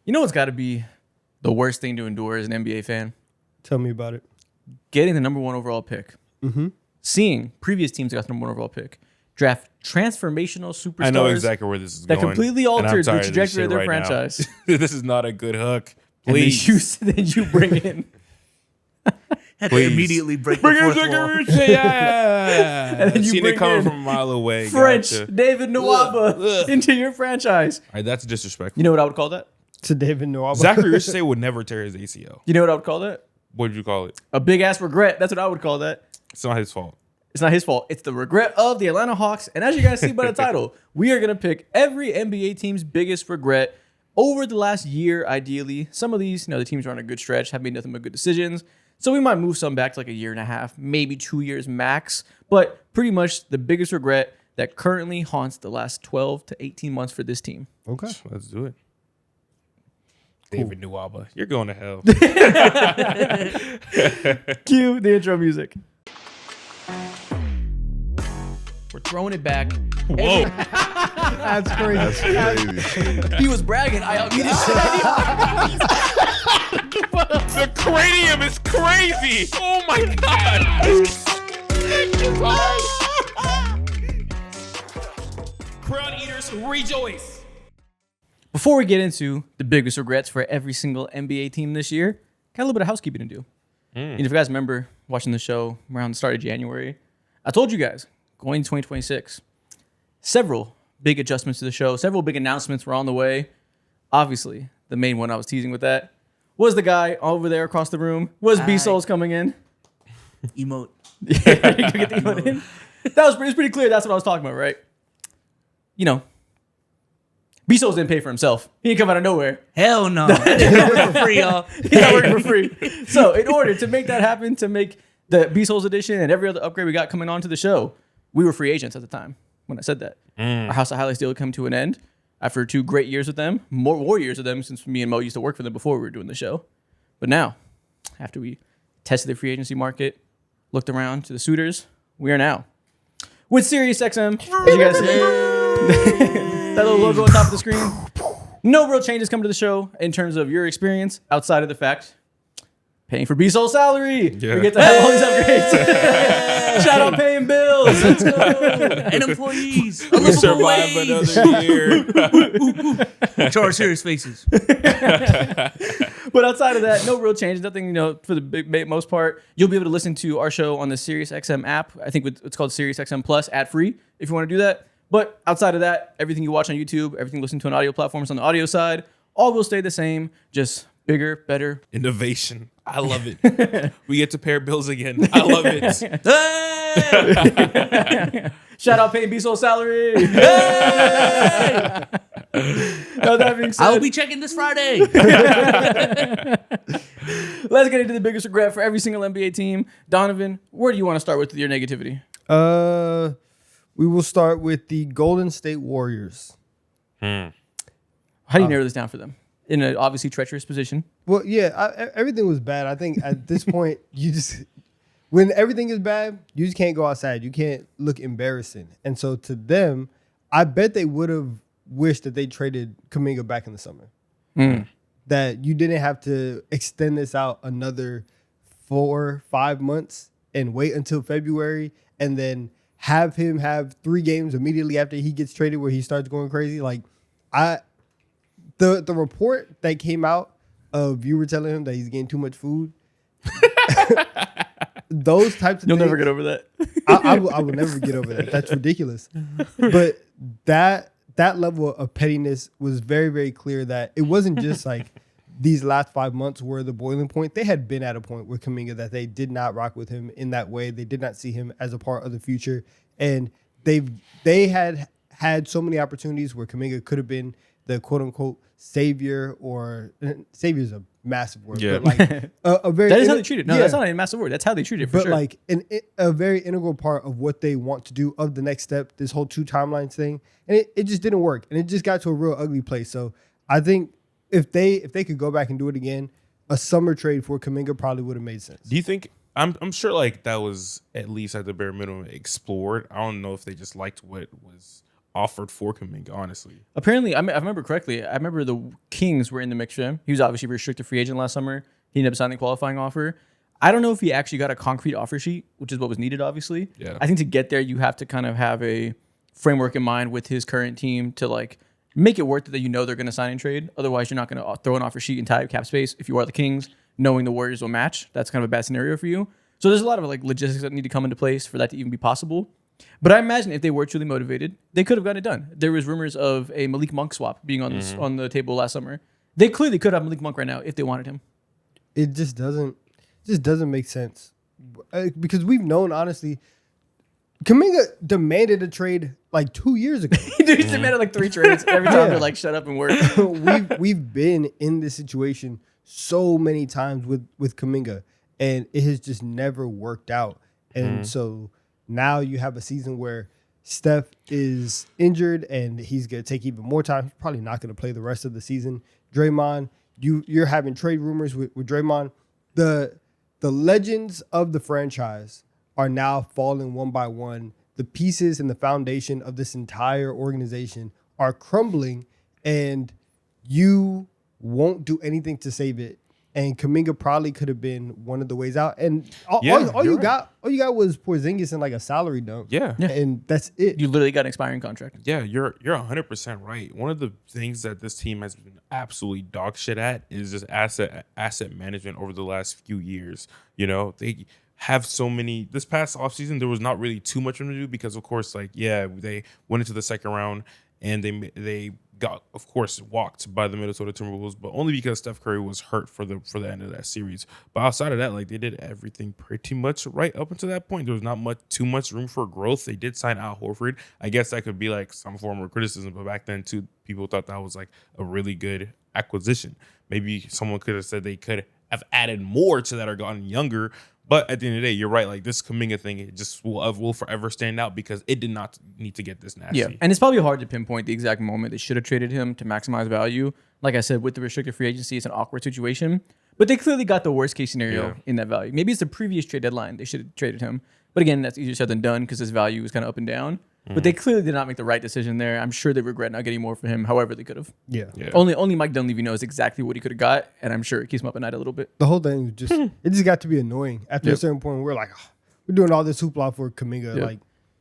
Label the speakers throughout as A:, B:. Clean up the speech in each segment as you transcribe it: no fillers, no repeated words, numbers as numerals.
A: You know what's got to be the worst thing to endure as an NBA fan?
B: Tell me about it.
A: Getting the number 1 overall pick.
B: Mm-hmm.
A: Seeing previous teams that got the number 1 overall pick draft transformational superstars.
C: I know exactly where this is
A: that
C: going.
A: completely altered the trajectory of their franchise.
C: This is not a good hook.
A: And
C: Please.
A: then you bring in.
D: Had to immediately break the fourth wall.
C: Yeah.
A: And then you
C: Seen
A: bring
C: it coming
A: in
C: from a mile away.
A: French
C: Gotcha.
A: David Nwaba
C: Ugh.
A: into your franchise.
C: All right, that's disrespectful.
A: You know what I would call that?
B: To David Nwaba.
C: Zachary Richardson would never tear his ACL.
A: You know what I would call that?
C: What would you call it?
A: A big ass regret. That's what I would call that.
C: It's not his fault.
A: It's not his fault. It's the regret of the Atlanta Hawks. And as you guys see by the title, we are going to pick every NBA team's biggest regret over the last year, ideally. Some of these, the teams are on a good stretch, have made nothing but good decisions. So we might move some back to like a year and a half, maybe 2 years max. But pretty much the biggest regret that currently haunts the last 12 to 18 months for this team.
B: Okay.
C: Let's do it. David Nwaba, you're going to hell.
A: Cue the intro music. We're throwing it back.
C: Whoa.
B: That's crazy.
A: He was bragging. I unmuted
C: The cranium is crazy. Oh my God. Crown eaters rejoice.
A: Before we get into the biggest regrets for every single NBA team this year, got a little bit of housekeeping to do. And if you guys remember watching the show around the start of January, I told you guys, going to 2026, several big adjustments to the show, several big announcements were on the way. Obviously, the main one I was teasing with that was the guy over there across the room. Was B-Souls coming in?
D: Emote.
A: Yeah, you can get the emote in. That was pretty clear. That's what I was talking about, right? B-Souls didn't pay for himself. He didn't come out of nowhere.
D: Hell no. It's working for free, y'all.
A: He's not working for free. So in order to make that happen, to make the B-Souls edition and every other upgrade we got coming on to the show, we were free agents at the time when I said that. Our House of Highlights deal would come to an end after 2 great years with them, more years with them since me and Mo used to work for them before we were doing the show. But now, after we tested the free agency market, looked around to the suitors, we are now with SiriusXM. As you guys see, that little logo on top of the screen. No real changes come to the show in terms of your experience outside of the fact paying for B-Soul's salary.
C: Yeah.
A: We get to have all these upgrades. Shout out paying bills. Let's go.
D: And employees. A
C: We
D: livable
C: survive
D: wage.
C: another year.
D: Show our serious faces.
A: But outside of that, no real changes. Nothing, for the most part. You'll be able to listen to our show on the SiriusXM app. I think it's called SiriusXM Plus, ad-free, if you want to do that. But outside of that, everything you watch on YouTube, everything you listen to on audio platforms on the audio side, all will stay the same, just bigger, better.
C: Innovation. I love it. We get to pay bills again. I love it.
D: Hey!
A: Shout out paying B-Soul salary. Now that being said,
D: I will be checking this Friday.
A: let's get into the biggest regret for every single NBA team. Donovan, where do you want to start with your negativity?
B: We will start with the Golden State Warriors.
A: How do you narrow this down for them? In an obviously treacherous position.
B: Well, yeah, everything was bad. I think at this point, when everything is bad, you just can't go outside. You can't look embarrassing. And so to them, I bet they would have wished that they traded Kuminga back in the summer. That you didn't have to extend this out another 4-5 months and wait until February and then have him have 3 games immediately after he gets traded where he starts going crazy. Like, the report that came out of you were telling him that he's getting too much food. Those types of
A: You'll
B: things.
A: never get over that.
B: I will never get over that. That's ridiculous. But that level of pettiness was very, very clear that it wasn't just like these last 5 months were the boiling point. They had been at a point with Kuminga that they did not rock with him in that way. They did not see him as a part of the future. And they had so many opportunities where Kuminga could have been the quote unquote savior, or savior is a massive word.
C: Yeah.
B: But like a very
A: That is how they treat it. No,
B: yeah.
A: that's not a massive word. That's how they treat it for
B: But
A: sure.
B: like a very integral part of what they want to do of the next step, this whole 2 timelines thing. And it just didn't work. And it just got to a real ugly place. So I think if they could go back and do it again, a summer trade for Kuminga probably would have made sense.
C: Do you think I'm sure like that was at least at the bare minimum explored. I don't know if they just liked what was offered for Kuminga, honestly.
A: Apparently, I remember correctly. I remember the Kings were in the mix for him. He was obviously a restricted free agent last summer. He ended up signing the qualifying offer. I don't know if he actually got a concrete offer sheet, which is what was needed, obviously.
C: Yeah.
A: I think to get there, you have to kind of have a framework in mind with his current team to like make it worth it that you know they're going to sign and trade. Otherwise, you're not going to throw an offer sheet and tie up cap space. If you are the Kings, knowing the Warriors will match, that's kind of a bad scenario for you. So there's a lot of like logistics that need to come into place for that to even be possible. But I imagine if they were truly motivated, they could have gotten it done. There was rumors of a Malik Monk swap being on on the table last summer. They clearly could have Malik Monk right now if they wanted him.
B: It just doesn't make sense because we've known, honestly, Kuminga demanded a trade like 2 years ago.
A: Dude, he's demanded like 3 trades. Every time they're like, shut up and work.
B: we've been in this situation so many times with Kuminga, and it has just never worked out. And so now you have a season where Steph is injured and he's going to take even more time. He's probably not going to play the rest of the season. Draymond, you're having trade rumors with Draymond. The legends of the franchise are now falling one by one. The pieces and the foundation of this entire organization are crumbling, and you won't do anything to save it. And Kuminga probably could have been one of the ways out. And all you got was Porzingis and like a salary dump.
C: Yeah.
B: And that's it.
A: You literally got an expiring contract.
C: Yeah, you're 100% right. One of the things that this team has been absolutely dog shit at is just asset management over the last few years. You know, they have so many. This past offseason, there was not really too much for them to do because, of course, like, yeah, they went into the second round and they got, of course, walked by the Minnesota Timberwolves, but only because Steph Curry was hurt for the end of that series. But outside of that, like, they did everything pretty much right up until that point. There was not too much room for growth. They did sign Al Horford. I guess that could be like some form of criticism, but back then too, people thought that was like a really good acquisition. Maybe someone could have said they could have added more to that or gotten younger. But at the end of the day, you're right. Like, this Kuminga thing, it just will forever stand out because it did not need to get this nasty.
A: Yeah, and it's probably hard to pinpoint the exact moment they should have traded him to maximize value. Like I said, with the restricted free agency, it's an awkward situation. But they clearly got the worst case scenario in that value. Maybe it's the previous trade deadline they should have traded him. But again, that's easier said than done because his value is kind of up and down. But they clearly did not make the right decision there. I'm sure they regret not getting more for him. However, they could have.
B: Yeah.
A: Only Mike Dunleavy knows exactly what he could have got, and I'm sure it keeps him up at night a little bit.
B: The whole thing just it just got to be annoying. After a certain point, we're like, oh, we're doing all this hoopla for Kuminga.
A: Yep.
B: Like,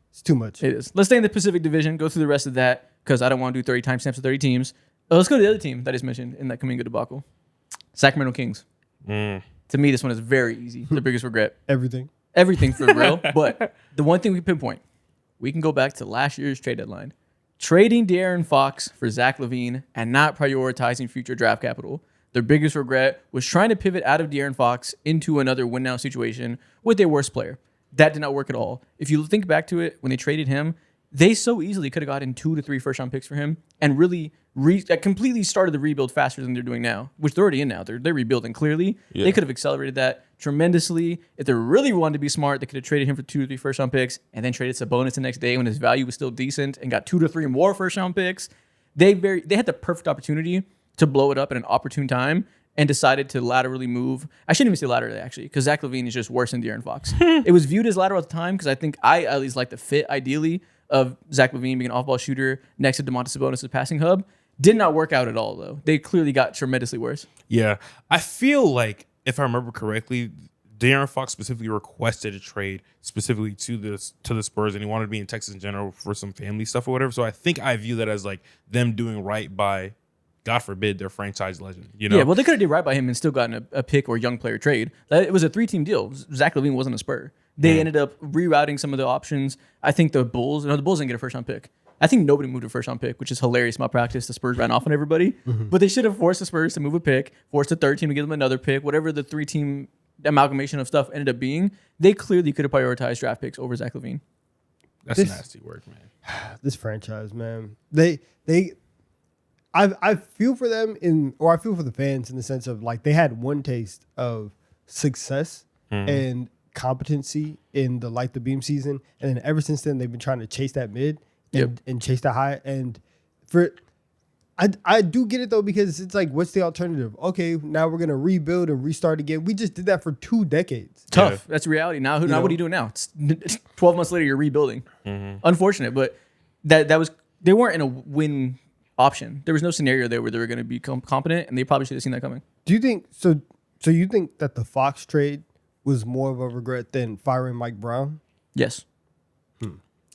B: it's too much.
A: It is. Let's stay in the Pacific Division. Go through the rest of that because I don't want to do 30 timestamps of 30 teams. Let's go to the other team that is mentioned in that Kuminga debacle. Sacramento Kings. To me, this one is very easy. The biggest regret. Everything for real. But the one thing we pinpoint, we can go back to last year's trade deadline. Trading De'Aaron Fox for Zach LaVine and not prioritizing future draft capital. Their biggest regret was trying to pivot out of De'Aaron Fox into another win-now situation with their worst player. That did not work at all. If you think back to it, when they traded him, they so easily could have gotten 2 to 3 first-round picks for him and really completely started the rebuild faster than they're doing now, which they're already in now. They're rebuilding clearly. Yeah. They could have accelerated that tremendously. If they really wanted to be smart, they could have traded him for 2 to 3 first-round picks and then traded Sabonis the next day when his value was still decent and got 2 to 3 more first-round picks. They had the perfect opportunity to blow it up at an opportune time and decided to laterally move. I shouldn't even say laterally, actually, because Zach LaVine is just worse than De'Aaron Fox. It was viewed as lateral at the time because I think I at least like the fit, ideally, of Zach LaVine being an off-ball shooter next to Domantas Sabonis' passing hub. Did not work out at all, though. They clearly got tremendously worse.
C: Yeah. I feel like, if I remember correctly, De'Aaron Fox specifically requested a trade specifically to the Spurs, and he wanted to be in Texas in general for some family stuff or whatever. So I think I view that as like them doing right by, God forbid, their franchise legend. You know?
A: Yeah, well, they could have did right by him and still gotten a pick or young player trade. It was a 3-team deal. Zach LaVine wasn't a Spur. They ended up rerouting some of the options. I think the Bulls didn't get a first-round pick. I think nobody moved a first-round pick, which is hilarious malpractice. The Spurs ran off on everybody. But they should have forced the Spurs to move a pick, forced the third team to give them another pick, whatever the 3-team amalgamation of stuff ended up being. They clearly could have prioritized draft picks over Zach LaVine.
C: That's nasty work, man.
B: This franchise, man. I feel for them I feel for the fans in the sense of like they had one taste of success and competency in the Light the Beam season, and then ever since then they've been trying to chase that mid and chase that high. And I do get it though, because it's like, what's the alternative? Okay, now we're gonna rebuild and restart again. We just did that for 2 decades.
A: Tough. Yeah. That's reality. Now what are you doing now? It's 12 months later, you're rebuilding. Unfortunate, but that was They weren't in a win option. There was no scenario there where they were going to be competent, and they probably should have seen that coming.
B: Do you think so? So you think that the Fox trade was more of a regret than firing Mike Brown?
A: Yes.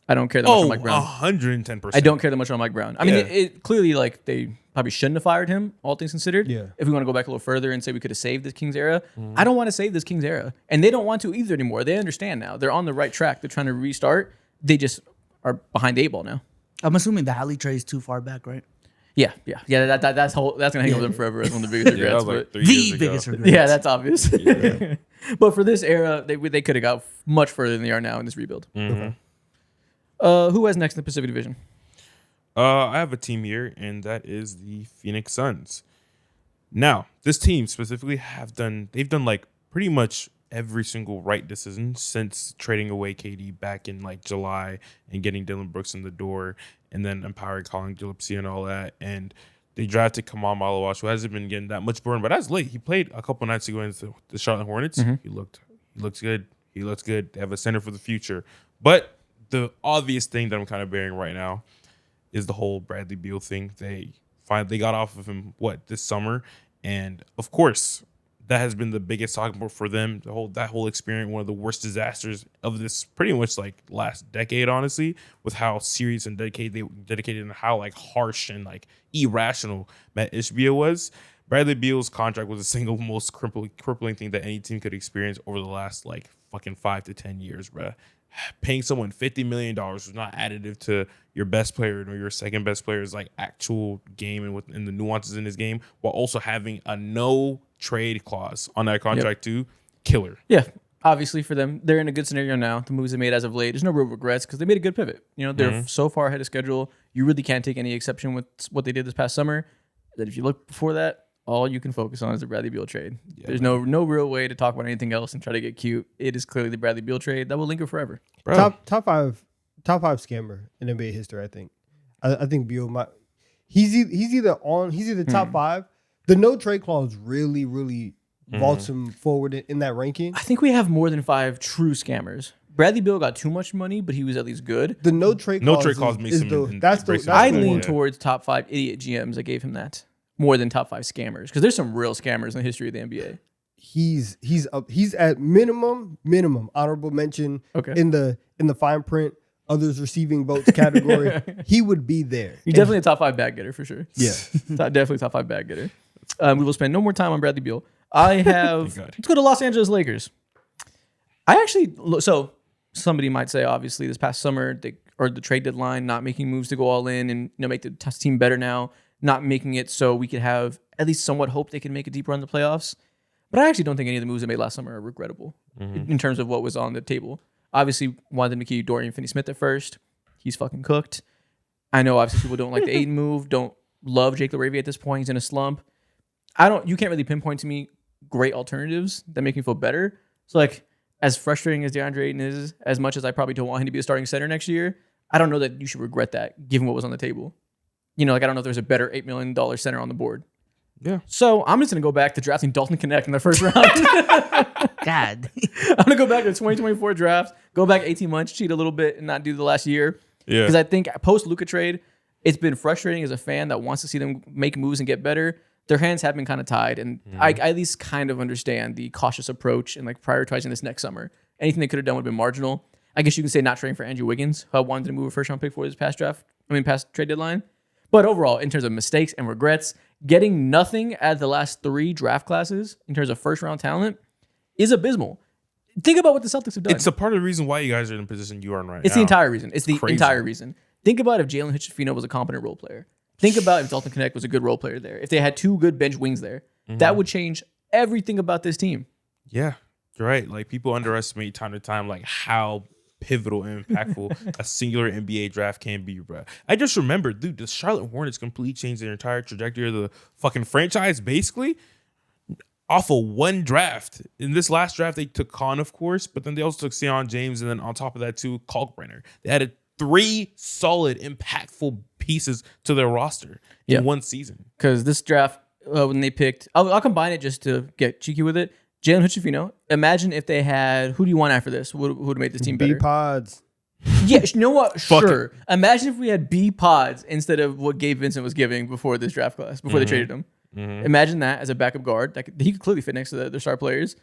A: I don't care that much
C: Oh,
A: on Mike Brown.
C: 110%.
A: I don't care that much on Mike Brown. I mean,
C: Yeah.
A: it clearly, like, they probably shouldn't have fired him, all things considered.
B: Yeah.
A: If we want to go back a little further and say we could have saved this Kings era, I don't want to save this Kings era. And they don't want to either anymore. They understand now. They're on the right track. They're trying to restart. They just are behind the 8 ball now.
D: I'm assuming the Hallie trade is too far back, right?
A: Yeah. That's gonna hang over them forever as one of the biggest
C: Yeah, that
A: regrets.
C: was like
A: but
C: 3 years
D: The
C: ago.
D: biggest regret.
A: yeah, that's obvious. But for this era, they could have got much further than they are now in this rebuild. Who has next in the Pacific Division?
C: I have a team here, and that is the Phoenix Suns. Now, this team specifically they've done like pretty much every single right decision since trading away KD back in like July and getting Dylan Brooks in the door, and then empowering Colin Gillespie and all that. And they drafted Kamal Malawash, who hasn't been getting that much burn, but as late, he played a couple nights ago against the Charlotte Hornets. He looks good. He looks good. They have a center for the future. But the obvious thing that I'm kind of bearing right now is the whole Bradley Beal thing. They got off of him this summer, and of course that has been the biggest talking point for them. That whole experience, one of the worst disasters of this pretty much like last decade, honestly, with how serious and dedicated and how like harsh and like irrational Matt Ishbia was. Bradley Beal's contract was the single most crippling thing that any team could experience over the last like fucking 5 to 10 years, bruh. Paying someone $50 million was not additive to your best player or your second best player's like actual game and the nuances in his game, while also having a no trade clause on that contract too. Killer.
A: Yeah, obviously for them, they're in a good scenario now. The moves they made as of late, there's no real regrets because they made a good pivot. You know, they're so far ahead of schedule. You really can't take any exception with what they did this past summer. That if you look before that, all you can focus on is the Bradley Beal trade. There's no real way to talk about anything else and try to get cute. It is clearly the Bradley Beal trade that will linger forever.
C: Bro.
B: Top five scammer in NBA history. I think. I think Beal might. He's either top 5. The no trade clause really vaults him forward in that ranking.
A: I think we have more than 5 true scammers. Bradley Beal got too much money, but he was at least good.
B: The no trade clause
C: makes him.
A: I lean towards top 5 idiot GMs that gave him that more than top 5 scammers because there's some real scammers in the history of the NBA.
B: He's up. He's at minimum honorable mention in the fine print. Others receiving votes category. He would be there.
A: He's definitely a top 5 bag getter for sure.
B: Yeah,
A: definitely top 5 bag getter. We will spend no more time on Bradley Beal. I have. Let's go to Los Angeles Lakers. So somebody might say, obviously, this past summer or the trade deadline, not making moves to go all in and make the team better now, not making it so we could have at least somewhat hope they can make a deep run in the playoffs. But I actually don't think any of the moves they made last summer are regrettable in terms of what was on the table. Obviously, wanted them to keep Dorian Finney-Smith at first. He's fucking cooked. I know, obviously, people don't like the Aiden move, don't love Jake LaRavia at this point. He's in a slump. You can't really pinpoint to me great alternatives that make me feel better. So, like, as frustrating as DeAndre Ayton is, as much as I probably don't want him to be a starting center next year, I don't know that you should regret that, given what was on the table. I don't know if there's a better $8 million center on the board.
C: Yeah.
A: So I'm just going to go back to drafting Dalton Knecht in the first round.
D: God.
A: I'm going to go back to the 2024 draft, go back 18 months, cheat a little bit, and not do the last year.
C: Yeah.
A: Because I think post-Luka trade, it's been frustrating as a fan that wants to see them make moves and get better. Their hands have been kind of tied, and I at least kind of understand the cautious approach and like prioritizing this next summer. Anything they could have done would have been marginal. I guess you can say not trading for Andrew Wiggins, who I wanted to move a first-round pick for this past trade deadline. But overall, in terms of mistakes and regrets, getting nothing out of the last 3 draft classes in terms of first-round talent is abysmal. Think about what the Celtics have done.
C: It's a part of the reason why you guys are in the position you are in right now.
A: It's the entire reason. It's the
C: crazy.
A: entire reason. Think about if Jalen Hitchfield was a competent role player. Think about if Dalton Knecht was a good role player there. If they had 2 good bench wings there, that would change everything about this team.
C: Yeah, you're right. Like, people underestimate time to time like how pivotal and impactful a singular NBA draft can be, bro. I just remember, dude, the Charlotte Hornets completely changed their entire trajectory of the fucking franchise, basically, off of one draft. In this last draft, they took Khan, of course, but then they also took Sion James, and then on top of that, too, Kalkbrenner. They added 3 solid, impactful pieces to their roster in one season.
A: Because this draft, when they picked, I'll combine it just to get cheeky with it. Jalen Hood-Schifino. Imagine if they had, who do you want after this? Who would have made this team better?
B: B-Pods.
A: Yeah, you know what?
C: Fuck
A: Sure. Imagine if we had B pods instead of what Gabe Vincent was giving before this draft class, before they traded him. Imagine that as a backup guard. He could clearly fit next to the star players.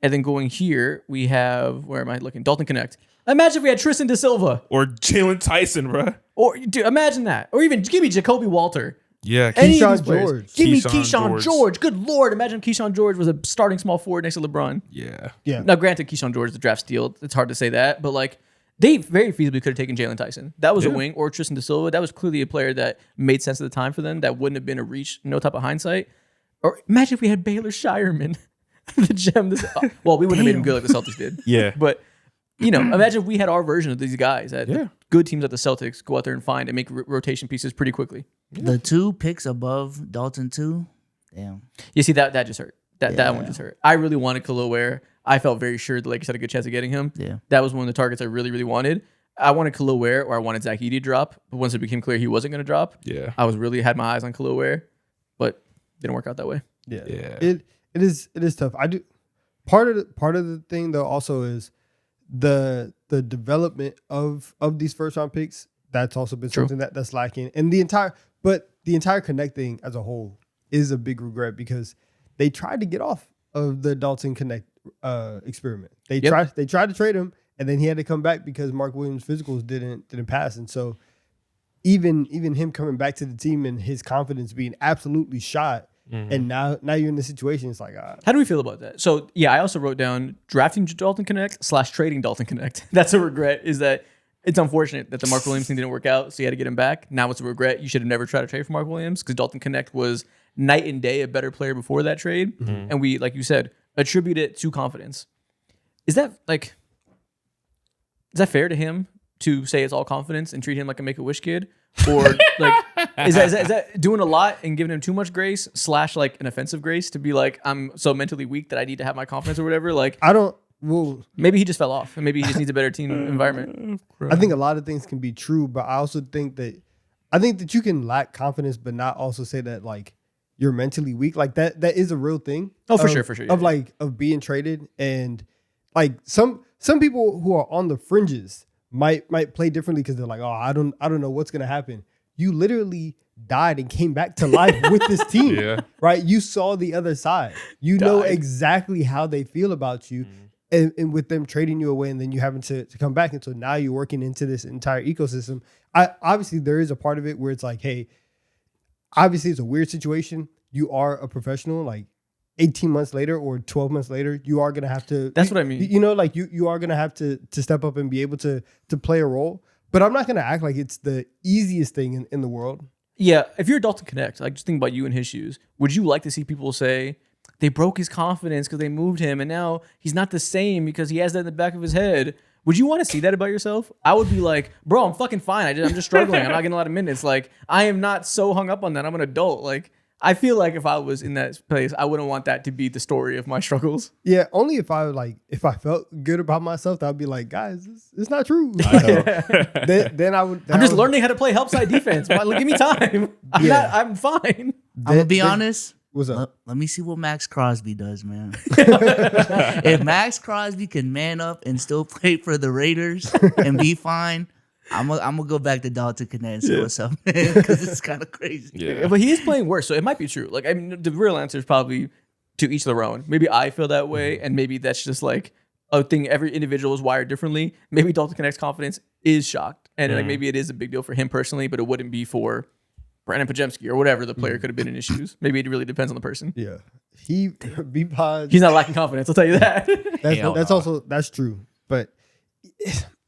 A: And then going here, we have, where am I looking? Dalton Connect. Imagine if we had Tristan Da Silva.
C: Or Jalen Tyson, bro.
A: Or, dude, imagine that. Or even give me Jacoby Walter.
C: Yeah,
A: Any of
B: Keyshawn
A: these players.
B: George.
A: Give me
C: Keyshawn
A: Keyshawn
C: George.
A: George. Good Lord. Imagine Keyshawn George was a starting small forward next to LeBron.
C: yeah.
B: Yeah.
A: Now, granted, Keyshawn George is the draft steal. It's hard to say that. But, like, they very feasibly could have taken Jalen Tyson. That was a wing. Or Tristan Da Silva. That was clearly a player that made sense at the time for them. That wouldn't have been a reach, no type of hindsight. Or imagine if we had Baylor Shireman, the gem. Well, we wouldn't have made him good like the Celtics did.
C: Yeah.
A: But, you know, imagine if we had our version of these guys that
C: Yeah.
A: good teams at the Celtics go out there and find and make rotation pieces pretty quickly.
E: The 2 picks above Dalton 2. Damn.
A: You see, that just hurt. That one just hurt. I really wanted Khalil Ware. I felt very sure the Lakers had a good chance of getting him.
E: Yeah.
A: That was one of the targets I really, really wanted. I wanted Khalil Ware or I wanted Zach Edey to drop. But once it became clear he wasn't going to drop,
C: Yeah.
A: I was really had my eyes on Khalil Ware. But didn't work out that way.
B: Yeah.
C: Yeah.
B: It is tough. I do part of the thing though also is the development of these first round picks. That's also been something that's lacking. And the entire Connect thing as a whole is a big regret because they tried to get off of the Dalton Connect experiment. They tried to trade him and then he had to come back because Mark Williams' physicals didn't pass. And so even him coming back to the team and his confidence being absolutely shot. And now you're in the situation. It's like,
A: How do we feel about that? So, yeah, I also wrote down drafting Dalton Connect / trading Dalton Connect. That's a regret, is that it's unfortunate that the Mark Williams thing didn't work out, so you had to get him back. Now it's a regret. You should have never tried to trade for Mark Williams because Dalton Connect was night and day a better player before that trade. And we, like you said, attribute it to confidence. Is that fair to him to say it's all confidence and treat him like a Make-A-Wish kid? Or like, is that doing a lot and giving him too much grace / like an offensive grace to be like, I'm so mentally weak that I need to have my confidence or whatever? Like, maybe he just fell off and maybe he just needs a better team environment.
B: I think a lot of things can be true, but I also think that you can lack confidence, but not also say that like you're mentally weak. Like that is a real thing.
A: Oh, for sure. Yeah.
B: Of being traded, and like some people who are on the fringes might play differently because they're like, oh, I don't know what's gonna happen. You literally died and came back to life with this team,
C: Yeah.
B: right? You saw the other side. You know exactly how they feel about you. And with them trading you away and then you having to come back. And so now you're working into this entire ecosystem. Obviously, there is a part of it where it's like, hey, obviously it's a weird situation. You are a professional, like 18 months later or 12 months later, you are going to have to.
A: That's what I mean.
B: You know, like you are going to have to step up and be able to play a role. But I'm not going to act like it's the easiest thing in the world.
A: Yeah, if you're Dalton Connect, like just think about you in his shoes. Would you like to see people say they broke his confidence because they moved him and now he's not the same because he has that in the back of his head? Would you want to see that about yourself? I would be like, bro, I'm fucking fine. I'm just struggling. I'm not getting a lot of minutes. Like, I am not so hung up on that. I'm an adult. Like, I feel like if I was in that place, I wouldn't want that to be the story of my struggles.
B: Yeah, only if I felt good about myself, that I'd be like, guys, it's not true. Then I would.
A: I'm just learning how to play help side defense. Give me time. I'm fine.
E: I'm gonna be honest.
B: What's up?
E: Let me see what Max Crosby does, man. If Max Crosby can man up and still play for the Raiders and be fine, I'm gonna go back to Dalton Connect and see what's up, man, because it's kind of crazy.
C: Yeah.
A: But he is playing worse, so it might be true. Like, I mean, the real answer is probably to each their own. Maybe I feel that way, and maybe that's just like a thing. Every individual is wired differently. Maybe Dalton Connect's confidence is shocked, and like maybe it is a big deal for him personally, but it wouldn't be for Brandon Pajemski or whatever the player could have been in his shoes. Maybe it really depends on the person.
B: Yeah, B-Pod.
A: He's not lacking confidence. I'll tell you that.
B: That's true, but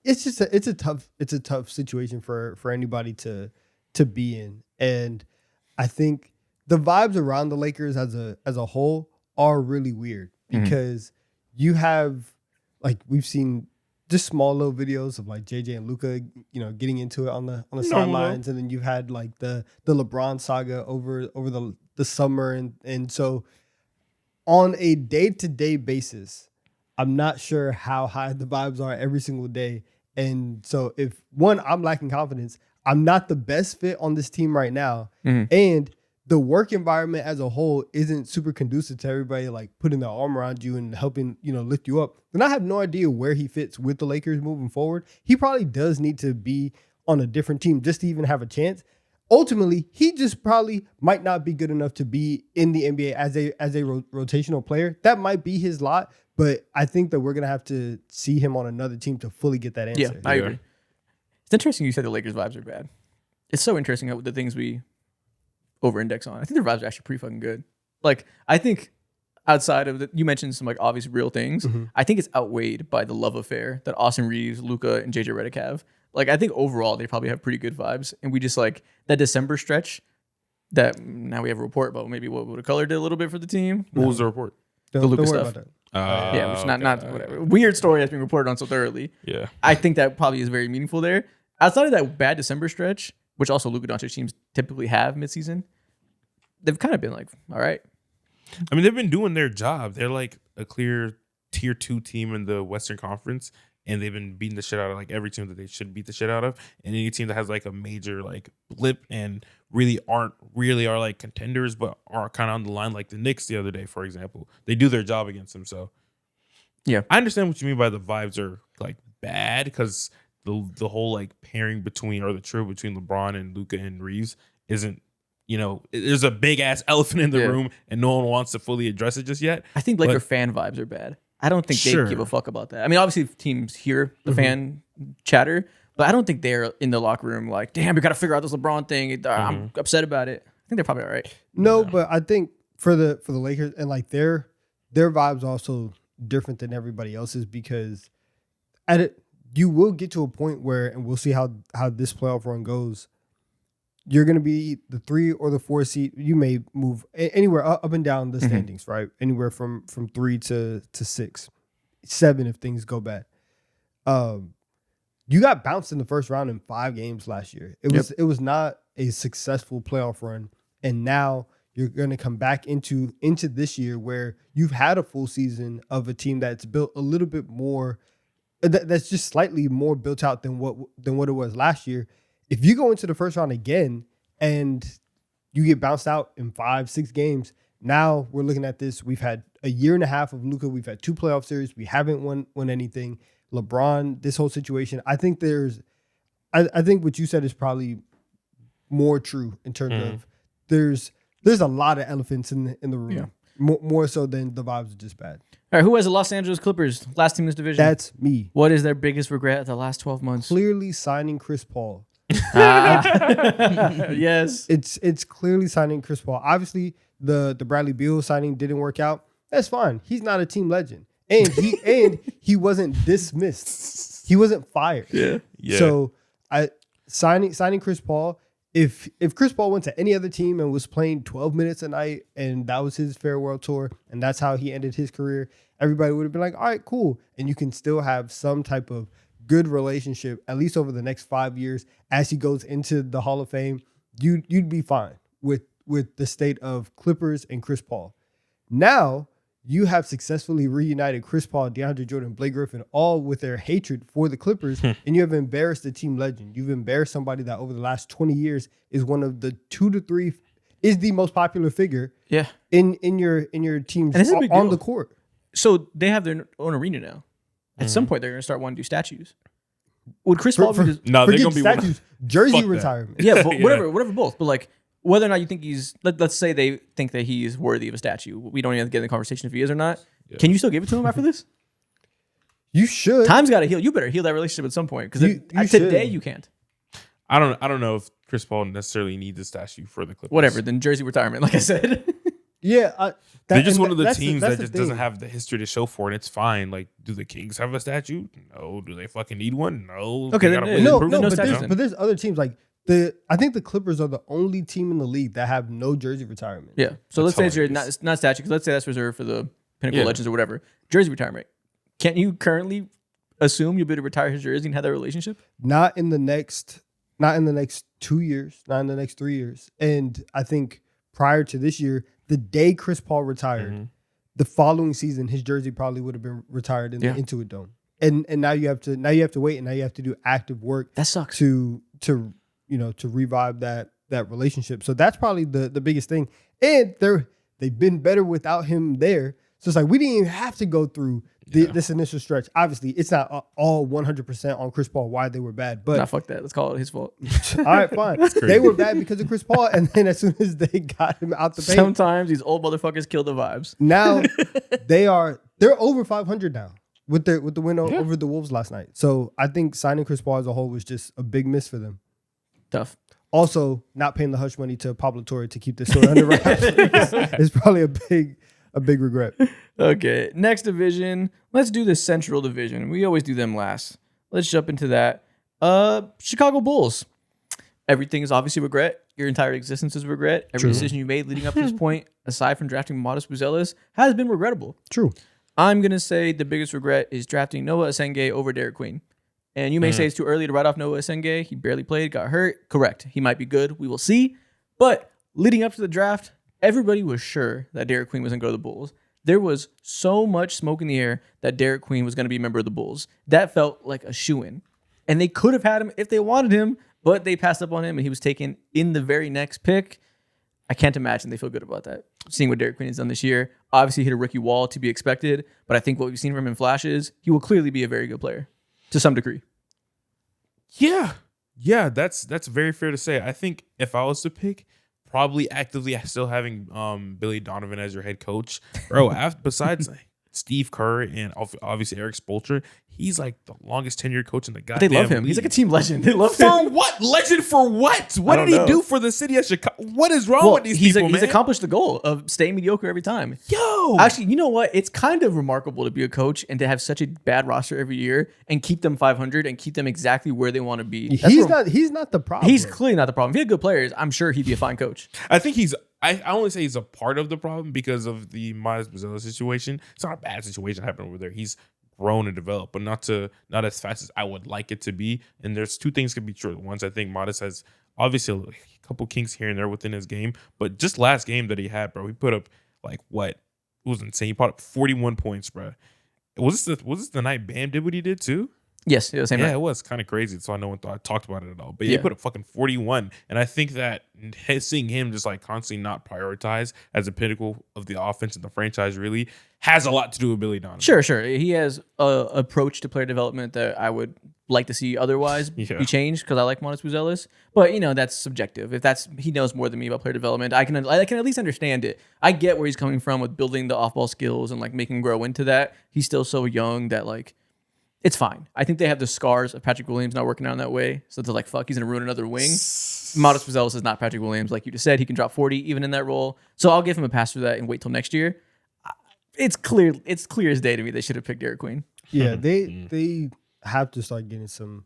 B: it's just a tough situation for anybody to be in, and I think the vibes around the Lakers as a whole are really weird because you have, like, we've seen just small little videos of like JJ and Luka, getting into it on the sidelines, and then you've had like the LeBron saga over the summer, and so on a day-to-day basis, I'm not sure how high the vibes are every single day. And so if I'm lacking confidence, I'm not the best fit on this team right now, and the work environment as a whole isn't super conducive to everybody like putting their arm around you and helping, lift you up, then I have no idea where he fits with the Lakers moving forward. He probably does need to be on a different team just to even have a chance. Ultimately, he just probably might not be good enough to be in the NBA as a rotational player. That might be his lot, but I think that we're going to have to see him on another team to fully get that answer.
A: Yeah, I agree. It's interesting you said the Lakers' vibes are bad. It's so interesting how the things we over-index on. I think their vibes are actually pretty fucking good. Like, I think outside of you mentioned some like obvious real things. I think it's outweighed by the love affair that Austin Reeves, Luka, and JJ Redick have. Like, I think overall they probably have pretty good vibes, and we just like that December stretch that now we have a report about maybe what Wood Color did a little bit for the team.
C: What was the report?
B: Don't
A: Luka
B: worry
A: stuff.
B: about that.
A: Yeah, which not whatever. Weird story has been reported on so thoroughly.
C: Yeah.
A: I think that probably is very meaningful there. Outside of that bad December stretch, which also Luka Doncic teams typically have midseason, they've kind of been like, all right.
C: I mean, they've been doing their job. They're like a clear tier 2 team in the Western Conference, and they've been beating the shit out of like every team that they should beat the shit out of. And any team that has like a major like blip and really are like contenders, but are kind of on the line, like the Knicks the other day, for example. They do their job against them. So
A: Yeah.
C: I understand what you mean by the vibes are like bad, because the whole like pairing between, or the trio between LeBron and Luka and Reeves isn't, there's a big ass elephant in the room and no one wants to fully address it just yet.
A: I think Laker fan vibes are bad. I don't think they give a fuck about that. I mean, obviously teams hear the fan chatter, but I don't think they're in the locker room like, damn, we got to figure out this LeBron thing. I'm upset about it. I think they're probably all right.
B: No, but I think for the Lakers and like their vibes also different than everybody else's, because you will get to a point where, and we'll see how this playoff run goes, you're going to be the 3 or the 4 seed. You may move anywhere up and down the standings, right? Anywhere from 3 to 6, 7 if things go bad. You got bounced in the first round in 5 games last year. It was not a successful playoff run, and now you're going to come back into this year where you've had a full season of a team that's built a little bit more, that's just slightly more built out than what it was last year. If you go into the first round again and you get bounced out in 5-6 games, now we're looking at this. We've had a year and a half of Luka. We've had 2 playoff series. We haven't won anything. LeBron, this whole situation. I think I think what you said is probably more true in terms of there's a lot of elephants in the room.
A: Yeah.
B: More so than the vibes are just bad.
A: All right, who has the Los Angeles Clippers, last team in this division?
B: That's me.
A: What is their biggest regret of the last 12 months?
B: Clearly signing Chris Paul.
A: Yes.
B: It's clearly signing Chris Paul. Obviously, the Bradley Beal signing didn't work out. That's fine. He's not a team legend. And he wasn't dismissed. He wasn't fired.
C: Yeah.
B: So signing Chris Paul, if Chris Paul went to any other team and was playing 12 minutes a night and that was his farewell tour and that's how he ended his career, everybody would have been like, all right, cool. And you can still have some type of good relationship, at least over the next 5 years, as he goes into the Hall of Fame. You'd be fine with the state of Clippers and Chris Paul. Now you have successfully reunited Chris Paul, DeAndre Jordan, Blake Griffin, all with their hatred for the Clippers, and you have embarrassed the team legend. You've embarrassed somebody that over the last 20 years is one of the 2 to 3, is the most popular figure in your teams on the court.
A: So they have their own arena now. At some point, they're going to start wanting to do statues. Would Chris Paul be
C: no, they're gonna be
B: statues, jersey
C: Fuck
B: retirement.
A: Yeah, but whatever both. But like, whether or not you think he's, let's say they think that he is worthy of a statue. We don't even have to get in the conversation if he is or not. Yeah. Can you still give it to him after this?
B: You should.
A: Time's got to heal. You better heal that relationship at some point, because today you can't.
C: I don't know if Chris Paul necessarily needs a statue for the Clippers.
A: Whatever, then jersey retirement, like I said.
B: Yeah,
C: they're just one of the teams that just doesn't have the history to show for it. It's fine. Like, do the Kings have a statue? No. Do they fucking need one? No.
A: Okay,
B: no. But there's other teams like I think the Clippers are the only team in the league that have no jersey retirement.
A: Yeah. So let's say it's not statue, because let's say that's reserved for the Pinnacle Legends or whatever. Jersey retirement. Can't you currently assume you'll be able to retire his jersey and have that relationship?
B: Not in the next 2 years. Not in the next 3 years. And I think prior to this year, the day Chris Paul retired, the following season, his jersey probably would have been retired in the Intuit Dome. And now you have to wait, and now you have to do active work.
A: That sucks.
B: To revive that that relationship. So that's probably the biggest thing. And they've been better without him there. So it's like we didn't even have to go through this initial stretch. Obviously, it's not all 100% on Chris Paul why they were bad. But
A: Nah, fuck that. Let's call it his fault.
B: all right, fine. They were bad because of Chris Paul, and then as soon as they got him out the paint,
A: Sometimes these old motherfuckers kill the vibes.
B: now they're over 500 now with the win over the Wolves last night. So I think signing Chris Paul as a whole was just a big miss for them.
A: Tough.
B: Also, not paying the hush money to Pablo Torre to keep this story under wraps is probably a big regret.
A: Okay, next division. Let's do the Central Division. We always do them last. Let's jump into that. Chicago Bulls. Everything is obviously regret. Your entire existence is regret. Every decision you made leading up to this point, aside from drafting Modest Buzelis, has been regrettable.
B: True.
A: I'm going to say the biggest regret is drafting Noah Asenge over Derek Queen. And you may say it's too early to write off Noah Asenge. He barely played, got hurt. Correct. He might be good. We will see. But leading up to the draft, everybody was sure that Derek Queen was going to go to the Bulls. There was so much smoke in the air that Derek Queen was going to be a member of the Bulls. That felt like a shoo-in. And they could have had him if they wanted him, but they passed up on him and he was taken in the very next pick. I can't imagine they feel good about that. Seeing what Derek Queen has done this year. Obviously hit a rookie wall to be expected, but I think what we've seen from him in flashes, he will clearly be a very good player to some degree.
C: Yeah, that's very fair to say. I think if I was to pick, probably actively still having Billy Donovan as your head coach, bro. Besides Steve Kerr and obviously Eric Spoelstra, he's like the longest tenured coach in the
A: But
C: goddamn
A: they love him.
C: league.
A: He's like a team legend. They love him.
C: For what? Legend for what? What
A: don't
C: did he
A: know.
C: do for the city of Chicago? What is wrong with these people,
A: He's
C: man?
A: accomplished the goal of staying mediocre every time.
C: Yo,
A: Actually, you know what? It's kind of remarkable to be a coach and to have such a bad roster every year and keep them 500 and keep them exactly where they want to be.
B: He's not the problem.
A: He's clearly not the problem. If he had good players, I'm sure he'd be a fine coach.
C: I think I only say he's a part of the problem because of the Modest Buzelis situation. It's not a bad situation happening over there. He's grown and developed, but not as fast as I would like it to be. And there's two things could be true. One, I think Modest has obviously a couple kinks here and there within his game, but just last game that he had, bro, he put up like what? It was insane. He put up 41 points, bro. Was this the night Bam did what he did too?
A: Yes, yeah, same
C: Yeah,
A: night.
C: it was kind of crazy. So no one thought I talked about it at all. But yeah, he
A: Yeah.
C: put up fucking 41. And I think that seeing him just like constantly not prioritize as a pinnacle of the offense and the franchise really has a lot to do with Billy Donovan.
A: Sure. He has a approach to player development that I would like to see otherwise be changed because I like Modest Buzelis. But that's subjective. If he knows more than me about player development, I can at least understand it. I get where he's coming from with building the off-ball skills and like making him grow into that. He's still so young that like it's fine. I think they have the scars of Patrick Williams not working out in that way. So they're like, fuck, he's going to ruin another wing. Modest Buzelis is not Patrick Williams. Like you just said, he can drop 40 even in that role. So I'll give him a pass for that and wait till next year. It's clear as day to me they should have picked Derek Queen.
B: Yeah, they have to start getting some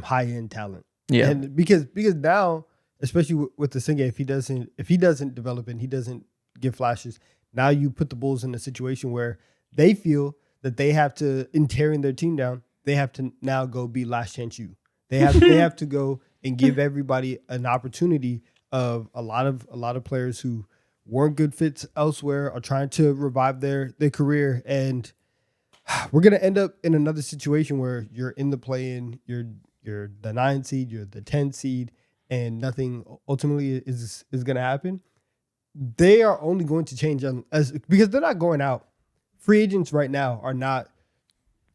B: high end talent.
A: Yeah.
B: And because now, especially with the Asenge, if he doesn't develop and he doesn't give flashes, now you put the Bulls in a situation where they feel that they have to, in tearing their team down, they have to now go be last chance you. They have to go and give everybody an opportunity of a lot of players who weren't good fits elsewhere are trying to revive their career. And we're gonna end up in another situation where you're in the play-in, you're the 9 seed, you're the 10 seed, and nothing ultimately is gonna happen. They are only going to change because they're not going out. Free agents right now are not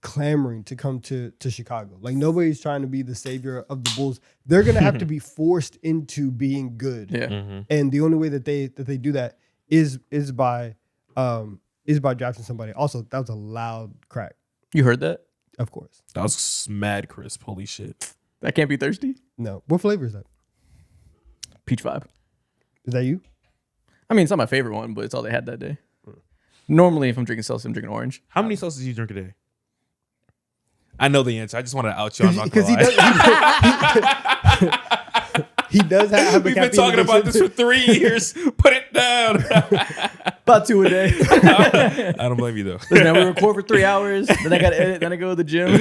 B: clamoring to come to Chicago. Like nobody's trying to be the savior of the Bulls. They're gonna have to be forced into being good.
A: Yeah.
B: And the only way that they do that is by drafting somebody. Also, that was a loud crack,
A: You heard that?
B: of course.
C: That was mad crisp. Holy shit.
A: That can't be thirsty.
B: No, what flavor is that?
A: Peach vibe.
B: Is that you?
A: I mean, it's not my favorite one, but it's all they had that day. Normally, if I'm drinking Celsius, I'm drinking orange.
C: How many sauces do you drink a day? I know the answer. I just want to out you. I'm not
B: Because
C: gonna lie.
B: he does have a
C: We've been
B: caffeine
C: talking about
B: addiction.
C: this for 3 years. Put it down.
A: About 2 a day.
C: I don't blame you though.
A: Listen, we record for 3 hours. Then I got to edit. Then I go to the gym.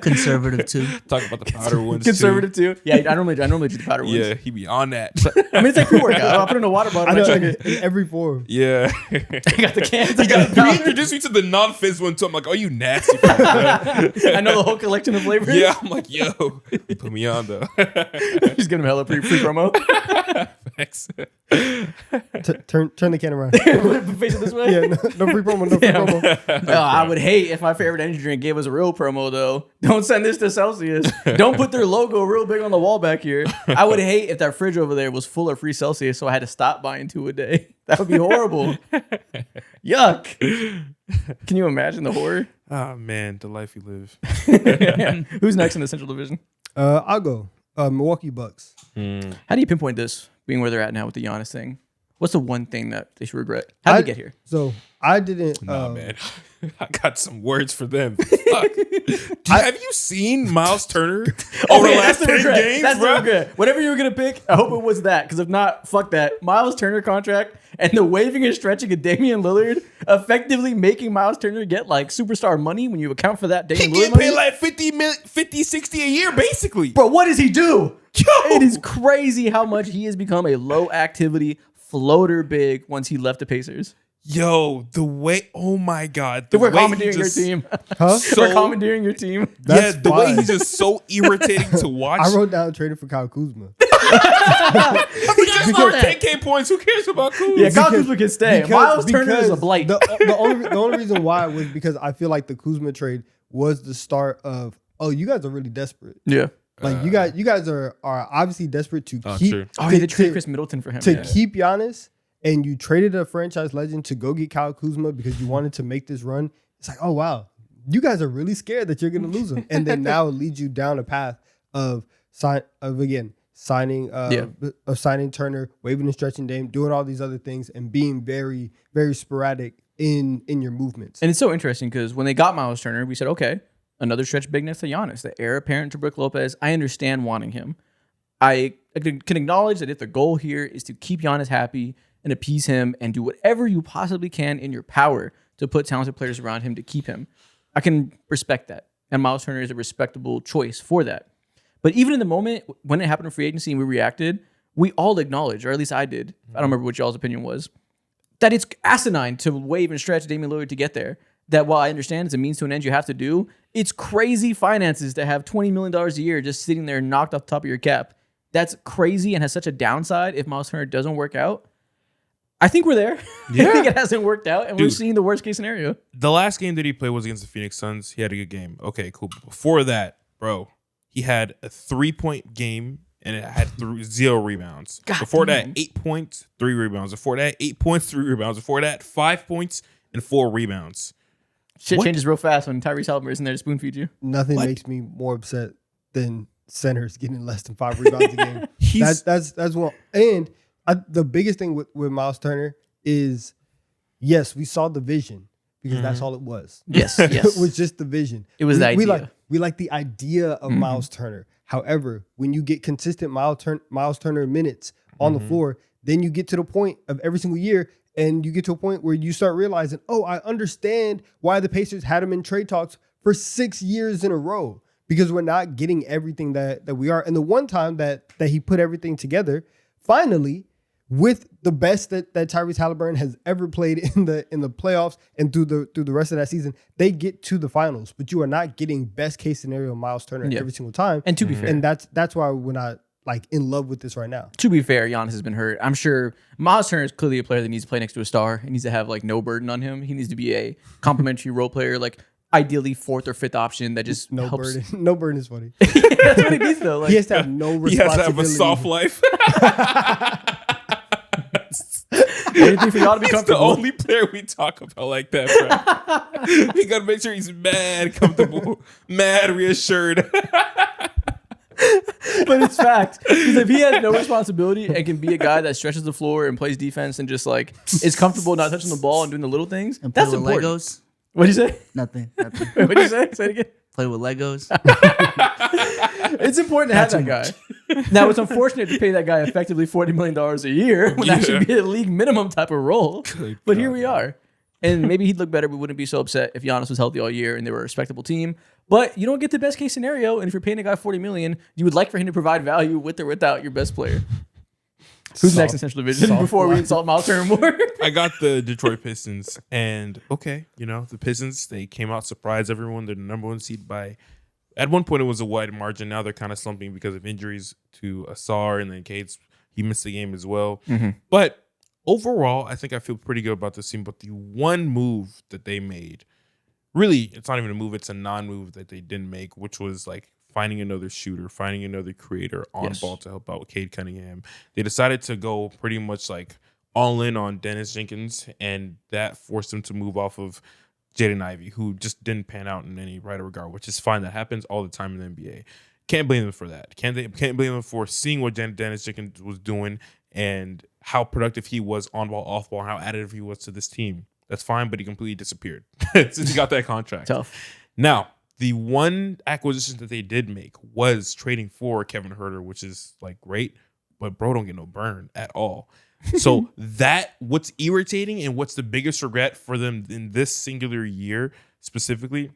E: Conservative too.
C: Talk about the powder ones.
A: Conservative too. Yeah, I normally do the powder ones.
C: Yeah, he be on that.
A: I mean, it's like pre-workout. I'll put it in a water bottle.
B: I
A: And
B: know
A: I chug it.
B: in every form.
C: Yeah.
A: I got the cans. I
C: He
A: got the powder.
C: introduced me to the non-fizz one too. I'm like, oh, you nasty. bro.
A: I know the whole collection of flavors.
C: Yeah, I'm like, yo, you put me on though.
A: Just give him hella free promo.
C: Thanks.
B: Turn the can around.
A: Face it this way.
B: Yeah, no free promo, no free promo.
A: Oh, I would hate if my favorite energy drink gave us a real promo, though. Don't send this to Celsius. Don't put their logo real big on the wall back here. I would hate if that fridge over there was full of free Celsius, so I had to stop buying 2 a day. That would be horrible. Yuck. Can you imagine the horror?
C: Oh man, the life you live.
A: Who's next in the Central Division?
B: I'll go. Milwaukee Bucks.
A: How do you pinpoint this, being where they're at now with the Giannis thing? What's the one thing that they should regret? How did they get here?
B: So I didn't.
C: Nah, man. I got some words for them. Fuck. Have you seen Miles Turner over the last 10 games,
A: That's
C: bro?
A: the regret. Whatever you were going to pick, I hope it was that. Because if not, fuck that. Miles Turner contract and the waving and stretching of Damian Lillard effectively making Miles Turner get like superstar money when you account for that
C: He
A: Damian Lillard
C: get
A: money.
C: paid like 50, 60 a year, basically.
A: Bro, what does he do?
C: Yo!
A: It is crazy how much he has become a low activity floater big once he left the Pacers.
C: Yo, the way, oh my God.
A: We're
C: way he
A: commandeering your
C: just-
A: team.
B: Huh?
C: So-
A: We're commandeering your team.
B: That's
C: the way
B: fine.
C: he's just so irritating to watch.
B: I wrote down trading for Kyle Kuzma.
C: He just
E: about
C: scored
E: that.
C: 10K points. Who cares about Kuz?
A: Yeah, Kyle Kuzma can stay. Miles Turner is a blight.
B: The only reason why was because I feel like the Kuzma trade was the start of, oh, you guys are really desperate.
A: Yeah.
B: Like you guys are obviously desperate to
C: Oh,
B: keep
C: true.
A: Oh,
B: to,
A: yeah, they traded
B: to-
A: Chris Middleton for him.
B: to
A: Yeah.
B: keep Giannis, and you traded a franchise legend to go get Kyle Kuzma because you wanted to make this run. It's like, oh wow, you guys are really scared that you're going to lose him, and then now it leads you down a path of signing Turner, waving and stretching Dame, doing all these other things, and being very, very sporadic in your movements.
A: And it's so interesting because when they got Miles Turner, we said, okay, another stretch big next to Giannis, the heir apparent to Brook Lopez. I understand wanting him. I can acknowledge that if the goal here is to keep Giannis happy and appease him and do whatever you possibly can in your power to put talented players around him to keep him, I can respect that. And Miles Turner is a respectable choice for that. But even in the moment when it happened in free agency and we reacted, we all acknowledged, or at least I did, I don't remember what y'all's opinion was, that it's asinine to wave and stretch Damian Lillard to get there. That while I understand it's a means to an end you have to do, it's crazy finances to have $20 million a year just sitting there knocked off the top of your cap. That's crazy and has such a downside if Miles Turner doesn't work out. I think we're there. I think it hasn't worked out, and we're
C: Dude.
A: seeing the worst case scenario.
C: The last game that he played was against the Phoenix Suns. He had a good game. Okay, cool. But before that, bro, he had a 3-point game and it had 0 rebounds.
A: God
C: Before
A: damn.
C: that, 8 points, 3 rebounds. Before that, 8 points, 3 rebounds. Before that, 5 points and 4 rebounds.
A: Shit
C: What?
A: changes real fast when Tyrese Halliburton isn't there to spoon feed you.
B: Nothing
C: What?
B: makes me more upset than centers getting less than 5 rebounds a game.
C: He's
B: That's one. And the biggest thing with Miles Turner is, yes, we saw the vision because that's all it was.
A: Yes,
B: It
A: yes.
B: was just the vision.
A: It was the
B: We
A: idea.
B: like the idea of Miles Turner. However, when you get consistent Miles Turner minutes on the floor, then you get to the point of every single year, and you get to a point where you start realizing, oh, I understand why the Pacers had him in trade talks for 6 years in a row, because we're not getting everything that we are. And the one time that he put everything together, finally, with the best that Tyrese Halliburton has ever played in the playoffs and through the rest of that season, they get to the finals. But you are not getting best case scenario Miles Turner
A: Yeah.
B: every single time.
A: And to be fair,
B: And that's why we're not like in love with this right now.
A: to be fair, Giannis has been hurt. I'm sure Miles Turner is clearly a player that needs to play next to a star. He needs to have like no burden on him. He needs to be a complimentary role player, like ideally 4th or 5th option that just
B: No
A: helps.
B: burden. No burden is funny.
A: That's what he needs though. Like,
B: He has to have no
C: he has
B: responsibility.
C: to have a soft life.
A: anything for y'all to be
C: He's the
A: comfortable.
C: only player we talk about like that, bro. We gotta make sure he's mad comfortable, mad reassured.
A: But it's fact. Because if he has no responsibility and can be a guy that stretches the floor and plays defense and just like is comfortable not touching the ball and doing the little things,
E: And play
A: that's
E: with
A: important.
E: Legos.
A: What'd you say?
E: Nothing.
A: What'd you say? Say it again.
E: Play with Legos.
A: It's important to have that guy. Now, it's unfortunate to pay that guy effectively $40 million a year when that should be a league minimum type of role. But here we are. And maybe he'd look better. We wouldn't be so upset if Giannis was healthy all year and they were a respectable team. But you don't get the best case scenario. And if you're paying a guy $40 million, you would like for him to provide value with or without your best player. Who's next in Central Division before we insult Miles Turner more?
C: I got the Detroit Pistons, and okay, the Pistons, they came out, surprised everyone. They're the number 1 seed by, at one point it was a wide margin. Now they're kind of slumping because of injuries to Asar, and then Cates, he missed the game as well. But overall, I think I feel pretty good about this team. But the one move that they made, really, it's not even a move, it's a non-move that they didn't make, which was like finding another shooter, finding another creator on ball to help out with Cade Cunningham. They decided to go pretty much like all in on Dennis Jenkins, and that forced them to move off of Jaden Ivey, who just didn't pan out in any right regard, which is fine. That happens all the time in the NBA. Can't blame them for that. Can't blame them for seeing what Dennis Jenkins was doing and how productive he was on ball, off ball, and how additive he was to this team. That's fine, but he completely disappeared since he got that contract.
A: Tough.
C: Now, the one acquisition that they did make was trading for Kevin Huerter, which is like great, but bro don't get no burn at all. So what's irritating and what's the biggest regret for them in this singular year specifically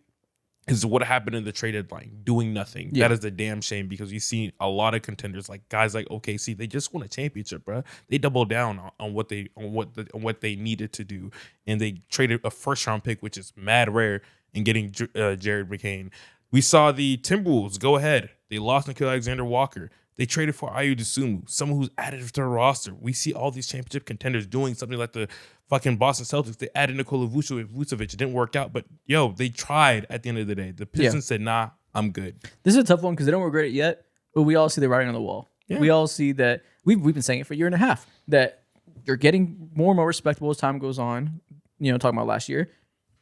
C: is what happened in the trade deadline, doing nothing.
A: Yeah.
C: That is a damn shame because you see a lot of contenders, like guys like OKC, they just won a championship, bro. They doubled down on what they needed to do, and they traded a first round pick, which is mad rare, in getting Jared McCain. We saw the Timberwolves go ahead. They lost Nickeil Alexander-Walker. They traded for Ayu Dosunmu, someone who's added to their roster. We see all these championship contenders doing something like the fucking Boston Celtics. They added Nikola Vucevic. It didn't work out, but they tried at the end of the day. The Pistons said, nah, I'm good.
A: This is a tough one because they don't regret it yet, but we all see the writing on the wall. Yeah. We all see that we've been saying it for a year and a half, that they're getting more and more respectable as time goes on. Talking about last year.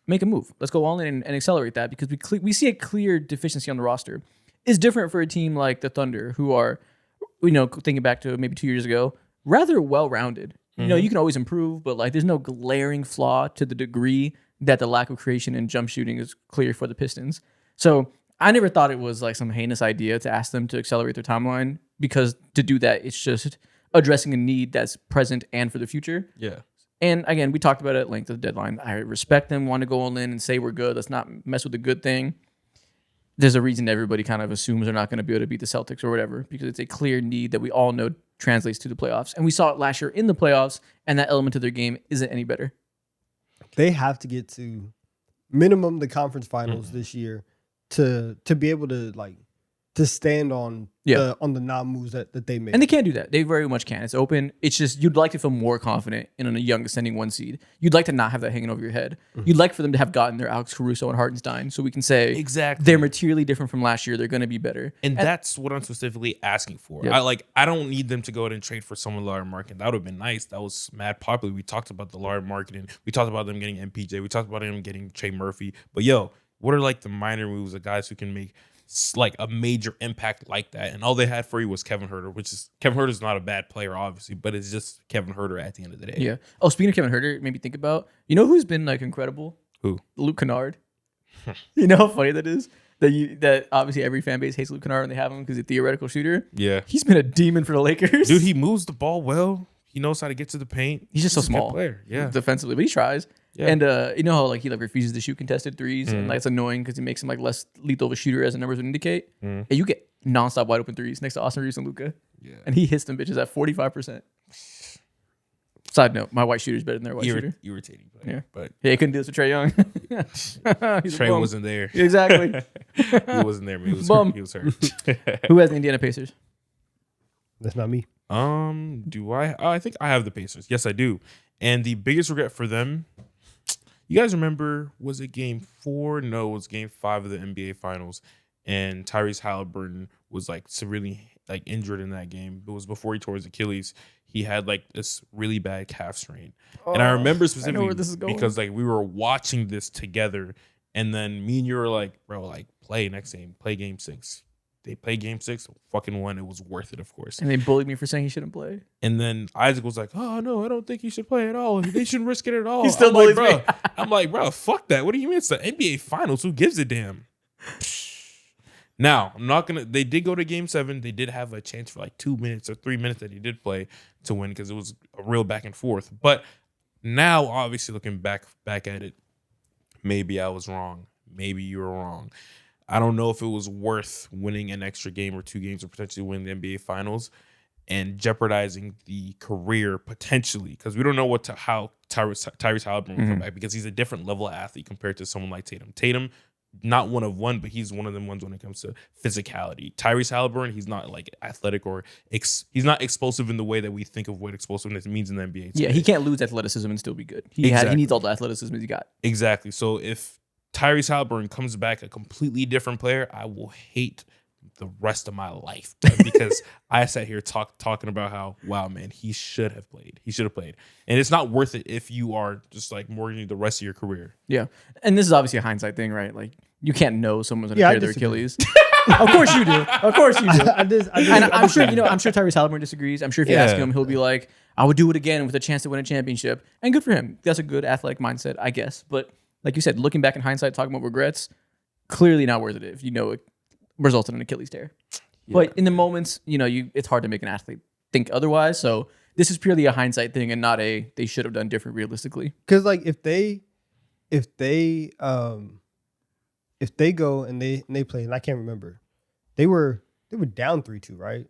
A: Make a move. Let's go all in and accelerate that because we see a clear deficiency on the roster. It's different for a team like the Thunder, who are, thinking back to maybe 2 years ago, rather well-rounded. You can always improve, but like there's no glaring flaw to the degree that the lack of creation and jump shooting is clear for the Pistons. So I never thought it was like some heinous idea to ask them to accelerate their timeline, because to do that, it's just addressing a need that's present and for the future.
C: Yeah.
A: And again, we talked about it at length at the deadline. I respect them, want to go all in and say we're good. Let's not mess with the good thing. There's a reason everybody kind of assumes they're not going to be able to beat the Celtics or whatever, because it's a clear need that we all know translates to the playoffs. And we saw it last year in the playoffs, and that element of their game isn't any better.
B: They have to get to minimum the conference finals this year to be able to stand on the non-moves that they made.
A: And they can't do that. They very much can. It's open. It's just you'd like to feel more confident in a young ascending 1 seed. You'd like to not have that hanging over your head. You'd like for them to have gotten their Alex Caruso and Hartenstein, so we can say
C: exactly
A: they're materially different from last year. They're going to be better.
C: And that's what I'm specifically asking for.
A: Yep.
C: I don't need them to go out and trade for someone Lauri Markkanen. That would have been nice. That was mad popular. We talked about the Lauri Markkanen. We talked about them getting MPJ. We talked about them getting Trey Murphy. But what are like the minor moves of guys who can make like a major impact like that? And all they had for you was Kevin Huerter, Kevin Huerter's not a bad player, obviously, but it's just Kevin Huerter at the end of the day.
A: Yeah. Oh, speaking of Kevin Huerter, it made me think about, who's been like incredible?
C: Who?
A: Luke Kennard. You know how funny that is? That obviously every fan base hates Luke Kennard and they have him because he's a theoretical shooter.
C: Yeah.
A: He's been a demon for the Lakers.
C: Dude, he moves the ball well. He knows how to get to the paint.
A: He's just so
C: a good
A: small.
C: player. Yeah.
A: Defensively, but he tries. Yeah. And you know how like he like refuses to shoot contested threes, and like it's annoying because he makes him like less lethal of a shooter as the numbers would indicate. And you get nonstop wide open threes next to Austin Reeves and Luka. Yeah. And he hits them bitches at 45%. Side note, my white shooter's better than their white shooter.
C: Irritating player.
A: Yeah.
C: But
A: he couldn't do this with Trae Young.
C: Trey wasn't there.
A: Exactly.
C: He wasn't there, man. He was hurt. He was hurt.
A: Who has the Indiana Pacers?
B: That's not me.
C: Do I? I think I have the Pacers. Yes, I do. And the biggest regret for them, you guys remember, was it game 4? No, it was game 5 of the NBA Finals. And Tyrese Halliburton was like severely like injured in that game. It was before he tore his Achilles. He had like this really bad calf strain. And I remember specifically because like we were watching this together, and then me and you were like, bro, like play next game, play game 6. They played game 6, fucking won. It was worth it, of course.
A: And they bullied me for saying he shouldn't play.
C: And then Isaac was like, oh, no, I don't think he should play at all. They shouldn't risk it at all.
A: He still bullies me.
C: I'm like, bro, fuck that. What do you mean? It's the NBA Finals. Who gives a damn? Now, I'm not going to – they did go to game 7. They did have a chance for like 2 minutes or 3 minutes that he did play to win because it was a real back and forth. But Now, obviously, looking back at it, maybe I was wrong. Maybe you were wrong. I don't know if it was worth winning an extra game or 2 games or potentially winning the NBA Finals and jeopardizing the career potentially, because we don't know how Tyrese Halliburton will come back, because he's a different level of athlete compared to someone like Tatum. Tatum, not one of one, but he's one of them ones when it comes to physicality. Tyrese Halliburton, he's not like athletic or he's not explosive in the way that we think of what explosiveness means in the NBA today.
A: Yeah, he can't lose athleticism and still be good. He needs all the athleticism he got.
C: Exactly. So if Tyrese Halliburton comes back a completely different player, I will hate the rest of my life, because I sat here talking about how, wow, man, he should have played. And it's not worth it if you are just like mortgaging the rest of your career.
A: Yeah. And this is obviously a hindsight thing, right? Like, you can't know someone's going to
B: Yeah, I
A: tear their
B: disagree.
A: Achilles. Of course you do. Of course you do. And I'm sure, I'm sure Tyrese Halliburton disagrees. I'm sure if you ask him, he'll be like, I would do it again with a chance to win a championship. And good for him. That's a good athletic mindset, I guess. But like you said, looking back in hindsight, talking about regrets, clearly not worth it if you know it resulted in an Achilles tear. Yeah. But in the moments, it's hard to make an athlete think otherwise. So this is purely a hindsight thing and not they should have done different realistically.
B: Because like if they go and they play, and I can't remember, they were down 3-2, right?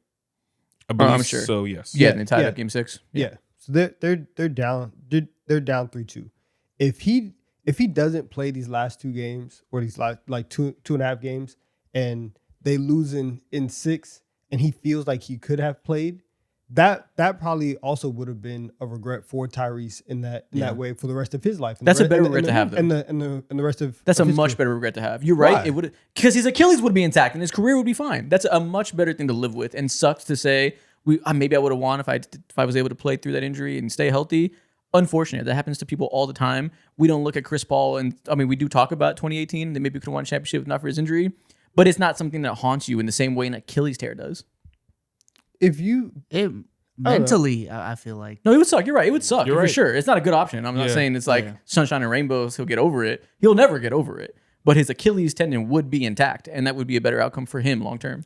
C: I believe
A: I'm sure.
C: So yes.
A: Yeah, and they tied up game 6.
B: Yeah. So they're down 3-2. If he doesn't play these last 2 games, or these like two and a half games, and they lose in 6, and he feels like he could have played, that probably also would have been a regret for Tyrese in that way for the rest of his life.
A: That's a better regret to have, though.
B: And the rest of
A: that's
B: of
A: a
B: his
A: much
B: career.
A: better regret to have. You're right.
B: Why?
A: It would, because his Achilles would be intact and his career would be fine. That's a much better thing to live with. And sucks to say maybe I would have won if I was able to play through that injury and stay healthy. Unfortunate. That happens to people all the time. We don't look at Chris Paul, and I mean, we do talk about 2018 that maybe could have won a championship if not for his injury, but it's not something that haunts you in the same way an Achilles tear does.
E: Mentally, I feel like.
A: No, it would suck. You're right. It would suck
C: You're
A: for
C: right.
A: sure. It's not a good option. I'm not saying it's like sunshine and rainbows. He'll get over it. He'll never get over it. But his Achilles tendon would be intact, and that would be a better outcome for him long term.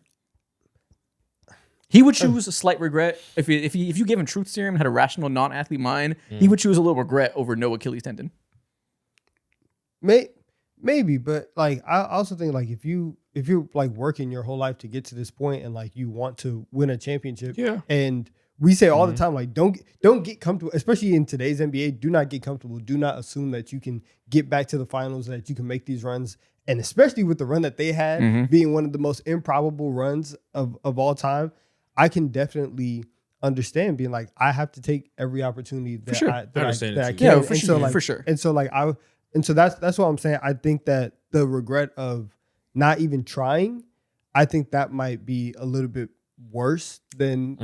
A: He would choose a slight regret if you gave him truth serum and had a rational non-athlete mind. He would choose a little regret over no Achilles tendon.
B: Maybe, but like I also think like if you're like working your whole life to get to this point and like you want to win a championship, and we say all the time like don't get comfortable, especially in today's NBA. Do not get comfortable. Do not assume that you can get back to the finals, that you can make these runs, and especially with the run that they had being one of the most improbable runs of all time. I can definitely understand being like, I have to take every opportunity that I can.
A: Yeah, for
B: and
A: sure.
B: So like,
A: for sure.
B: And so like so that's what I'm saying. I think that the regret of not even trying, I think that might be a little bit worse than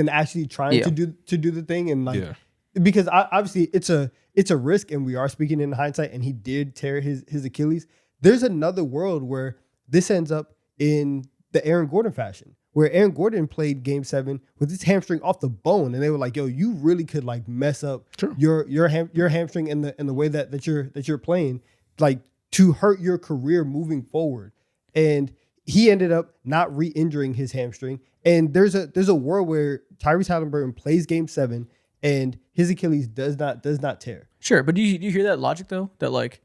B: actually trying to do the thing, and like because obviously it's a risk, and we are speaking in hindsight, and he did tear his Achilles. There's another world where this ends up in the Aaron Gordon fashion, where Aaron Gordon played Game 7 with his hamstring off the bone, and they were like, "Yo, you really could like mess up your hamstring in the way that you're playing, like to hurt your career moving forward." And he ended up not re-injuring his hamstring. And there's a world where Tyrese Halliburton plays Game 7 and his Achilles does not tear.
A: Sure, but do you hear that logic though? That like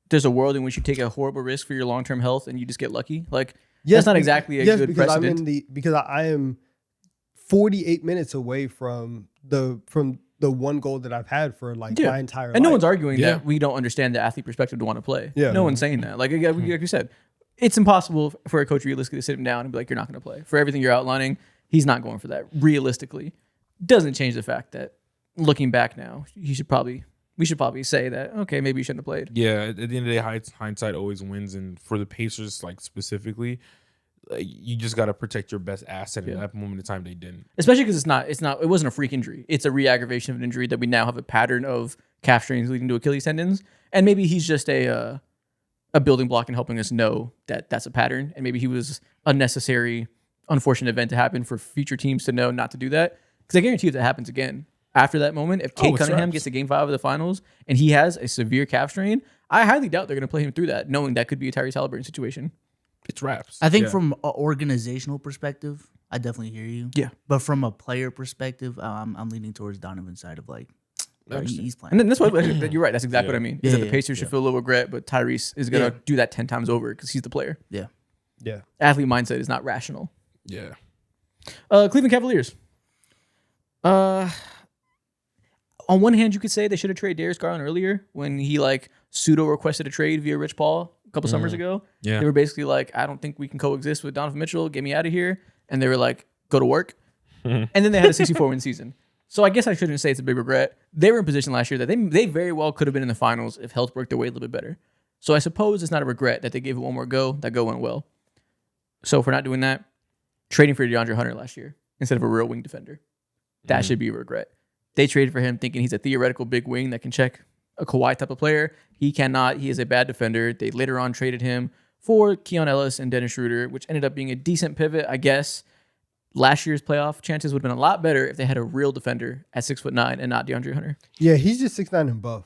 A: there's a world in which you take a horrible risk for your long-term health and you just get lucky. Like that's not exactly a good
B: because
A: precedent.
B: Because I am 48 minutes away from the one goal that I've had for like my entire life.
A: And no one's arguing that we don't understand the athlete perspective to want to play. Yeah. No one's saying that. Like you said, it's impossible for a coach realistically to sit him down and be like, you're not going to play. For everything you're outlining, he's not going for that. Realistically. Doesn't change the fact that looking back now, we should probably say that, okay, maybe you shouldn't have played.
C: Yeah, at the end of the day, hindsight always wins. And for the Pacers, like specifically, like, you just got to protect your best asset. At that moment in time, they didn't.
A: Especially because it wasn't a freak injury. It's a re-aggravation of an injury that we now have a pattern of calf strains leading to Achilles tendons. And maybe he's just a building block in helping us know that that's a pattern. And maybe he was a necessary, unfortunate event to happen for future teams to know not to do that. Because I guarantee if that happens again, after that moment, if Kate Cunningham gets to Game 5 of the finals and he has a severe calf strain, I highly doubt they're going to play him through that, knowing that could be a Tyrese Halliburton situation.
C: It's wraps.
E: I think from an organizational perspective, I definitely hear you.
A: Yeah.
E: But from a player perspective, I'm leaning towards Donovan's side of like, He's playing.
A: And then that's what you're right. That's exactly what I mean. Is
E: Yeah,
A: that the
E: yeah,
A: Pacers should feel a little regret, but Tyrese is gonna
E: Yeah.
A: do that 10 times over because he's the player.
E: Yeah.
B: Yeah.
A: Athlete mindset is not rational.
C: Yeah.
A: Cleveland Cavaliers. On one hand, you could say they should have traded Darius Garland earlier when he like pseudo requested a trade via Rich Paul a couple summers ago.
C: Yeah.
A: They were basically like, I don't think we can coexist with Donovan Mitchell. Get me out of here. And they were like, go to work. And then they had a 64-win season. So I guess I shouldn't say it's a big regret. They were in position last year that they very well could have been in the finals if health worked their way a little bit better. So I suppose it's not a regret that they gave it one more go. That go went well. So if we're not doing that, trading for DeAndre Hunter last year instead of a real wing defender, that should be a regret. They traded for him thinking he's a theoretical big wing that can check a Kawhi type of player. He cannot. He is a bad defender. They later on traded him for Keon Ellis and Dennis Schroeder, which ended up being a decent pivot, I guess. Last year's playoff chances would have been a lot better if they had a real defender at 6'9" and not DeAndre Hunter.
B: Yeah, he's just 6'9" and buff.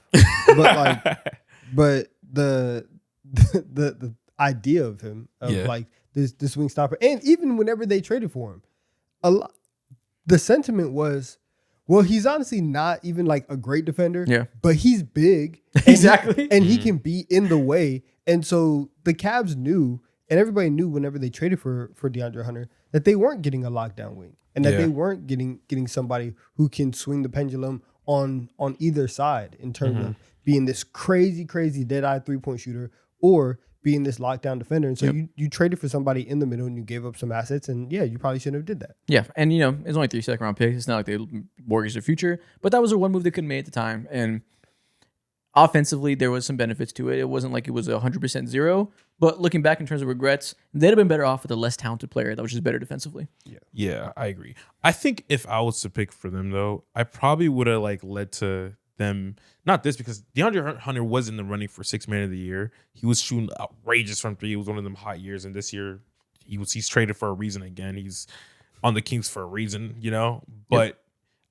B: but the idea of him like this wing stopper, and even whenever they traded for him, the sentiment was, well, he's honestly not even like a great defender.
A: Yeah.
B: But he's big.
A: Exactly.
B: And he can be in the way. And so the Cavs knew, and everybody knew whenever they traded for DeAndre Hunter, that they weren't getting a lockdown wing. And that they weren't getting somebody who can swing the pendulum on either side in terms of being this crazy dead-eye three-point shooter or being this lockdown defender. And so you traded for somebody in the middle and you gave up some assets. And yeah, you probably shouldn't have did that.
A: Yeah, and it's only 3 second-round picks. It's not like they mortgaged their future, but that was the one move they couldn't make at the time. And offensively, there was some benefits to it. It wasn't like it was 100% zero, but looking back in terms of regrets, they'd have been better off with a less talented player that was just better defensively.
C: Yeah, I agree. I think if I was to pick for them though, I probably would have like led to them, not this, because DeAndre Hunter was in the running for 6th man of the year. He was shooting outrageous from three. It was one of them hot years, and this year he's traded for a reason again. He's on the Kings for a reason, But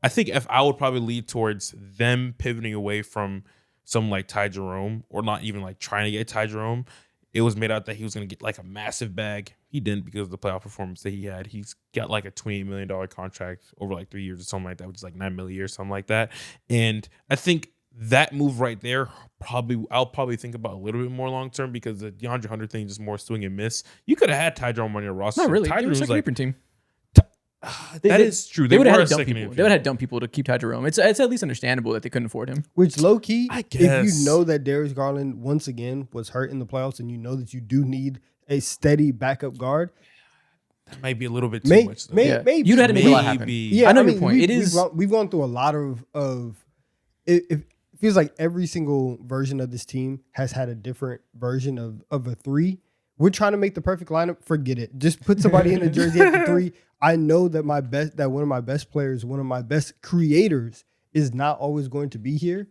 C: I think if I would probably lead towards them pivoting away from some like Ty Jerome, or not even like trying to get Ty Jerome. It was made out that he was going to get like a massive bag. He didn't because of the playoff performance that he had. He's got like a $28 million contract over like 3 years or something like that, which is like $9 million a year, something like that. And I think that move right there, I'll probably think about a little bit more long term, because the DeAndre Hunter thing is just more swing and miss. You could have had Ty Jerome on your roster.
A: Not really.
C: Ty
A: They were a
C: Jerome's
A: second apron team.
C: That is true.
A: They would have
C: were
A: had
C: a
A: to dump
C: second
A: people.
C: apron
A: They would
C: team.
A: have dump people to keep Ty Jerome. It's at least understandable that they couldn't afford him.
B: Which low key,
C: I
B: if
C: guess.
B: you know that Darius Garland once again was hurt in the playoffs, and you know that you do need a steady backup guard,
C: That might be a little bit too much. Though.
B: maybe
A: You'd have to make a lot happen.
C: Maybe.
B: Yeah,
A: I know your point.
B: We've gone through a lot of it feels like every single version of this team has had a different version of a three. We're trying to make the perfect lineup. Forget it. Just put somebody in the jersey at the three. I know that one of my best players, one of my best creators, is not always going to be here.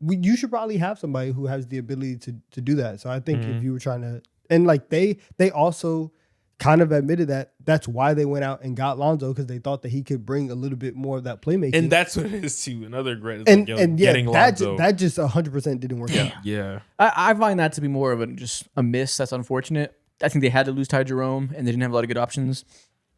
B: You should probably have somebody who has the ability to do that. So I think if you were trying to, and like they also kind of admitted that that's why they went out and got Lonzo, because they thought that he could bring a little bit more of that playmaking.
C: And that's what it is too. Another great.
B: And yeah,
C: getting Lonzo.
B: that just 100% didn't work out.
C: Yeah.
A: I find that to be more of just a miss. That's unfortunate. I think they had to lose Ty Jerome, and they didn't have a lot of good options.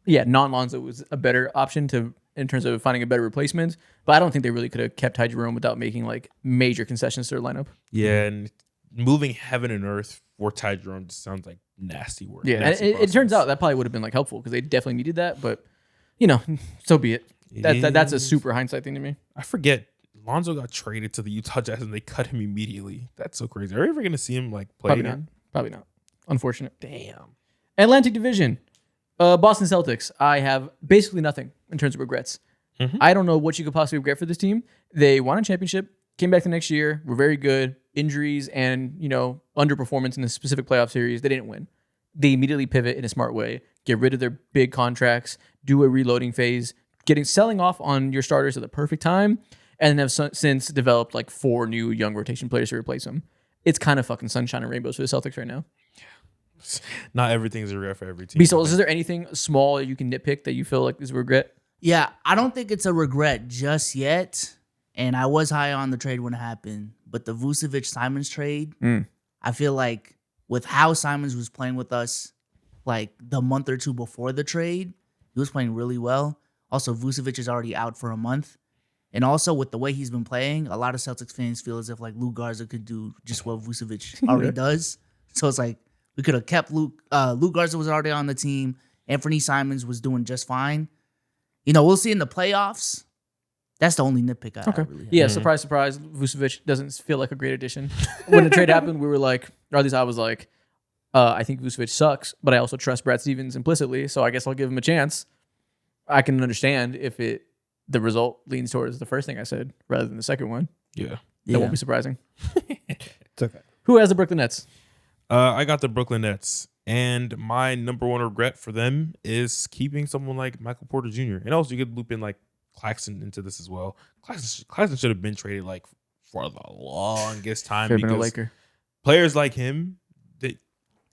A: Yeah, non-Lonzo was a better option in terms of finding a better replacement, but I don't think they really could have kept Ty Jerome without making like major concessions to their lineup.
C: Yeah, and moving heaven and earth for Ty Jerome just sounds like nasty work.
A: Yeah, and
C: Nasty
A: it turns
C: process.
A: out that probably would have been like helpful because they definitely needed that, but so be it. That's a super hindsight thing to me.
C: I forget. Lonzo got traded to the Utah Jazz and they cut him immediately. That's so crazy. Are we ever going to see him like play again?
A: Probably not. Unfortunate.
C: Damn.
A: Atlantic Division. Boston Celtics. I have basically nothing in terms of regrets. I don't know what you could possibly regret for this team. They won a championship, came back the next year, were very good. Injuries and, underperformance in the specific playoff series, they didn't win. They immediately pivot in a smart way, get rid of their big contracts, do a reloading phase, selling off on your starters at the perfect time, and then have since developed like 4 new young rotation players to replace them. It's kind of fucking sunshine and rainbows for the Celtics right now.
C: Not everything's a regret for every team.
A: Beast, is there anything small you can nitpick that you feel like is a regret?
E: Yeah, I don't think it's a regret just yet. And I was high on the trade when it happened. But the Vucevic-Simons trade, I feel like with how Simons was playing with us like the month or 2 before the trade, he was playing really well. Also, Vucevic is already out for a month. And also with the way he's been playing, a lot of Celtics fans feel as if like Luke Garza could do just what Vucevic already does. So it's like we could have kept Luke. Luke Garza was already on the team. Anthony Simons was doing just fine. You know, we'll see in the playoffs. That's the only nitpick I really have.
A: Yeah, surprise, surprise. Vucevic doesn't feel like a great addition. When the trade happened, we were like, or at least I was like, I think Vucevic sucks, but I also trust Brad Stevens implicitly, so I guess I'll give him a chance. I can understand if the result leans towards the first thing I said rather than the second one.
C: Yeah.
A: That won't be surprising.
B: It's okay.
A: Who has the Brooklyn Nets?
C: I got the Brooklyn Nets, and my number one regret for them is keeping someone like Michael Porter Jr. And also, you could loop in like Claxton into this as well. Claxton should have been traded like for the longest time
A: Should've been a
C: because
A: Laker.
C: players like him,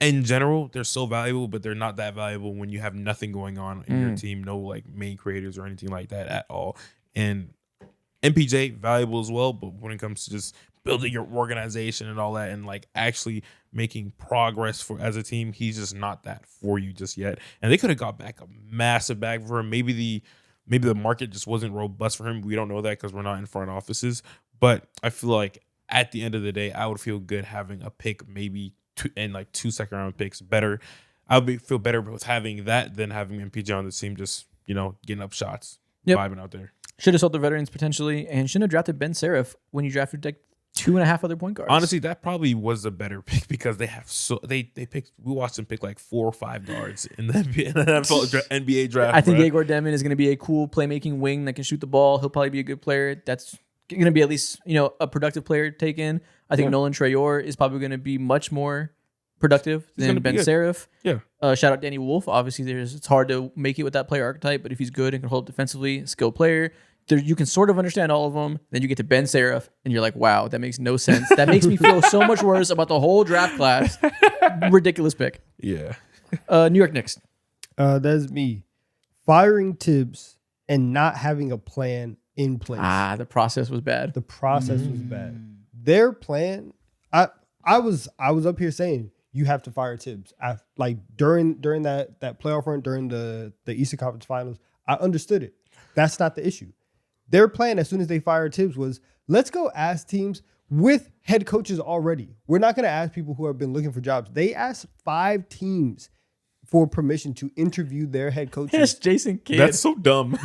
C: in general, they're so valuable, but they're not that valuable when you have nothing going on in your team, no like main creators or anything like that at all. And MPJ valuable as well, but when it comes to just building your organization and all that, and like actually making progress for as a team, he's just not that for you just yet. And they could have got back a massive bag for him. Maybe the market just wasn't robust for him. We don't know that because we're not in front offices. But I feel like at the end of the day, I would feel good having a pick, maybe two second round picks better. Feel better with having that than having MPJ on the team, just, you know, getting up shots, vibing out there.
A: Should have sold the veterans potentially, and shouldn't have drafted Ben Seraph when you drafted like 2.5 other point guards.
C: Honestly, that probably was a better pick because they have they picked. We watched them pick like 4 or 5 guards in the NBA draft.
A: I think
C: bro.
A: Igor Demon is going to be a cool playmaking wing that can shoot the ball. He'll probably be a good player. That's going to be at least, you know, a productive player to take in. I think Nolan Trayor is probably going to be much more productive than Ben Seraph.
C: Yeah.
A: Shout out Danny Wolf. Obviously, it's hard to make it with that player archetype, but if he's good and can hold up defensively, skilled player, you can sort of understand all of them. Then you get to Ben Seraph, and you're like, wow, that makes no sense. That makes me feel so much worse about the whole draft class. Ridiculous pick.
C: Yeah.
A: New York Knicks.
B: That's me. Firing Tibbs and not having a plan in place.
A: The process was bad.
B: The process was bad. Their plan, I was up here saying you have to fire Tibbs. Like during that playoff run, during the Eastern Conference Finals, I understood it. That's not the issue. Their plan as soon as they fired Tibbs was, let's go ask teams with head coaches already. We're not going to ask people who have been looking for jobs. They asked 5 teams for permission to interview their head coaches.
A: Yes, Jason Kidd.
C: That's so dumb.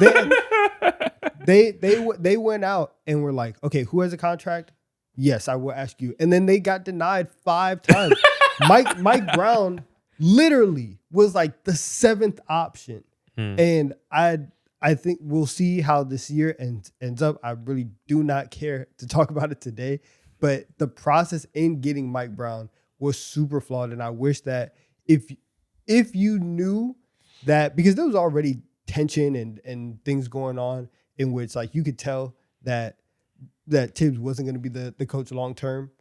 B: They went out and were like, okay, who has a contract? Yes, I will ask you. And then they got denied 5 times. Mike Brown literally was like the 7th option. And I think we'll see how this year ends up. I really do not care to talk about it today, but the process in getting Mike Brown was super flawed. And I wish that if you knew that, because there was already tension and things going on in which like you could tell that Tibbs wasn't going to be the coach long term.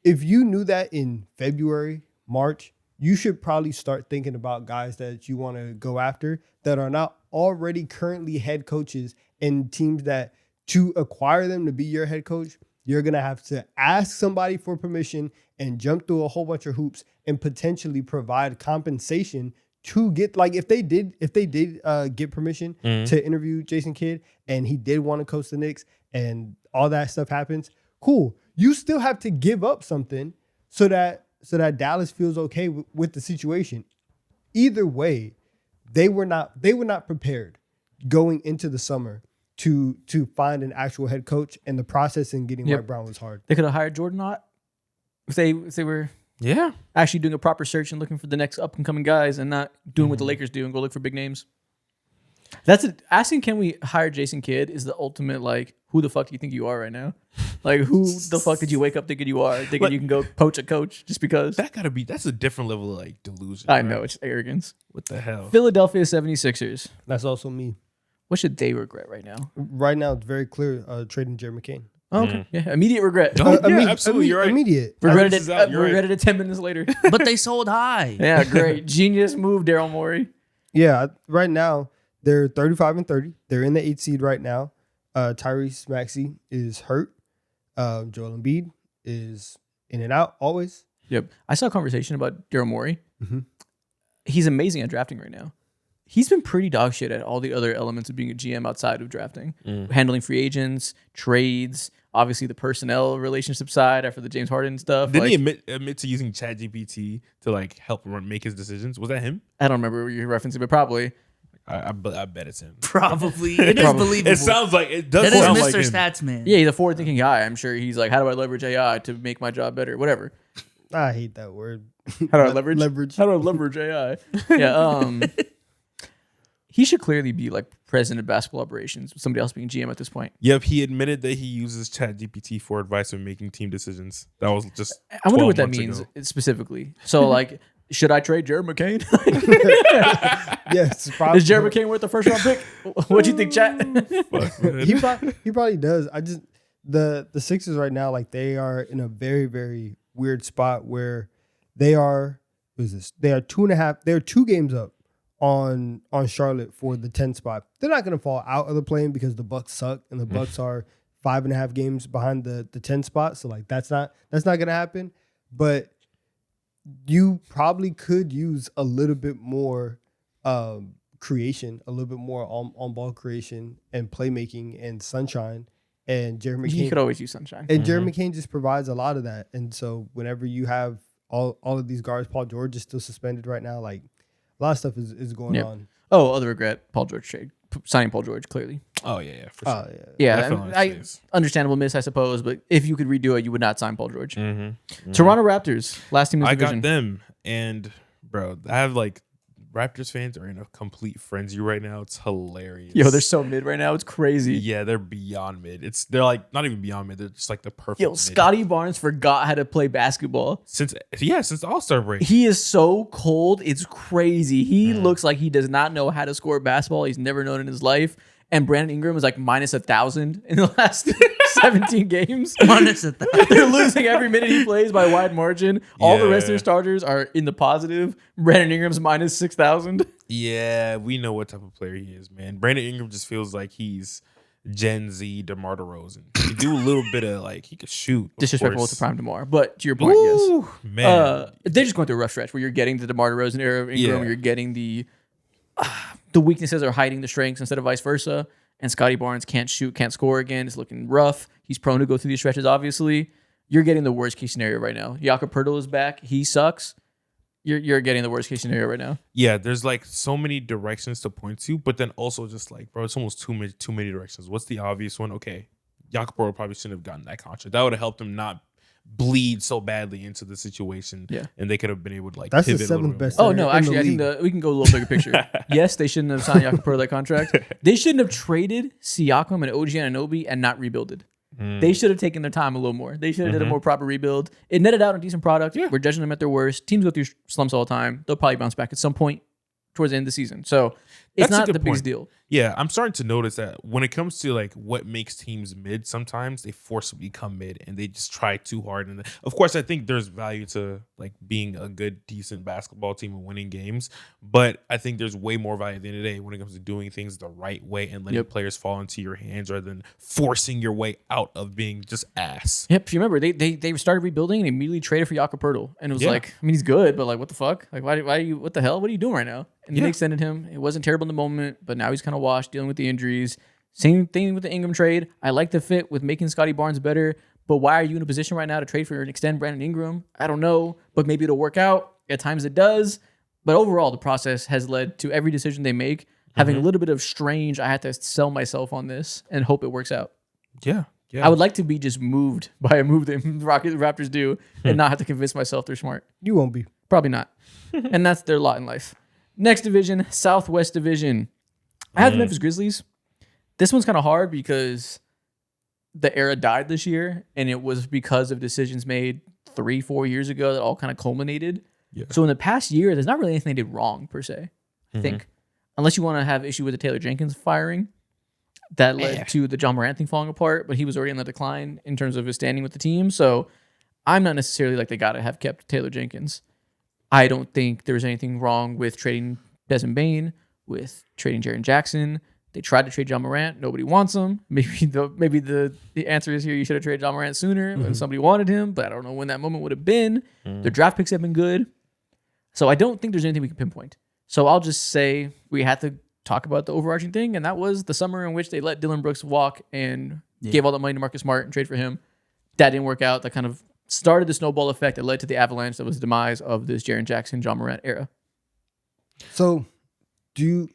B: If you knew that in February, March, you should probably start thinking about guys that you want to go after that are not already currently head coaches, and teams that to acquire them to be your head coach, you're going to have to ask somebody for permission and jump through a whole bunch of hoops and potentially provide compensation to get, like if they did get permission to interview Jason Kidd and he did want to coach the Knicks and all that stuff happens, cool. You still have to give up something so that Dallas feels okay with the situation. Either way, they were not prepared going into the summer to find an actual head coach, and the process in getting Mike Brown was hard.
A: They could have hired Jordan Ott if they were actually doing a proper search and looking for the next up and coming guys and not doing what the Lakers do and go look for big names. Asking can we hire Jason Kidd is the ultimate, like, who the fuck do you think you are right now? Like, who the fuck did you wake up thinking you are? Thinking you can go poach a coach just because?
C: That's a different level of like delusion.
A: I know, it's arrogance.
C: What the hell?
A: Philadelphia 76ers.
B: That's also me.
A: What should they regret right now?
B: Right now, it's very clear trading Jerry McCain.
A: Oh, okay. Yeah, immediate regret.
C: Absolutely. You're right.
B: Immediate.
A: Regretted it 10 minutes later.
E: But they sold high.
A: Yeah, great. Genius move, Daryl Morey.
B: Yeah, right now, they're 35-30. They're in the 8th seed right now. Tyrese Maxey is hurt. Joel Embiid is in and out always.
A: Yep. I saw a conversation about Daryl Morey. He's amazing at drafting right now. he's been pretty dog shit at all the other elements of being a GM outside of drafting, handling free agents, trades, obviously the personnel relationship side after the James Harden stuff.
C: Didn't
A: Like,
C: he admit to using ChatGPT to like help him make his decisions? Was that him?
A: I don't remember what you're referencing, but probably.
C: I bet it's him.
E: Probably. It is
A: Probably.
E: believable.
C: It sounds like it does
E: That is
C: sound
E: Mr.
C: like him.
E: Statsman.
A: Yeah, he's a forward-thinking guy. I'm sure he's like, how do I leverage AI to make my job better? Whatever.
B: I hate that word.
A: How do I leverage?
B: Leverage.
A: How do I leverage AI? Yeah. He should clearly be like president of basketball operations with somebody else being GM at this point.
C: Yep, he admitted that he uses ChatGPT for advice when making team decisions. That was just.
A: I wonder
C: 12
A: what that
C: months
A: means
C: ago.
A: specifically. So, like, should I trade Jared McCain?
B: Yes, probably.
A: Is Jared McCain worth the first round pick? What do you think, chat?
C: Fuck, man.
B: he probably does. I just the Sixers right now, like they are in a very, very weird spot where they are. What is this? They are 2.5. They're 2 games up on Charlotte for the 10 spot. They're not gonna fall out of the plane because the Bucks suck and the Bucks are 5.5 games behind the 10 spot. So like that's not gonna happen. But you probably could use a little bit more creation, a little bit more on ball creation and playmaking and sunshine. And Jerry
A: He
B: McCain
A: could always use sunshine.
B: and Jerry McCain just provides a lot of that. And so whenever you have all of these guards, Paul George is still suspended right now. Like a lot of stuff is going
A: Yep.
B: on.
A: Oh, other regret, Paul George trade. Signing Paul George, clearly.
C: Oh yeah, for sure.
B: Oh yeah.
A: Yeah,
C: Definitely
A: I
C: stays.
A: understandable miss, I suppose. But if you could redo it, you would not sign Paul George.
C: Mm-hmm.
A: Toronto Raptors, last team in the
C: I
A: division.
C: got them, and bro, I have like Raptors fans are in a complete frenzy right now. It's hilarious.
A: Yo, they're so mid right now. It's crazy.
C: yeah, they're beyond mid. They're like not even beyond mid. They're just like the perfect.
A: Yo,
C: mid.
A: Scotty Barnes forgot how to play basketball.
C: since the All-Star break.
A: He is so cold. It's crazy. He looks like he does not know how to score basketball. He's never known in his life. And Brandon Ingram is like minus 1,000 in the last 17 games.
E: Minus 1,000.
A: They're losing every minute he plays by a wide margin. All the rest of
C: Yeah.
A: their starters are in the positive. Brandon Ingram's minus 6,000.
C: Yeah, we know what type of player he is, man. Brandon Ingram just feels like he's Gen Z DeMar DeRozan. He do a little bit of like he could shoot. of
A: Disrespectful
C: course.
A: to Prime DeMar. But to your point, yes.
C: Ooh, man.
A: They're just going through a rough stretch where you're getting the DeMar DeRozan era of Ingram,
C: Yeah.
A: where you're getting the weaknesses are hiding the strengths instead of vice versa. And Scotty Barnes can't shoot, can't score again. It's looking rough. He's prone to go through these stretches, obviously. You're getting the worst case scenario right now. Jakob Poeltl is back. He sucks. You're getting the worst case scenario right now.
C: Yeah, there's like so many directions to point to, but then also just like, bro, it's almost too many directions. What's the obvious one? Okay, Jakob Poeltl probably shouldn't have gotten that contract. That would have helped him not bleed so badly into the situation.
A: Yeah.
C: And they could have been able to like
B: That's the
C: pivot a little
B: 7th
C: bit
B: best
C: more.
A: Oh, no.
B: in the
A: Actually, I think
B: league.
A: we can go a little bigger picture. Yes, they shouldn't have signed Jakob Poeltl that contract. They shouldn't have traded Siakam and OG Anunoby and not rebuilded. They should have taken their time a little more. They should have did a more proper rebuild. It netted out a decent product. We're judging them at their worst. Teams go through slumps all the time. They'll probably bounce back at some point towards the end of the season. So it's
C: That's a
A: not
C: good
A: the biggest
C: point.
A: deal.
C: Yeah, I'm starting to notice that when it comes to like what makes teams mid, sometimes they forcibly become mid and they just try too hard. And of course, I think there's value to like being a good, decent basketball team and winning games. But I think there's way more value at the end of the day when it comes to doing things the right way and letting players fall into your hands rather than forcing your way out of being just ass.
A: Yep. If you remember, they started rebuilding and immediately traded for Jakob Poeltl. And it was
C: Yeah.
A: like, I mean, he's good, but like, what the fuck? Like, why are you, what the hell? What are you doing right now? And then they extended him. It wasn't terrible in the moment, but now he's kind of washed, dealing with the injuries. Same thing with the Ingram trade. I like the fit with making Scotty Barnes better, but why are you in a position right now to trade for and extend Brandon Ingram? I don't know, but maybe it'll work out. At times it does. But overall, the process has led to every decision they make having a little bit of strange, I had to sell myself on this and hope it works out.
C: Yeah. Yeah.
A: I would like to be just moved by a move that Raptors do and not have to convince myself they're smart.
B: You won't be.
A: Probably not. And that's their lot in life. Next division, Southwest Division. I have the Memphis Grizzlies. This one's kind of hard because the era died this year, and it was because of decisions made 3-4 years ago that all kind of culminated.
C: Yeah.
A: So in the past year, there's not really anything they did wrong, per se, I think. Unless you want to have issue with the Taylor Jenkins firing. That led to the John Morant thing falling apart, but he was already on the decline in terms of his standing with the team. So I'm not necessarily like they got to have kept Taylor Jenkins. I don't think there's anything wrong with trading Desmond Bane, with trading Jaren Jackson. They tried to trade John Morant. Nobody wants him. Maybe the answer is here you should have traded John Morant sooner when somebody wanted him, but I don't know when that moment would have been. Their draft picks have been good. So I don't think there's anything we can pinpoint. So I'll just say we had to talk about the overarching thing, and that was the summer in which they let Dylan Brooks walk and gave all the money to Marcus Smart and trade for him. That didn't work out. That kind of started the snowball effect that led to the avalanche that was the demise of this Jaren Jackson, John Morant era.
B: So do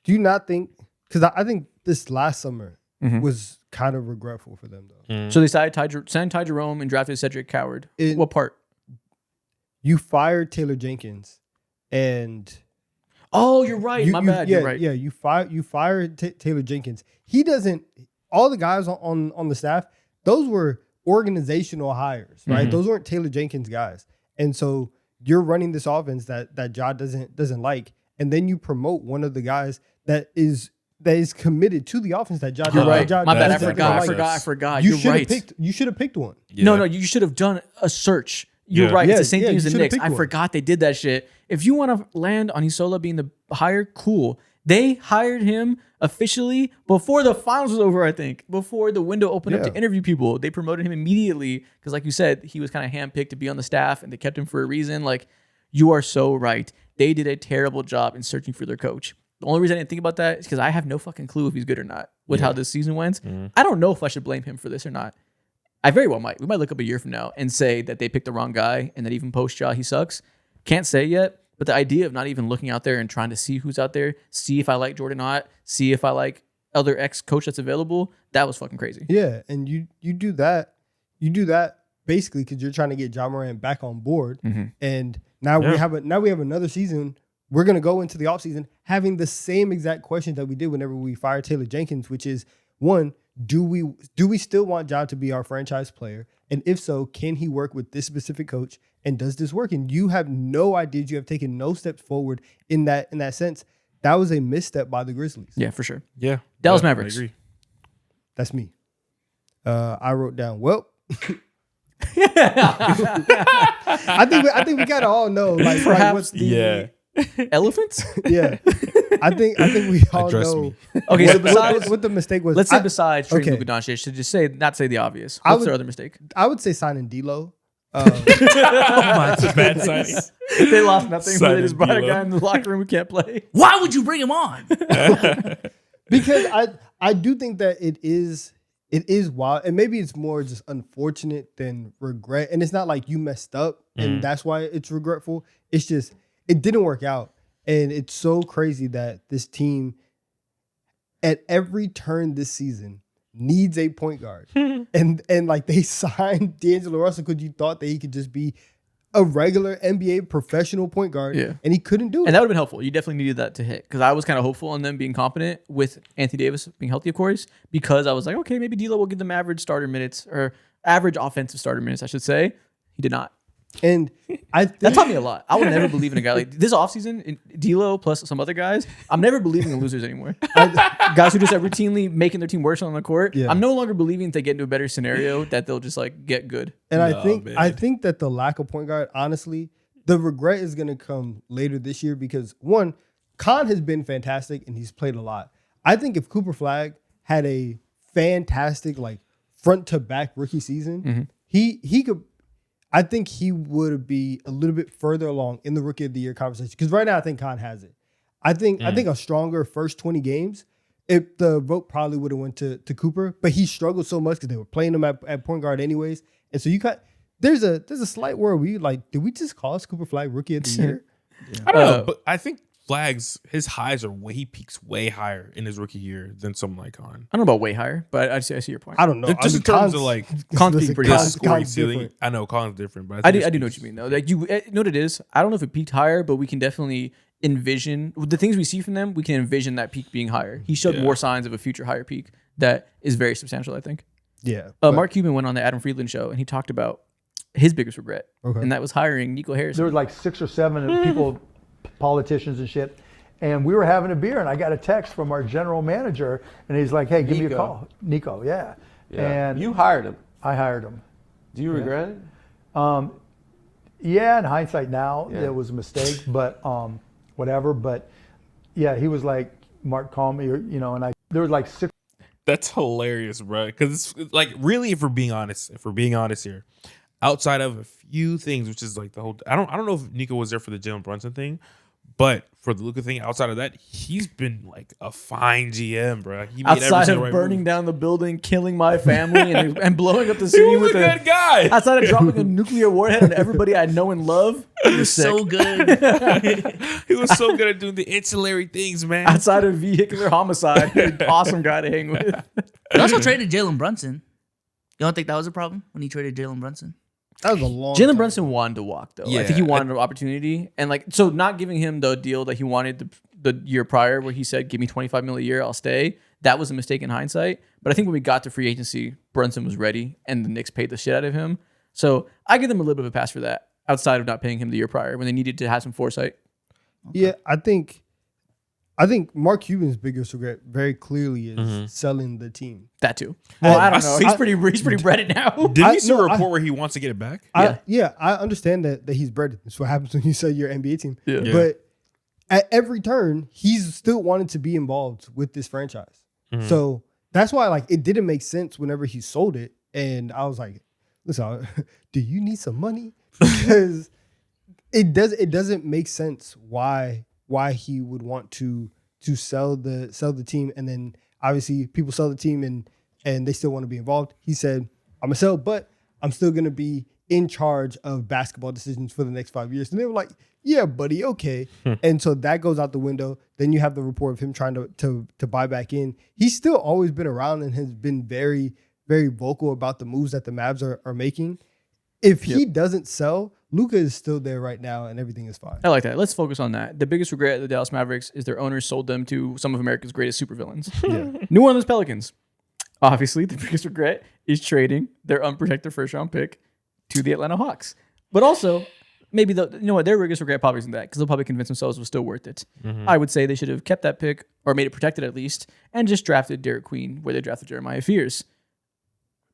B: you not think, because I think this last summer was kind of regretful for them though.
A: So they signed Ty Jerome and drafted Cedric Coward. What part?
B: You fired Taylor Jenkins and
A: Oh, you're right. My bad.
B: Yeah,
A: You're right.
B: Yeah, you fired Taylor Jenkins. He doesn't. All the guys on the staff, those were organizational hires, right? Those weren't Taylor Jenkins guys. And so you're running this offense that Ja doesn't like, and then you promote one of the guys that is committed to the offense that Ja.
A: You're right.
B: Ja
A: My bad.
B: doesn't
A: I forgot.
B: You
A: You're
B: should
A: right.
B: have picked one.
C: Yeah.
A: No, you should have done a search. You're
C: Yeah.
A: right.
B: Yeah,
A: It's the same thing
B: you
A: as the
B: should have
A: Knicks.
B: picked
A: I
B: one.
A: forgot they did that shit. If you want to land on Isola being the hire, cool. They hired him officially before the finals was over, I think. Before the window opened up to
B: Yeah.
A: interview people. They promoted him immediately because, like you said, he was kind of handpicked to be on the staff and they kept him for a reason. Like, you are so right. They did a terrible job in searching for their coach. The only reason I didn't think about that is because I have no fucking clue if he's good or not with how this season went. I don't know if I should blame him for this or not. I very well might. We might look up a year from now and say that they picked the wrong guy and that even post-Ja, he sucks. Can't say yet, but the idea of not even looking out there and trying to see who's out there, see if I like Jordan Ott, see if I like other ex-coach that's available, that was fucking crazy.
B: Yeah, and you do that basically because you're trying to get Ja Morant back on board, and now we have another season. We're gonna go into the offseason having the same exact questions that we did whenever we fired Taylor Jenkins, which is one: do we still want Ja to be our franchise player? And if so, can he work with this specific coach? And does this work? And you have no idea. You have taken no steps forward in that sense. That was a misstep by the Grizzlies.
A: Yeah, for sure.
C: Yeah.
A: Dallas
C: Yeah,
A: Mavericks.
C: I agree.
B: That's me. I wrote down, well, I think we gotta all know like
A: Perhaps
B: what's the
C: Yeah.
A: Elephants?
B: yeah. I think we all
C: Address
B: know
C: me.
A: Okay, so besides,
B: what the mistake was.
A: let's say
B: I,
A: besides trading
B: okay.
A: Luka Doncic, to just say, not say the obvious.
B: I
A: What's
B: would-
A: their other mistake?
B: I would say signing D'Lo.
C: It's a bad signing.
A: They lost nothing, but they
C: Signing
A: just brought a
C: D'Lo.
A: guy in the locker room who can't play.
E: Why would you bring him on?
B: Because I do think that it is wild, and maybe it's more just unfortunate than regret. And it's not like you messed up and that's why it's regretful. It's just it didn't work out, and it's so crazy that this team at every turn this season needs a point guard, and like they signed D'Angelo Russell because you thought that he could just be a regular NBA professional point guard,
A: Yeah.
B: and he couldn't do it.
A: And that would have been helpful. You definitely needed that to hit because I was kind of hopeful on them being competent with Anthony Davis being healthy, of course, because I was like, okay, maybe D'Lo will give them average starter minutes or average offensive starter minutes, I should say. He did not.
B: And I think
A: That taught me a lot. I would never believe in a guy like this offseason, D'Lo plus some other guys. I'm never believing in losers anymore. Guys who just are routinely making their team worse on the court.
B: Yeah.
A: I'm no longer believing if they get into a better scenario that they'll just like get good.
B: And
C: No,
B: I
C: man.
B: think that the lack of point guard, honestly, the regret is going to come later this year because one, Khan has been fantastic and he's played a lot. I think if Cooper Flagg had a fantastic like front to back rookie season, he could. I think he would be a little bit further along in the rookie of the year conversation because right now I think Khan has it. I think a stronger first 20 games. If the vote probably would have went to Cooper, but he struggled so much because they were playing him at point guard anyways, and so you got there's a slight world where you like, did we just call Cooper Flagg rookie of the year?
C: I don't know, but I think Flagg's his highs are he peaks way higher in his rookie year than someone like Khan.
A: I don't know about way higher, but I see your point.
B: I don't know.
C: Just in terms of like
A: Khan's
B: listen,
A: being pretty
B: Khan's-
A: high.
C: his scoring
B: Khan's
C: ceiling.
B: different.
C: I know Khan's different, but
A: I
C: think
A: do know what you mean though. Like you know what it is. I don't know if it peaked higher, but we can definitely envision the things we see from them. We can envision that peak being higher. He showed
C: Yeah.
A: more signs of a future higher peak that is very substantial. I think.
B: Yeah.
A: Mark Cuban went on the Adam Friedland show and he talked about his biggest regret, and that was hiring Nico Harrison.
F: There was like 6 or 7 people, politicians and shit. And we were having a beer, and I got a text from our general manager, and he's like, "Hey, give me a
G: Nico.
F: call." Nico, yeah.
G: Yeah.
F: And
G: You hired him.
F: I hired him.
G: Do you regret it?
F: Yeah, in hindsight now,
G: Yeah.
F: it was a mistake, but whatever. But yeah, he was like, "Mark, call me," or and there was like 6.
C: That's hilarious, bro. Because it's like really, if we're being honest here, outside of a few things, which is like the whole, I don't know if Nico was there for the Jalen Brunson thing, But for the Luka thing, outside of that, he's been like a fine GM, bro. He made every
A: Outside of
C: single right
A: burning
C: move.
A: down the building, killing my family, and blowing up the city
C: He was
A: with
C: a good guy.
A: outside of dropping a nuclear warhead on everybody I know and love, he was sick.
E: So good.
C: He was so good at doing the ancillary things, man.
A: Outside of vehicular homicide, he's an awesome guy to hang with.
E: He also traded Jalen Brunson. You don't think that was a problem when he traded Jalen Brunson?
B: That was a long time
A: Jalen
B: ago.
A: Brunson wanted to walk though. I
C: Yeah,
A: think he wanted an opportunity, and like so, not giving him the deal that he wanted the year prior, where he said, "Give me $25 million a year, I'll stay." That was a mistake in hindsight. But I think when we got to free agency, Brunson was ready, and the Knicks paid the shit out of him. So I give them a little bit of a pass for that. Outside of not paying him the year prior, when they needed to have some foresight.
B: Yeah, I think Mark Cuban's biggest regret very clearly is selling the team.
A: That too. Well, I don't know. He's
B: I-
A: pretty breaded now.
C: Didn't you see a
B: no, I-
C: report where he wants to get it back?
B: I understand that he's bred. That's what happens when you sell your NBA team.
A: Yeah.
C: Yeah.
B: But at every turn, he's still wanted to be involved with this franchise. So that's why like it didn't make sense whenever he sold it. And I was like, listen, do you need some money? Because it doesn't make sense why he would want to sell the team, and then obviously people sell the team and they still want to be involved. He said, I'm gonna sell, but I'm still gonna be in charge of basketball decisions for the next 5 years. And they were like, yeah, buddy, okay. And so that goes out the window. Then you have the report of him trying to buy back in. He's still always been around and has been very, very vocal about the moves that the Mavs are making. If he doesn't sell, Luka is still there right now and everything is fine.
A: I like that. Let's focus on that. The biggest regret of the Dallas Mavericks is their owners sold them to some of America's greatest supervillains. New Orleans Pelicans. Obviously, the biggest regret is trading their unprotected first-round pick to the Atlanta Hawks. But also, maybe you know what, their biggest regret probably isn't that, because they'll probably convince themselves it was still worth it. I would say they should have kept that pick, or made it protected at least, and just drafted Derek Queen where they drafted Jeremiah Fears.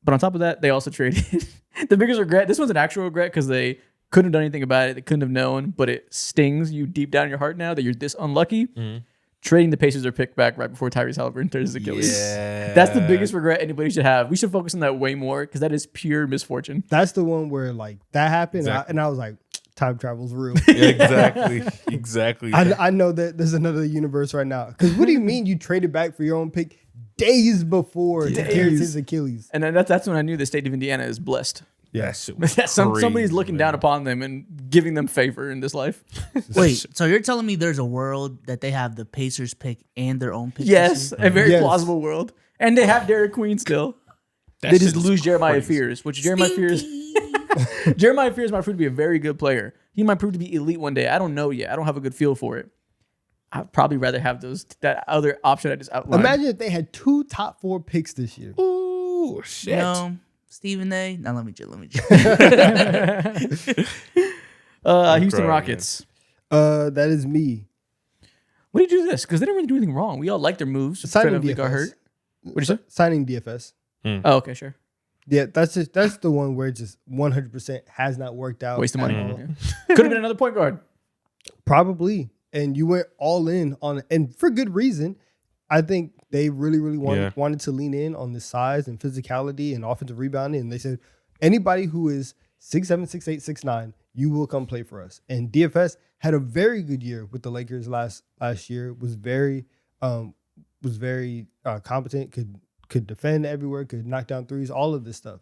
A: But on top of that, they also traded the biggest regret. This one's an actual regret because they couldn't have done anything about it. They couldn't have known, but it stings you deep down in your heart now that you're this unlucky. Trading the Pacers their pick back right before Tyrese Haliburton tears his Achilles.
C: Yeah.
A: That's the biggest regret anybody should have. We should focus on that way more because that is pure misfortune.
B: That's the one where like that happened,
C: Exactly.
B: and I was like, time travel's real.
C: Exactly.
B: I know that there's another universe right now. Because what do you mean you traded back for your own pick days before he tears his Achilles?
A: And then that's when I knew the state of Indiana is blessed.
C: That shit was
A: Somebody's
C: crazy,
A: looking
C: man.
A: down upon them and giving them favor in this life.
E: Wait, so you're telling me there's a world that they have the Pacers pick and their own pick?
A: Yes, a very
B: Yes.
A: plausible world. And they have Derek Queen still.
C: That
A: They just
C: shit is
A: lose Jeremiah
C: crazy.
A: Fears, which Jeremiah Fears might prove to be a very good player. He might prove to be elite one day. I don't know yet. I don't have a good feel for it. I'd probably rather have that other option I just outlined.
B: Imagine if they had 2 top 4 picks this year.
C: Ooh, shit.
E: No, Stephen A. Now let me chill.
A: Houston
C: crying,
A: Rockets.
B: That is me.
A: What did you do this? Because they didn't really do anything wrong. We all liked their moves.
B: Signing
A: Fred VanVleet got
B: DFS.
A: hurt. What did you say?
B: Signing DFS.
A: Oh, okay, sure.
B: Yeah, that's the one where it just 100% has not worked out.
A: Waste of
B: at
A: money.
B: all.
A: Could have been another point guard.
B: Probably. And you went all in on it, and for good reason. I think they really, really wanted to lean in on the size and physicality and offensive rebounding. And they said, anybody who is 6'7", 6'8", 6'9", you will come play for us. And DFS had a very good year with the Lakers last year. Was very competent. Could defend everywhere. Could knock down threes. All of this stuff,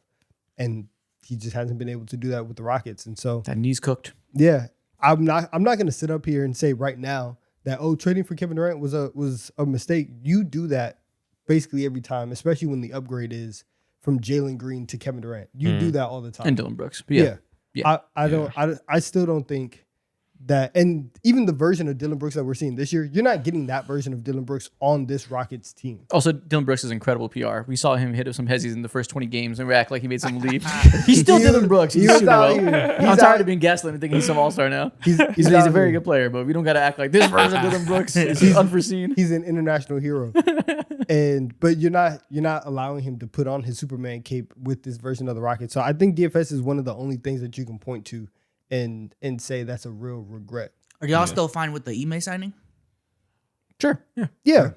B: and he just hasn't been able to do that with the Rockets. And so,
A: That knee's cooked.
B: yeah, I'm not going to sit up here and say right now that trading for Kevin Durant was a mistake. You do that basically every time, especially when the upgrade is from Jalen Green to Kevin Durant. You do that all the time.
A: And Dylan Brooks. But yeah.
B: I still don't think that, and even the version of Dylan Brooks that we're seeing this year, you're not getting that version of Dylan Brooks on this Rockets team.
A: Also, Dylan Brooks is incredible PR. We saw him hit up some hezzies in the first 20 games and act like he made some leap. He's still Dylan Brooks. He's super well. I'm tired of being gaslit and thinking he's some all-star now. He's a
B: out
A: very
B: here.
A: good player, but we don't got to act like this version of Dylan Brooks is unforeseen.
B: He's an international hero. But you're not allowing him to put on his Superman cape with this version of the Rockets. So I think DFS is one of the only things that you can point to and say that's a real regret.
E: Are y'all still fine with the Ime signing?
A: Sure. Yeah.
B: Yeah.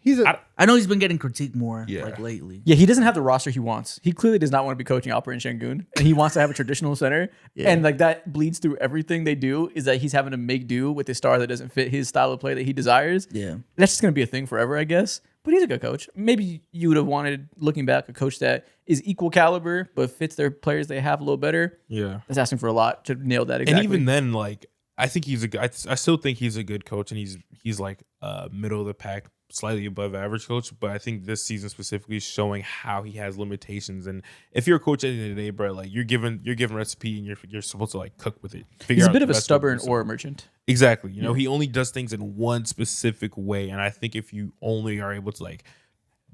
B: he's a
E: I know he's been getting critiqued more
C: Yeah.
E: like lately.
A: Yeah, he doesn't have the roster he wants. He clearly does not want to be coaching Alper and Şengün, and he wants to have a traditional center.
E: Yeah.
A: And like that bleeds through everything they do. Is that he's having to make do with a star that doesn't fit his style of play that he desires.
E: Yeah.
A: That's just going to be a thing forever, I guess. But he's a good coach. Maybe you would have wanted, looking back, a coach that is equal caliber but fits their players they have a little better.
C: Yeah.
A: That's asking for a lot to nail that exactly.
C: And even then, like, I think he's I still think he's a good coach, and he's like middle of the pack, slightly above average coach. But I think this season specifically is showing how he has limitations. And if you're a coach at the end of the day, bro, like you're given recipe, and you're supposed to like cook with it.
A: he's a bit of a stubborn aura merchant.
C: Exactly. You know, he only does things in one specific way, and I think if you only are able to like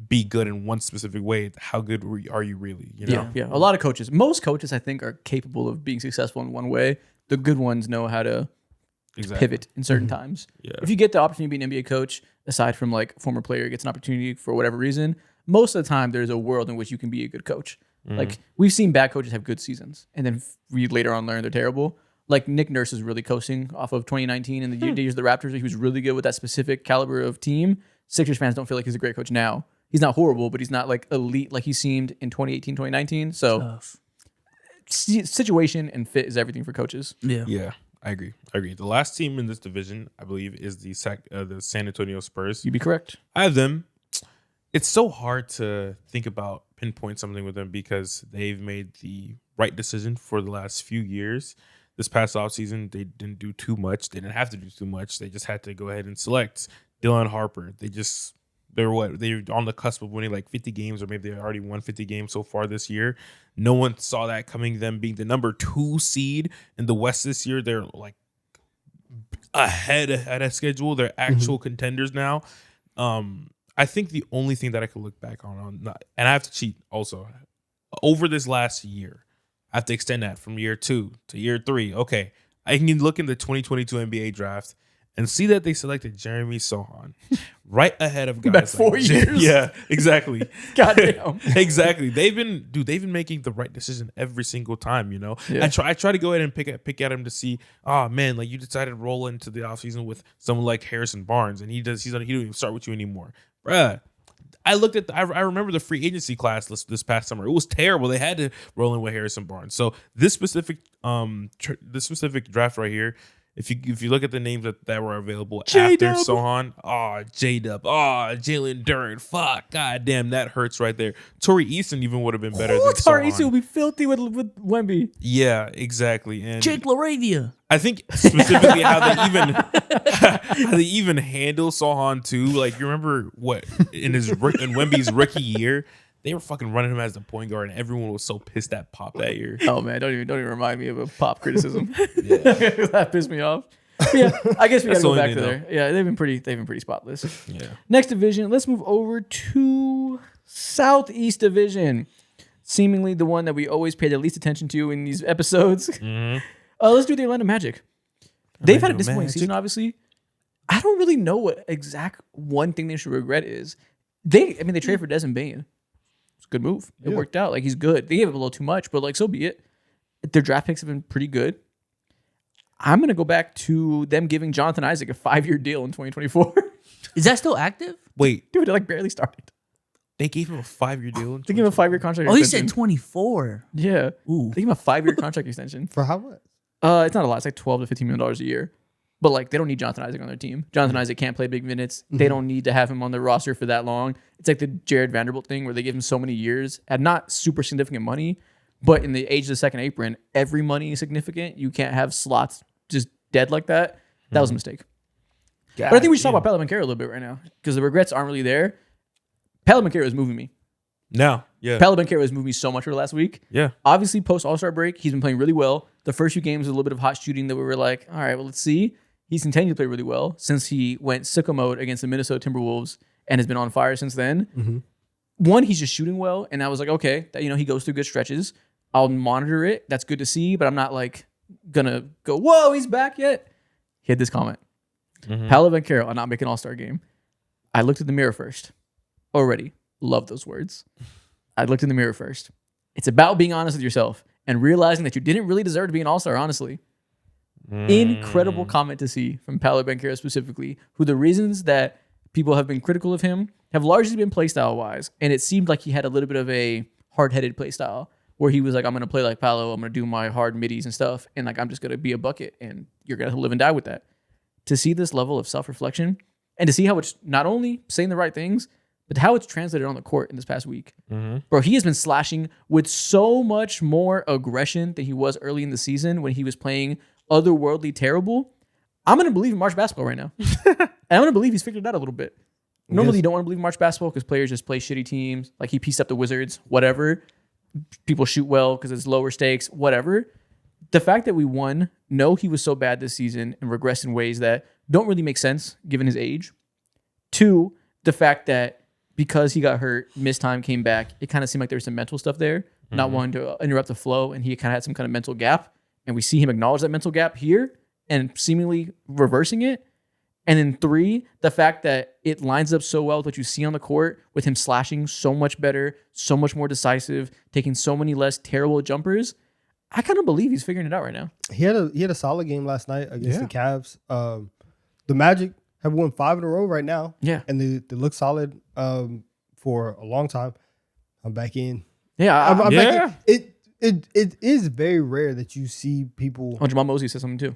C: be good in one specific way, how good are you really? You know?
A: Yeah. A lot of coaches, most coaches, I think, are capable of being successful in one way. The good ones know how to pivot in certain times.
C: Yeah.
A: If you get the opportunity to be an NBA coach, aside from like former player gets an opportunity for whatever reason, most of the time there's a world in which you can be a good coach. Like we've seen bad coaches have good seasons, and then we later on learn they're terrible. Like Nick Nurse is really coasting off of 2019 and the years of the Raptors. He was really good with that specific caliber of team. Sixers fans don't feel like he's a great coach now. He's not horrible, but he's not like elite like he seemed in 2018, 2019. So
E: Tough.
A: situation and fit is everything for coaches.
E: Yeah.
C: Yeah, I agree. The last team in this division, I believe, is the San Antonio Spurs.
A: You'd be correct.
C: I have them. It's so hard to think about pinpoint something with them because they've made the right decision for the last few years. This past offseason, they didn't do too much. They didn't have to do too much. They just had to go ahead and select Dylan Harper. They're on the cusp of winning like 50 games, or maybe they already won 50 games so far this year. No one saw that coming. Them being the number 2 seed in the West this year, they're like ahead of schedule. They're actual contenders now. I think the only thing that I could look back on, and I have to cheat also, over this last year, I have to extend that from year 2 to year 3. Okay, I can look in the 2022 NBA draft and see that they selected Jeremy Sohan right ahead of guys
A: About 4 years.
C: Yeah, exactly.
A: Goddamn.
C: Exactly. They've been making the right decision every single time, you know.
A: Yeah.
C: I try to go ahead and pick at him to see, oh man, like you decided to roll into the offseason with someone like Harrison Barnes, and he don't even start with you anymore. Bruh. I remember the free agency class this past summer. It was terrible. They had to roll in with Harrison Barnes. So this specific draft right here, if you look at the names that were available
A: J-Dub.
C: after Sohan, J-Dub, Jalen Duren, fuck, goddamn, that hurts right there. Torrey Eason even would have been better than
A: Tari
C: Sohan.
A: will be filthy with Wemby.
C: Yeah, exactly. And
E: Jake LaRavia.
C: I think specifically how they even handle Sohan too. Like you remember what in Wemby's rookie year, they were fucking running him as the point guard, and everyone was so pissed at Pop that year.
A: Oh man, don't even remind me of a Pop criticism. That pissed me off. But yeah, I guess we gotta
C: That's the
A: go
C: only
A: back
C: thing,
A: to there. Yeah, they've been pretty spotless.
C: Yeah.
A: Next division, let's move over to Southeast Division. Seemingly the one that we always pay the least attention to in these episodes. Let's do the Orlando Magic. They've had a disappointing season, obviously. I don't really know what exact one thing they should regret is. They traded for Desmond Bane. It's a good move. It worked out. Like, he's good. They gave him a little too much, but like, so be it. Their draft picks have been pretty good. I'm going to go back to them giving Jonathan Isaac a 5-year deal in 2024.
E: Is that still active?
C: Wait,
A: Dude, it like barely started.
C: they gave him a 5-year deal.
A: They gave him a 5-year contract
E: Oh, he
A: extension.
E: said 24.
A: Yeah.
E: Ooh.
A: They gave him a 5-year contract extension.
B: for how much?
A: It's not a lot. It's like $12 to $15 million a year. But like, they don't need Jonathan Isaac on their team. Jonathan Isaac can't play big minutes. They don't need to have him on their roster for that long. It's like the Jared Vanderbilt thing where they give him so many years at not super significant money, but in the age of the second apron, every money is significant. You can't have slots just dead like that. That was a mistake. But I think we should talk about Paolo Banchero a little bit right now because the regrets aren't really there. Paolo Banchero is moving me.
C: No, yeah,
A: Paolo Banchero has moved me so much for the last week.
C: yeah.
A: Obviously, post All-Star break, he's been playing really well. The first few games, a little bit of hot shooting that we were like, all right, well, let's see. He's continued to play really well since he went sicko mode against the Minnesota Timberwolves and has been on fire since then. One, he's just shooting well, and I was like, okay, that, he goes through good stretches. I'll monitor it. That's good to see, but I'm not like gonna go, whoa, he's back yet. He had this comment. Paolo Banchero, I'll not make an All-Star game. I looked at the mirror first. Already. Love those words. I looked in the mirror first. It's about being honest with yourself and realizing that you didn't really deserve to be an All-Star, honestly. Incredible comment to see from Paolo Banchero specifically, who the reasons that people have been critical of him have largely been play style wise. And it seemed like he had a little bit of a hard-headed play style where he was like, I'm going to play like Paolo. I'm going to do my hard middies and stuff. And like, I'm just going to be a bucket and you're going to live and die with that. To see this level of self-reflection and to see how it's not only saying the right things, but how it's translated on the court in this past week. Bro, he has been slashing with so much more aggression than he was early in the season when he was playing otherworldly terrible. I'm going to believe in March basketball right now. And I'm going to believe he's figured it out a little bit. Normally, you don't want to believe in March basketball because players just play shitty teams. Like he pieced up the Wizards, whatever. People shoot well because it's lower stakes, whatever. The fact that we know he was so bad this season and regressed in ways that don't really make sense given his age. 2, the fact that because he got hurt, missed time, came back, it kind of seemed like there was some mental stuff there, not wanting to interrupt the flow, and he kind of had some kind of mental gap. And we see him acknowledge that mental gap here and seemingly reversing it. And then 3, the fact that it lines up so well with what you see on the court with him slashing so much better, so much more decisive, taking so many less terrible jumpers. I kind of believe he's figuring it out right now.
B: He had a solid game last night against the Cavs. The Magic have won 5 in a row right now.
A: Yeah.
B: And they look solid for a long time. I'm back in.
A: Yeah.
B: I'm back in. It is very rare that you see people.
A: Oh, Jamal Mosley said something too.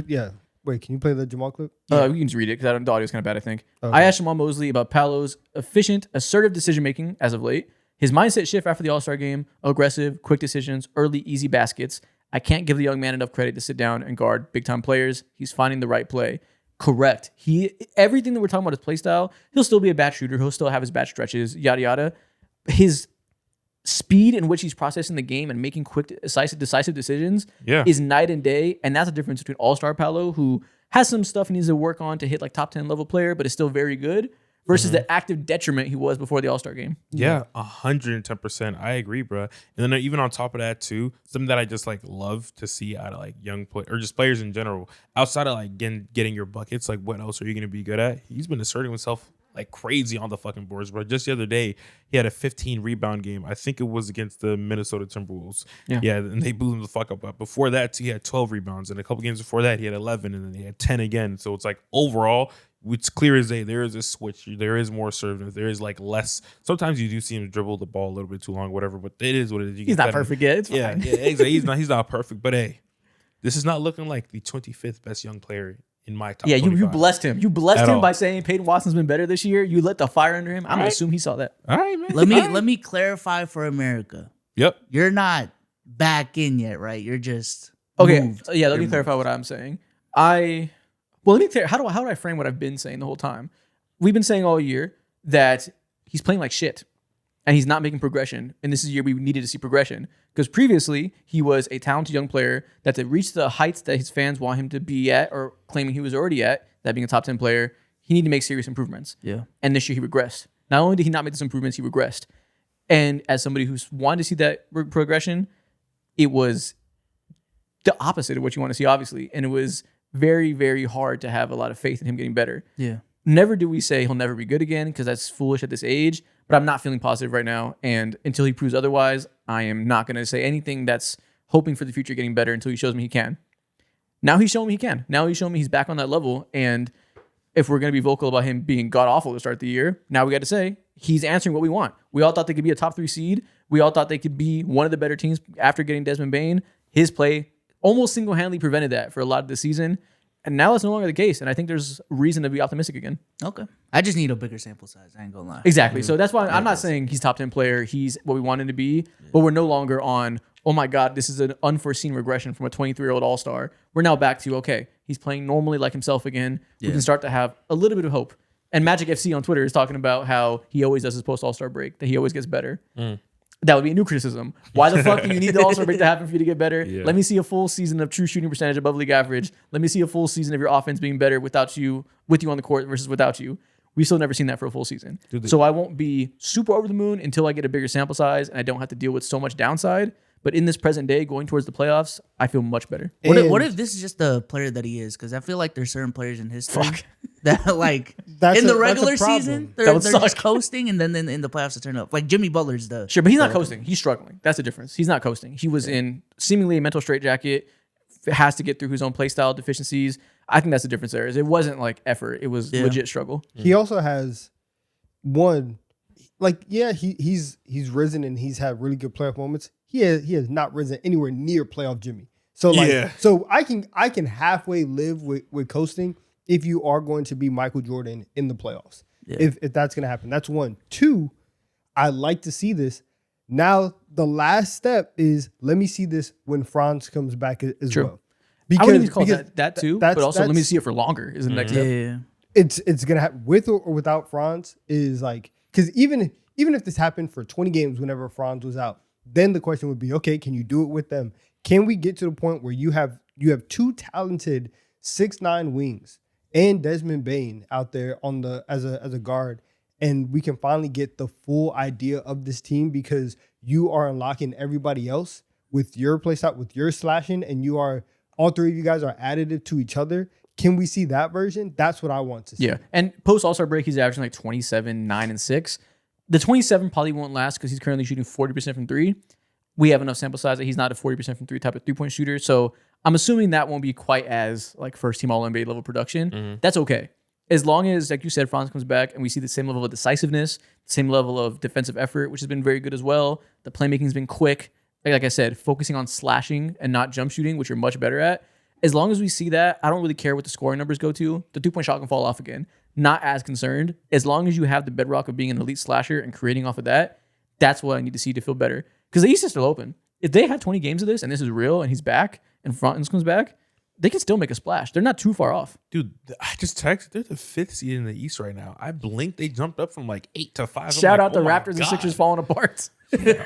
B: Yeah. Wait, can you play the Jamal clip?
A: We can just read it because the audio's kind of bad, I think.
B: Okay.
A: I asked Jamal Mosley about Paolo's efficient, assertive decision-making as of late, his mindset shift after the All-Star game, aggressive, quick decisions, early, easy baskets. I can't give the young man enough credit to sit down and guard big-time players. He's finding the right play. Correct. Everything that we're talking about his play style, he'll still be a bad shooter. He'll still have his bad stretches, yada, yada. His speed in which he's processing the game and making quick, decisive decisions is night and day. And that's the difference between All-Star Paolo, who has some stuff he needs to work on to hit like top 10 level player, but is still very good, versus the active detriment he was before the All-Star game.
C: Yeah, 110%. I agree, bro. And then even on top of that too, something that I just like love to see out of like young play or just players in general, outside of like getting your buckets, like what else are you going to be good at? He's been asserting himself like crazy on the fucking boards, bro. Just the other day, he had a 15 rebound game. I think it was against the Minnesota Timberwolves. Yeah, and they blew him the fuck up. But before that, he had 12 rebounds. And a couple games before that, he had 11, and then he had 10 again. So it's like overall, it's clear as day. There is a switch. There is more assertiveness. There is like less. Sometimes you do see him dribble the ball a little bit too long, whatever. But it is what it is.
A: He's not perfect yet. It's fine.
C: Yeah, exactly. He's not perfect. But hey, this is not looking like the 25th best young player in my top 25.
A: You blessed him. You blessed
C: At
A: him
C: all.
A: by saying Peyton Watson's been better this year. You lit the fire under him. I'm gonna assume he saw that.
C: All right, man.
E: Let me clarify for America.
C: Yep.
E: You're not back in yet, right? You're just
A: Okay.
E: moved.
A: Yeah. Let
E: You're
A: me clarify
E: moved.
A: what I'm saying. Let me clear. How do I frame what I've been saying the whole time? We've been saying all year that he's playing like shit, and he's not making progression. And this is the year we needed to see progression because previously he was a talented young player that to reach the heights that his fans want him to be at, or claiming he was already at, that being a top 10 player, he needed to make serious improvements.
E: Yeah.
A: And this year he regressed. Not only did he not make those improvements, he regressed. And as somebody who's wanted to see that progression, it was the opposite of what you want to see, obviously. And it was very, very hard to have a lot of faith in him getting better.
E: Yeah.
A: Never do we say he'll never be good again because that's foolish at this age, but I'm not feeling positive right now. And until he proves otherwise, I am not going to say anything that's hoping for the future getting better until he shows me he can. Now he's shown me he can. Now he's shown me he's back on that level. And if we're going to be vocal about him being god-awful to start the year, now we got to say he's answering what we want. We all thought they could be a top 3 seed. We all thought they could be one of the better teams after getting Desmond Bane. His play almost single-handedly prevented that for a lot of the season. And now that's no longer the case. And I think there's reason to be optimistic again.
E: Okay. I just need a bigger sample size. I ain't gonna lie.
A: Exactly. So that's why I'm not saying he's top 10 player. He's what we want him to be. But we're no longer on, oh my God, this is an unforeseen regression from a 23-year-old all-star. We're now back to, okay, he's playing normally like himself again. We can start to have a little bit of hope. And Magic FC on Twitter is talking about how he always does his post-all-star break, that he always gets better. That would be a new criticism. Why the fuck do you need the all-star break to happen for you to get better?
C: Yeah.
A: Let me see a full season of true shooting percentage above league average. Let me see a full season of your offense being better with you on the court versus without you. We've still never seen that for a full season. So I won't be super over the moon until I get a bigger sample size and I don't have to deal with so much downside. But in this present day, going towards the playoffs, I feel much better.
E: What if this is just the player that he is? Because I feel like there's certain players in history that like
B: That's
E: in the
B: a
E: regular
B: problem.
E: season
A: That
E: they're
A: would
E: just
A: suck.
E: coasting, and then in the playoffs to turn up. Like Jimmy Butler's the
A: Sure, but he's not coasting. He's struggling. That's the difference. He's not coasting. He was in seemingly a mental straitjacket, has to get through his own play style deficiencies. I think that's the difference there. Is it wasn't like effort. It was legit struggle.
B: He also has one, like, yeah, he's risen and he's had really good playoff moments. He has not risen anywhere near playoff Jimmy. So like, so I can halfway live with coasting if you are going to be Michael Jordan in the playoffs. Yeah. If that's going to happen. That's one. Two, I like to see this. Now, the last step is let me see this when Franz comes back as well.
A: Because, I wouldn't even call that too, but also let me see it for longer is the next step.
E: Yeah.
B: It's going to happen with or without Franz is like, because even if this happened for 20 games whenever Franz was out, then the question would be, okay, can you do it with them? Can we get to the point where you have two talented 6'9" wings and Desmond Bane out there on the as a guard, and we can finally get the full idea of this team because you are unlocking everybody else with your play style, with your slashing, and you are all three of you guys are additive to each other. Can we see that version? That's what I want to see.
A: Yeah, and post All-Star break, he's averaging like 27, 9, and 6. The 27 probably won't last because he's currently shooting 40% from three. We have enough sample size that he's not a 40% from three type of three-point shooter. So I'm assuming that won't be quite as like first-team All-NBA level production.
C: Mm-hmm.
A: That's okay. As long as, like you said, Franz comes back and we see the same level of decisiveness, the same level of defensive effort, which has been very good as well. The playmaking's been quick. Like I said, focusing on slashing and not jump shooting, which you're much better at. As long as we see that, I don't really care what the scoring numbers go to. The two-point shot can fall off again. Not as concerned. As long as you have the bedrock of being an elite slasher and creating off of that, that's what I need to see to feel better. Because the East is still open. If they have 20 games of this and this is real and he's back and Franz comes back, they can still make a splash. They're not too far off.
C: Dude, I just texted. They're the 5th seed in the East right now. I blinked. They jumped up from like 8 to 5.
A: Shout out the Raptors and Sixers falling apart.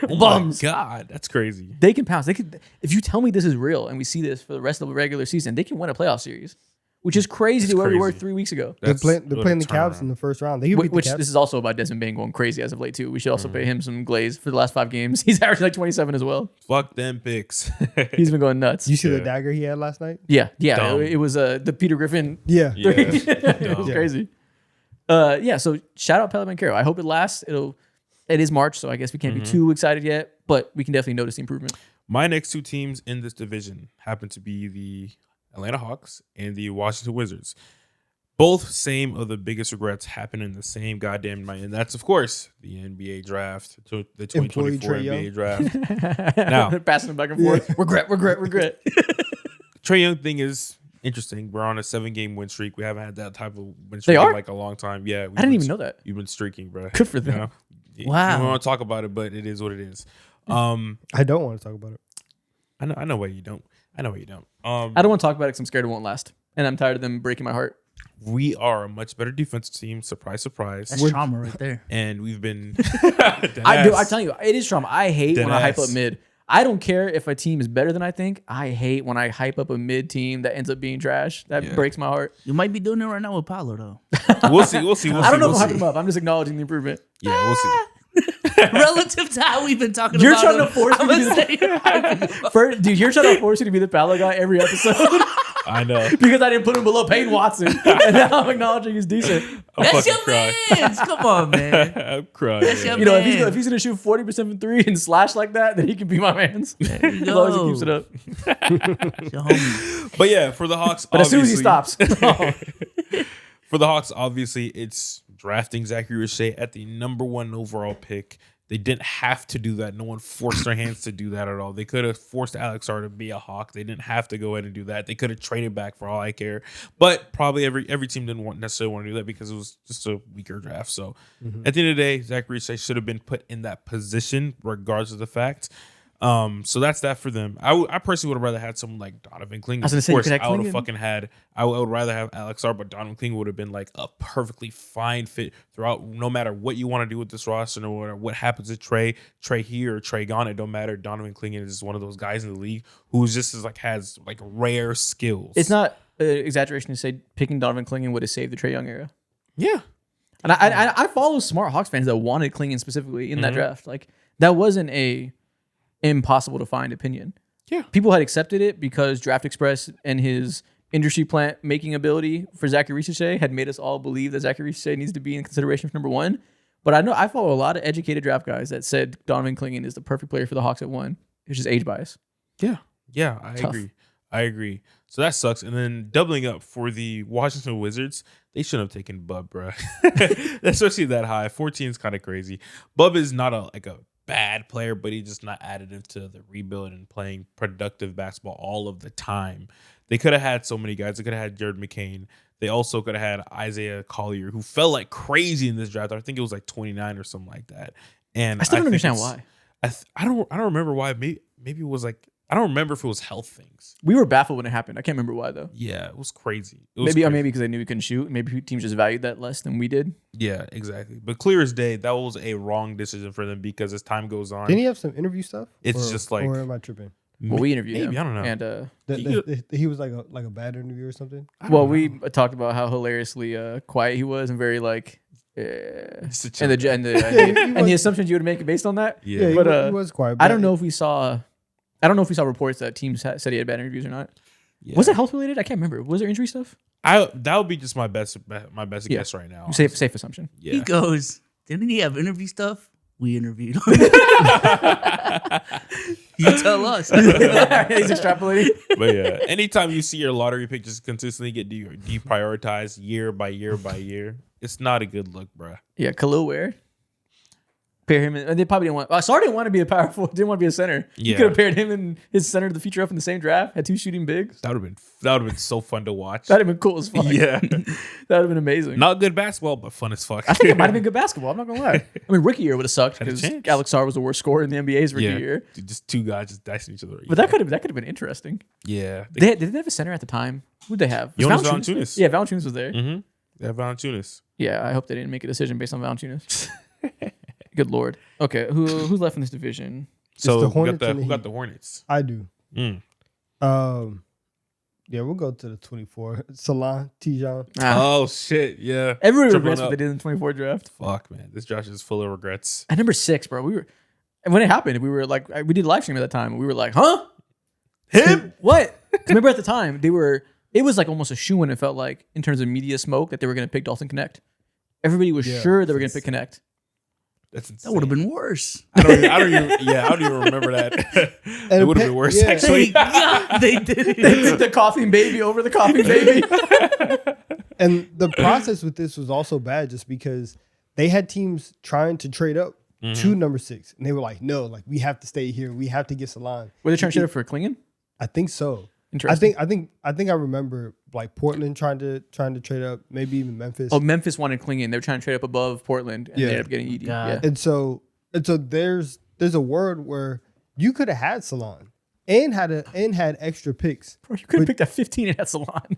C: Oh my God. That's crazy.
A: They can pounce. They could. If you tell me this is real and we see this for the rest of the regular season, they can win a playoff series, which is crazy to where we were 3 weeks ago.
B: They're playing the Cavs in the first round. They
A: Which this is also about Desmond Bane going crazy as of late too. We should also pay him some glaze for the last 5 games. He's averaging like 27 as well.
C: Fuck them picks.
A: He's been going nuts.
B: You see the dagger he had last night?
A: Yeah.
C: Dumb.
A: It was the Peter Griffin.
B: Yeah.
A: It was crazy. So shout out Pele Banchero. I hope it lasts. It is March, so I guess we can't be too excited yet, but we can definitely notice the improvement.
C: My next 2 teams in this division happen to be the Atlanta Hawks and the Washington Wizards. Both same of the biggest regrets happen in the same goddamn night, and that's of course the NBA draft, the 2024 NBA draft. Now
A: passing it back and forth. Regret.
C: Trae Young thing is interesting. We're on a 7-game win streak. We haven't had that type of win streak in like a long time. Yeah,
A: I didn't even know that.
C: You've been streaking, bro.
A: Good for them.
C: You know?
E: Wow.
C: I don't want to talk about it, but it is what it is.
B: I don't want to talk about it.
C: I know why you don't. I know why you don't.
A: I don't want to talk about it because I'm scared it won't last, and I'm tired of them breaking my heart.
C: We are a much better defensive team. Surprise, surprise.
E: That's trauma right there.
C: And we've been.
A: I'm telling you, it is trauma. I hate when I hype up mid. I don't care if a team is better than I think. I hate when I hype up a mid team that ends up being trash. That breaks my heart.
E: You might be doing it right now with Paolo, though.
C: We'll see.
A: I don't know if I'm hyping him up. I'm just acknowledging the improvement.
C: Yeah, we'll see.
E: Relative to how we've been talking
A: You're
E: about
A: trying
E: him,
A: to force me to you're trying to force me to be the Paolo guy every episode.
C: I know.
A: Because I didn't put him below Peyton Watson. And now I'm acknowledging he's decent.
E: That's your man's. Come on, man.
C: I'm crying.
E: That's your
A: You know,
E: man.
A: if he's going to shoot 40% from three and slash like that, then he can be my man's. As long as he keeps it up.
E: Your homie.
C: But yeah, for the Hawks,
A: But as soon as he stops.
C: For the Hawks, obviously, it's drafting Zachary Richey at the #1 overall pick. They didn't have to do that. No one forced their hands to do that at all. They could have forced Alex Sarr to be a Hawk. They didn't have to go ahead and do that. They could have traded back for all I care. But probably every team didn't necessarily want to do that because it was just a weaker draft. So at the end of the day, Zachary Richey should have been put in that position regardless of the fact. So that's that for them. I personally would have rather had someone like Donovan Clingan.
A: I was gonna say,
C: of course,
A: you could have
C: I would have
A: Clingan.
C: fucking had. I would rather have Alex Sarr, but Donovan Clingan would have been like a perfectly fine fit throughout. No matter what you want to do with this roster, no matter what happens to Trey here or Trey gone, it don't matter. Donovan Clingan is one of those guys in the league who's just has like rare skills.
A: It's not an exaggeration to say picking Donovan Clingan would have saved the Trae Young era.
C: Yeah.
A: And I follow smart Hawks fans that wanted Clingan specifically in that draft. Like that wasn't a impossible to find opinion.
C: Yeah.
A: People had accepted it because Draft Express and his industry plant making ability for Zachary Richey had made us all believe that Zachary Richey needs to be in consideration for #1. But I follow a lot of educated draft guys that said Donovan Clingan is the perfect player for the Hawks at 1. It's just age bias.
C: Yeah. Yeah, I
A: Tough.
C: agree. I agree. So that sucks. And then doubling up for the Washington Wizards, they shouldn't have taken Bub, bro. Especially that high. 14 is kind of crazy. Bub is not a bad player, but he's just not additive to the rebuild and playing productive basketball all of the time. They could have had so many guys. They could have had Jared McCain. They also could have had Isaiah Collier, who fell like crazy in this draft. I think it was like 29 or something like that. And
A: I still don't
C: think
A: understand
C: it's-
A: why.
C: I don't remember why. Maybe it was like, I don't remember if it was health things.
A: We were baffled when it happened. I can't remember why though.
C: Yeah, it was crazy. It was
A: Maybe
C: crazy.
A: because they knew we couldn't shoot. Maybe teams just valued that less than we did.
C: Yeah, exactly. But clear as day, that was a wrong decision for them because as time goes on,
B: Didn't he have some interview stuff?
C: It's just like-
B: or am I tripping?
A: Well, we interviewed
C: maybe,
A: him.
C: I don't know.
A: And
B: He was like a bad interview or something.
A: well, we talked about how hilariously quiet he was and very like,
C: It's a
A: and
C: chill
A: the
C: guy.
A: and the, and the assumptions you would make based on that.
C: Yeah.
A: But,
B: he was quiet.
A: I
B: but
A: don't know if we saw. I don't know if we saw reports that teams said he had bad interviews or not.
C: Yeah.
A: Was it health related? I can't remember. Was there injury stuff?
C: That would be just my best guess right now.
A: Safe assumption.
C: Yeah.
E: He goes, didn't he have interview stuff? We interviewed him. You tell us.
A: He's extrapolating.
C: But yeah, anytime you see your lottery pick just consistently get deprioritized year by year by year, it's not a good look, bro.
A: Yeah, Khalil Ware. Pair him, and they probably didn't want. Sarr didn't want to be a powerful. Didn't want to be a center. You
C: Yeah.
A: could have paired him and his center of the future up in the same draft. Had two shooting bigs.
C: That would have been so fun to watch.
A: That'd have been cool as fuck.
C: Yeah.
A: That'd have been amazing.
C: Not good basketball, but fun as fuck.
A: I think it might have been good basketball. I'm not gonna lie. I mean, rookie year would have sucked
C: Had a
A: because
C: chance.
A: Alex Sarr was the worst scorer in the NBA's rookie
C: Yeah.
A: year.
C: Dude, just two guys just dicing each other.
A: But that could have been interesting.
C: Yeah.
A: Did they have a center at the time? Who'd they have? Was
C: Jonas
A: Valanciunas?
C: Valanciunas.
A: Yeah, Valanciunas was there.
C: Mm-hmm. Yeah, Valanciunas.
A: Yeah, I hope they didn't make a decision based on Valanciunas. Good lord. Okay, who's left in this division?
C: So
B: the
C: who
B: Hornets
C: got
B: and the
C: who got
B: Heat.
C: the Hornets?
B: I do.
C: Mm.
B: Yeah, we'll go to the 24. Salon, Tijon.
C: Oh shit, yeah.
A: Everybody
C: Tripling
A: regrets what
C: up.
A: they did in the 24 draft.
C: Fuck, man. This Josh is full of regrets.
A: At number 6, bro, and when it happened, we were like, we did live stream at that time. And we were like, huh?
C: Him?
A: What? 'Cause remember at the time, it was like almost a shoo-in, it felt like, in terms of media smoke, that they were going to pick Dalton Connect. Everybody was
B: Yeah.
A: sure they were going to pick Connect.
C: That's insane.
E: That would have been worse.
C: I don't even remember that. It would have been worse,
B: yeah.
C: actually.
E: They did it.
A: They picked the coughing baby over the coughing baby.
B: And the process with this was also bad just because they had teams trying to trade up to number 6. And they were like, no, like we have to stay here. We have to get Salon.
A: Were they trying to trade it for Klingon?
B: I think so.
A: Interesting.
B: I think I remember like Portland trying to trade up, maybe even Memphis.
A: Oh, Memphis wanted Klingon. They were trying to trade up above Portland, and they
B: Yeah.
A: ended up getting Edey.
E: God.
A: Yeah.
B: And so there's a word where you could have had Salon and had extra picks.
A: Bro, you could have picked at 15 and had Salon.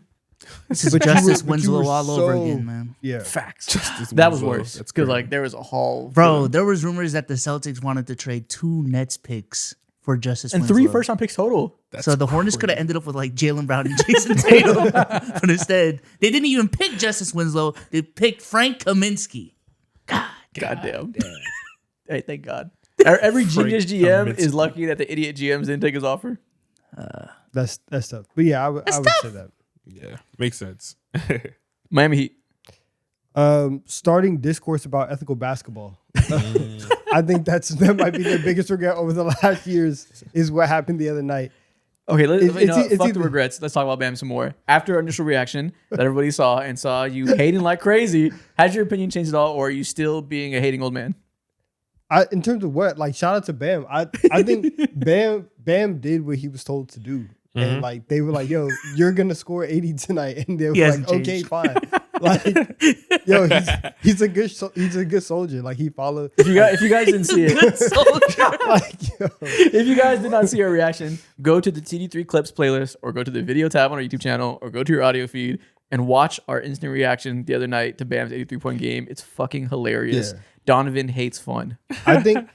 E: This is
B: But you
E: Justice
B: were- but you
E: Winslow
B: were
E: all over
B: so-
E: again, man.
B: Yeah.
A: Facts.
C: Justice
A: That was
C: Winslow.
A: worse.
C: That's
A: Because
C: crazy.
A: like there was a haul. for
E: Bro,
A: them.
E: there was rumors that the Celtics wanted to trade 2 Nets picks for Justice
A: and
E: Winslow.
A: 3 first-round picks total.
E: So the Hornets could have ended up with like Jaylen Brown and Jason Tatum. But instead, they didn't even pick Justice Winslow. They picked Frank Kaminsky.
A: Goddamn. Hey, thank God. Every genius
C: Frank
A: GM
C: Kaminsky.
A: is lucky that the idiot GMs didn't take his offer.
B: That's tough. But yeah, I would say that.
C: Yeah, makes sense.
A: Miami Heat.
B: Starting discourse about ethical basketball. I think that might be their biggest regret over the last years is what happened the other night.
A: Okay,
B: It's
A: fuck the
B: either-
A: regrets. Let's talk about Bam some more. After our initial reaction that everybody saw you hating like crazy, has your opinion changed at all, or are you still being a hating old man?
B: In terms of what, like, shout out to Bam. I think Bam did what he was told to do, and like they were like, "Yo, you're gonna score 80 tonight," and they were
E: He
B: like,
E: hasn't
B: "Okay,
E: changed.
B: fine." Like, yo, he's a good soldier. Like he followed.
A: If you guys didn't see it,
E: Good soldier.
B: Like, yo,
A: if you guys did not see our reaction, go to the TD3 Clips playlist, or go to the video tab on our YouTube channel, or go to your audio feed and watch our instant reaction the other night to Bam's 83-point game. It's fucking hilarious.
B: Yeah.
A: Donovan hates fun.
B: I think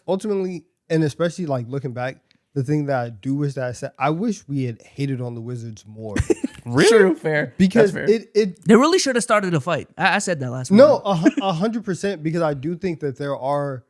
B: ultimately, and especially like looking back, the thing that I do wish that I said, I wish we had hated on the Wizards more
A: True, fair.
B: because
A: That's fair.
B: it
E: They really should have started a fight. I said that last week.
B: no 100% because I do think that there are,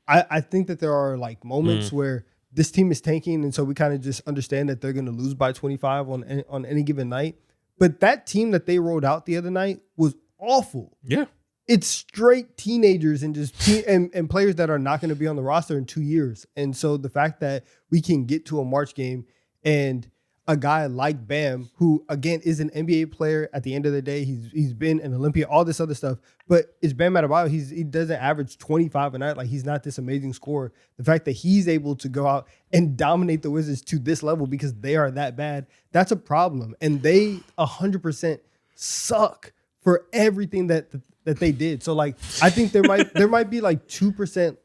B: I think that there are like moments where this team is tanking, and so we kind of just understand that they're going to lose by 25 on any given night. But that team that they rolled out the other night was awful.
C: Yeah.
B: It's straight teenagers and just and players that are not going to be on the roster in 2 years. And so the fact that we can get to a March game and a guy like Bam, who again is an NBA player at the end of the day, he's been an Olympian, all this other stuff, but it's Bam Adebayo. He doesn't average 25 a night. Like, he's not this amazing scorer. The fact that he's able to go out and dominate the Wizards to this level because they are that bad, that's a problem. And they 100% suck for everything that they did. So like, I think there might be like 2%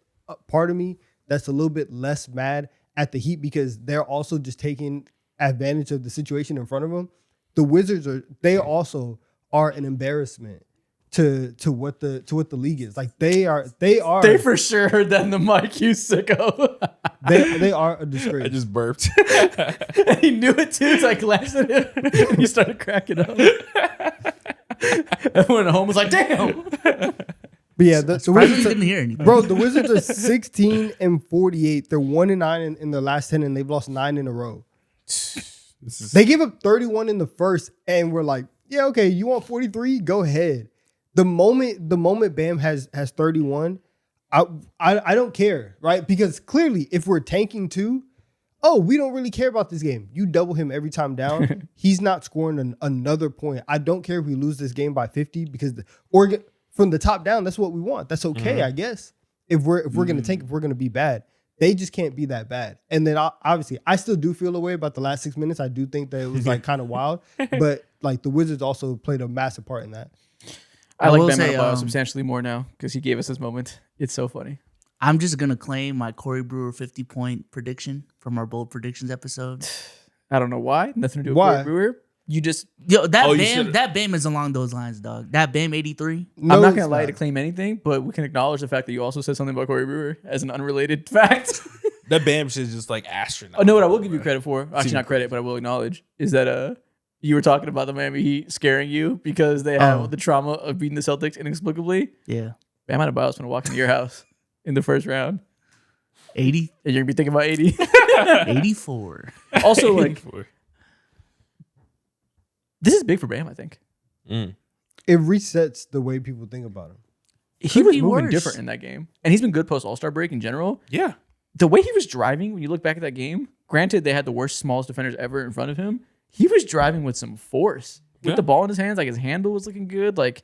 B: part of me that's a little bit less mad at the Heat because they're also just taking advantage of the situation in front of them. The Wizards also are an embarrassment to what the league is. Like they
A: for sure heard that in the mic, you sicko.
B: they are a disgrace.
C: I just burped.
A: He knew it too, so I glanced at him and he started cracking up. Everyone at home was like, damn.
B: But yeah, the
E: Probably
B: Wizards
E: didn't hear anything.
B: bro, the Wizards are 16-48. They're 1-9 in the last 10, and they've lost 9 in a row. They gave up 31 in the first, and we're like, yeah, okay, you want 43? Go ahead. The moment Bam has 31, I don't care, right? Because clearly, if we're tanking too, we don't really care about this game. You double him every time down. He's not scoring another point. I don't care if we lose this game by 50 because Oregon, from the top down, that's what we want. That's okay, I guess. If we're gonna tank, if we're gonna be bad, they just can't be that bad. And then obviously, I still do feel a way about the last 6 minutes. I do think that it was like kind of wild, but like the Wizards also played a massive part in that.
A: I like
E: will
A: Bam
E: say,
A: Adebayo substantially more now because he gave us this moment. It's so funny.
E: I'm just gonna claim my Corey Brewer 50-point prediction from our bold predictions episode.
A: I don't know why. Nothing to do with
B: Why?
A: Corey Brewer. You just,
E: Yo, that
C: Oh, you
E: Bam,
C: should've-
E: that Bam is along those lines, dog. That Bam 83.
B: No,
A: I'm not
B: it's
A: going to lie to claim anything, but we can acknowledge the fact that you also said something about Corey Brewer as an unrelated fact.
C: That Bam shit is just like astronaut.
A: Oh, no, what I will give you credit for, actually not credit, but I will acknowledge, is that you were talking about the Miami Heat scaring you because they have the trauma of beating the Celtics inexplicably.
E: Yeah.
A: Bam Adebayo's going to walk into your house in the first round.
E: 80,
A: And you're going to be thinking about 80.
E: 84.
A: Also, like, this is big for Bam, I think.
B: It resets the way people think about him.
A: He was
E: be
A: moving
E: worse.
A: different in that game. And he's been good post All-Star break in general.
C: Yeah.
A: The way he was driving, when you look back at that game, granted they had the worst, smallest defenders ever in front of him. He was driving with some force. With the ball in his hands, like his handle was looking good. Like,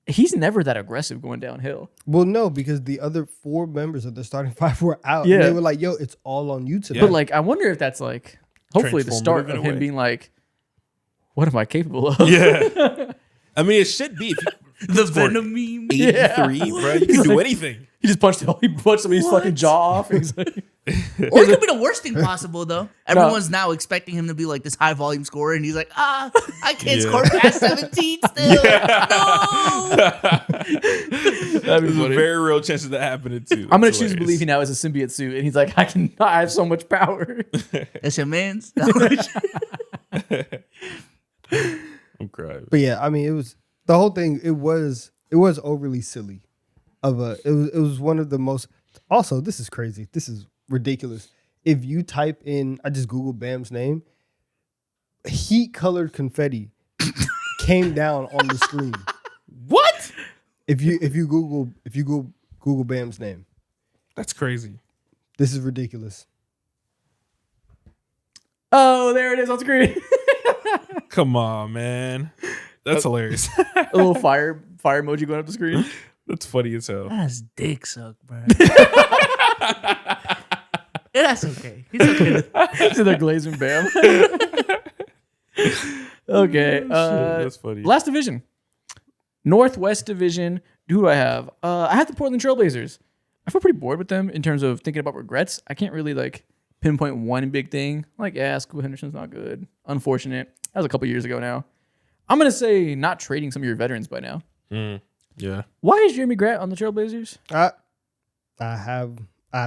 A: he's never that aggressive going downhill.
B: Well, no, because the other 4 members of the starting 5 were out.
A: Yeah.
B: And they were like, yo, it's all on you today.
A: But, like, I wonder if that's, like, hopefully the
C: Transformative
A: start
C: in
A: of
C: a
A: him
C: way.
A: being like, what am I capable of?
C: Yeah. I mean, it should be. If you
E: The
C: scored
E: Venom meme.
C: 83, bro. You can do anything.
A: He just punched somebody's fucking jaw off. And he's like,
E: Or it could be the worst thing possible, though. Everyone's now expecting him to be like this high volume scorer, and he's like, I can't
C: Yeah.
E: score past 17 still. No.
A: that'd be
C: There's a
A: funny.
C: very real chance of that happening, too.
A: I'm going
C: That's
A: to choose to
C: hilarious.
A: believe he now has a symbiote suit. And he's like, I have so much power.
E: That's your man's.
C: I'm crying.
B: But yeah, I mean, it was the whole thing. It was overly silly. It was one of the most. Also, this is crazy. This is ridiculous. If you type in, I just Googled Bam's name. Heat colored confetti came down on the screen.
C: What?
B: If you Google Bam's name,
C: That's crazy.
B: this is ridiculous.
A: Oh, there it is on screen.
C: Come on, man. That's hilarious.
A: A little fire emoji going up the screen.
C: That's funny as hell.
E: That's dick suck, bro. Yeah, that's okay. He's okay.
A: To the glazing Bam. Okay.
C: That's funny.
A: Last division. Northwest Division. Who do I have? I have the Portland Trailblazers. I feel pretty bored with them in terms of thinking about regrets. I can't really like pinpoint one big thing. Like, yeah, Scoot Henderson's not good. Unfortunate. That was a couple years ago now. I'm going to say not trading some of your veterans by now.
C: Yeah.
A: Why is Jeremy Grant on the Trailblazers?
B: I have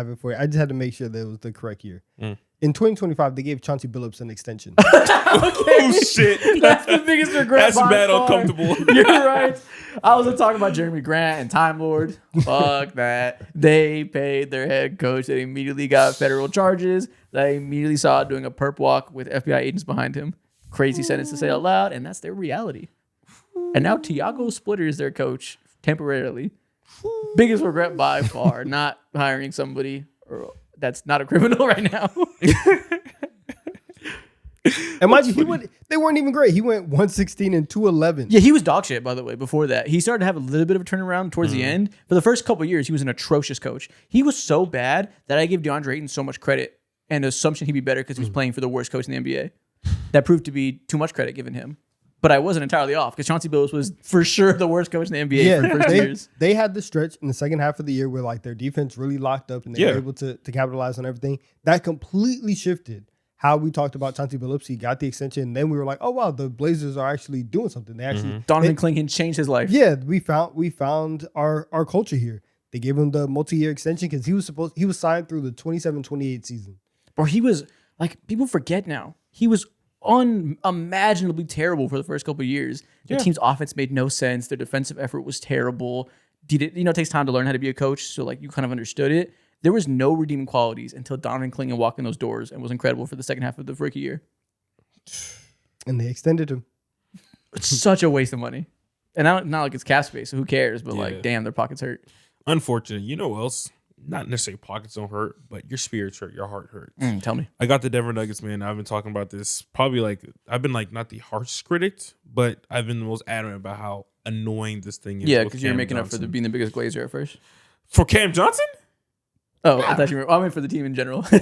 B: it for you. I just had to make sure that it was the correct year. In 2025, they gave Chauncey Billups an extension.
C: Oh, shit.
A: That's the biggest regret.
C: That's
A: by
C: mad
A: far.
C: uncomfortable.
A: You're right. I was talking about Jeremy Grant and Time Lord. Fuck that. They paid their head coach. They immediately got federal charges. They immediately saw doing a perp walk with FBI agents behind him. Crazy sentence to say out loud, and that's their reality. And now Tiago Splitter is their coach temporarily. Biggest regret by far, not hiring somebody that's not a criminal right now.
B: And mind you, they weren't even great. He went 116 and 211.
A: Yeah, he was dog shit, by the way, before that. He started to have a little bit of a turnaround towards the end. For the first couple of years, he was an atrocious coach. He was so bad that I give DeAndre Ayton so much credit and the assumption he'd be better because he was playing for the worst coach in the NBA. That proved to be too much credit given him. But I wasn't entirely off because Chauncey Billups was for sure the worst coach in the NBA for the first 2 years.
B: They had the stretch in the second half of the year where like their defense really locked up and they were able to capitalize on everything. That completely shifted how we talked about Chauncey Billups. He got the extension, and then we were like, oh wow, the Blazers are actually doing something. They actually
A: Donovan Clingan changed his life.
B: Yeah, we found our culture here. They gave him the multi-year extension because he was signed through the 27-28 season.
A: Or he was like, people forget now. He was unimaginably terrible for the first couple of years. The team's offense made no sense. Their defensive effort was terrible. It takes time to learn how to be a coach, so like you kind of understood it. There was no redeeming qualities until Donovan Clingan walked in those doors and was incredible for the second half of the rookie year.
B: And they extended him.
A: It's such a waste of money. And not like it's cap space, so who cares? But like, damn, their pockets hurt.
C: Unfortunate. You know what else? Not necessarily pockets don't hurt, but your spirits hurt, your heart hurts.
A: Tell me.
C: I got the Denver Nuggets, man. I've been talking about this probably like I've been like not the harsh critic, but I've been the most adamant about how annoying this thing is.
A: Yeah, because you're making up for being the biggest Glazer at first.
C: For Cam Johnson?
A: Oh, I thought you were. I meant for the team in general.
C: I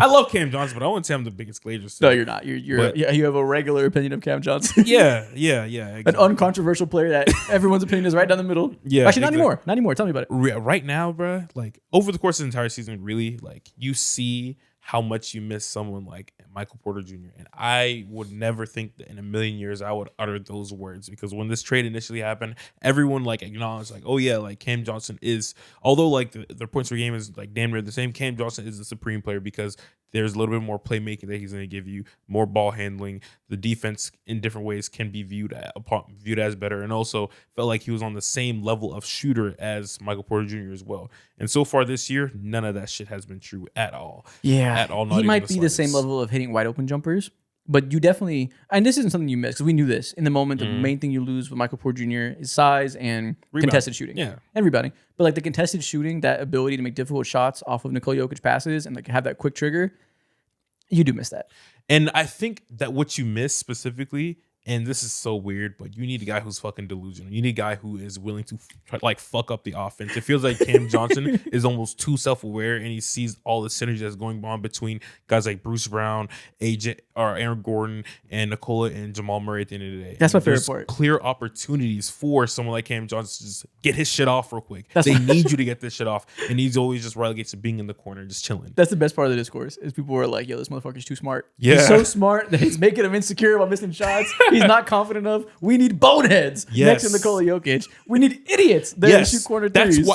C: love Cam Johnson, but I wouldn't say I'm the biggest Glazer.
A: No, you're not. You have a regular opinion of Cam Johnson.
C: Yeah.
A: An uncontroversial player that everyone's opinion is right down the middle.
C: Yeah,
A: actually, not anymore. Not anymore. Tell me about it.
C: Right now, bro, like over the course of the entire season, really, like you see how much you miss someone like Michael Porter Jr. And I would never think that in a million years I would utter those words, because when this trade initially happened, everyone like acknowledged like, oh yeah, like Cam Johnson is, although like their points per game is like damn near the same, Cam Johnson is the supreme player because there's a little bit more playmaking that he's going to give you, more ball handling. The defense in different ways can be viewed as better, and also felt like he was on the same level of shooter as Michael Porter Jr. as well. And so far this year, none of that shit has been true at all.
A: Yeah,
C: at all.
A: He might be the same level of hitting wide open jumpers, but you definitely, and this isn't something you miss because we knew this in the moment. The main thing you lose with Michael Porter Jr. is size and contested shooting.
C: Yeah,
A: and rebounding. But like the contested shooting, that ability to make difficult shots off of Nikola Jokic passes and like have that quick trigger, you do miss that.
C: And I think that what you miss specifically, and this is so weird, but you need a guy who's fucking delusional. You need a guy who is willing to like fuck up the offense. It feels like Cam Johnson is almost too self-aware, and he sees all the synergy that's going on between guys like Bruce Brown, Aaron Gordon, and Nikola and Jamal Murray at the end of the day.
A: That's my favorite part.
C: Clear opportunities for someone like Cam Johnson to just get his shit off real quick. They need you to get this shit off, and he's always just relegates to being in the corner, just chilling.
A: That's the best part of the discourse is people were like, yo, this motherfucker's too smart.
C: Yeah.
A: He's so smart that he's making him insecure while missing shots. He's not confident enough. We need boneheads next to Nikola Jokic. We need idiots that shoot corner threes.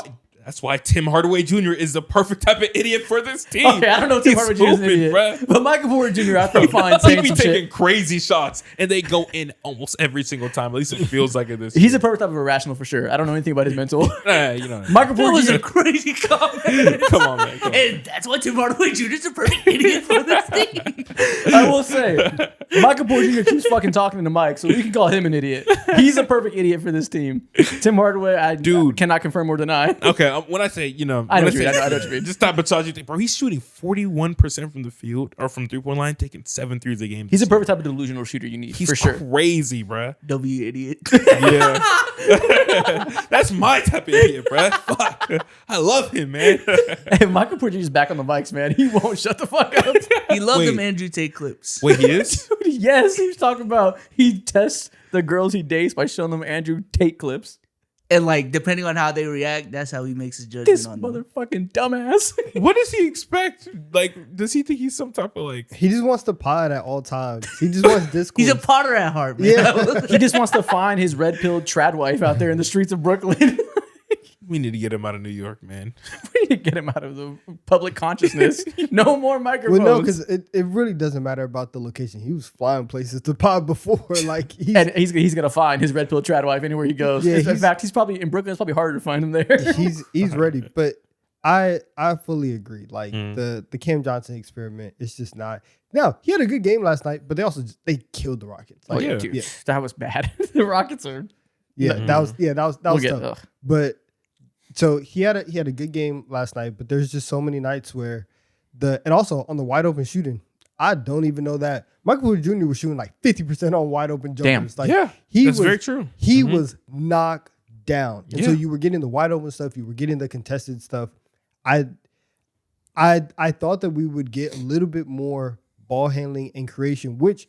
C: That's why Tim Hardaway Jr. is the perfect type of idiot for this team.
A: Okay, I don't know if Tim Hardaway Jr. is an idiot,
C: bruh.
A: but Michael Porter Jr. I feel fine
C: He
A: saying
C: be
A: some
C: taking
A: shit.
C: crazy shots, and they go in almost every single time. At least it feels like it this.
A: He's a perfect type of irrational for sure. I don't know anything about his mental.
C: You know.
A: Michael
E: That
A: Porter
E: was
A: Jr.
E: a crazy comment.
C: Come on, man. Come on.
E: And that's why Tim Hardaway Jr. is a perfect idiot for this team.
A: I will say, Michael Porter Jr. keeps fucking talking to Mike, so we can call him an idiot. He's a perfect idiot for this team. Tim Hardaway, I cannot confirm or deny.
C: Okay, when I say,
A: I know what you mean.
C: Just stop massaging thing, bro. He's shooting 41% from the field or from 3-point line, taking 7 threes a game.
A: He's a perfect type of delusional shooter you need,
C: He's
A: for sure.
C: crazy, bro.
E: W idiot.
C: Yeah. That's my type of idiot, bro. Fuck. I love him, man.
A: Hey, Michael Porter Jr. is back on the mics, man. He won't shut the fuck up.
E: He loved
C: Wait.
E: them Andrew Tate clips.
C: Wait, he is?
A: Dude, yes, he was talking about he tests the girls he dates by showing them Andrew Tate clips.
E: And like, depending on how they react, that's how he makes his judgment
A: This
E: on them.
A: motherfucking dumbass.
C: What does he expect? Like, does he think he's some type of like...
B: He just wants to pod at all times. He just wants discourse.
E: He's a Potter at heart, man.
B: Yeah.
A: He just wants to find his red-pilled trad wife out there in the streets of Brooklyn.
C: We need to get him out of New York, man.
A: We need to get him out of the public consciousness. No more microphones.
B: Well, no, because it really doesn't matter about the location. He was flying places to pod before. Like
A: and he's gonna find his red pill trad wife anywhere he goes.
B: Yeah,
A: in fact, he's probably in Brooklyn. It's probably harder to find him there.
B: he's ready. But I fully agree. Like the Cam Johnson experiment is just not. Now he had a good game last night, but they killed the Rockets. Like,
C: yeah.
A: Dude, that was bad. The Rockets are.
B: that was tough.
A: Ugh.
B: But so he had a good game last night, but there's just so many nights where and also on the wide open shooting, I don't even know that. Michael Porter Jr. was shooting like 50% on wide open jumpers.
A: Damn.
B: Like,
C: Yeah, that's very true.
B: He was knocked down. And so
C: Yeah.
B: you were getting the wide open stuff. You were getting the contested stuff. I thought that we would get a little bit more ball handling and creation, which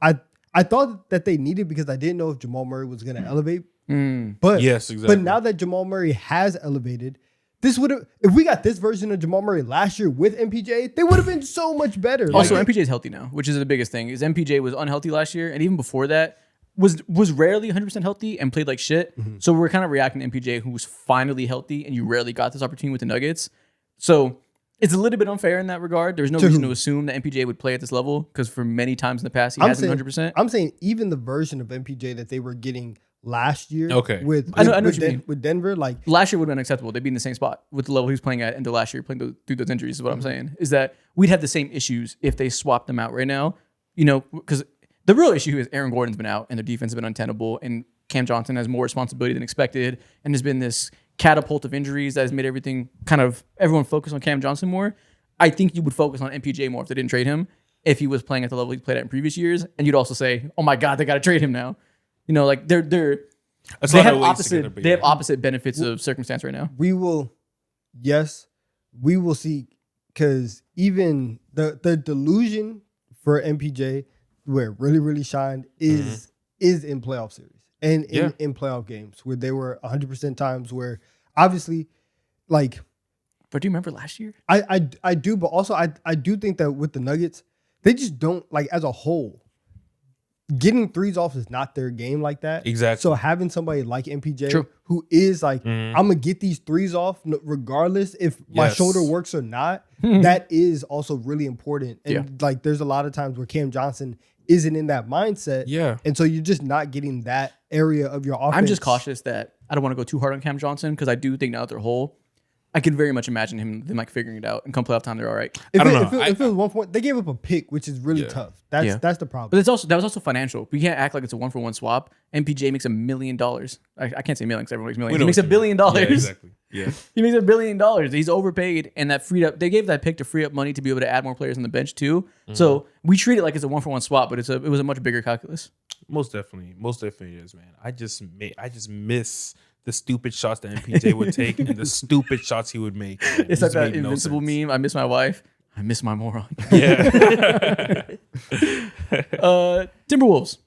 B: I thought that they needed because I didn't know if Jamal Murray was going to elevate. But
C: Yes, exactly.
B: But now that Jamal Murray has elevated, this would have, if we got this version of Jamal Murray last year with MPJ, they would have been so much better.
A: Also,
B: Like,
A: MPJ is healthy now, which is the biggest thing. Is MPJ was unhealthy last year, and even before that, was rarely 100% healthy and played like shit. So we're kind of reacting to MPJ, who was finally healthy, and you rarely got this opportunity with the Nuggets. So it's a little bit unfair in that regard. There's no reason to assume that MPJ would play at this level because for many times in the past he hasn't 100%.
B: I'm saying even the version of MPJ that they were getting last year
C: Okay.
B: with
A: I know what you mean.
B: with Denver, like
A: Last year would have been unacceptable. They'd be in the same spot with the level he was playing at into last year, playing through those injuries. Is what I'm saying is that we'd have the same issues if they swapped them out right now. You know, because the real issue is Aaron Gordon's been out and their defense has been untenable, and Cam Johnson has more responsibility than expected, and there's been this catapult of injuries that has made everything kind of everyone focus on Cam Johnson more. I think you would focus on MPJ more if they didn't trade him, if he was playing at the level he played at in previous years, and you'd also say, "Oh my God, they got to trade him now." You know, like they have opposite benefits of circumstance right now.
B: we will see, because even the delusion for MPJ where it really shined is in playoff series and in playoff games where they were 100% times where obviously like
A: But do you remember last year?
B: I do, but also I do think that with the Nuggets, they just don't, like, as a whole, getting threes off is not their game like that.
C: Exactly.
B: So having somebody like MPJ
A: True.
B: who is like, I'm gonna get these threes off regardless if my
C: Yes.
B: shoulder works or not, that is also really important. And
A: Yeah.
B: like there's a lot of times where Cam Johnson isn't in that mindset.
C: Yeah.
B: And so you're just not getting that area of your offense.
A: I'm just cautious that I don't want to go too hard on Cam Johnson because I do think now that they're whole, I could very much imagine them like figuring it out and come playoff time they're all right.
B: If
C: I don't
B: it,
C: know.
B: If it was 1 point, they gave up a pick, which is really tough. That's
A: Yeah.
B: the
A: But
B: problem.
A: it's also that was also financial. We can't act like it's a 1-for-1 swap. MPJ makes $1 million. I can't say million because everyone makes millions. He makes $1 billion.
C: Yeah, exactly. Yeah.
A: He makes $1 billion. He's overpaid, and that freed up. They gave that pick to free up money to be able to add more players on the bench too. So we treat it like it's a 1-for-1 swap, but it was a much bigger calculus.
C: Most definitely is, man. I just miss the stupid shots that MPJ would take and the stupid shots he would make. Man.
A: It's
C: It
A: like
C: just
A: that
C: made no
A: invincible
C: sense.
A: meme. I miss my wife. I miss my moron.
C: Yeah.
A: Timberwolves.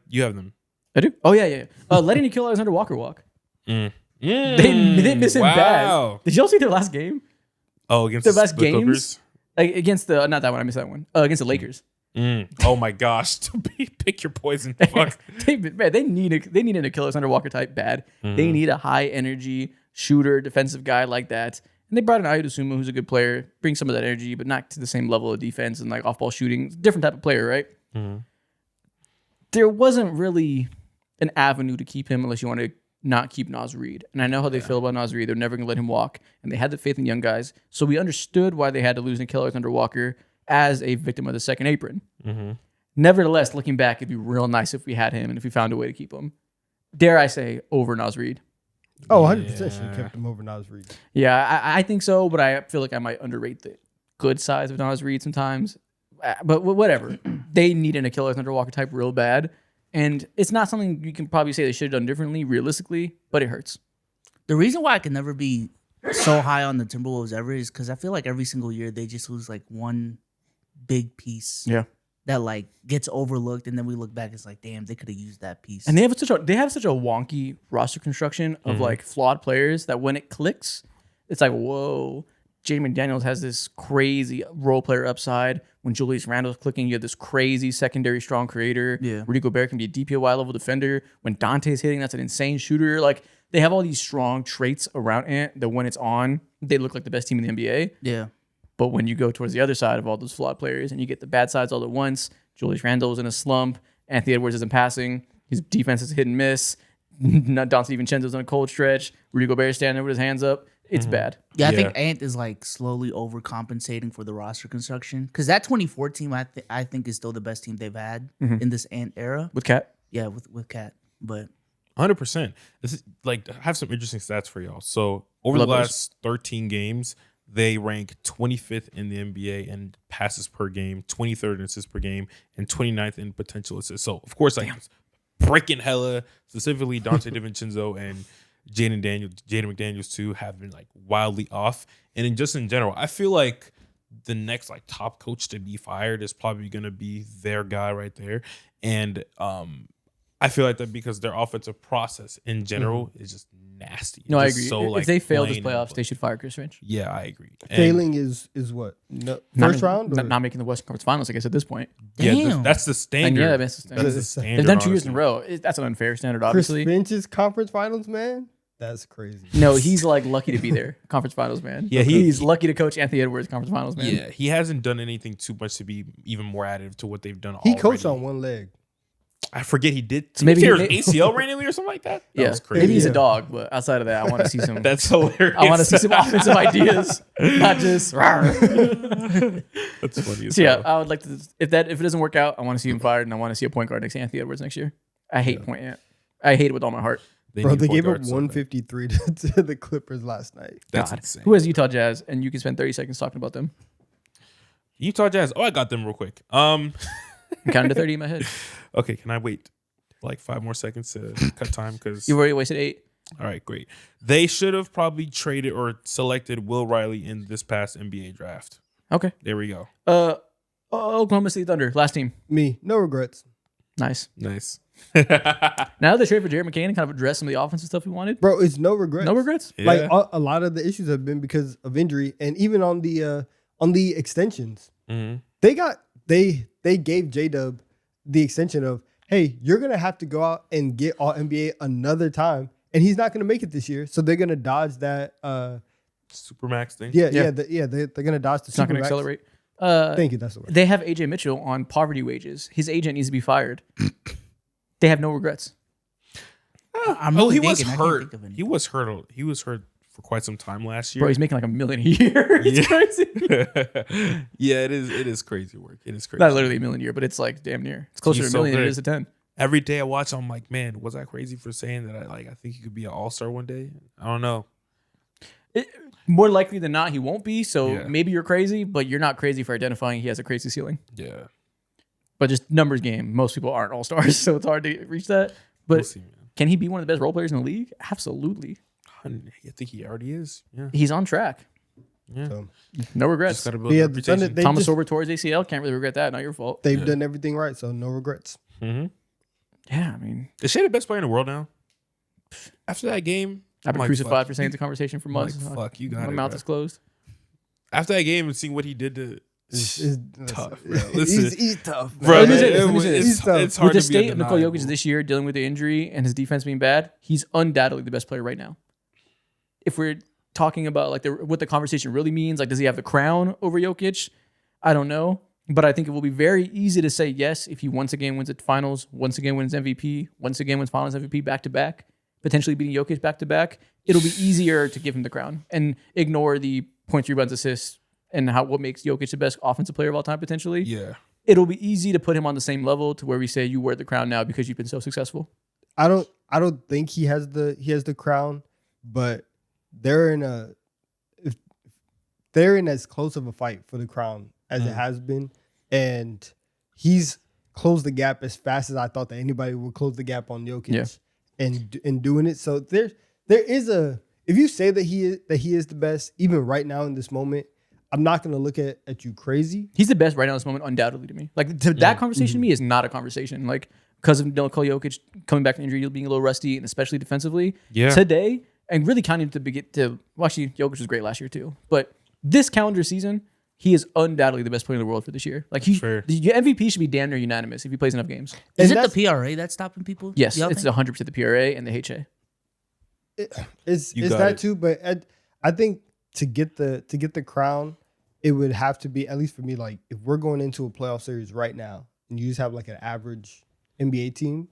C: You have them.
A: I do. Oh yeah. Letting Nikhil Alexander Walker walk.
C: Mm.
A: They miss him
C: Wow.
A: bad. Did y'all see their last game?
C: Oh, against
A: Their
C: the
A: last
C: Clippers?
A: games like, against the not that one. I missed that one. Against the Lakers.
C: Oh my gosh! Pick your poison. Fuck.
A: they need a Nikhil Alexander Walker type bad. They need a high energy shooter, defensive guy like that. And they brought in Ayo Dosunmu, who's a good player, bring some of that energy, but not to the same level of defense and like off ball shooting. Different type of player, right? There wasn't really an avenue to keep him unless you want to not keep Naz Reid. And I know how they feel about Naz Reid. They're never going to let him walk. And they had the faith in young guys. So we understood why they had to lose Nikhil Alexander Walker as a victim of the second apron. Nevertheless, looking back, it'd be real nice if we had him and if we found a way to keep him. Dare I say, over Naz Reid.
B: Oh, 100% should have kept him over Naz Reid.
A: Yeah, I think so, but I feel like I might underrate the good size of Naz Reid sometimes. But whatever. They need an Nikhil Alexander Walker type real bad. And it's not something you can probably say they should have done differently, realistically, but it hurts.
E: The reason why I can never be so high on the Timberwolves ever is because I feel like every single year they just lose like one big piece that like gets overlooked, and then we look back, it's like, damn, they could have used that piece.
A: And they have such a wonky roster construction of like flawed players that when it clicks, it's like, whoa. Jaden McDaniels has this crazy role player upside. When Julius Randle's clicking, you have this crazy secondary strong creator.
E: Yeah.
A: Rudy Gobert can be a DPOY level defender. When Dante's hitting, that's an insane shooter. Like they have all these strong traits around Ant that when it's on, they look like the best team in the NBA.
E: Yeah.
A: But when you go towards the other side of all those flawed players and you get the bad sides all at once, Julius Randle is in a slump. Anthony Edwards isn't passing. His defense is hit and miss. Dante DiVincenzo's on a cold stretch. Rudy Gobert standing there with his hands up. It's bad.
E: Yeah, I
C: Yeah.
E: think Ant is like slowly overcompensating for the roster construction because that 24 team I think is still the best team they've had in this Ant era.
A: With Cat?
E: Yeah, with Cat, but
C: 100%. This is like I have some interesting stats for y'all. So over
A: Love
C: the
A: those.
C: last 13 games, they rank 25th in the NBA in passes per game, 23rd in assists per game, and 29th in potential assists. So, of course, like breaking hella, specifically Dante DiVincenzo and Jaden McDaniels too have been like wildly off. And in general, I feel like the next like top coach to be fired is probably going to be their guy right there. And I feel like that because their offensive process in general is just nasty.
A: No, I
C: Just
A: agree.
C: So,
A: If
C: like,
A: they fail this
C: plain and
A: playoffs, they should fire Chris Finch.
C: Yeah, I agree. And
B: Failing is what? No, first round? Or?
A: Not making the Western Conference Finals, I guess, at this point.
C: Yeah,
E: Damn.
C: that's the
A: And
C: standard.
A: yeah, that's the standard.
C: That's the
B: They've
C: standard.
A: They've done 2 years in a
C: honestly.
A: row. That's an unfair standard,
B: Chris
A: obviously.
B: Finch's conference finals, man? That's crazy.
A: No, he's like lucky to be there. Conference Finals, man.
C: Yeah,
A: he's lucky to coach Anthony Edwards Conference Finals, man.
C: Yeah, he hasn't done anything too much to be even more additive to what they've done.
B: He
C: already.
B: coached on one leg.
C: I forget he did.
A: So maybe
C: maybe
A: he-
C: ACL randomly or something like that. That
A: Yeah.
C: was crazy.
A: Maybe he's a
B: Yeah.
A: dog, but outside of that, I want to see some.
C: That's hilarious.
A: I want to see some offensive ideas, not just. rawr.
C: That's funny. As
A: So yeah,
C: hell.
A: I would like to. If it doesn't work out, I want to see him fired, and I want to see a point guard next to Anthony Edwards next year. I hate point Ant. I hate it with all my heart.
B: Bro,
C: need
B: they
C: point
B: gave up
C: guards so bad.
B: 153 to the Clippers last night.
C: That's
A: God.
C: insane.
A: Who has Utah Jazz? And you can spend 30 seconds talking about them.
C: Utah Jazz. Oh, I got them real quick.
A: I'm counting to 30 in my head.
C: Okay, can I wait like 5 more seconds to cut time? Because
A: You've already wasted 8.
C: all right, great. They should have probably traded or selected Will Riley in this past NBA draft.
A: Okay.
C: There we go.
A: Oklahoma City Thunder, last team.
B: Me, no regrets.
A: Nice.
C: Nice.
A: Now they trade for Jared McCain and kind of address some of the offensive stuff we wanted.
B: Bro, it's no regrets.
A: No regrets.
B: Like
C: Yeah.
B: a lot of the issues have been because of injury, and even on the extensions,
C: Mhm.
B: they gave J-Dub the extension of, hey, you're gonna have to go out and get all NBA another time, and he's not gonna make it this year, so they're gonna dodge that.
C: Supermax thing.
B: They're gonna dodge the.
A: It's not going to
B: Supermax.
A: accelerate.
B: Thank you. That's the word.
A: They have AJ Mitchell on poverty wages. His agent needs to be fired. They have no regrets.
E: I'm
C: Oh,
E: really
C: he was
E: thinking. I can't
C: hurt.
E: think of any.
C: He was hurt. He was hurt for quite some time last year.
A: Bro, he's making like $1 million a year. It's crazy.
C: Yeah, it is. It is crazy work. It is crazy.
A: Not literally $1 million a year, but it's like damn near. It's closer
C: He's
A: to $1 million
C: so
A: than it
C: good.
A: is to 10.
C: Every day I watch, I'm like, man, was I crazy for saying that? I think he could be an all-star one day. I don't know.
A: More likely than not, he won't be. So
C: Yeah.
A: maybe you're crazy, but you're not crazy for identifying he has a crazy ceiling.
C: Yeah,
A: But just numbers game. Most people aren't all stars, so it's hard to reach that. But
C: we'll see, man.
A: can he be one of the best role players in the league? Absolutely.
C: I think he already is. Yeah,
A: He's on track.
C: yeah.
B: So,
A: No regrets.
C: Just gotta build
B: yeah,
C: a
B: the Thunder,
C: reputation.
B: they
A: Thomas
B: just,
A: over towards ACL. Can't really regret that. Not your fault.
B: they've
C: Yeah.
B: done everything right, so no regrets.
C: Mhm.
A: Yeah, I mean,
C: Is Shea the best player in the world now? After that game,
A: I've been
C: I'm like,
A: crucified
C: fuck,
A: for saying the conversation for
C: I'm
A: months.
C: like, fuck, you got
A: My
C: it.
A: mouth
C: bro.
A: is closed.
C: After that game and seeing what he did to,
B: It's
C: tough, bro. Listen,
B: he's tough,
C: bro,
A: Let me
C: it-
A: say this, let me
C: it-
A: say this.
C: it's,
B: He's tough.
C: it's hard
A: With the
C: to be
A: state of Nikola Jokic
C: undeniable.
A: this year, dealing with the injury and his defense being bad, he's undoubtedly the best player right now. If we're talking about like what the conversation really means, like does he have the crown over Jokic? I don't know, but I think it will be very easy to say yes if he once again wins the finals, once again wins MVP, once again wins finals MVP back to back, potentially beating Jokic back to back. It'll be easier to give him the crown and ignore the points, rebounds, assists, and what makes Jokic the best offensive player of all time potentially.
C: Yeah,
A: It'll be easy to put him on the same level to where we say you wear the crown now because you've been so successful.
B: I don't think he has the crown, but they're in as close of a fight for the crown as it has been, and he's closed the gap as fast as I thought that anybody would close the gap on Jokic,
A: Yeah.
B: and doing it. So there is if you say that he is the best, even right now in this moment, I'm not gonna look at you crazy.
A: He's the best right now in this moment, undoubtedly to me. Like that conversation to me is not a conversation. Like because of Nikola Jokic coming back from injury, being a little rusty, and especially defensively.
C: Yeah.
A: Today, and really counting well, actually, Jokic was great last year too. But this calendar season, he is undoubtedly the best player in the world for this year. Like
C: Fair.
A: the MVP should be damn near unanimous if he plays enough games.
E: Is
B: And
E: it
B: that's-
E: the PRA that's stopping people?
A: Yes,
E: Y'all
A: it's
E: think?
A: 100% the PRA and the HA.
B: It's
C: You
B: it's
C: got
B: that
C: it.
B: too, but I think to get the crown, it would have to be, at least for me, like if we're going into a playoff series right now and you just have like an average NBA team,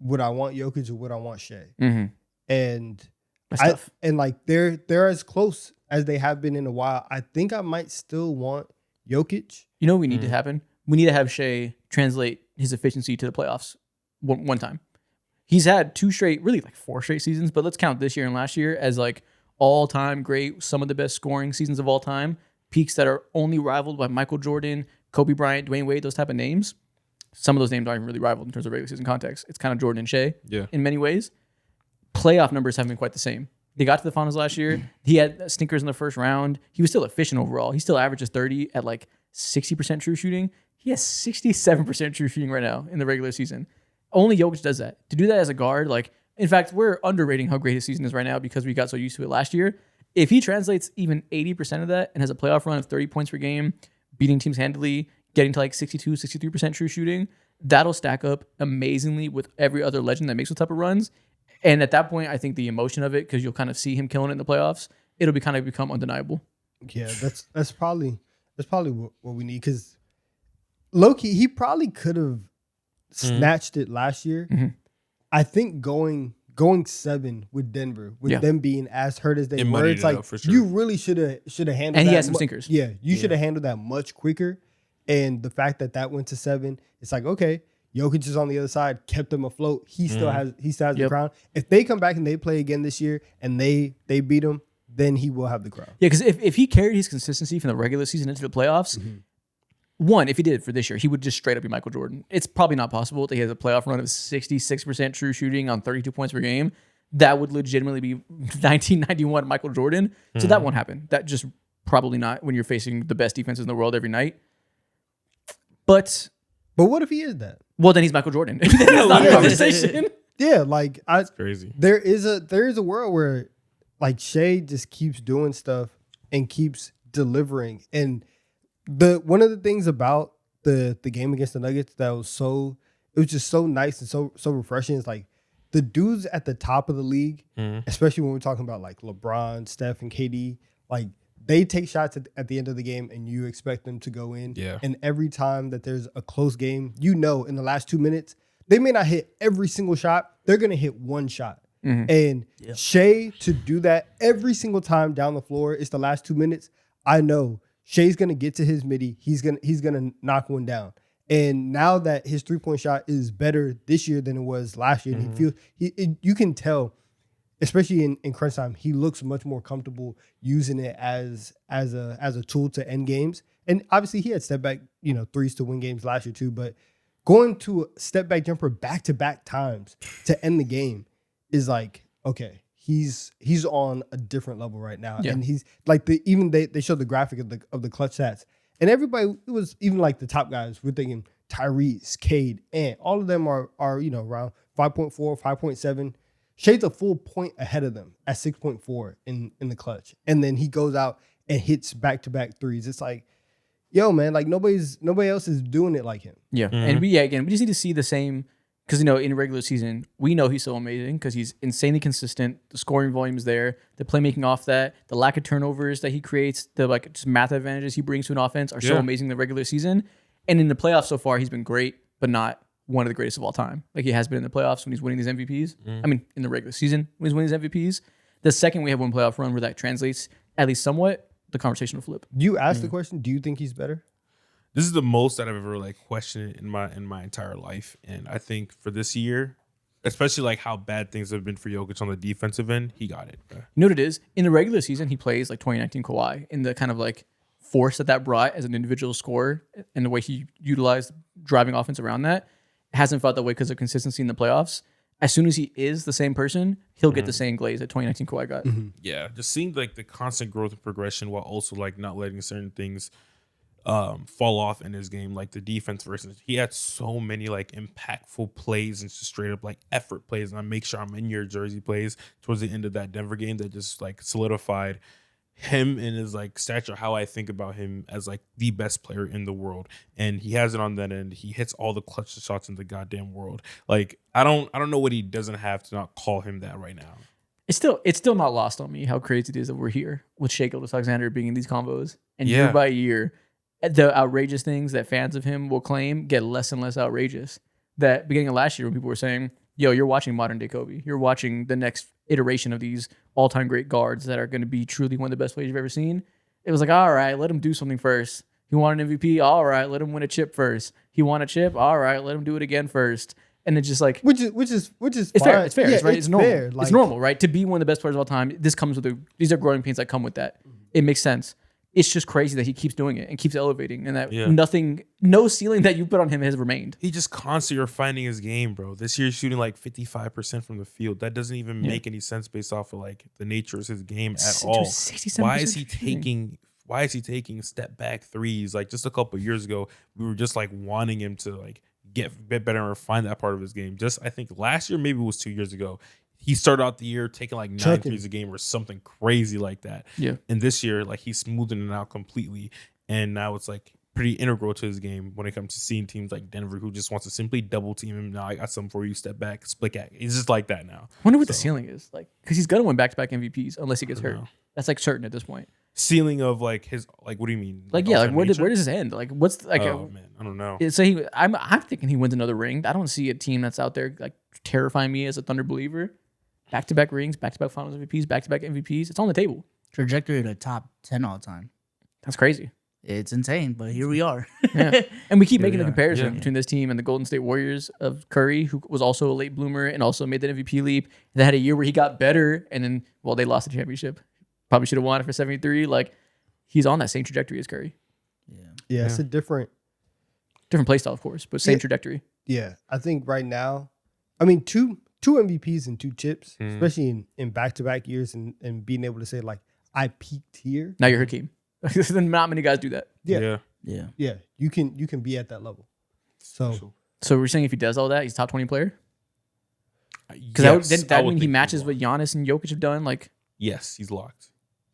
B: would I want Jokic or would I want Shea?
A: Mm-hmm.
B: And
A: That's tough.
B: and like they're as close as they have been in a while. I think I might still want Jokic.
A: You know what we need to happen? We need to have Shea translate his efficiency to the playoffs one time. He's had 2 straight, really like 4 straight seasons, but let's count this year and last year as like all-time great, some of the best scoring seasons of all time, peaks that are only rivaled by Michael Jordan, Kobe Bryant, Dwayne Wade, those type of names. Some of those names aren't even really rivaled in terms of regular season context. It's kind of Jordan and Shea in many ways. Playoff numbers haven't been quite the same. They got to the finals last year. He had stinkers in the first round. He was still efficient overall. He still averages 30 at like 60% true shooting. He has 67% true shooting right now in the regular season. Only Jokic does that. To do that as a guard, like, in fact, we're underrating how great his season is right now because we got so used to it last year. If he translates even 80% of that and has a playoff run of 30 points per game, beating teams handily, getting to like 62, 63% true shooting, that'll stack up amazingly with every other legend that makes those type of runs. And at that point, I think the emotion of it, because you'll kind of see him killing it in the playoffs, it'll be kind of become undeniable.
B: Yeah, that's probably what we need, because low-key, he probably could have snatched it last year.
A: Mm-hmm.
B: I think going 7 with Denver, with them being as hurt as they were, it's like
C: for sure.
B: you really should have handled that.
A: And he has some stinkers.
B: Yeah, you should have handled that much quicker. And the fact that went to 7, it's like, okay, Jokic is on the other side, kept them afloat. He still has the crown. If they come back and they play again this year and they beat him, then he will have the crown.
A: Yeah, because if he carried his consistency from the regular season into the playoffs, one, if he did for this year, he would just straight up be Michael Jordan. It's probably not possible that he has a playoff run of 66% true shooting on 32 points per game. That would legitimately be 1991 Michael Jordan. So that won't happen. That just probably not when you're facing the best defenses in the world every night. But
B: what if he is that?
A: Well, then he's Michael Jordan. That's not a conversation.
B: Yeah, like
C: Crazy.
B: There is a world where like Shea just keeps doing stuff and keeps delivering. And one of the things about the game against the Nuggets that was just so nice and so refreshing is like the dudes at the top of the league, especially when we're talking about like LeBron, Steph, and KD, like they take shots at the end of the game and you expect them to go in.
C: Yeah.
B: And every time that there's a close game, in the last 2 minutes, they may not hit every single shot. They're going to hit one shot. And Shea, to do that every single time down the floor, it's the last 2 minutes. I know Shea's going to get to his midi. He's going to knock one down. And now that his 3-point shot is better this year than it was last year, and you can tell, especially in crunch time, he looks much more comfortable using it as a tool to end games. And obviously he had step back, threes to win games last year too, but going to a step back jumper back-to-back times to end the game is like, okay, he's on a different level right now.
A: Yeah.
B: And he's like they showed the graphic of the clutch stats. And everybody, it was even like the top guys, we're thinking Tyrese, Cade, and all of them are around 5.4, 5.7. Shea's a full point ahead of them at 6.4 in the clutch. And then he goes out and hits back-to-back threes. It's like, yo, man, like nobody else is doing it like him.
A: Yeah. And we just need to see the same, because, in regular season, we know he's so amazing because he's insanely consistent. The scoring volume is there. The playmaking off that, the lack of turnovers that he creates, the just math advantages he brings to an offense are so amazing in the regular season. And in the playoffs so far, he's been great, but not one of the greatest of all time. Like he has been in the playoffs when he's winning these MVPs. I mean, in the regular season when he's winning these MVPs. The second we have one playoff run where that translates at least somewhat, the conversation will flip.
B: You asked the question, do you think he's better?
C: This is the most that I've ever questioned in my entire life, and I think for this year, especially how bad things have been for Jokic on the defensive end, he got it. Bro.
A: You know what it is? In the regular season, he plays like 2019 Kawhi in the kind of force that brought as an individual scorer and the way he utilized driving offense around that. It hasn't felt that way because of consistency in the playoffs. As soon as he is the same person, he'll get the same glaze that 2019 Kawhi got.
C: Yeah, just seeing the constant growth and progression while also not letting certain things fall off in his game, like the defense versus he had so many impactful plays and just straight up effort plays, and I make sure I'm in your jersey plays towards the end of that Denver game that just solidified him and his stature, how I think about him as the best player in the world. And he has it on that end. He hits all the clutch shots in the goddamn world. I don't know what he doesn't have to not call him that right now.
A: It's still not lost on me how crazy it is that we're here with Shai Gilgeous-Alexander being in these combos, and year by year the outrageous things that fans of him will claim get less and less outrageous. That beginning of last year when people were saying, yo, you're watching modern day Kobe. You're watching the next iteration of these all-time great guards that are going to be truly one of the best players you've ever seen. It was all right, let him do something first. He won an MVP. All right, let him win a chip first. He won a chip. All right, let him do it again first. And it's just like
B: which is
A: it's
B: fine.
A: fair. It's fair.
B: Yeah,
A: It's right. It's normal.
B: fair.
A: It's normal, right? To be one of the best players of all time. This comes with these are growing pains that come with that. It makes sense. It's just crazy that he keeps doing it and keeps elevating, and that no ceiling that you put on him has remained.
C: He just constantly refining his game, bro. This year he's shooting like 55% from the field. That doesn't even make any sense based off of like the nature of his game at all.
A: 67%
C: Why is he
A: shooting.
C: taking step back threes? Like just a couple years ago, we were just like wanting him to like get a bit better and refine that part of his game. Just I think last year, maybe it was 2 years ago, he started out the year taking like 9 threes a game or something crazy like that.
A: Yeah.
C: And this year, like he's smoothing it out completely. And now it's like pretty integral to his game when it comes to seeing teams like Denver who just wants to simply double team him. Now I got something for you, step back, split cat. He's just like that now.
A: I wonder what the ceiling is. Like, because he's gonna win back-to-back MVPs unless he gets hurt.
C: know.
A: That's like certain at this point.
C: Ceiling of like his like what do you mean?
A: Like yeah, like
C: all-time
A: where
C: nature?
A: does this end? Like what's like?
C: Oh man, I don't know.
A: So I'm thinking he wins another ring. I don't see a team that's out there like terrifying me as a Thunder believer. Back-to-back rings, back-to-back Finals MVPs, back-to-back MVPs. It's on the table.
E: Trajectory to top 10 all time.
A: That's crazy.
E: It's insane, but here we are.
A: Yeah. And we keep making the
C: are.
A: comparison
C: Yeah.
A: between this team and the Golden State Warriors of Curry, who was also a late bloomer and also made that MVP leap. They had a year where he got better, and then they lost the championship. Probably should have won it for 73. Like he's on that same trajectory as Curry.
B: Yeah, it's a different.
A: Different play style, of course, but same
B: Yeah.
A: trajectory.
B: Yeah, I think right now, I mean, two MVPs and 2 chips, especially in back-to-back years, and being able to say like I peaked here.
A: Now you're Hakeem. Not many guys do that.
B: Yeah,
E: Yeah.
B: you can be at that level. So
A: So we're saying if he does all that, he's a top 20 player? Because
C: Yes,
A: that
C: I would
A: mean he
C: think
A: matches
C: he's
A: what Giannis and Jokic have done? Like,
C: Yes, he's locked.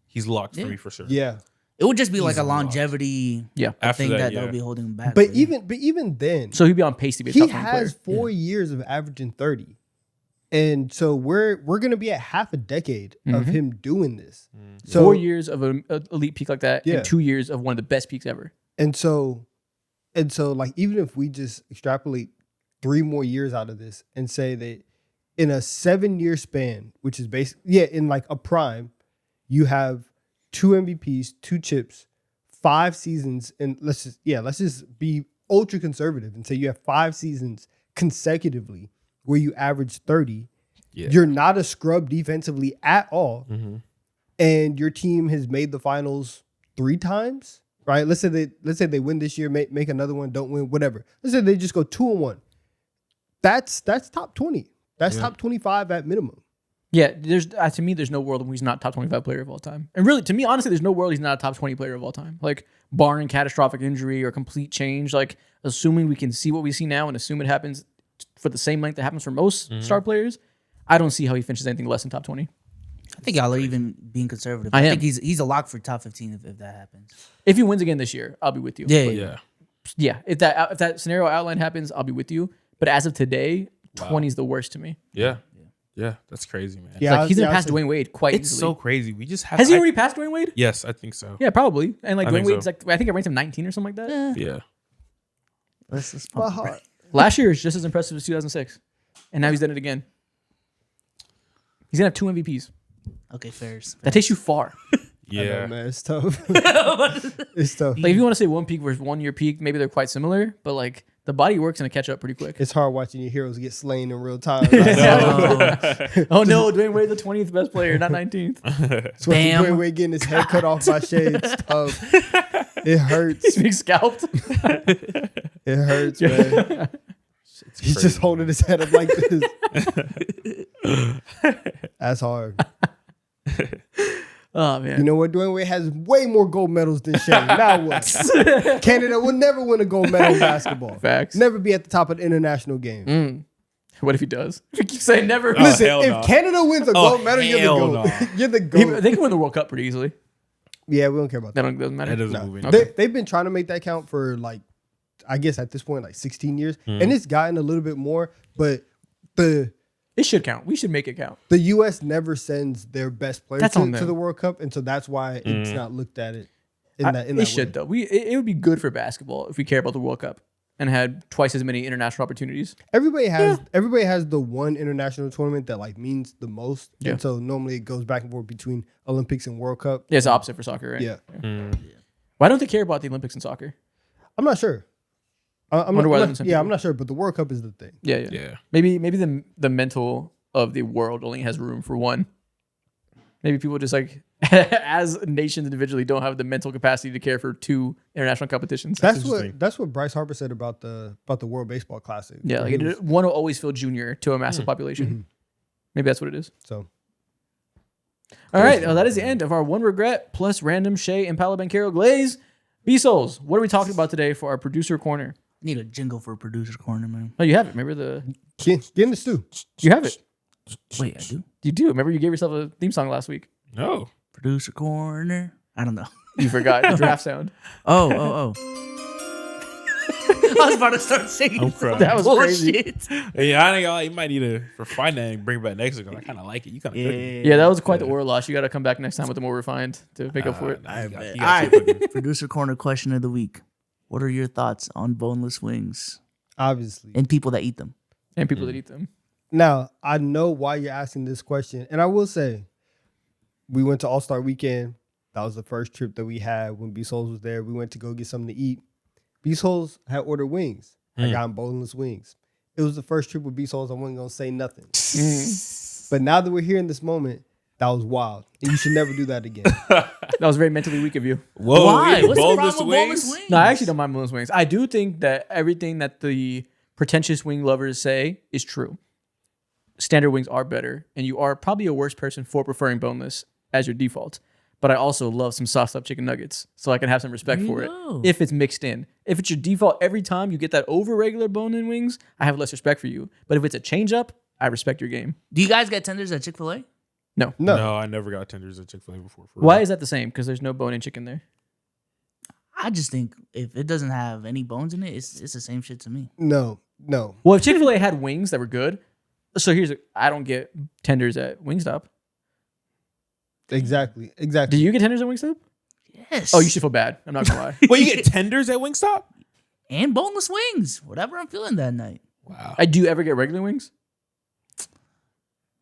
C: He's locked for me for sure.
B: yeah,
E: It would just be like
C: He's
E: a longevity
A: yeah.
C: After
E: thing
C: that,
E: that'll
C: yeah.
E: be holding him back.
B: but
E: yeah.
B: even then,
A: So he'd be on pace to be a
B: he
A: top 20 player.
B: has 4 years of averaging 30, and so we're gonna be at half a decade of him doing this. So
A: 4 years of an elite peak like that,
B: Yeah.
A: and 2 years of one of the best peaks ever.
B: And so like even if we just extrapolate 3 more years out of this and say that in a 7-year span, which is basically in like a prime, you have 2 MVPs, 2 chips, 5 seasons, and let's just be ultra conservative and say you have 5 seasons consecutively where you average 30.
C: Yeah.
B: You're not a scrub defensively at all.
C: Mm-hmm.
B: And your team has made the finals 3 times, right? Let's say they win this year, make another one, don't win, whatever. Let's say they just go 2-1. That's top 20. That's top 25 at minimum.
A: Yeah, there's to me, there's no world where he's not top 25 player of all time. And really, to me, honestly, there's no world he's not a top 20 player of all time. Like, barring catastrophic injury or complete change, like, assuming we can see what we see now and assume it happens for the same length that happens for most star players, I don't see how he finishes anything less than top 20.
E: I think y'all are even being conservative.
A: I
E: I
A: am.
E: think he's a lock for top 15 if that happens.
A: If he wins again this year, I'll be with you.
E: Yeah,
C: But
E: yeah.
C: yeah.
A: Yeah, if that scenario outline happens, I'll be with you. But as of today, 20 is the worst to me.
C: Yeah. Yeah. That's crazy, man.
B: Yeah,
A: Like he's gonna
B: I'd
A: pass
B: say-
A: Dwayne Wade quite
C: It's
A: easily.
C: so crazy. We just have
A: Has he already passed Dwayne Wade?
C: Yes, I think so.
A: Yeah, probably. And like
C: I
A: Dwayne
C: think
A: Wade's
C: so.
A: like I think I ranked him 19 or something like that.
C: Yeah.
E: Let's
B: My
E: pump
B: heart.
A: Last year is just as impressive as 2006, and now he's done it again. He's gonna have 2 MVPs.
E: Okay, fairs.
A: That takes you far.
B: I know,
C: Yeah.
B: man, it's tough. It's tough.
A: Like if you want to say 1 peak versus 1 year peak, maybe they're quite similar, but like the body work's gonna catch up pretty quick.
B: It's hard watching your heroes get slain in real time.
A: Oh no, Dwayne Wade's the 20th best player, not 19th.
B: It's when
E: Bam.
B: Dwayne Wade getting his head cut off by Shea. It's tough. It hurts.
A: He's being scalped.
B: It hurts, man. He's just holding his head up like this. That's hard.
A: Oh man.
B: You know what? Dwayne Wade has way more gold medals than Shea. Now what? Canada will never win a gold medal in basketball.
A: Facts.
B: Never be at the top of the international game.
A: What if he does? We keep saying never.
B: Listen,
C: hell
B: if
C: no.
B: Canada wins a gold medal, you're the
C: hell
B: goat.
C: no.
B: You're the
A: He-
B: goat.
A: they can win the World Cup pretty easily.
B: Yeah, we don't care about that.
A: That doesn't matter.
C: That doesn't
B: No.
C: move anything.
B: They've been trying to make that count for like, I guess at this point, like 16 years. And it's gotten a little bit more, but
A: It should count. We should make it count.
B: the U.S. never sends their best players
A: That's on
B: to
A: them.
B: the World Cup. And so that's why it's not looked at it in that
A: It should though. It would be good for basketball if we care about the World Cup and had twice as many international opportunities.
B: Everybody has the one international tournament that like means the most.
A: Yeah.
B: And so normally it goes back and forth between Olympics and World Cup.
A: Yeah, it's the opposite for soccer, right?
B: Yeah.
A: Why don't they care about the Olympics and soccer?
B: I'm not sure. I'm
A: Wonder why
B: not,
A: there's some
B: yeah, I'm
A: people.
B: not sure, but the World Cup is the thing.
A: Yeah.
C: Yeah.
A: Maybe the mental of the world only has room for one. Maybe people just like as nations individually don't have the mental capacity to care for 2 international competitions.
C: interesting.
B: That's what Bryce Harper said about the World Baseball Classic.
A: Yeah,
B: where
A: like
B: he was-
A: one will always feel junior to a massive population. Maybe that's what it is.
B: so
A: All right, well, that is the end of our one regret plus random Shea and Paolo Banchero Glaze. B-Souls, what are we talking about today for our producer corner?
E: Need a jingle for producer corner, man.
A: Oh, you have it. Remember
B: get in the stew.
A: you have it.
E: Wait, I do.
A: You do. Remember you gave yourself a theme song last week.
C: No.
E: Producer corner. I don't know.
A: You forgot the draft sound.
E: Oh. I was about to start singing.
C: I'm crying.
A: That was crazy.
E: bullshit.
C: Yeah, I think you might need to refine that and bring it back next week. I kind of like it. You kind of
A: Yeah, that was quite the oral loss. You got to come back next time with a more refined to make up for it.
E: All right, producer corner question of the week. What are your thoughts on boneless wings
B: Obviously.
E: and people that eat them?
A: And people that eat them.
B: Now, I know why you're asking this question. And I will say, we went to All-Star Weekend. That was the first trip that we had when B-Souls was there. We went to go get something to eat. B-Souls had ordered wings. I got him boneless wings. It was the first trip with B-Souls. I wasn't going to say nothing. But now that we're here in this moment, that was wild. And you should never do that again.
A: That was very mentally weak of you.
C: Whoa,
E: Why?
C: eating
E: What's the problem
C: boneless
E: with
C: wings?
E: boneless wings?
A: No, I actually don't mind boneless wings. I do think that everything that the pretentious wing lovers say is true. Standard wings are better, and you are probably a worse person for preferring boneless as your default. But I also love some sauced up chicken nuggets, so I can have some respect
E: There you
A: for
E: go.
A: it if it's mixed in. If it's your default every time you get that over regular bone-in wings, I have less respect for you. But if it's a change up, I respect your game.
E: Do you guys get tenders at Chick-fil-A?
A: No.
C: No, I never got tenders at Chick-fil-A before. For
A: Why
C: real.
A: is that the same? Because there's no bone-in chicken there.
E: I just think if it doesn't have any bones in it, it's the same shit to me.
B: No.
A: Well, if Chick-fil-A had wings that were good, so I don't get tenders at Wingstop.
B: Exactly.
A: Do you get tenders at Wingstop?
E: Yes.
A: Oh, you should feel bad. I'm not gonna lie.
C: Wait, you get tenders at Wingstop?
E: And boneless wings, whatever I'm feeling that night.
C: Wow.
A: Do you ever get regular wings?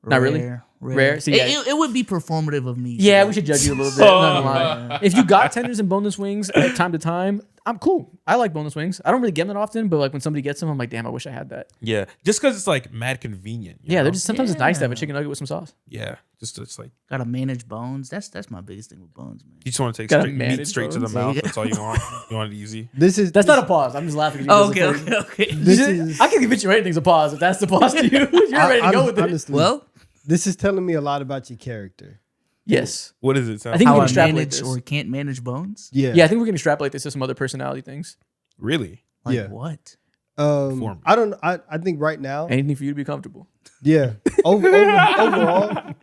A: Not really? Rare? So, yeah.
E: It would be performative of me.
A: Yeah,
E: so-
A: we should judge you a little bit. Not gonna lie. If you got tenders and boneless wings at time to time, I'm cool. I like boneless wings. I don't really get them that often, but like when somebody gets them, I'm like, damn, I wish I had that.
C: Yeah, just because it's like mad convenient. you
A: Yeah,
C: know?
A: they're just sometimes it's nice to have a
E: Yeah.
A: chicken nugget with some sauce.
C: Yeah, just it's like
E: Gotta manage bones. That's my biggest thing with bones, man.
C: you just want to take
A: Gotta
C: straight, meat
A: manage
C: straight to the
A: bones.
C: mouth.
E: Yeah.
C: That's all you want. You want it easy.
A: That's not a pause. I'm just laughing.
E: Oh, okay.
B: This is
A: I can convince you anything's a pause if that's the pause to you. You're ready to go with it.
B: honestly,
E: Well,
B: this is telling me a lot about your character.
A: Yes.
C: What does it sound?
A: I think
E: how
A: we can
E: I
A: extrapolate
E: manage
A: this.
E: or can't manage bones?
B: Yeah.
A: Yeah, I think we can extrapolate this to some other personality things.
C: Really?
E: Like
B: Yeah.
E: what?
C: For me.
B: I don't. I think right now.
A: Anything for you to be comfortable.
B: Yeah. Overall,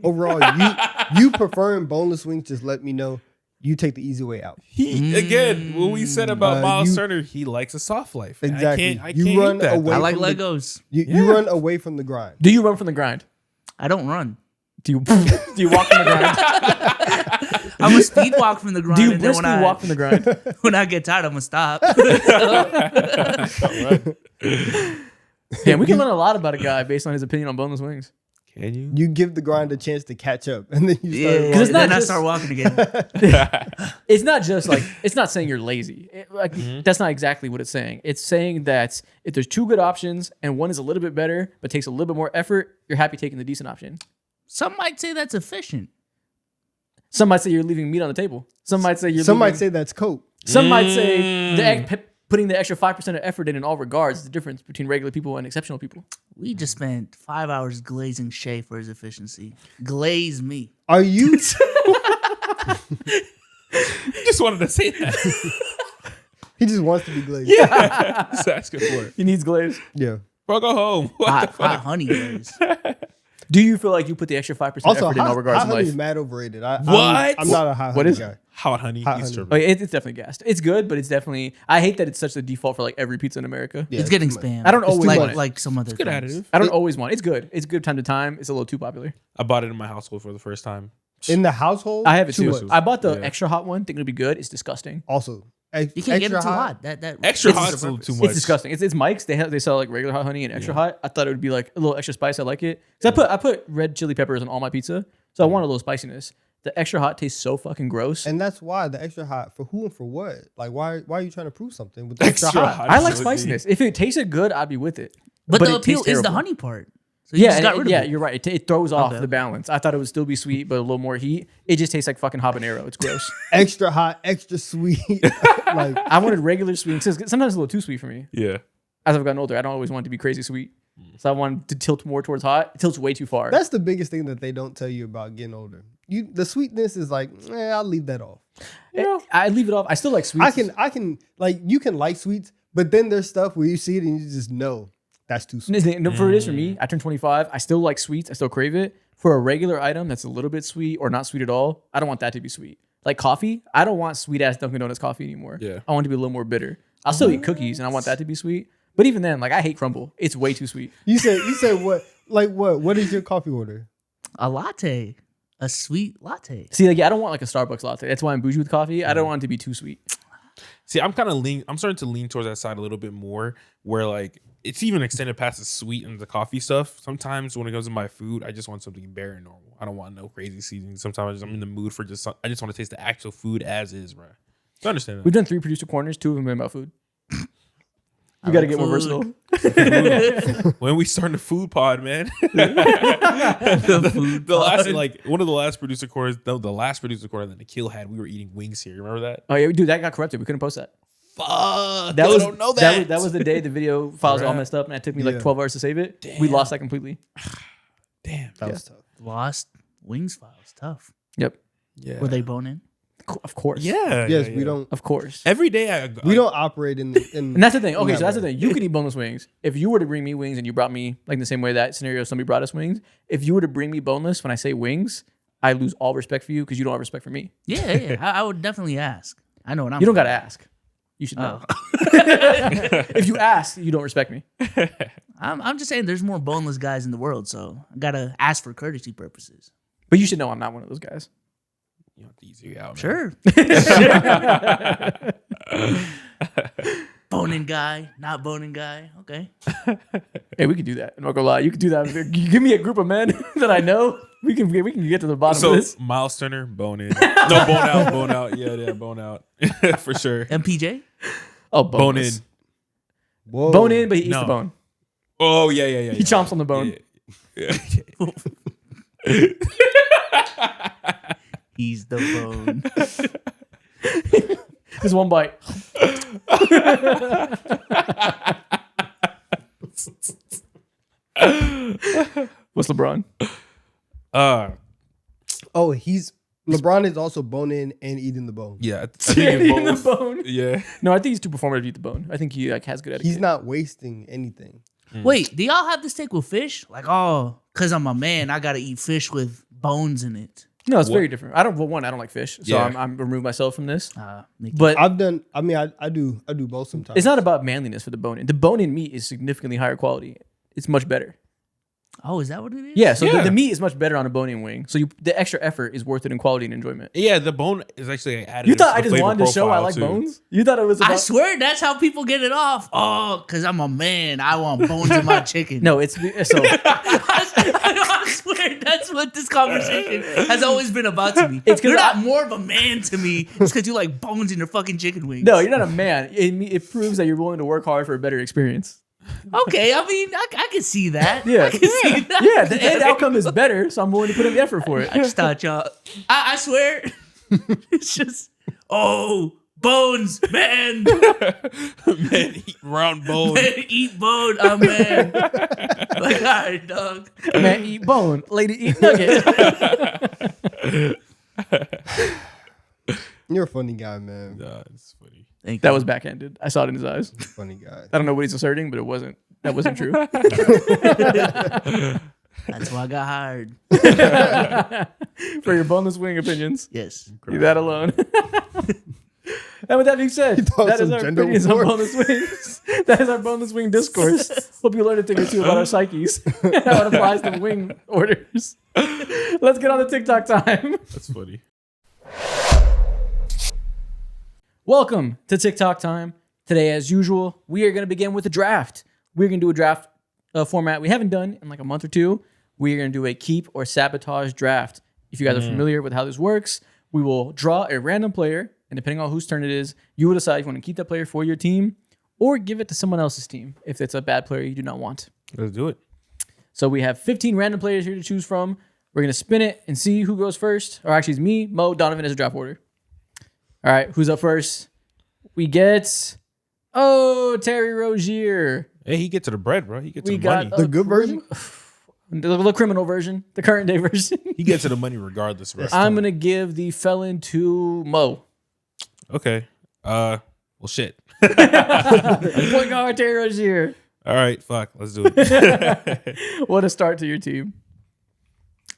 B: you preferring boneless wings. Just let me know. You take the easy way out.
C: He again, what we said about Miles
B: you-
C: Turner, he likes a soft life.
B: Exactly.
C: I
B: You
C: can't
B: run
C: hate that.
B: away
E: I like
B: from the-
E: Legos.
B: You run away from the grind.
A: Do you run from the grind?
E: I don't run.
A: Do you do you walk from the grind?
E: I'm a speed walk from the grind.
A: Do you
E: and then
A: briskly walk from the grind?
E: when I get tired, I'm gonna stop.
A: Yeah, we can learn a lot about a guy based on his opinion on boneless wings.
C: Can you?
B: You give the grind a chance to catch up, and then you
E: Yeah,
B: start.
A: it's
E: and
A: not
E: then I
A: just-
E: start walking again.
A: It's not just like it's not saying you're lazy. That's not exactly what it's saying. It's saying that if there's two good options and one is a little bit better but takes a little bit more effort, you're happy taking the decent option.
E: Some might say that's efficient.
A: Some might say you're leaving meat on the table. Some might say you're.
B: Some might
A: leaving-
B: say that's cope.
A: Some might say putting the extra 5% of effort in all regards is the difference between regular people and exceptional people.
E: We just spent 5 hours glazing Shay for his efficiency. Glaze me.
B: Are you?
C: Just wanted to say that.
B: He just wants to be glazed.
C: Just asking for it.
A: He needs glaze.
B: Yeah.
C: Bro, go home. What the
E: Hot honey glaze.
A: Do you feel like you put the extra 5%
B: Also,
A: effort in all
B: hot
A: regards in
B: honey
A: life?
B: is mad overrated.
C: What?
B: I'm not a hot
A: What
B: honey
A: is-
B: guy.
C: Hot honey.
B: Hot
C: He's
B: honey.
C: tripping.
A: Oh, yeah, it's definitely gassed. It's good, but it's definitely. I hate that it's such the default for like every pizza in America.
B: Yeah,
E: It's getting
B: too much.
E: spam.
A: I don't always
E: like,
A: want it.
E: like some other
C: Good
E: things.
C: additive.
A: I don't always want it. It's good. It's good time to time. It's a little too popular.
C: I bought it in my household for the first time.
B: In the household,
A: I have it
B: too
A: too.
B: much.
A: I bought the
C: Yeah.
A: extra hot one, thinking it'd be good. It's disgusting.
B: Also,
E: You can't get it too hot. That
C: Extra
E: defeats
C: hot
E: the
C: is a little
E: purpose.
C: too much.
A: It's disgusting. It's Mike's. They sell like regular hot honey and extra hot. I thought it would be like a little extra spice. I like it because I put red chili peppers on all my pizza, so I want a little spiciness. The extra hot tastes so fucking gross.
B: And that's why the extra hot for who and for what? Like, why are you trying to prove something with the extra hot?
A: I like spiciness. If it tasted good, I'd be with it.
E: But the
A: it
E: appeal
A: tastes
E: is the
A: terrible.
E: honey part. So you just got rid of it.
A: You're right. It throws off
E: Okay.
A: the balance. I thought it would still be sweet, but a little more heat. It just tastes like fucking habanero. It's gross.
B: Extra hot, extra sweet. Like,
A: I wanted regular sweet. Sometimes it's a little too sweet for me.
C: Yeah.
A: As I've gotten older, I don't always want it to be crazy sweet. So I wanted to tilt more towards hot. It tilts way too far.
B: that's the biggest thing that they don't tell you about getting older. The sweetness is like, I'll leave that off.
A: I leave it off. I still like sweets.
B: I can like you can like sweets, but then there's stuff where you see it and you just know that's too sweet.
A: For this, for me, I turned 25. I still like sweets. I still crave it. For a regular item that's a little bit sweet or not sweet at all, I don't want that to be sweet. Like coffee, I don't want sweet ass Dunkin' Donuts coffee anymore.
C: Yeah.
A: I want it to be a little more bitter. I'll still eat cookies and I want that to be sweet. But even then, like I hate crumble. It's way too sweet.
B: You said what? Like what? What is your coffee order?
E: A latte. A sweet latte.
A: See, like I don't want like a Starbucks latte. That's why I'm bougie with coffee. I don't want it to be too sweet.
C: See, I'm starting to lean towards that side a little bit more, where like it's even extended past the sweet and the coffee stuff. Sometimes when it comes to my food, I just want something bare and normal. I don't want no crazy seasoning. Sometimes I'm in the mood for I just want to taste the actual food as is, bro. I understand that.
A: We've done 3 producer corners. 2 of them been about food. We got to get more
E: food.
A: versatile.
C: When we starting the food pod, man. the last, like one of the last producer corners, the last producer corner that Nikhil had, we were eating wings here. Remember that?
A: Oh yeah, dude, that got corrupted. We couldn't post that.
C: Fuck.
A: I
C: don't know that.
A: That was the day the video files all
C: Right.
A: messed up, and it took me like
B: Yeah.
A: 12 hours to save it. We lost that completely.
C: Damn.
B: That was tough.
E: Lost wings files. Tough.
A: Yep.
C: Yeah.
E: Were they bone in?
A: Of course.
C: Yeah.
B: Yes,
C: yeah,
B: we
C: yeah.
B: don't.
A: Of course.
C: Every day
B: We don't operate in.
A: And that's the thing. Okay,
B: that
A: so that's the
B: way.
A: thing. You could eat boneless wings. If you were to bring me wings and you brought me, like in the same way that scenario, somebody brought us wings. If you were to bring me boneless, when I say wings, I lose all respect for you because you don't have respect for me.
E: Yeah. I would definitely ask. I know what I'm
A: You don't got
E: doing.
A: to ask. You should know.
E: Oh.
A: If you ask, you don't respect me.
E: I'm just saying there's more boneless guys in the world, so I gotta ask for courtesy purposes.
A: But you should know I'm not one of those guys.
C: You have to ease you out, man.
E: Sure. Boning guy, not boning guy. Okay.
A: Hey, we could do that. I'm not gonna lie. You could do that. You give me a group of men that I know. We can get to the bottom
C: So
A: of this.
C: Miles Turner, bone in. No, bone out. Yeah, bone out. For sure.
E: MPJ?
A: Oh,
C: Bone in.
A: boneless.
B: Whoa.
A: Bone in, but he eats
C: No.
A: the bone.
C: Oh yeah.
A: He chomps on the bone.
C: Yeah.
E: He's the bone.
A: Just one bite. What's LeBron?
B: Oh, LeBron is also bone in and eating the bone.
C: Yeah. I think it's
A: Eating the
C: both.
A: bone.
C: Yeah.
A: No, I think he's too performative to eat the bone. I think he like has good etiquette.
B: He's not wasting anything.
E: Wait, do y'all have this take with fish? Like, oh, because I'm a man, I gotta eat fish with bones in it.
A: No, it's very different. I don't like fish, so
C: Yeah.
A: I'm remove myself from this.
E: Nikki.
A: But
B: I do both sometimes.
A: it's not about manliness for the bone in. The bone in meat is significantly higher quality. It's much better.
E: oh, is that what it is?
A: Yeah, so
C: Yeah.
A: The meat is much better on a bone in wing. So the extra effort is worth it in quality and enjoyment.
C: Yeah, the bone is actually added.
A: You thought
C: to
A: I
C: the
A: just
C: flavor
A: wanted to show I
C: profile,
A: like
C: too.
A: bones? You thought it was about...
E: I swear that's how people get it off. Oh, because I'm a man. I want bones in my chicken.
A: No, it's so
E: I swear that's what this conversation has always been about to me.
A: It's 'cause
E: You're not more of a man to me just because you like bones in your fucking chicken wings.
A: no, you're not a man. It proves that you're willing to work hard for a better experience.
E: Okay, I mean, I can see that.
A: Yeah.
E: I can see that.
A: Yeah, the end outcome is better, so I'm willing to put in the effort for it.
E: I just thought y'all. I swear, it's just bones, man.
C: Man, eat round bone.
E: Man, eat bone, I'm man. Like, all right, dog.
A: Man, eat bone. Lady, eat nugget.
B: You're a funny guy, man.
C: It's funny.
E: Thank
A: That
E: you.
A: was backhanded. I saw it in his eyes.
B: Funny guy.
A: I don't know what he's asserting, but it wasn't. That wasn't true.
E: That's why I got hired.
A: For your boneless wing opinions.
E: Yes.
A: Leave that alone. And with that being said,
B: thought
A: that is
B: some
A: our
B: gender
A: opinions on
B: war.
A: boneless wings. That is our boneless wing discourse. Hope you learned a thing or two about our psyches and how it applies to wing orders. Let's get on the TikTok time.
C: That's funny.
A: Welcome to TikTok time. Today, as usual, we are going to begin with a draft. We're going to do a draft format we haven't done in like a month or two. We are going to do a keep or sabotage draft. If you guys are familiar with how this works, we will draw a random player, and depending on whose turn it is, you will decide if you want to keep that player for your team or give it to someone else's team if it's a bad player you do not want.
C: Let's do it.
A: So we have 15 random players here to choose from. We're going to spin it and see who goes first. Or actually, it's me, Mo, Donovan is a draft order. All right, who's up first? We get, Terry Rozier.
C: Hey, he gets to the bread, bro. He gets to
A: We
C: the
A: got
C: money.
B: The good version?
A: the criminal version, the current day version.
C: He gets to the money regardless, bro.
A: I'm going to give the felon to Mo.
C: Okay. Well, shit.
A: Point guard, Terry Rozier.
C: All right, fuck. Let's do it.
A: What a start to your team.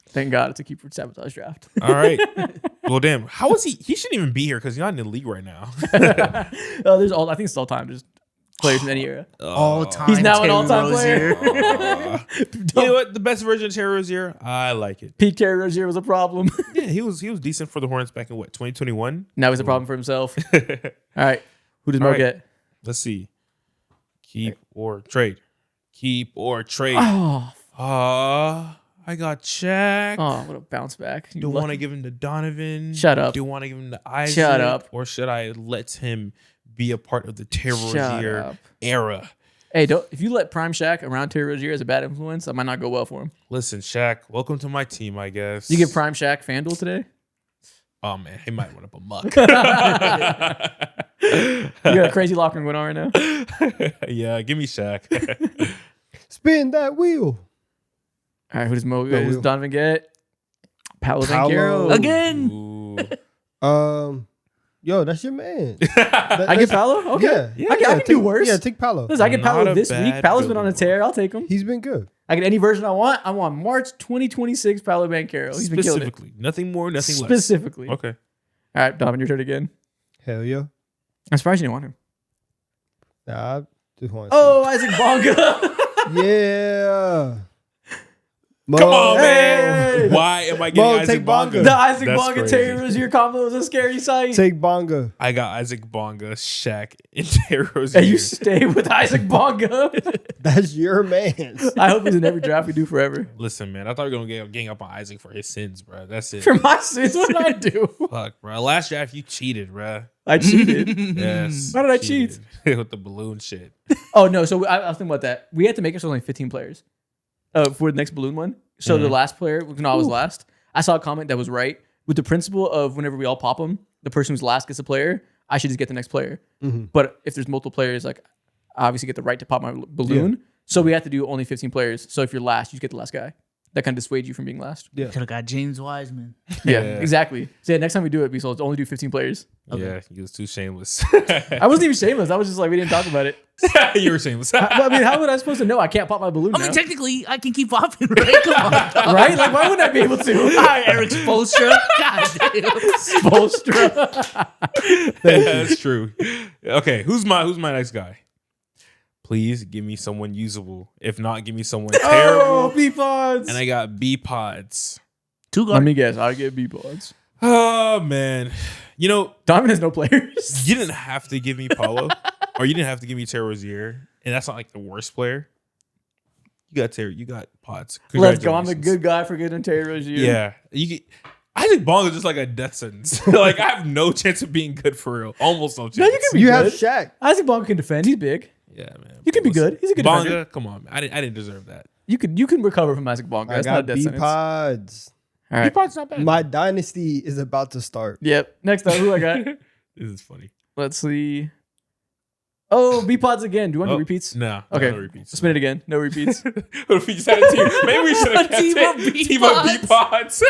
A: Thank God it's a keeper sabotage draft.
C: All right. Well, damn. How is he? He shouldn't even be here because he's not in the league right now.
A: I think it's all time. Just players in any era.
E: All time.
A: He's now an
E: Terry
A: all-time
E: Rozier.
A: player.
C: You know what? The best version of Terry Rozier, I like it.
A: Peak Terry Rozier was a problem.
C: Yeah, he was decent for the Hornets back in what, 2021?
A: Now he's a problem for himself. All right. Who does Mo
C: All right.
A: get?
C: Let's see. Keep or trade. Keep or trade.
A: Oh,
C: I got Shaq.
A: what a bounce back. You
C: Do
A: lucky-
C: want to give him to Donovan?
A: Shut up.
C: Do want to give him to Isaac?
A: Shut up.
C: Or should I let him be a part of the Terry
A: Shut
C: Rozier
A: up.
C: era?
A: Hey, if you let Prime Shaq around Terry Rozier as a bad influence, that might not go well for him.
C: Listen, Shaq, welcome to my team, I guess.
A: You give Prime Shaq FanDuel today?
C: Oh, man, he might run up a muck.
A: You got a crazy locker room going on right now?
C: Yeah, give me Shaq.
B: Spin that wheel.
A: All right, who does Mo
B: No,
A: get? Who does
B: we'll-
A: Donovan get? Paolo
B: Paolo.
A: Banchero.
E: Again.
C: Ooh.
B: Yo, that's your man.
A: I get Paolo? Okay.
B: Yeah,
A: I can do
B: take-
A: worse.
B: Yeah, take Paolo.
A: Listen, I get
C: Not
A: Paolo
C: a
A: this week.
C: bad
A: Paolo's been on a
C: build.
A: tear. I'll take him.
B: He's been good.
A: I get any version I want. I want March 2026 Paolo Banchero. He's been killing it.
C: Specifically. Nothing more, nothing less.
A: Specifically.
C: Okay.
A: All right, Donovan, your turn again.
B: Hell yeah.
A: I'm surprised you didn't want him.
B: Nah, I just want.
A: Oh, Isaac Bonga.
B: Yeah. Mo,
C: Come on,
A: Hey!
C: man. Why am I getting
B: Mo,
C: Isaac
B: take Bonga.
C: Bonga?
A: The Isaac
C: That's
A: Bonga
C: crazy.
A: Terry Rozier combo is a scary sight.
B: Take Bonga.
C: I got Isaac Bonga, Shaq, and Terry Rozier.
A: And you stay with Isaac Bonga.
B: That's your man.
A: I hope he's in every draft we do forever.
C: Listen, man, I thought we were going to gang up on Isaac for his sins, bro. That's it.
A: For my sins, what did I do?
C: Fuck, bro. Last draft, you cheated, bro.
A: I cheated.
C: Yes.
A: Why did I
C: cheated. With the balloon shit.
A: Oh, no. So I was thinking about that. We had to make it so only 15 players for the next balloon one. So the last player, when I was last, I saw a comment that was right. With the principle of whenever we all pop them, the person who's last gets a player, I should just get the next player. But if there's multiple players, like I obviously get the right to pop my balloon. So we have to do only 15 players. So if you're last, you just get the last guy. That kind of dissuades you from being last.
B: Yeah.
E: Could have got James Wiseman.
A: Yeah, exactly. So yeah, next time we do it, we only do 15 players.
C: Yeah, he was too shameless.
A: I wasn't even shameless. I was just like, we didn't talk about it.
C: You were shameless.
A: Well, I mean, how was I supposed to know? I can't pop my balloon
E: I
A: now.
E: mean, technically, I can keep popping, right? Come on.
A: Right? Like, why wouldn't I be able to?
E: All right, Eric Spoelstra. God damn.
A: Spolstra.
C: That's true. Okay, who's my next guy? Please give me someone usable. If not, give me someone
A: Oh,
C: terrible.
A: B-Pods.
C: And I got B pods.
E: Two
A: Let
E: guard.
A: me guess. I get B-Pods.
C: Oh man, you know
A: Donovan has no players.
C: you didn't have to give me Paulo, or you didn't have to give me Terry Rozier, and that's not like the worst player. You got Terry. You got pods.
A: Let's go. I'm the
C: Congratulations.
A: good guy for getting Terry Rozier.
C: Yeah, you get. I think Bong is just like a death sentence. Like I have no chance of being good for real. Almost no chance.
A: No, you can be
B: You
A: good.
B: have Shaq.
A: Isaac Bonga can defend. He's big.
C: Yeah, man.
A: You can be good. He's a good
C: Bonga,
A: defender.
C: come on, man. I didn't deserve that.
A: You can recover from Isaac Bonga.
B: I
A: That's not a
B: got
A: death
B: B
A: sentence.
B: pods.
A: All right.
C: Pod's not bad.
B: My dynasty is about to start.
A: Yep. Next up, who I got?
C: This is funny.
A: Let's see. Oh, B-Pods again. Do you want to do repeats?
C: No.
A: Okay.
C: No repeats.
A: Spin it again. No repeats.
C: What if we just had a team? Maybe we should have kept
E: Team of
C: it. Team of B-Pods.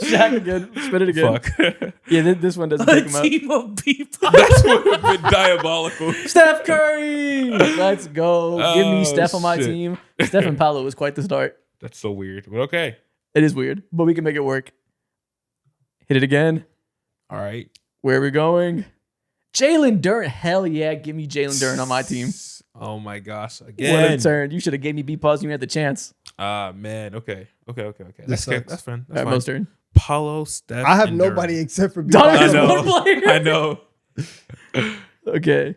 A: Shaq again. Spin it again.
C: Fuck.
A: Yeah, this one doesn't
E: A
A: take him out.
E: team of B-Pods.
C: That would have been diabolical.
A: Steph Curry. Let's go. Give me
C: Oh,
A: Steph on my
C: shit.
A: team. Steph and Paolo was quite the start.
C: That's so weird. But okay.
A: It is weird, but we can make it work. Hit it again.
C: All right.
A: Where are we going? Jalen Duren. Hell yeah. Give me Jalen Duren on my team.
C: Oh my gosh.
A: What a
C: Again.
A: turn. You should have gave me B-Pause when you had the chance.
C: Man. Okay. Okay.
B: This
C: That's okay.
B: sucks.
C: That's fine.
A: All
C: That's
A: right,
C: fine.
A: Most turn.
C: Paulo, Steph.
B: I have
C: and
B: nobody
C: Durant.
B: except for B
A: Donovan
C: I
A: has
B: pods.
C: know.
A: one player.
C: I know.
A: Okay.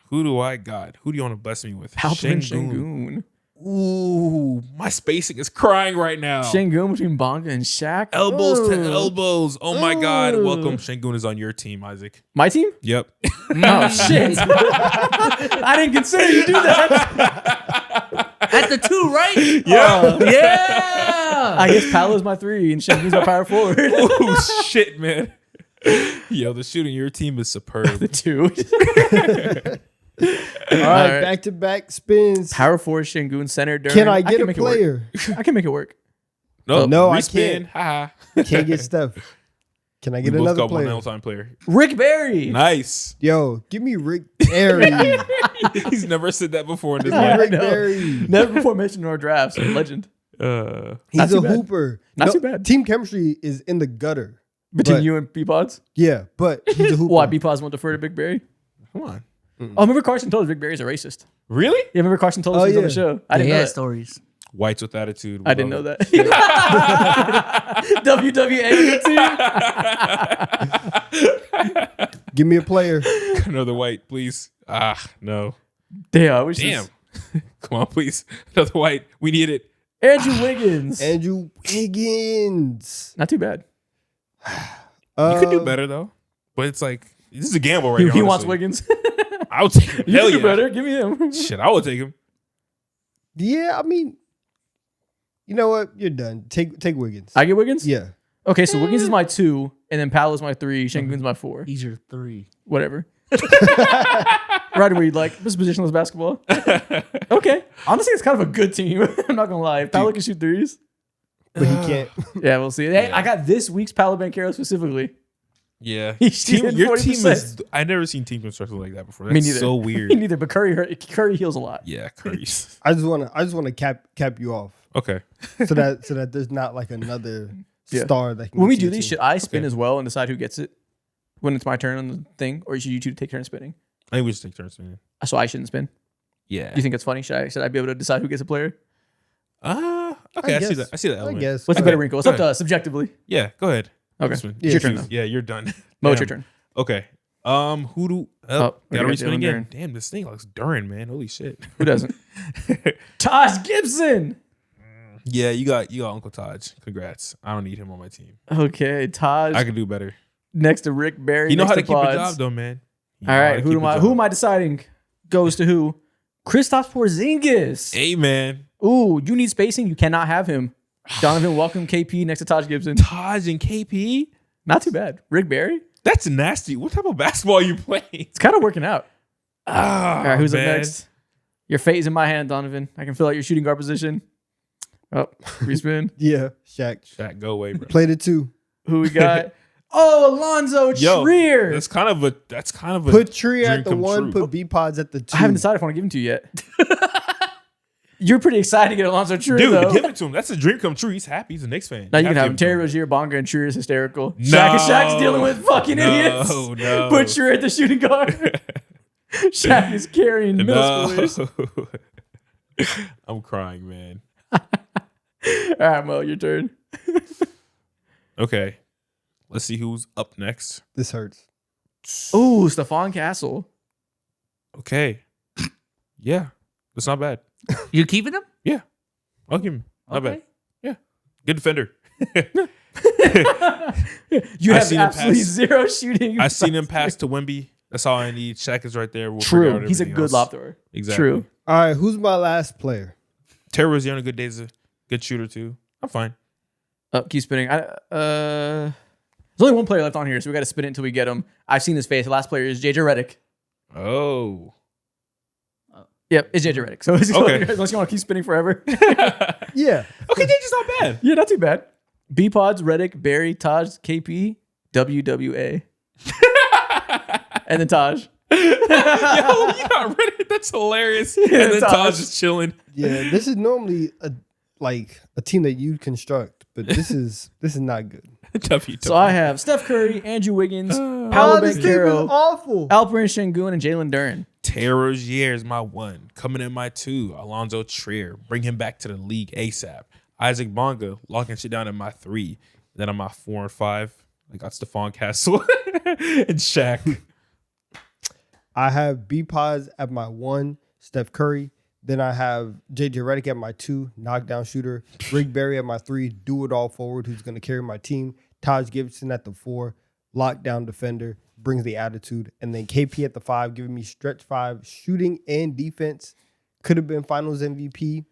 C: Who do I got? Who do you want to bless me with?
A: Halpern Şengün.
C: Ooh, my spacing is crying right now.
A: Şengün between Bonga and Shaq.
C: Elbows to
A: Ooh.
C: elbows. Oh my God.
A: Ooh.
C: Welcome. Şengün is on your team, Isaac.
A: My team?
C: Yep.
A: Oh shit! I didn't consider you do that.
E: At the 2, right?
C: Yeah.
E: Yeah.
A: I guess Paolo's my 3 and Şengün's my power forward.
C: Oh shit, man. Yo, the shooting your team is superb.
A: The 2.
B: All right, back to back spins.
A: Power forward Şengün, center Duran.
B: Can I get
A: can
B: a
A: make it work.
B: player?
A: I can make it work.
B: No, I
C: respin.
B: can't.
C: Haha.
B: Can't get Steph. Can I
C: We
B: get
C: both
B: another
C: got one
B: player?
C: all-time player.
A: Rick Barry.
C: Nice.
B: Yo, give me Rick Barry.
C: He's never said that before in his
B: Give me
C: life.
B: Rick
A: know.
B: Barry.
A: Never before mentioned in our drafts. Legend.
C: Uh,
A: Not
B: He's
A: too
B: a
A: bad.
B: hooper.
A: Not too bad.
B: Team chemistry is in the gutter.
A: Between
B: But-
A: you and B-Pods?
B: Yeah, but he's a hooper.
A: Why B-Pods won't defer to Big Barry?
C: come on.
A: Oh, remember Carson told us Rick Barry's a racist.
C: Really?
A: Yeah, remember Carson told us
B: Oh,
A: he was on
B: yeah.
A: the show? I didn't
E: He
A: know
E: has
A: that.
E: stories.
C: Whites with attitude.
A: I didn't know that. WWA team.
B: Give me a player.
C: Another white, please. No.
A: Damn, I wish
C: Damn.
A: this-
C: Come on, please. Another white. We need it.
A: Andrew Wiggins.
B: Andrew Wiggins.
A: Not too bad.
C: You could do better though. But it's like this is a gamble right
A: He,
C: now.
A: he wants
C: honestly.
A: Wiggins.
C: I'll take him.
A: You
C: Hell
A: can do
C: yeah.
A: better. Give me him.
C: Shit, I would take him.
B: Yeah, I mean, you know what? You're done. Take Wiggins.
A: I get Wiggins?
B: Yeah.
A: Okay, so Wiggins is my 2, and then Paolo's my 3, Şengün's my 4.
E: He's your 3.
A: Whatever. Right where you like this positionless basketball. Okay. Honestly, it's kind of a good team. I'm not gonna lie. If Paolo can shoot threes.
B: But he can't.
A: Yeah, we'll see. Hey, I got this week's Paolo Banchero specifically.
C: Yeah.
A: He's shooting
C: Your team
A: 40%.
C: is I've never seen team construction like that before. That's
A: Me neither.
C: so
A: Me
C: weird.
A: neither, but Curry heals a lot.
C: Yeah, Curry's.
B: I just wanna cap you off
C: Okay.
B: so that there's not like another
A: Yeah.
B: star that can
A: When
B: get
A: we
B: to
A: do
B: your
A: these,
B: team.
A: should I spin
C: Okay.
A: as well and decide who gets it when it's my turn on the thing, or should you two take turns spinning?
C: I think we just take turns, man.
A: So I shouldn't spin.
C: Yeah.
A: You think it's funny? Should I be able to decide who gets a player?
C: Okay, I see
B: guess.
C: that. I see that
B: I
C: element.
B: guess.
A: What's the
C: Okay,
A: better wrinkle? It's
C: go
A: up to
C: ahead.
A: us subjectively.
C: Yeah, go ahead.
A: Okay.
C: This one.
B: Yeah,
A: It's your turn though.
C: Yeah, you're done.
A: Mo, it's your
C: Damn.
A: turn.
C: Okay. Who do?
A: Oh,
C: gotta
A: we got
C: respin
A: Jalen
C: again.
A: Duren.
C: Damn, this thing looks Duran, man. Holy shit.
A: Who doesn't? Taj Gibson.
C: Yeah, you got Uncle Taj. Congrats. I don't need him on my team.
A: Okay, Taj
C: I can do better.
A: next to Rick Barry.
C: You know
A: next
C: how to keep a
A: Pods.
C: job, though, man. You
A: All
C: know how
A: right,
C: to
A: who
C: keep
A: am
C: a
A: I?
C: job.
A: Who am I deciding goes to who? Kristaps Porzingis.
C: Hey, man.
A: Ooh, you need spacing. You cannot have him. Donovan, welcome KP next to Taj Gibson.
C: Taj and KP.
A: Not too bad. Rick Barry.
C: That's nasty. What type of basketball are you playing?
A: It's kind of working out.
C: Ah,
A: All right, who's
C: man.
A: up next? Your fate is in my hand, Donovan. I can fill out your shooting guard position. Oh, respin.
B: Yeah, Shaq.
C: Shaq, go away, bro.
B: Played it too.
A: Who we got? Oh, Alonzo
C: Yo,
A: Trier.
C: That's kind of a
B: Put Tree
C: dream
B: at the
C: come
B: 1,
C: true.
B: put B Pods at the 2.
A: I haven't decided if I want to give him to you yet. You're pretty excited to get Alonzo Trier,
C: dude.
A: though.
C: Give it to him. That's a dream come true. He's happy. He's a Knicks fan.
A: Now you can have him.
C: to give it
A: Terry
C: to
A: Rozier, Bonga, and Trier is hysterical.
C: No.
A: Shaq's dealing with fucking idiots.
C: No.
A: Put Trier at the shooting guard. Shaq is carrying middle schoolers.
C: I'm crying, man.
A: All right, Mo, your turn.
C: Okay, let's see who's up next.
B: This hurts.
A: Ooh, Stephon Castle.
C: Okay, yeah, that's not bad.
E: You keeping him?
C: Yeah, I'll give him. Not bad.
E: Okay.
C: Yeah, good defender.
A: You
C: I
A: have
C: seen him
A: absolutely
C: pass.
A: zero shooting.
C: I seen him pass to Wemby. That's all I need. Shaq is right there. We'll figure
A: True.
C: out
A: He's a
C: everything
A: good
C: else.
A: lob thrower.
C: Exactly.
A: True.
B: All right, who's my last player?
C: Terry Rozier on a good day is a good shooter too. I'm fine.
A: Keep spinning. There's only one player left on here, so we got to spin it until we get him. I've seen his face. The last player is JJ Redick.
C: Oh,
A: Yep, it's JJ Redick. So
C: Okay.
A: unless you want to keep spinning forever.
B: Yeah.
C: okay, JJ's not bad.
A: Yeah, not too bad. B Pods, Redick, Barry, Taj, KP, WWA. And then Taj.
C: Yo, you got Reddit. That's hilarious. And then
A: Taj.
C: Taj is chilling.
B: Yeah, this is normally a team that you construct, but this is not good.
A: So I have Steph Curry, Andrew Wiggins,
B: Oh,
A: Paolo
B: this team is
A: Banchero,
B: awful.
A: Alperen Şengün, and Jalen Duren.
C: Terry Rozier is my 1. Coming in my 2, Alonzo Trier. Bring him back to the league ASAP. Isaac Bonga, locking shit down in my 3. Then on my 4 and 5, I got Stephon Castle and Shaq.
B: I have B Pods at my 1, Steph Curry. Then I have JJ Redick at my 2, knockdown shooter. Rick Barry at my 3, do-it-all forward who's going to carry my team. Taj Gibson at the 4, lockdown defender, brings the attitude. And then KP at the 5, giving me stretch 5, shooting and defense. Could have been finals MVP.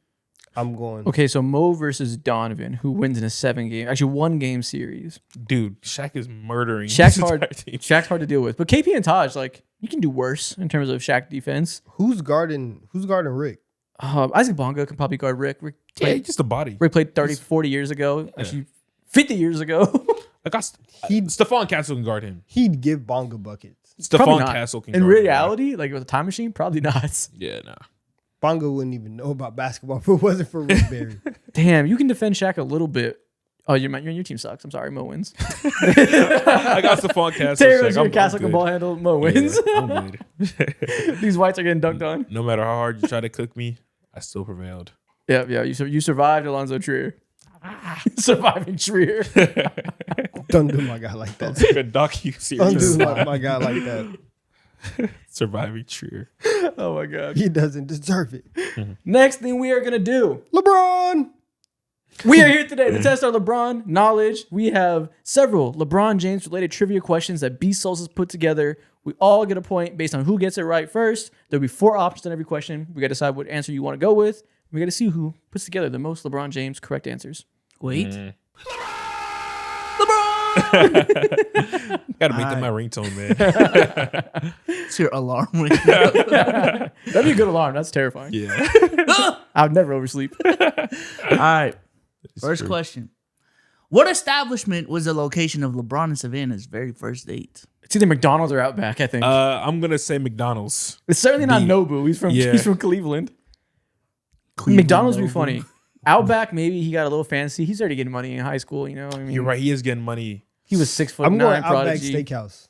B: I'm going.
A: Okay, so Mo versus Donovan, who wins in a 7-game, actually 1-game series.
C: Dude, Shaq is murdering.
A: Shaq's
C: this
A: hard.
C: entire team.
A: Shaq's hard to deal with, but KP and Taj, like, you can do worse in terms of Shaq defense.
B: Who's guarding Rick?
A: Isaac Bonga can probably guard Rick. Rick
C: Yeah,
A: played,
C: he's just a body.
A: Rick played 30, 40 years ago. Actually, 50 years ago.
C: I got Stephon Castle can guard him.
B: He'd give Bonga buckets.
A: Probably
C: Stephon
A: not.
C: Castle can
A: In
C: guard him.
A: reality, like with a time machine, probably not.
C: Yeah, nah.
B: Bonga wouldn't even know about basketball if it wasn't for Rick Barry.
A: Damn, you can defend Shaq a little bit. Oh, your team sucks. I'm sorry, Mo wins.
C: I got Stephon Castle.
A: Taylor's
C: Shaq.
A: your Castle can ball handle. Mo wins.
C: Yeah, I'm good.
A: These whites are getting dunked on.
C: No matter how hard you try to cook me, I still prevailed.
A: Yeah. You survived Alonzo Trier. Surviving Trier.
B: Don't do my guy like that.
C: It's like a docu
B: Don't
C: series.
B: do my guy like that.
C: Surviving Trier.
A: Oh my god.
B: He doesn't deserve it.
A: Next thing we are gonna do.
B: LeBron.
A: We are here today to test our LeBron knowledge. We have several LeBron James related trivia questions that B Souls has put together. We all get a point based on who gets it right first. There'll be 4 options on every question. We got to decide what answer you want to go with. We got to see who puts together the most LeBron James correct answers.
E: Wait.
C: Gotta make that my ringtone, man.
E: It's your alarm ring.
A: That'd be a good alarm. That's terrifying.
C: Yeah.
A: I would never oversleep.
E: All right. First
C: true.
E: question. What establishment was the location of LeBron and Savannah's very first date?
A: It's either McDonald's or Outback, I think.
C: I'm gonna say McDonald's.
A: It's certainly not
C: B.
A: Nobu. He's from Cleveland. McDonald's would be funny. Outback, maybe he got a little fancy. He's already getting money in high school, you know. I mean,
C: You're right. He is getting money.
A: He was 6'9"
B: I'm going Outback
A: prodigy.
B: Steakhouse.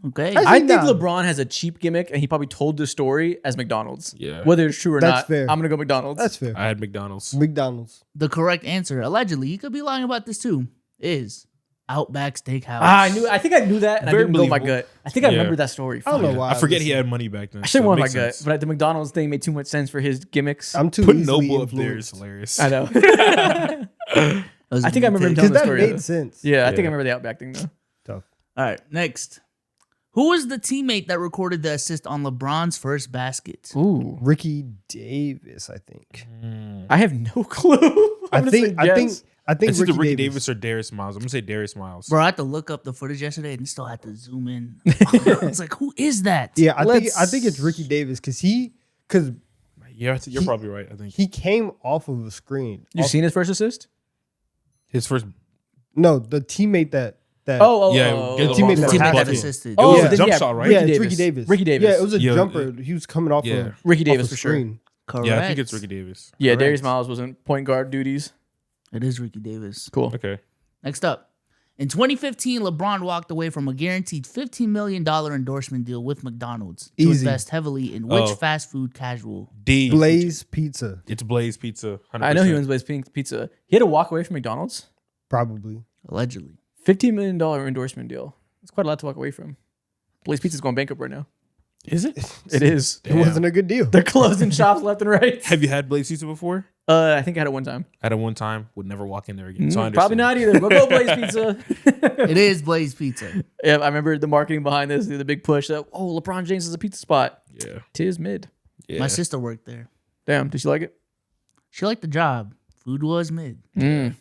E: Okay.
B: I
A: I think
B: nah.
A: LeBron has a cheap gimmick, and he probably told the story as McDonald's.
C: Yeah.
A: Whether it's true or
B: That's
A: not,
B: fair.
A: I'm gonna go McDonald's.
B: That's fair.
C: I had McDonald's.
B: McDonald's.
E: The correct answer, allegedly, you could be lying about this too, is Outback Steakhouse.
A: I think I knew that, and
C: Very
A: I didn't go my
C: believable.
A: gut. I think I
C: Yeah.
A: remember that story.
B: I don't know
A: Fuck.
B: why.
C: I forget he
B: listen.
C: had money back then.
A: I should have
C: so it
A: won my
C: makes
A: gut,
C: sense.
A: but the McDonald's thing made too much sense for his gimmicks.
B: I'm too
C: Putting
B: easily
C: Noble up there is
B: influenced.
C: hilarious.
A: I know.
E: That was a
A: I think I
E: good
A: remember him
E: take.
A: telling
B: Because
A: the
B: that
A: story.
B: made
A: though.
B: sense.
A: Yeah, I think I
C: Yeah.
A: remember the Outback thing though.
B: Tough.
E: All right, next. Who was the teammate that recorded the assist on LeBron's first basket?
A: Ooh,
B: Ricky Davis, I think.
A: I have no clue.
B: I
A: I'm gonna
B: think
A: say
B: I think
A: guess.
B: I think
C: It's either
B: Ricky,
C: Ricky
B: Davis.
C: Davis or Darius Miles. I'm gonna say Darius Miles.
E: Bro, I had to look up the footage yesterday and still had to zoom in. I was like, who is that?
B: Yeah, I
A: Let's-
B: think it's Ricky Davis because
C: Yeah, you're probably right. I think
B: he came off of a screen.
A: You seen his first assist?
C: his first.
B: No, the teammate that
C: Yeah,
A: oh,
C: get
B: the
C: LeBron
B: teammate
C: first
B: that
E: Teammate that
C: bucket.
E: assisted.
A: Oh,
C: It was
B: Yeah.
C: a jump
A: yeah,
C: shot, right?
A: Ricky
B: yeah, it's
A: Davis.
B: Ricky Davis.
A: Ricky Davis.
B: Yeah, it was a
C: Yeah,
B: jumper. He was coming off
C: Yeah.
B: of
A: Ricky Davis
B: off
A: for
B: a
A: sure.
B: screen.
E: Correct.
C: Yeah, I think it's Ricky Davis.
A: Yeah,
E: Correct.
A: Darius Miles was in point guard duties.
E: It is Ricky Davis.
A: Cool.
C: Okay.
E: Next up. In 2015, LeBron walked away from a guaranteed $15 million endorsement deal with McDonald's to
B: Easy.
E: invest heavily in which
C: Oh.
E: fast food casual?
C: D.
B: Blaze Pizza,
C: It's Blaze Pizza. 100%.
A: I know he owns Blaze Pizza. He had to walk away from McDonald's.
B: probably.
E: Allegedly.
A: $15 million endorsement deal. That's quite a lot to walk away from. Blaze Pizza's going bankrupt right now.
C: Is it?
A: It is.
B: It wasn't a good deal.
A: They're closing shops left and right.
C: Have you had Blaze Pizza before?
A: I think I had it one time.
C: At a one time, would never walk in there again. So I
A: Probably
C: understand.
A: not either. But go Blaze Pizza.
E: It is Blaze Pizza.
A: Yeah, I remember the marketing behind this, the big push that, oh, LeBron James is a pizza spot.
C: Yeah.
A: Tis mid.
C: Yeah.
E: My sister worked there.
A: Damn, did she like it?
E: She liked the job. Food was mid.
A: Mm.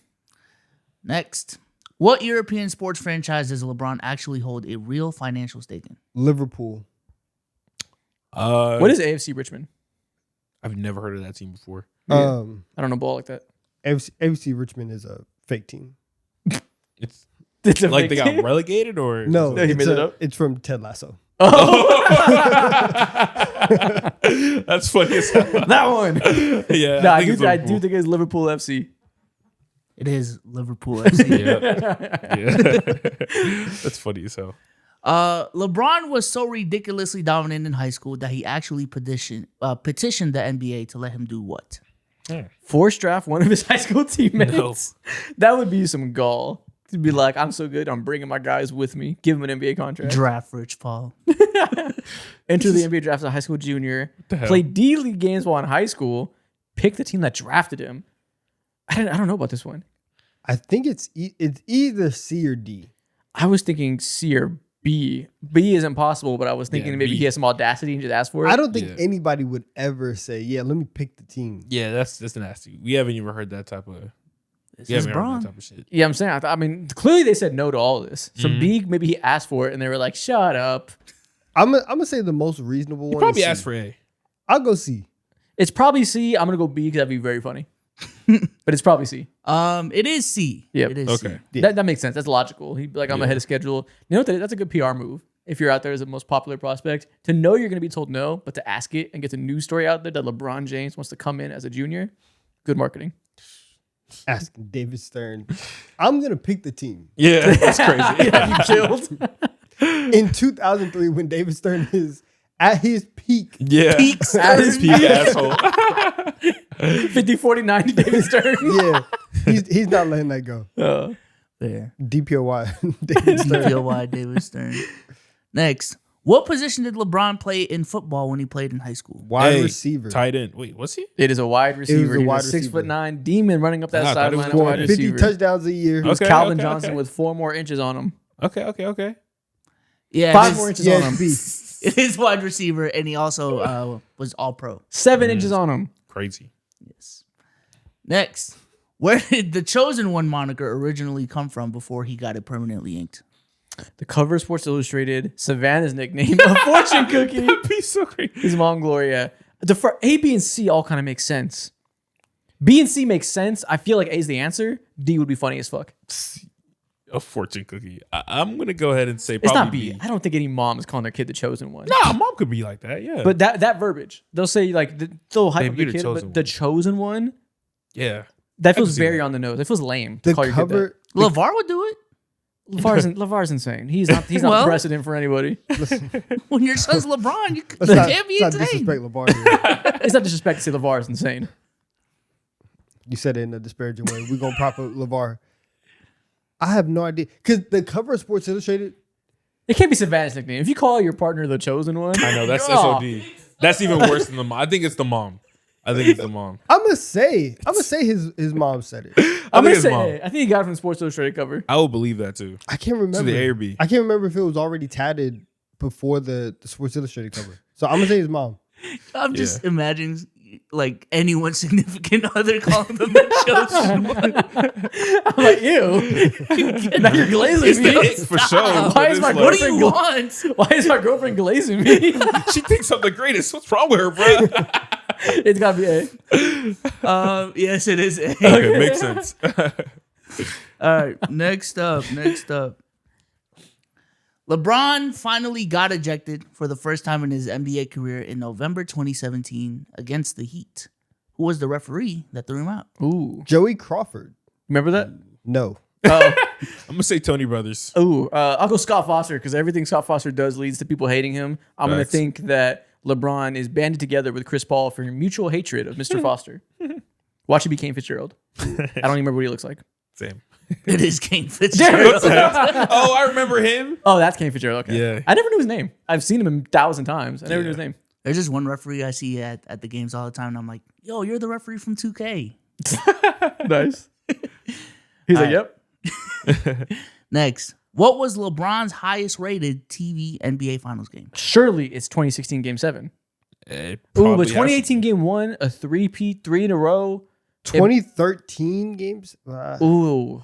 E: Next. What European sports franchise does LeBron actually hold a real financial stake in?
B: Liverpool.
A: What is AFC Richmond?
C: I've never heard of that team before.
A: I don't know ball like that.
B: AFC Richmond is a fake team.
C: It's
A: It's a
C: like
A: fake
C: they got
A: team.
C: relegated or
B: No,
A: he
B: it's,
A: made it up?
B: it's from Ted Lasso.
C: That's funny as hell.
A: That one.
C: Yeah.
A: Nah,
C: think it's
A: I
C: Liverpool.
A: do think it's Liverpool FC.
E: It is Liverpool FC.
C: Yeah. That's funny as hell.
E: LeBron was so ridiculously dominant in high school that he actually petitioned the NBA to let him do what?
A: Force draft one of his high school teammates. That would be some gall. He'd be like, I'm so good, I'm bringing my guys with me. Give him an NBA contract.
E: Draft Rich Paul.
A: Enter the NBA draft as a high school junior. Play D-League games while in high school. Pick the team that drafted him. I don't know about this one.
B: I think it's either C or D.
A: I was thinking C or B. B is impossible, but I was thinking maybe
C: B.
A: he has some audacity and just ask for it.
B: I don't think anybody would ever say, "Yeah, let me pick the team."
C: Yeah, that's nasty. We haven't even heard that type of.
E: This
C: We
E: is
C: haven't heard
E: Braun.
C: that type of shit.
A: Yeah, I'm saying. I mean, clearly they said no to all of this. So B, maybe he asked for it, and they were like, "Shut up."
B: I'm gonna say the most reasonable one.
C: Probably
B: is C.
C: asked for A.
B: I'll go C.
A: It's probably C. I'm gonna go B because that'd be very funny. But it's probably C.
E: It is C.
A: Yep.
E: It is
C: Okay.
E: C.
A: That makes sense. That's logical. He'd be like, I'm ahead of schedule. You know what? That's a good PR move. If you're out there as the most popular prospect, to know you're going to be told no, but to ask it and get the news story out there that LeBron James wants to come in as a junior, good marketing.
B: Asking David Stern. I'm gonna pick the team.
C: Yeah, that's crazy.
A: You killed.
B: In 2003, when David Stern is at his peak,
C: Yeah,
E: Peaks
C: at his peak, asshole.
A: 50, 40, 90 David Stern.
B: yeah, he's not letting that go.
E: Fair.
B: DPOY, David Stern.
E: DPOY David Stern. Next, what position did LeBron play in football when he played in high school?
B: Wide
C: Hey,
B: receiver.
C: tight end. Wait, what's he?
A: It is a wide receiver.
B: a
A: He's
B: wide
A: a
B: receiver.
A: 6'9" demon running up that
C: I thought it was
A: sideline.
C: going
A: Wide
B: 50
A: receiver.
B: touchdowns a year.
A: It was
C: Okay,
A: Calvin
C: okay,
A: Johnson
C: okay.
A: with 4 more inches on him.
C: Okay.
E: Yeah,
A: 5
E: it
A: more
E: is-
A: inches on him.
B: B.
E: It is wide receiver, and he also was all pro.
A: 7 inches on him.
C: Crazy.
E: Yes. Next, where did the Chosen One moniker originally come from before he got it permanently inked?
A: The cover of Sports Illustrated, Savannah's nickname, a fortune cookie.
C: That'd be so crazy.
A: His mom, Gloria. A, B, and C all kind of make sense. B and C make sense. I feel like A is the answer. D would be funny as fuck.
C: A fortune cookie. I'm gonna go ahead and say
A: It's
C: probably
A: not B.
C: B.
A: I don't think any mom is calling their kid the chosen one.
C: Nah, mom could be like that. Yeah,
A: But that verbiage, they'll say like they'll hype up
C: Baby,
A: the
C: the
A: kid,
C: chosen
A: but the
C: one.
A: chosen one,
C: yeah.
A: that
C: can
A: feels
C: see
A: very
C: that.
A: on the nose. It feels lame to
B: The
A: call your kid
B: cover.
E: LeVar would do it.
A: that. LeVar's insane. He's not
E: Well-
A: precedent for anybody.
E: When your son's LeBron, you
B: Let's not,
E: can't be
B: let's not
E: insane.
B: disrespect LeVar here.
A: It's not disrespect to say LeVar's insane.
B: You said it in a disparaging way. We're gonna prop up LeVar. I have no idea because the cover of Sports Illustrated.
A: It can't be Savannah's nickname. If you call your partner the chosen one,
C: I know that's
A: Oh.
C: SOD. That's even worse than the mom. I think it's the mom. I think it's the mom.
B: I'm gonna say his mom said it.
A: I'm gonna
C: it's
A: say
C: mom.
A: A. I think he got it from the Sports Illustrated cover.
C: I will believe that too.
B: I can't remember.
C: the A or B.
B: I can't remember if it was already tatted before the Sports Illustrated cover. So I'm gonna say his mom.
E: I'm just imagining like anyone significant other calling them the Chosen One.
A: I'm like, ew. Now you're glazing
C: It's the
A: me.
C: ick for sure.
A: Why
C: but
A: is
C: it's
A: my
C: like-
E: What do you
A: Girlfriend
E: want?
A: Why is my girlfriend glazing me?
C: She thinks I'm the greatest. What's wrong with her, bro?
A: It's gotta be A.
E: Yes, it is A.
C: Okay, makes sense.
E: All right, next up. LeBron finally got ejected for the first time in his NBA career in November 2017 against the Heat. Who was the referee that threw him out?
A: Ooh.
B: Joey Crawford.
A: Remember that?
B: No.
A: Oh.
C: I'm gonna say Tony Brothers.
A: Ooh. I'll go Scott Foster because everything Scott Foster does leads to people hating him. I'm going to
C: Facts.
A: think that LeBron is banded together with Chris Paul for mutual hatred of Mr. Foster. Watch it be Kane Fitzgerald. I don't even remember what he looks like.
C: Same.
E: It is Kane Fitzgerald.
C: Oh, I remember him.
A: Oh, that's Kane Fitzgerald. Okay.
C: Yeah.
A: I never knew his name. I've seen him 1,000 times. I never knew his name.
E: There's just one referee I see at the games all the time, and I'm like, yo, you're the referee from 2K.
A: Nice. He's like,
E: Alright.
A: yep.
E: Next, what was LeBron's highest rated TV NBA Finals game?
A: Surely it's 2016 Game 7. Ooh, but 2018 Game 1, a 3-peat, 3 in a row.
B: 2013 games.
A: Ooh.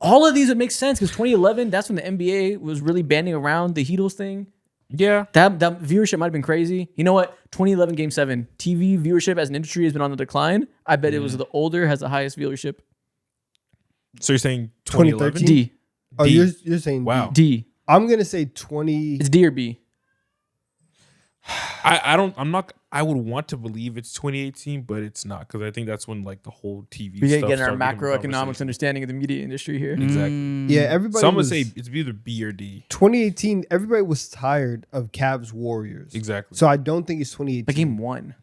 A: All of these would make sense because 2011, that's when the NBA was really banding around the Heatles thing.
C: Yeah.
A: That viewership might have been crazy. You know what? 2011 Game 7, TV viewership as an industry has been on the decline. I bet it was the older has the highest viewership.
C: So you're saying 2011?
B: 2013?
A: D.
B: Oh,
C: D.
B: you're saying
C: Wow.
A: D.
B: I'm gonna say 20.
A: It's D or B.
C: I would want to believe it's 2018, but it's not because I think that's when like the whole TV.
A: We
C: stuff
A: gotta get our
C: started becoming a
A: macroeconomics
C: conversation.
A: understanding of the media industry here.
C: Exactly.
B: Yeah, everybody.
C: So I'm gonna
B: was,
C: say it's either B or D.
B: 2018. Everybody was tired of Cavs Warriors.
C: Exactly.
B: So I don't think it's 2018.
A: But Game 1.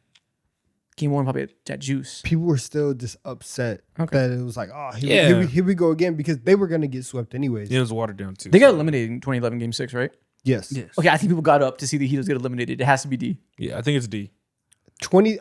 A: Game 1 probably had juice.
B: People were still just upset
A: Okay.
B: that it was like, oh,
C: Yeah.
B: here we go again, because they were gonna get swept anyways.
C: It was watered down too.
A: They got
C: so-
A: eliminated in 2011 Game 6, right?
B: Yes.
E: Yes.
A: Okay, I think people got up to see the Heatles get eliminated. It has to be D.
C: Yeah, I think it's D.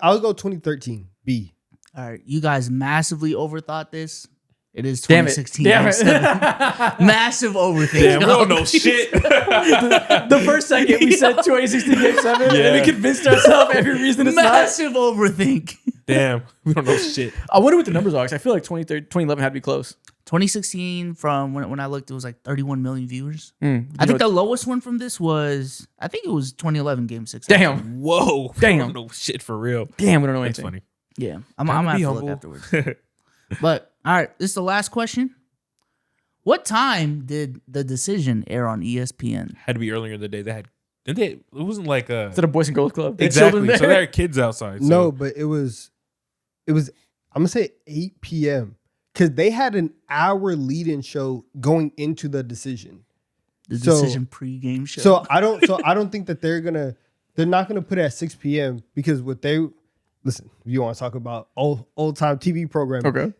B: I'll go 2013 B.
E: All right, you guys massively overthought this. It is
A: Damn it.
E: 2016.
A: Damn
E: Game
A: it.
E: 7. Massive overthink.
C: Damn, we don't know shit.
A: The first second we said 2016 Game 7, and we convinced ourselves every reason it's not.
E: Massive overthink.
C: Damn, we don't know shit.
A: I wonder what the numbers are, because I feel like 2011 had to be close.
E: 2016, from when I looked, it was like 31 million viewers.
A: Mm,
E: I think the lowest one from this was, I think it was 2011 Game 6.
A: Damn.
C: Whoa.
A: Damn.
C: We don't know shit for real.
A: Damn, we don't know
C: That's
A: anything.
C: funny.
E: Yeah, I'm gonna have
C: be
E: to look
C: humble.
E: afterwards. But all right, this is the last question. What time did The Decision air on ESPN?
C: Had to be earlier in the day. They had, didn't they? It wasn't like a.
A: Is that a Boys and Girls Club? They had children
C: Exactly. So
A: there?
C: there are kids outside. So.
B: No, but it was I'm gonna say 8 p.m. because they had an hour lead-in show going into The Decision.
E: The
B: So-
E: Decision pregame show.
B: So I don't think that they're not gonna put it at 6 p.m. because listen, if you want to talk about old time TV programming,
A: Okay.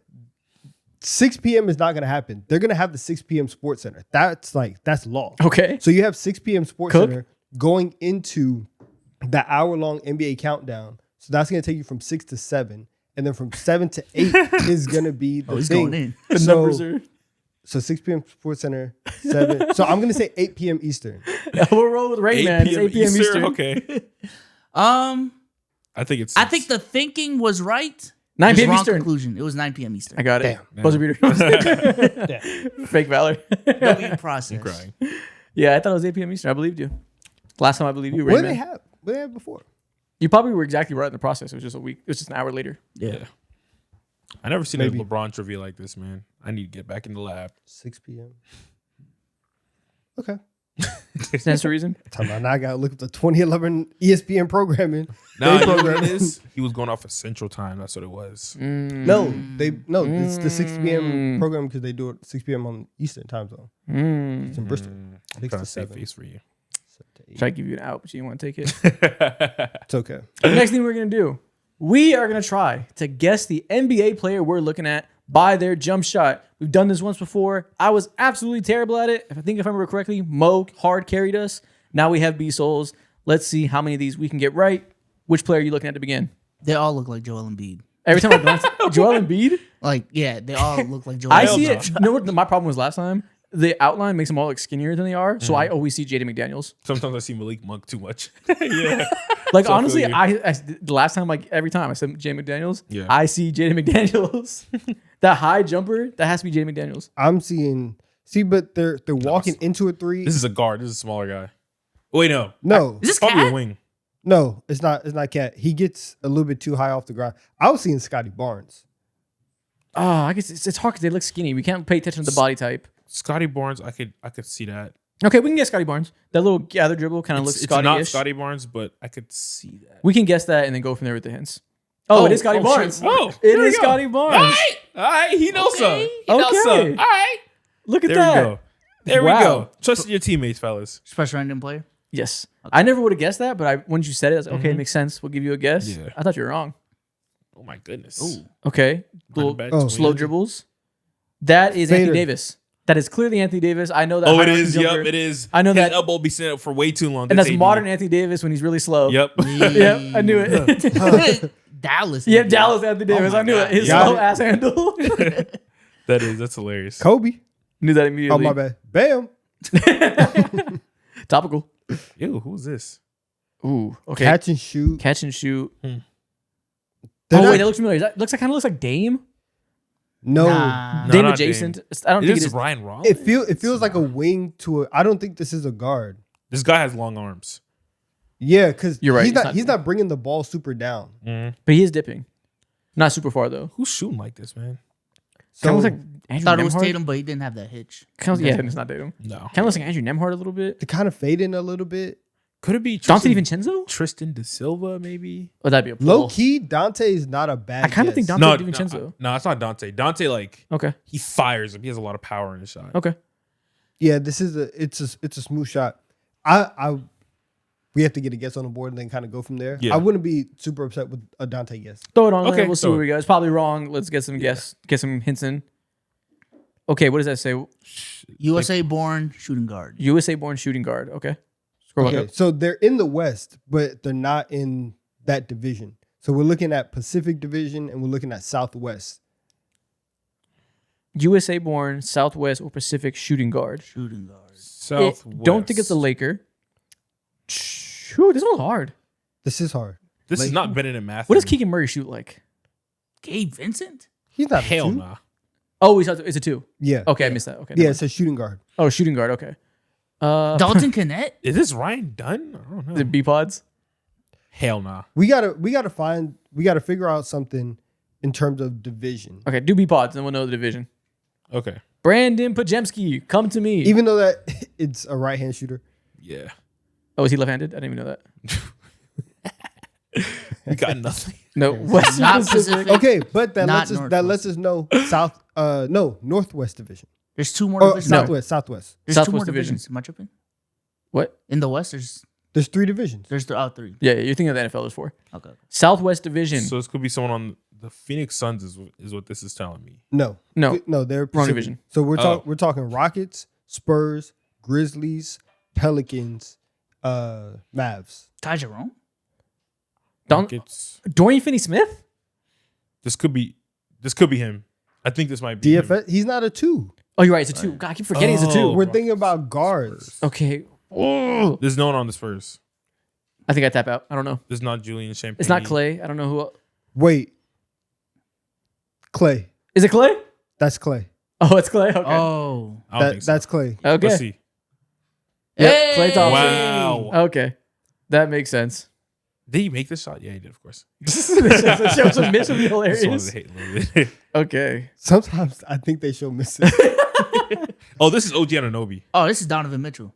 B: 6 p.m. is not gonna happen. They're gonna have the 6 p.m. Sports Center. That's law.
A: Okay.
B: So you have 6 p.m. Sports
A: Cook?
B: Center going into the hour-long NBA countdown. So that's gonna take you from 6 to 7, and then from 7 to 8 is gonna be the
E: he's
B: thing.
E: going in.
A: The
B: So-
A: numbers are.
B: So 6 p.m. Sports Center, 7. So I'm gonna say 8 p.m. Eastern.
A: We'll roll with Rain Man. It's 8 p.m. Eastern.
C: Okay. I think it's.
E: I think the thinking was right.
A: 9
E: Just
A: p.m.
E: wrong
A: Eastern.
E: Conclusion. It was 9 p.m. Eastern.
A: I got it.
C: Damn.
A: Buzzer beater. Fake valor.
E: Voting process.
C: crying.
A: Yeah, I thought it was 8 p.m. Eastern. I believed you. Last time I believed you,
B: What
A: Rain
B: did they
A: Man.
B: have? What did they have before?
A: You probably were exactly right in the process. It was just a week. It was just an hour later.
E: Yeah.
C: I never seen
B: Maybe.
C: a LeBron trivia like this, man. I need to get back in the lab.
B: 6 p.m. Okay.
A: That's the reason.
B: Now I gotta look at the 2011 ESPN programming.
C: No,
B: They
C: you know what
B: program-
C: it is? He was going off of Central Time. That's what it was.
B: No, it's the 6 p.m. program because they do it 6 p.m. on Eastern time zone. It's in Bristol.
C: I'm
B: 6
C: trying
B: to
C: to save
B: 7.
C: face for you.
B: 7 to 8.
A: Try to give you an out, but you didn't want to take it.
B: It's okay.
A: The next thing we're going to do, we are going to try to guess the NBA player we're looking at by their jump shot. We've done this once before. I was absolutely terrible at it. If I remember correctly, Mo hard carried us. Now we have B-Souls. Let's see how many of these we can get right. Which player are you looking at to begin?
E: They all look like Joel Embiid.
A: Every time I glance, Joel Embiid.
E: Like, yeah, they all look like Joel
A: I
E: Embiid.
A: see it. You know what my problem was last time? The outline makes them all look skinnier than they are. So I always see Jaden McDaniels.
C: Sometimes I see Malik Monk too much. Yeah.
A: Like
C: So I
A: honestly,
C: feel you.
A: I the last time, like every time I said Jaden McDaniels,
C: Yeah.
A: I see Jaden McDaniels. That high jumper, that has to be Jaden McDaniels.
B: I'm seeing. But they're walking into a three.
C: This is a guard. This is a smaller guy. Wait, no.
B: No,
E: Is this
C: Probably
E: Cat?
C: a wing.
B: no, it's not. It's not Cat. He gets a little bit too high off the ground. I was seeing Scotty Barnes.
A: Oh, I guess it's hard because they look skinny. We can't pay attention to the body type.
C: Scotty Barnes, I could see that.
A: Okay, we can guess Scotty Barnes. That little gather dribble kind of looks
C: It's not
A: Scotty-ish.
C: Scotty Barnes, but I could see that.
A: We can guess that and then go from there with the hints. Oh, it is Scotty
C: oh,
A: Barnes.
C: shit. Whoa,
A: It
C: there we
A: is
C: go.
A: Scotty Barnes.
C: All right, he knows some. He knows
A: Okay.
C: some. All right,
A: Look at
C: there
A: that.
C: we go. There
A: Wow.
C: we go. Trust your teammates, fellas.
E: Special random player.
A: Yes. I never would have guessed that, but once you said it, I was like, okay, it makes sense. We'll give you a guess.
C: Yeah.
A: I thought you were wrong.
C: Oh my goodness.
E: Ooh.
A: Okay. Little
C: Running back
B: Oh.
C: twin.
A: slow dribbles. That is
B: Fader.
A: Anthony Davis. That is clearly Anthony Davis. I know that.
C: Oh, it
A: high-arcing
C: is.
A: jumper.
C: Yep, it is.
A: I know
C: His
A: that.
C: elbow be sitting up for way too long.
A: And that's
C: AD.
A: modern Anthony Davis when he's really slow.
C: Yep.
A: Yep, I knew it.
E: Dallas.
A: Yeah, Dallas Anthony Davis.
C: my
A: I knew
C: God.
A: it. His
B: Got
A: slow
B: it.
A: ass handle.
C: That's hilarious.
B: Kobe.
A: Knew that
B: Oh
A: immediately.
B: my bad. Bam.
A: Topical.
C: Ew, who's this?
A: Ooh. Okay.
B: Catch and shoot.
A: Catch and shoot.
B: They're
A: Oh
B: not-
A: wait, that looks familiar. That kind of looks like Dame.
B: no.
E: Nah.
C: No,
A: Dame
C: not
A: adjacent. I don't
C: It
A: think
C: is
A: it is.
C: Ryan Rollins.
B: It feels like a wing to a. I don't think this is a guard.
C: This guy has long arms.
B: Yeah, because
A: You're right,
B: He's
A: it's
B: not.
A: not-
B: He's not bringing the ball super down.
A: But he is dipping. Not super far though.
C: Who's shooting like this, man?
B: So
A: Kind of looks like Andrew
E: Thought it was
A: Nemhard.
E: Tatum, but he didn't have that hitch.
A: Yeah, it's not Tatum.
C: No.
A: Kind of looks like Andrew Nemhard a little bit.
B: to kind of fade in a little bit.
C: Could it be
A: Dante
C: Tristan,
A: DiVincenzo?
C: Tristan De Silva, maybe?
A: Oh, that'd be a pull.
B: Low key, Dante is not a bad.
A: I kind of think
B: guess.
A: Dante DiVincenzo.
C: No, it's not Dante. Dante, like,
A: Okay.
C: he fires him. He has a lot of power in his shot.
A: Okay.
B: Yeah, this is a. It's a smooth shot. I we have to get a guess on the board and then kind of go from there.
C: Yeah.
B: I wouldn't be super upset with a Dante guess.
A: Throw it on
C: Okay,
A: there. We'll see
C: throw
A: where
C: it.
A: we go. It's probably wrong. Let's get some get some hints in. Okay, what does that say?
E: USA born shooting guard.
A: USA born shooting guard. Okay. Scroll back
B: Okay,
A: up.
B: so they're in the West, but they're not in that division. So we're looking at Pacific Division and we're looking at Southwest.
A: USA born Southwest or Pacific shooting guard.
E: Shooting guard.
C: Southwest.
A: Don't think it's a Laker. Shoot, this one's hard.
B: This is hard.
C: This is
B: Like-
C: not Bennett and Matthew.
A: What does Keegan Murray shoot like?
E: Gabe Vincent.
B: He's not a
C: Hell
B: two.
C: nah.
A: Oh, it's a 2.
B: Yeah.
A: Okay, I missed that. Okay.
B: Yeah,
A: never
B: it's a shooting guard.
A: mind. Oh, shooting guard. Okay.
E: Dalton Connett.
C: Is this Ryan Dunn? I don't know.
A: The B pods.
C: Hell nah.
B: We gotta figure out something in terms of division.
A: Okay, do B pods, then we'll know the division.
C: Okay.
A: Brandon Pajemski, come to me.
B: Even though that it's a right hand shooter.
C: Yeah.
A: Oh, is he left-handed? I didn't even know that.
C: We got nothing.
A: No, West
E: Not
A: Pacific.
E: Pacific.
B: Okay, but that
E: Not
B: lets us know Northwest Division.
E: There's two more
B: Or
E: divisions.
B: Southwest.
E: There's two
A: Southwest
E: more
A: division.
E: divisions. Am I tripping?
A: What?
E: In the West,
B: There's 3 divisions.
E: there's three.
A: Yeah, you're thinking of the NFL. There's 4.
E: Okay.
A: Southwest Division.
C: So this could be someone on the Phoenix Suns is what this is telling me.
B: No.
A: No.
B: They're
A: Wrong
B: Pacific.
A: division.
B: So
C: Oh.
B: we're talking Rockets, Spurs, Grizzlies, Pelicans, Mavs.
E: Ty Jerome.
A: Dorian Finney-Smith?
C: This could be him. I think this might be him.
B: DFS, he's not a 2.
A: Oh, you're right. It's a 2. God, I keep forgetting it's a 2.
C: Oh.
B: We're thinking about guards.
A: Okay. Oh.
C: There's no one on this first.
A: I think I tap out. I don't know.
C: There's not Julian Champagne.
A: It's not Clay. I don't know who.
B: Wait. Clay.
A: Is it Clay?
B: That's Clay.
A: Oh, it's Clay. Okay.
E: Oh.
C: I don't think so.
B: That's Clay.
A: Okay.
C: Let's see.
A: Yep, Klay Thompson.
C: Wow.
A: Okay. That makes sense.
C: Did he make this shot? Yeah, he did, of course.
A: The show's a miss would be
C: Just wanted
A: hilarious.
C: to hate a little bit.
A: Okay.
B: Sometimes I think they show misses.
C: Oh, this is OG Anunoby.
E: Oh, this is Donovan Mitchell.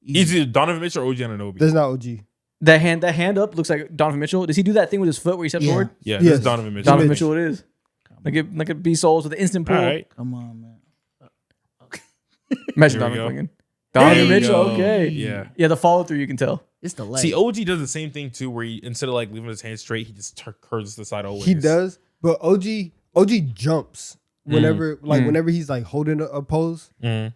C: Is it Donovan Mitchell or OG Anunoby?
B: There's not OG.
A: That hand up looks like Donovan Mitchell. Does he do that thing with his foot where he steps
E: Yeah.
A: forward?
C: Yeah, this
B: Yes.
C: is Donovan Mitchell.
A: Donovan
B: Mitch.
A: Mitchell it is. Like a B Souls with an instant pull.
C: All right.
E: Come on, man.
A: Imagine
C: Here we
A: Donovan
C: go.
A: flinging. Donovan
C: There you
A: Mitchell,
C: go.
A: okay.
C: Yeah.
A: Yeah, the follow through you can tell.
E: It's the leg.
C: See, OG does the same thing too, where he instead of like leaving his hand straight, he just curves to the side always.
B: He does, but OG jumps whenever whenever he's like holding a pose.
C: Mhm.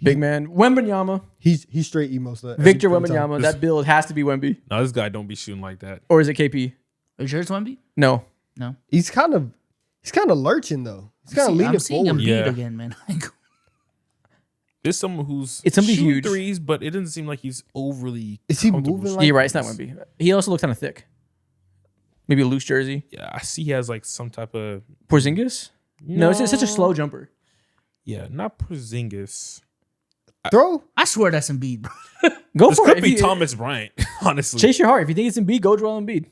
A: Big man. Wembanyama.
B: He's straight emos.
A: Victor Wembanyama. That build has to be Wemby.
C: No, this guy don't be shooting like that.
A: Or is it KP?
E: Are you sure it's Wemby?
A: No.
E: No.
B: He's kind of lurching though. He's kind of leaning
E: I'm seeing him
B: forward.
E: beat
C: Yeah.
E: again, man.
C: There's someone who's
A: It's somebody
C: shooting
A: huge.
C: threes, but it doesn't seem like he's overly.
B: Is he
C: comfortable
B: moving
C: shooting.
B: like-
A: You're right. It's not Wemby. He also looks kind of thick. Maybe a loose jersey.
C: Yeah, I see he has like some type of.
A: Porzingis? No, it's such a slow jumper.
C: Yeah, not Porzingis.
B: Throw.
E: I swear that's Embiid, bro.
A: Go
C: This
A: for
C: could
A: it.
C: be
A: If you-
C: Thomas Bryant, honestly.
A: Chase your heart. If you think it's Embiid, go Joel Embiid.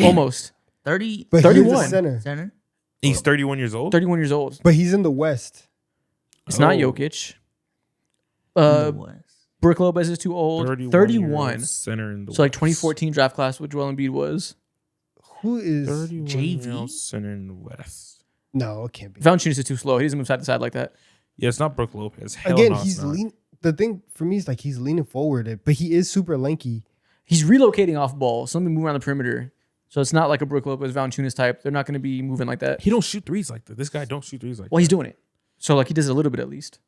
A: Almost.
E: 30
B: But
A: 31.
B: he's a center.
E: center.
C: He's 31 years old.
A: 31 years old.
B: But he's in the West.
A: It's not
C: Oh.
A: Jokic.
E: In the West.
A: Brooke Lopez is too old. 31.
C: Center in the
A: So like
C: West.
A: 2014 draft class, what Joel Embiid was.
B: Who is?
C: 31
E: JV?
C: year old center in the West.
B: No, it can't be.
A: Valanciunas is too slow. He doesn't move side to side like that.
C: Yeah, it's not Brooke Lopez. Hell
B: Again,
C: no, it's
B: he's
C: not.
B: lean. The thing for me is like he's leaning forward, but he is super lanky.
A: He's relocating off ball. Something moving around the perimeter. So it's not like a Brooke Lopez, Valanciunas type. They're not going to be moving like that.
C: He don't shoot threes like that. This guy don't shoot threes like
A: Well, he's doing it. So like he does it a little bit at least.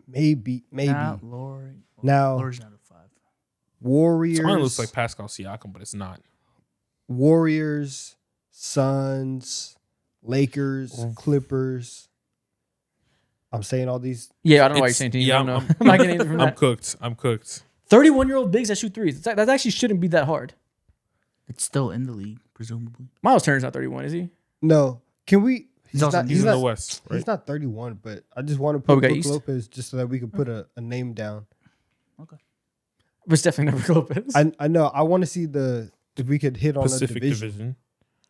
B: Maybe.
E: Not Lori.
B: Now-
E: Lori's not a 5.
C: that.
B: Warriors.
C: Someone looks like Pascal Siakam, but it's not.
B: Warriors, Suns, Lakers, Clippers. I'm saying all these.
A: Yeah, I don't know why you're
C: It's-
A: saying teams.
C: yeah,
A: I don't know.
C: I'm-
A: I'm not getting anything from
C: I'm
A: that.
C: cooked. I'm cooked.
A: 31-year-old bigs that shoot threes. That actually shouldn't be that hard.
E: It's still in the league, presumably.
A: Miles Turner's not 31, is he?
B: No, can we?
E: He's also-
C: He's in the West, right?
B: He's not 31, but I just want to
A: Oh,
B: put
A: we got
B: Brook
A: East?
B: Lopez just so that we can put a name down.
A: But it's definitely never Lopez.
B: I know. I want to see if we could hit on
C: Pacific
B: a division.
C: Division.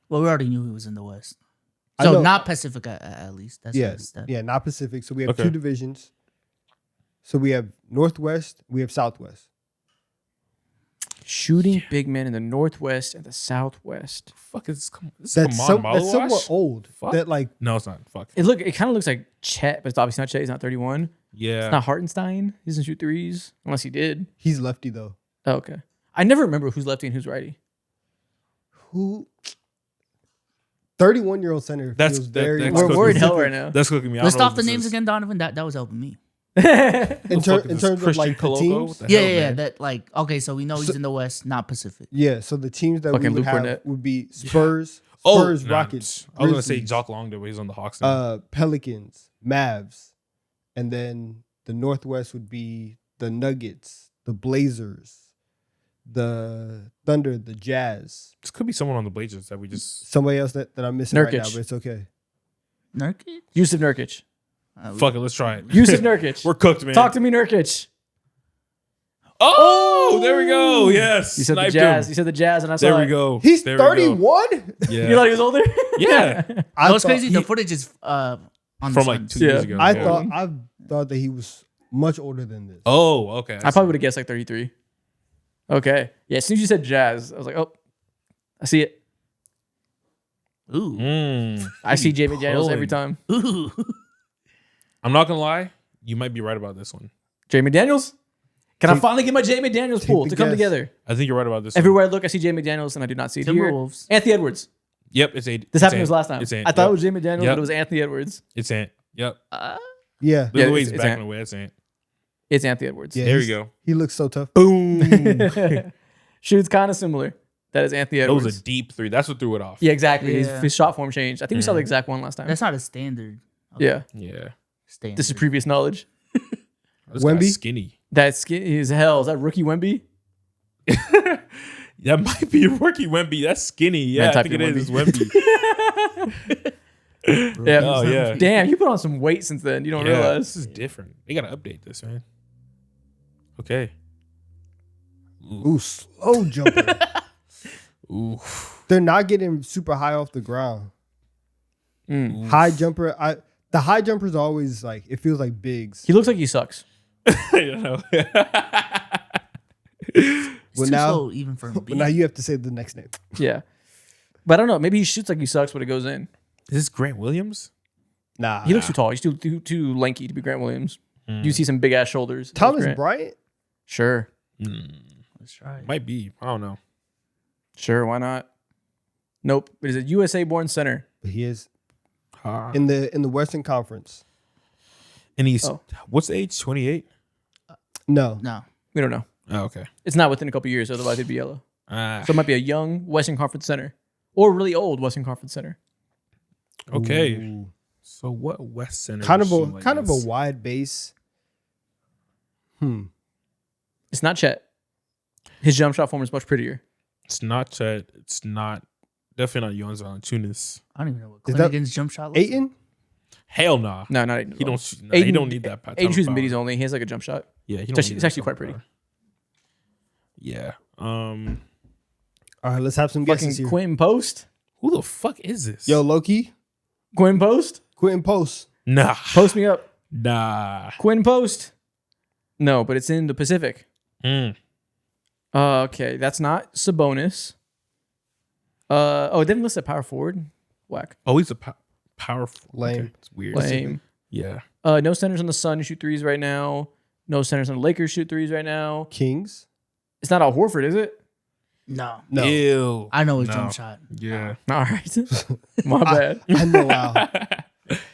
E: Well, we already knew he was in the West.
B: I
E: So
B: know.
E: not Pacific at least. That's
B: Yeah,
E: that's that.
B: yeah, not Pacific. So we have
C: Okay.
B: 2 divisions. So we have Northwest, we have Southwest.
A: Shooting big men in the Northwest and the Southwest.
C: Fuck is this?
B: That's,
C: Kaman
B: that's somewhat
C: Malawash?
B: old.
C: Fuck.
B: That like
C: No, it's not. Fuck.
A: It kind of looks like Chet, but it's obviously not Chet. He's not 31.
C: Yeah.
A: It's not Hartenstein. He doesn't shoot threes unless he did.
B: He's lefty though.
A: Oh, okay. I never remember who's lefty and who's righty.
B: Who? 31-year-old center.
C: That's-
B: feels
C: that-
B: very.
C: that's
A: We're
C: cooking
A: worried
C: me.
A: hell right now.
C: That's cooking me. I
E: List
C: don't know
E: off the
C: if
E: names
C: this is-
E: again, Donovan. That was helping me.
B: in,
C: What the fuck is
B: in
C: this,
B: terms of
C: Christian
B: like the
C: Coloco?
B: teams.
C: What the
E: Yeah,
C: hell,
E: yeah,
C: man?
E: that like okay. So we know he's in the West, not Pacific.
B: Yeah, so the teams that
A: Fucking
B: we would
A: Luke
B: have
A: Cornett.
B: would be Spurs,
C: Oh,
B: Spurs,
C: nah,
B: Rockets.
C: I was gonna say
B: Grizzlies,
C: Jock Longdon, but he's on the Hawks. now.
B: Pelicans, Mavs, and then the Northwest would be the Nuggets, the Blazers, the Thunder, the Jazz.
C: This could be someone on the Blazers that we just
B: Somebody else that I'm missing right now,
A: Nurkic.
B: but it's okay.
E: Nurkic.
A: Yusuf Nurkic.
C: fuck it. Let's try it.
A: Yusuf Nurkic.
C: We're cooked, man.
A: Talk to me, Nurkic.
C: Oh, there we go. Yes,
A: You said the
C: sniped
A: Jazz.
C: him.
A: You said the Jazz, and I saw
C: There we
A: it.
C: go.
B: He's
C: There we go.
B: 31.
C: Yeah,
A: You thought he was older?
C: yeah.
B: I
E: What's
B: thought
E: crazy? The
B: he-
E: footage is on the
C: From like
E: Suns.
C: 2 years
A: Yeah.
C: ago.
B: I
C: yeah.
B: thought that he was much older than this.
C: Oh, okay.
A: I probably would have guessed like 33. Okay. Yeah, as soon as you said Jazz, I was like, oh, I see it.
E: Ooh,
A: I see Jamie Daniels every
C: pulling.
A: time.
E: ooh.
C: I'm not gonna lie. You might be right about this one.
A: Jamie Daniels? Can I finally get my Jamie Daniels pool
B: the
A: to come
B: guess.
A: together?
C: I think you're right about this. one.
A: Everywhere I look, I see Jamie Daniels, and I do not see it here.
E: Timberwolves.
A: Anthony Edwards.
C: Yep, it's Ant.
A: This
C: it's
A: happened to
C: Ant.
A: us last time.
C: It's Ant.
A: I thought
C: Yep.
A: it was Jamie Daniels,
C: Yep.
A: but it was Anthony Edwards.
C: It's Ant. Yep.
B: Yeah.
C: The
A: Yeah,
C: way he's
A: it's
C: backing
A: Ant.
C: away, it's Ant.
A: It's Anthony Edwards.
B: Yeah,
C: There we
B: he's-
C: go.
B: He looks so tough.
C: Boom.
A: Shoots kind of similar. That is Anthony
C: That
A: Edwards.
C: was a deep three. That's what threw it off.
A: Yeah, exactly.
E: Yeah.
A: His shot form changed. I think we saw the exact one last time.
E: That's not a standard.
A: Yeah.
C: Yeah.
E: Standard.
A: This is previous knowledge.
C: This guy's
B: Wemby?
C: skinny.
A: That's skinny as hell. Is that rookie Wemby?
C: That might be rookie Wemby. That's skinny. Yeah,
A: Man,
C: I
A: type
C: think it
A: in
C: is Wemby.
A: Yeah.
C: Oh, yeah.
A: Damn, you put on some weight since then. You don't
C: Yeah,
A: realize.
C: this is different. They gotta update this, man. Okay.
B: Ooh, slow jumper.
C: Ooh.
B: They're not getting super high off the ground.
A: Mm.
B: High jumper. The high jumpers are always like, it feels like bigs.
A: He looks like he sucks.
C: You know?
E: It's
B: Well,
E: too
B: now-
E: slow even for
B: But now you have to say the next name.
A: Yeah. But I don't know. Maybe he shoots like he sucks, but it goes in.
C: Is this Grant Williams?
B: Nah.
A: He looks too tall. He's too lanky to be Grant Williams. You see some big ass shoulders. That's
B: Thomas
A: Grant.
B: Bryant?
A: Sure.
E: Let's try it.
C: Might be. I don't know.
A: Sure. Why not? Nope. It is a USA born center.
B: But he is
C: Ah.
B: in the Western Conference.
C: And he's
A: Oh.
C: what's the age? 28?
B: No.
E: No.
A: We don't know.
C: Oh, okay.
A: It's not within a couple years, otherwise it'd be yellow.
C: Ah,
A: So it might be a young Western Conference center or really old Western Conference center.
C: okay.
B: Ooh.
C: So what West Center?
B: Kind of
C: is
B: a
C: she like
B: kind of a
C: this?
B: wide base.
A: It's not Chet. His jump shot form is much prettier.
C: It's not Chet. It's not definitely not Jonas Valanciunas.
E: I don't even know what
B: Is that
E: Clinigan's jump shot looks like.
B: Aiton?
C: Hell nah.
A: No, not Aiden.
C: He don't. He don't need that.
A: Aiden shoots middies only. He has like a jump shot.
C: Yeah, he don't
A: It's actually-
C: need
A: it's
C: that
A: actually quite
C: type of
A: pretty.
C: power. Yeah.
B: All right, let's have some guesses
A: Fucking
B: here.
A: Quentin Post.
C: Who the fuck is this?
B: Yo, Loki,
A: Quentin Post.
B: Quentin Post.
C: Nah.
A: Post me up.
C: Nah.
A: Quentin Post. No, but it's in the Pacific. Okay, that's not Sabonis. It didn't list a power forward. Whack.
C: Oh, he's a powerful.
B: Lame.
C: Okay. It's weird.
A: Lame.
C: Yeah.
A: No centers on the Sun who shoot threes right now. No centers on the Lakers shoot threes right now.
B: Kings?
A: It's not Al Horford, is it?
E: No.
B: No.
C: Ew.
E: I know his
C: No.
E: jump shot.
C: Yeah.
A: All right. My bad.
B: I know wow.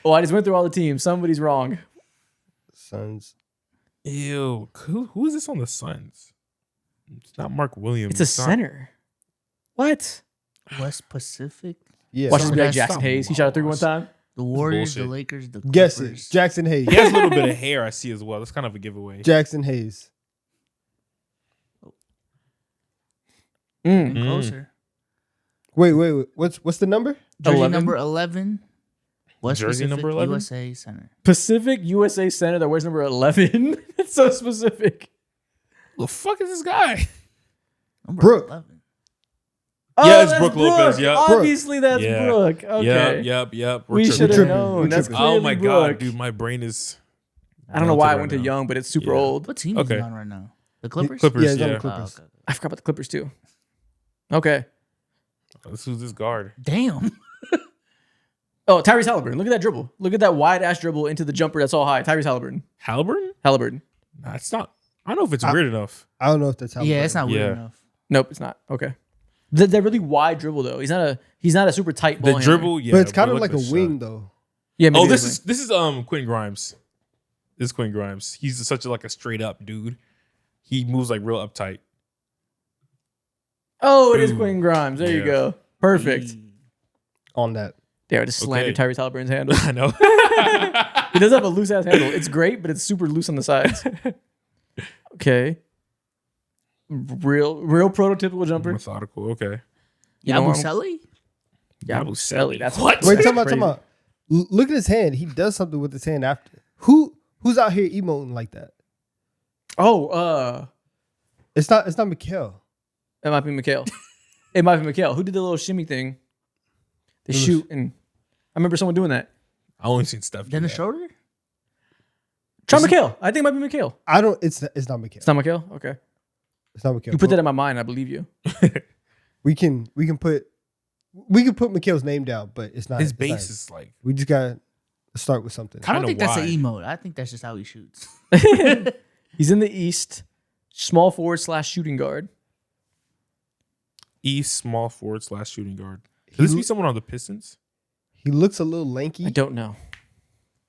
A: Oh, I just went through all the teams. Somebody's wrong.
B: Suns.
C: Ew. Who is this on the Suns? It's not Mark Williams.
A: It's a
C: not-
A: center. What?
E: West Pacific.
B: Yeah.
A: Watch this be like
E: that's
A: Jackson
C: not
A: Hayes. He shot a three one time.
E: The Warriors, the
C: bullshit.
E: Lakers, the
B: Guess it.
E: Clippers.
B: Jackson Hayes.
C: He has a little bit of hair. I see as well. That's kind of a giveaway.
B: Jackson Hayes.
E: Getting closer.
B: Wait. What's the number?
E: Jersey
A: 11?
E: number 11. West
C: Jersey
E: Pacific,
C: number 11?
E: USA Center.
A: Pacific USA center that wears number 11. That's so specific.
C: Who the fuck is this guy?
E: Number
B: Brooke.
E: 11.
C: Yeah, it's
A: that's
C: Brooke Lopez, yep.
A: Obviously, that's
C: Yeah.
A: Brooke. Okay.
C: Yep.
A: We
C: We're
A: should have
C: tripping.
A: known.
B: We're
A: That's
B: tripping.
C: Oh
A: clearly
C: my
A: Brooke.
C: god, dude, my brain is.
A: I don't know
C: melted
A: why I
C: right
A: went to
C: now.
A: young, but it's super
C: Yeah.
A: old.
E: What team
C: Okay.
E: is he on right now? The Clippers?
C: Clippers.
B: Yeah, he's on the
C: Yeah.
B: Clippers.
E: okay.
A: I forgot about the Clippers too. Okay.
C: This who's this guard?
E: Damn.
A: Oh, Tyrese Halliburton. Look at that dribble. Look at that wide ass dribble into the jumper that's all high. Tyrese Halliburton.
C: Halliburton? Nah, it's not. I don't know if it's weird enough.
B: I don't know if that's how.
E: Yeah, it's not weird
C: Yeah.
E: enough.
A: Nope, it's not. Okay. That really wide dribble though. He's not a super tight ball
C: The
A: handler.
C: dribble, yeah.
B: But it's kind of
C: look
B: like
C: at
B: a
C: the
B: wing
C: shot.
B: though.
A: Yeah. maybe
C: Oh,
A: it
C: this
A: is
C: is Quentin Grimes. This is Quentin Grimes. He's such a straight up dude. He moves like real uptight.
A: Oh, it is
C: Boom.
A: Quentin Grimes. There you
C: Yeah.
A: go. Perfect.
B: On that.
A: Damn, I just slandered
C: Okay.
A: Tyrese Halliburton's handle.
C: I know.
A: He does have a loose ass handle. It's great, but it's super loose on the sides. Okay. Real prototypical jumper.
C: Methodical. Okay.
A: You know what?
E: Yabusele?
A: Yabusele. That's
C: What?
B: Wait,
A: that's
B: talking
A: crazy.
B: about. Look at his hand. He does something with his hand after. Who's out here emoting like that?
A: Oh,
B: It's not Mikhail.
A: it might be Mikhail. It might be Mikhail. Who did the little shimmy thing? They shoot and I remember someone doing that.
C: I only seen Steph. do
E: Dennis
C: that.
E: Schroeder?
A: Try Mikhail. I think it might be Mikhail.
B: I don't. It's not Mikhail.
A: It's not Mikhail? Okay.
B: It's not Mikhail.
A: You put that in my mind, I believe you.
B: We can put Mikhail's name down, but it's not
C: His
B: it's
C: base
B: not-
C: is like.
B: We just gotta start with something.
E: I don't
C: Kinda
E: think that's an
C: wide.
E: emote. I think that's just how he shoots.
A: He's in the East. Small forward / shooting guard.
C: East small forward / shooting guard. Could this be someone on the Pistons?
B: He looks a little lanky.
A: I don't know.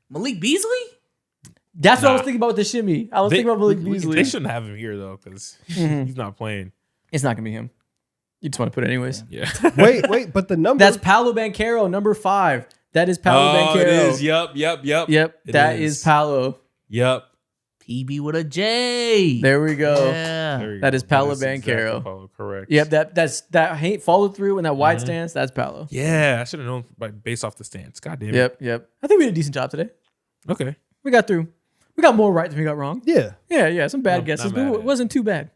E: Malik Beasley?
A: That's what I was
C: Nah.
A: thinking about with the shimmy. I was
C: They-
A: thinking about Malik
C: They
A: Beasley.
C: shouldn't have him here though, because
A: Mm-hmm.
C: he's not playing.
A: It's not gonna be him. You just want to put it anyways.
C: Yeah.
B: Wait, but the number.
A: That's Paolo Banchero, number 5. That is Paolo Banchero.
C: it is. Yep.
A: Yep,
C: It
A: that is Paolo.
C: Yep.
E: PB with a J.
A: There we go.
E: Yeah.
C: There you
A: That
C: go.
A: is Paolo
C: exactly
A: Banchero.
C: Paolo, correct.
A: Yep, that hate follow through and that wide stance. That's Paolo.
C: Yeah, I should have known based off the stance. God damn it.
A: Yep. I think we did a decent job today.
C: Okay.
A: We got through. We got more right than we got wrong.
B: yeah,
A: Yeah. Some bad
C: Not
A: guesses,
C: mad
A: but
C: at
A: it
C: it.
A: wasn't too bad.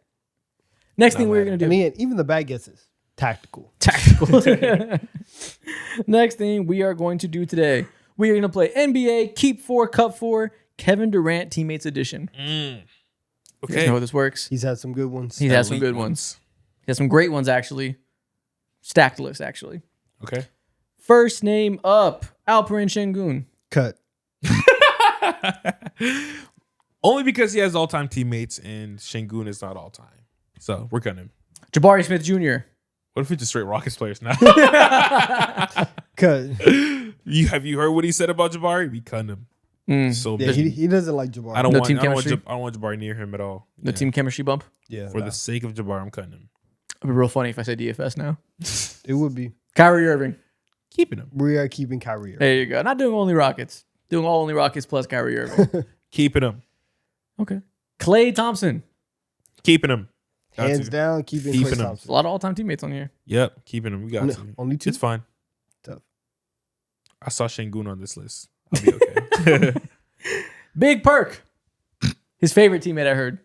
A: Next thing
C: Not
A: we're
C: mad
A: gonna
C: at
A: do.
B: and even the bad guesses, tactical.
A: Tactical. Next thing we are going to do today, we are going to play NBA Keep 4 Cup 4 Kevin Durant Teammates Edition. You guys
C: Okay.
A: know how this works.
B: He's had some good ones.
A: He has some
C: Elite
A: good ones. He has some great ones actually. Stacked list actually.
C: Okay.
A: First name up, Alperen Şengün.
B: Cut.
C: Only because he has all-time teammates and Şengün is not all-time. So we're cutting him.
A: Jabari Smith Jr.
C: What if we just straight Rockets players now?
B: Cut.
C: Have you heard what he said about Jabari? We cutting him. So
B: Yeah,
C: bad.
B: he doesn't like Jabari.
C: I don't
A: No
C: want
A: team
C: I don't want,
A: chemistry?
C: I don't want Jabari near him at all.
A: The team chemistry bump.
B: Yeah,
C: For the sake of Jabari, I'm cutting him.
A: It'd be real funny if I said DFS now.
B: it would be.
A: Kyrie Irving.
C: Keeping him.
B: We are keeping Kyrie.
A: There you go. Not doing only Rockets. Doing all only Rockets plus Kyrie Irving.
C: Keeping him.
A: Okay. Klay Thompson.
C: Keeping him. Got
B: Hands
C: to.
B: down, keeping
C: Keeping
B: Klay
C: him.
A: A
B: Thompson.
A: lot of all-time teammates on here.
C: Yep. Keeping him. We got to.
B: Only 2.
C: It's fine.
B: Tough.
C: I saw Şengün on this list. I'll be okay.
A: Big Perk. His favorite teammate, I heard.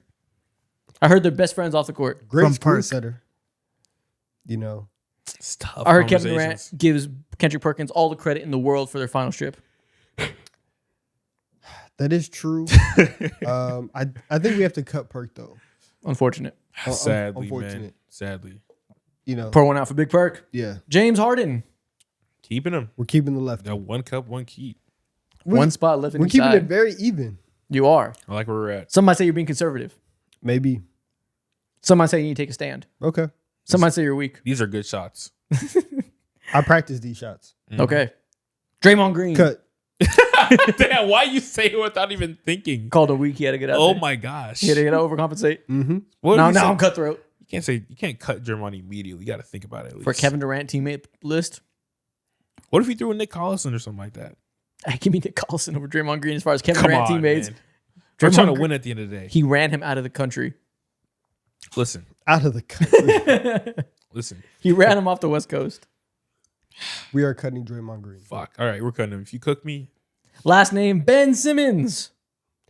A: I heard they're best friends off the court.
B: Great
E: From
B: screen
E: Perk.
B: setter. You know,
C: It's tough.
A: I heard Kevin
C: conversations.
A: Durant gives Kendrick Perkins all the credit in the world for their final strip.
B: that is true. I think we have to cut Perk though.
A: Unfortunate.
C: Sadly, man.
B: Unfortunate.
C: Sadly.
B: You know,
A: Pour one out for Big Perk.
B: yeah,
A: James Harden.
C: Keeping him.
B: we're keeping the left.
C: Got one cup, one keep.
A: One spot left in
B: We're
A: each
B: keeping
A: side.
B: it very even.
A: You are.
C: I like where we're at.
A: Some might say you're being conservative.
B: Maybe.
A: Some might say you need to take a stand.
B: Okay.
A: Some might say you're weak.
C: These are good shots.
B: I practice these shots.
A: Okay. Draymond Green.
B: Cut.
C: Damn, why you say it without even thinking?
A: Called a weak. He had to get out
C: Oh
A: there.
C: my gosh.
A: He had to get overcompensate.
B: Mm-hmm.
C: What
A: Now
C: did we say?
A: I'm cutthroat.
C: You can't cut Draymond immediately. You got to think about it at least.
A: For Kevin Durant teammate list,
C: What if he threw a Nick Collison or something like that?
A: I give me Nick Collison over Draymond Green as far as Kevin
C: Come
A: Durant
C: on,
A: teammates.
C: man. We're
A: Draymond
C: trying to
A: Green-
C: win at the end of the day.
A: He ran him out of the country.
C: Listen,
B: Out of the country.
C: listen.
A: He ran him off the West Coast.
B: We are cutting Draymond Green.
C: Fuck. All right, we're cutting him. If you cook me,
A: Last name Ben Simmons.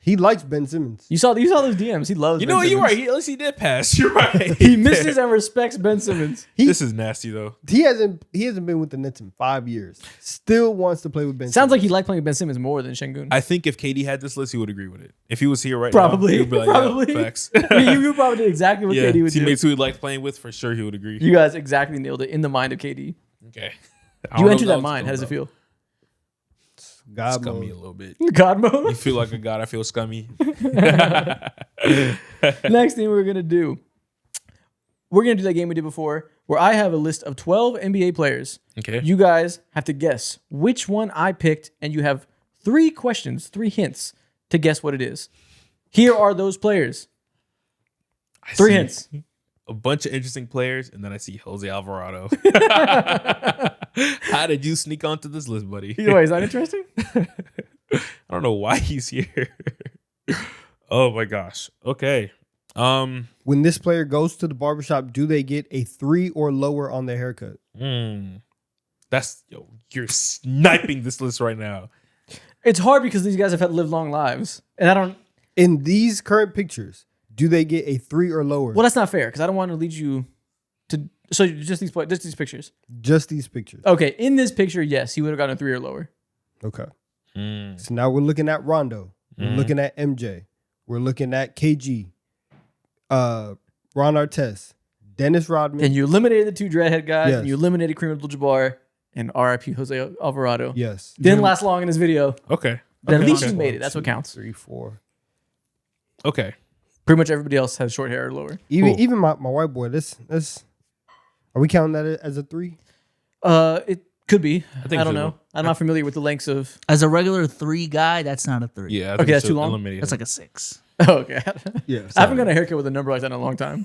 B: He likes Ben Simmons.
A: You saw those DMs. He loves.
C: you
A: Ben
C: know what? You're
A: Simmons.
C: right. At least he did pass. You're right.
A: He misses and respects Ben Simmons.
C: This is nasty though.
B: He hasn't been with the Nets in 5 years. Still wants to play with Ben.
A: Sounds like he
B: Simmons.
A: liked playing with Ben Simmons more than Şengün.
C: I think if KD had this list, he would agree with it. If he was here right
A: Probably.
C: now, he would be like,
A: Probably.
C: Yeah, facts.
A: you probably did exactly what
C: yeah,
A: KD would do.
C: teammates who he liked playing with, for sure he would agree.
A: You guys exactly nailed it in the mind of KD.
C: Okay.
A: You entered that mind. How does it feel?
B: God
C: scummy
B: mode.
C: a little bit.
A: God
C: You
A: mode.
C: feel like a god. I feel scummy.
A: Next thing we're gonna do that game we did before, where I have a list of 12 NBA players.
C: Okay.
A: You guys have to guess which one I picked, and you have 3 questions, 3 hints to guess what it is. Here are those players.
C: I
A: 3
C: see
A: hints.
C: A bunch of interesting players, and then I see Jose Alvarado. How did you sneak onto this list, buddy?
A: Either way, is that interesting?
C: I don't know why he's here. Oh my gosh. Okay.
B: When this player goes to the barbershop, do they get a 3 or lower on their haircut?
C: You're sniping this list right now.
A: It's hard because these guys have had lived long lives, and I don't.
B: In these current pictures, do they get a 3 or lower?
A: Well, that's not fair because I don't want to lead you to. So just these pictures.
B: Just these pictures.
A: Okay, in this picture, yes, he would have gotten a 3 or lower.
B: Okay. So now we're looking at Rondo. We're looking at MJ. We're looking at KG. Ron Artest. Dennis Rodman.
A: And you eliminated the 2 dreadhead guys,
B: Yes.
A: and you eliminated Kareem Abdul-Jabbar, and RIP Jose Alvarado.
B: Yes.
A: Didn't last long in this video.
C: Okay.
A: But at least
C: okay.
A: you made it. That's what counts.
B: 3, 4.
C: Okay.
A: Pretty much everybody else has short hair or lower.
B: Even my white boy. This. Are we counting that as a 3?
A: It could be. I
C: think
A: don't
C: so.
A: know. I'm not familiar with the lengths of.
E: As a regular 3 guy, that's not a 3.
C: Yeah. I
A: Okay,
C: think
A: that's
C: so.
A: too long?
C: Eliminate
E: That's
C: him.
E: like a 6.
A: Oh, okay.
B: Yeah.
A: I haven't gotten a haircut with a number like that in a long time.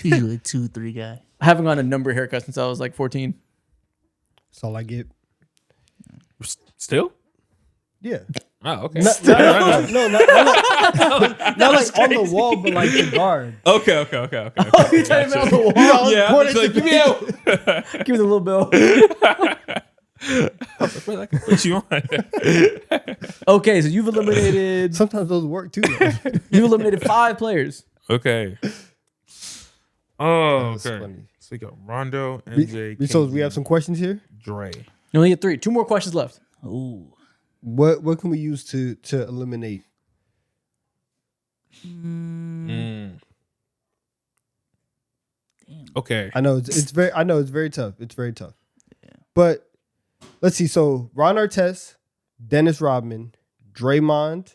E: Usually a 2-3 guy.
A: I haven't gotten a number haircut since I was like 14.
B: That's all I get.
C: Still?
B: Yeah.
C: Oh, okay.
B: No, not like on the wall, but like the guard.
C: Okay.
A: You trying to on the wall?
C: Yeah.
B: Point
C: He's
B: it
C: like,
B: to
C: give me out.
A: Give me the little bill.
C: What you want?
A: Okay, so you've eliminated
B: Sometimes those work too. though.
A: you've eliminated 5 players.
C: Okay. Oh,
B: That's
C: okay.
B: funny.
C: So we got Rondo, MJ,
B: So we have some questions here.
C: Dre.
A: You only get 3. 2 more questions left.
E: Ooh.
B: What can we use to eliminate?
C: Okay.
B: I know it's very tough. It's very tough. But let's see. So Ron Artest, Dennis Rodman, Draymond,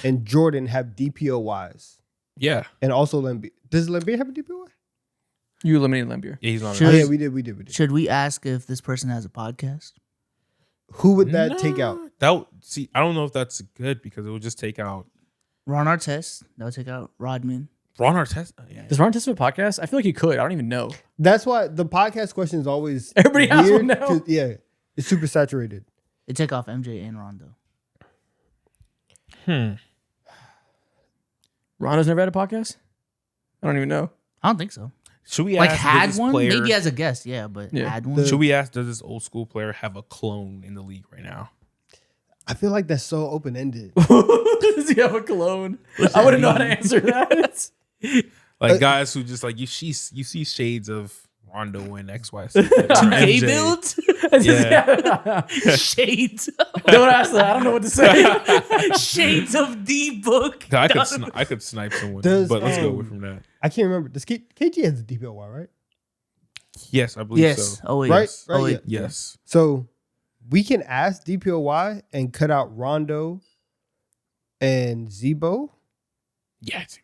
B: and Jordan have DPOYs,
C: Yeah.
B: and also Lambeer. Does Lambeer have a DPOY?
A: You eliminated Lambeer.
C: Yeah, he's not.
E: Sure.
B: Oh, yeah, we did.
E: Should we ask if this person has a podcast?
B: Who would that take out?
C: I don't know if that's good because it would just take out
E: Ron Artest. That would take out Rodman.
C: Ron Artest. Yeah.
A: Does Ron Test have a podcast? I feel like he could. I don't even know.
B: That's why the podcast question is always
A: Everybody has
B: weird
A: one now.
B: 'cause, yeah, it's super saturated.
E: It take off MJ and Rondo.
A: Rondo's never had a podcast? I don't even know.
E: I don't think so.
C: Should we
E: Like
C: ask?
E: had
C: does this
E: one,
C: player,
E: maybe as a guest, yeah, but
A: Yeah.
E: had one.
C: Should we ask? Does this old school player have a clone in the league right now?
B: I feel like that's so open ended.
A: Does he have a clone? I wouldn't know how to answer that.
C: Like guys who just like you see shades of Rondo and XY.
E: 2K build?
C: Yeah.
E: Shades.
A: Don't ask that. I don't know what to say.
E: Shades of D book.
C: I could snipe someone,
B: Does,
C: but let's go away from that.
B: I can't remember. Does KG has a DPOY, right?
C: Yes, I believe
E: Yes.
C: so.
E: Oh, wait.
B: Right?
E: Oh,
B: Right,
E: wait.
B: yeah.
C: Yes.
B: So we can ask DPOY and cut out Rondo and Zebo,
C: Yes.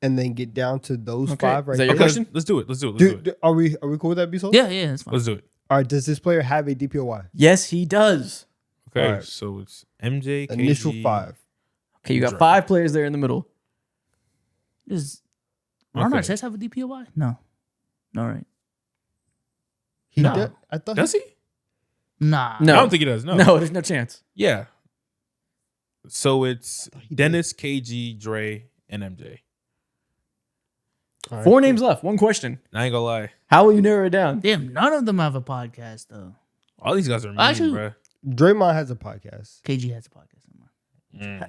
B: and then get down to those
A: Okay.
B: 5 right
A: Is that your
B: there.
A: question?
C: Let's do it. Let's do it.
B: Are we cool with that, B-Soul?
E: Yeah, yeah, that's fine.
C: Let's do it.
B: All right. Does this player have a DPOY?
A: Yes, he does.
C: Okay.
B: All right.
C: So it's MJ, KG,
B: Initial 5.
A: Okay, you got
C: Dre.
A: 5 players there in the middle.
E: Does Ron
C: Okay.
E: Artest have a DPOY? No. No, right.
B: He
E: No.
B: did. I thought.
C: Does he?
E: Nah.
A: No.
C: I don't think he does. No.
A: No, there's no chance.
C: Yeah. So it's
B: he did.
C: Dennis, KG, Dre, and MJ.
B: All right,
A: 4
B: cool.
A: names left. 1 question.
C: I ain't gonna lie.
A: How will you narrow it down?
E: Damn, none of them have a podcast, though.
C: All these guys are mean,
E: Actually-
C: bro.
B: Draymond has a podcast,
E: KG has a podcast.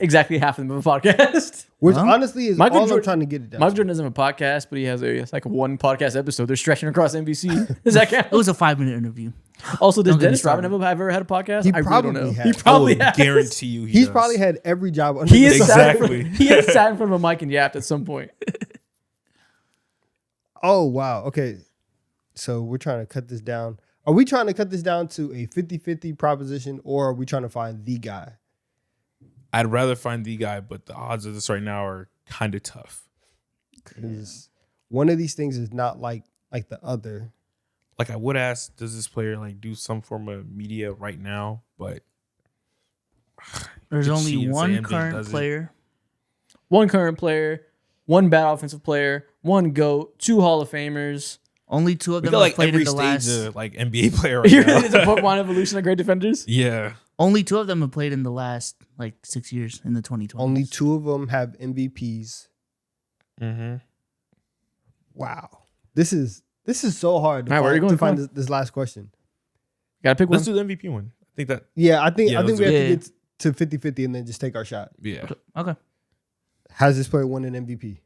A: Exactly half of them have a podcast.
B: which
E: Huh?
B: honestly is
A: Michael
B: all I'm
A: Jordan-
B: trying to get it down.
A: Michael
B: to.
A: Jordan doesn't have a podcast, but he has a like 1 podcast episode. They're stretching across NBC. Does that count?
E: It was a 5-minute interview.
A: Also, does
E: Don't get me
A: Dennis Rodman
E: started.
A: have ever had a podcast?
B: He
A: I really
B: probably
A: don't know.
B: has.
A: He probably
C: I
A: has.
C: will guarantee you
B: He's
C: does.
B: probably had every job under
A: He
B: the
A: is
B: sun.
C: Exactly.
A: He has sat in front of a mic and yapped at some point.
B: Oh wow. Okay. So we're trying to cut this down. Are we trying to cut this down to a 50-50 proposition, or are we trying to find the guy?
C: I'd rather find the guy, but the odds of this right now are kind of tough.
B: 'Cause one of these things is not like the other.
C: Like I would ask, does this player like do some form of media right now? But
E: There's
C: could
E: only
C: cheat and say
E: one
C: MJ
E: current
C: does it.
E: player.
A: One current player, one bad offensive player, one GOAT, 2 Hall of Famers.
E: Only 2 of
C: we
E: them
C: got
E: have
C: like
E: played
C: every
E: in the
C: stage
E: last.
C: of like NBA player right
A: It's
C: now.
A: a Pokemon evolution of great defenders.
C: Yeah.
E: Only 2 of them have played in the last like 6 years in the 2020s.
B: Only 2 of them have MVPs.
C: Mm-hmm.
B: Wow, this is so hard
A: All right, where are you going
B: find
A: from?
B: this last question.
A: Gotta pick one.
C: Let's do the MVP one. I think that.
B: Yeah, I think
C: Yeah,
B: we have
C: let's
B: to
E: do
B: get to 50-50 and then just take our shot.
C: Yeah.
E: Okay.
B: Has this player won an MVP?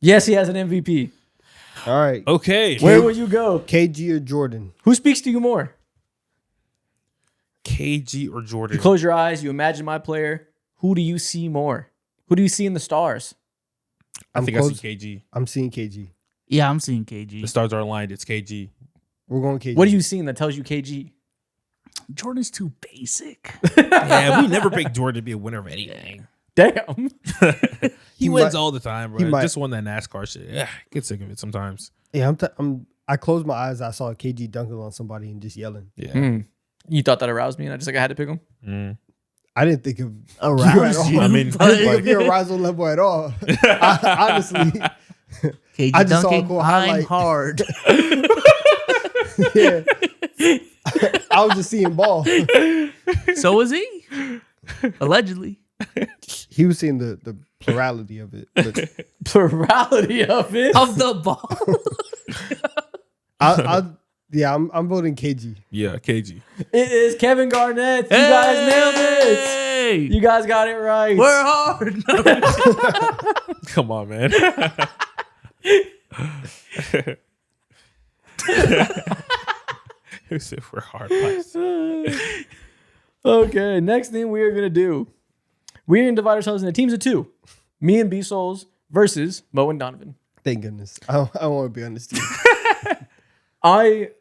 A: Yes, he has an MVP.
B: All right,
C: Okay.
A: Where will you go?
B: KG or Jordan?
A: Who speaks to you more?
C: KG or Jordan?
A: You close your eyes, you imagine my player. Who do you see more? Who do you see in the stars?
C: I think I
B: close.
C: see KG.
B: I'm seeing KG.
E: Yeah, I'm seeing
C: The
E: KG.
C: stars are aligned. It's KG.
B: We're going KG.
A: What are you seeing that tells you KG?
E: Jordan's too basic.
C: Yeah, we never picked Jordan to be a winner of anything.
A: Damn.
C: He
B: He
C: wins
B: might-
C: all the time, bro.
B: he might-
C: Just won that NASCAR shit. Yeah, get sick of it sometimes.
B: Yeah, I closed my eyes. I saw KG dunking on somebody and just yelling.
C: Yeah.
A: You thought that aroused me, and I had to pick him.
C: Mm.
B: I didn't think of
E: Aroused
B: you
E: you.
B: at all.
C: I mean,
E: but-
B: I didn't think of your arousal level at all. Honestly,
E: KG
B: I just saw a
E: dunking.
B: cool
E: I'm
B: highlight.
E: hard.
B: yeah. I was just seeing ball.
E: So was he. Allegedly.
B: He was seeing the plurality of it. But
A: Plurality of it.
E: Of the ball.
B: I'm voting KG.
C: Yeah, KG.
A: It is Kevin Garnett. You guys nailed it.
E: Hey!
A: You guys got it right.
E: We're hard.
C: Come on, man. Who said we're hard pipes?
A: Okay, next thing we are going to do. We're going to divide ourselves into teams of 2. Me and B-Souls versus Mo and Donovan.
B: Thank goodness. I want to be on this team.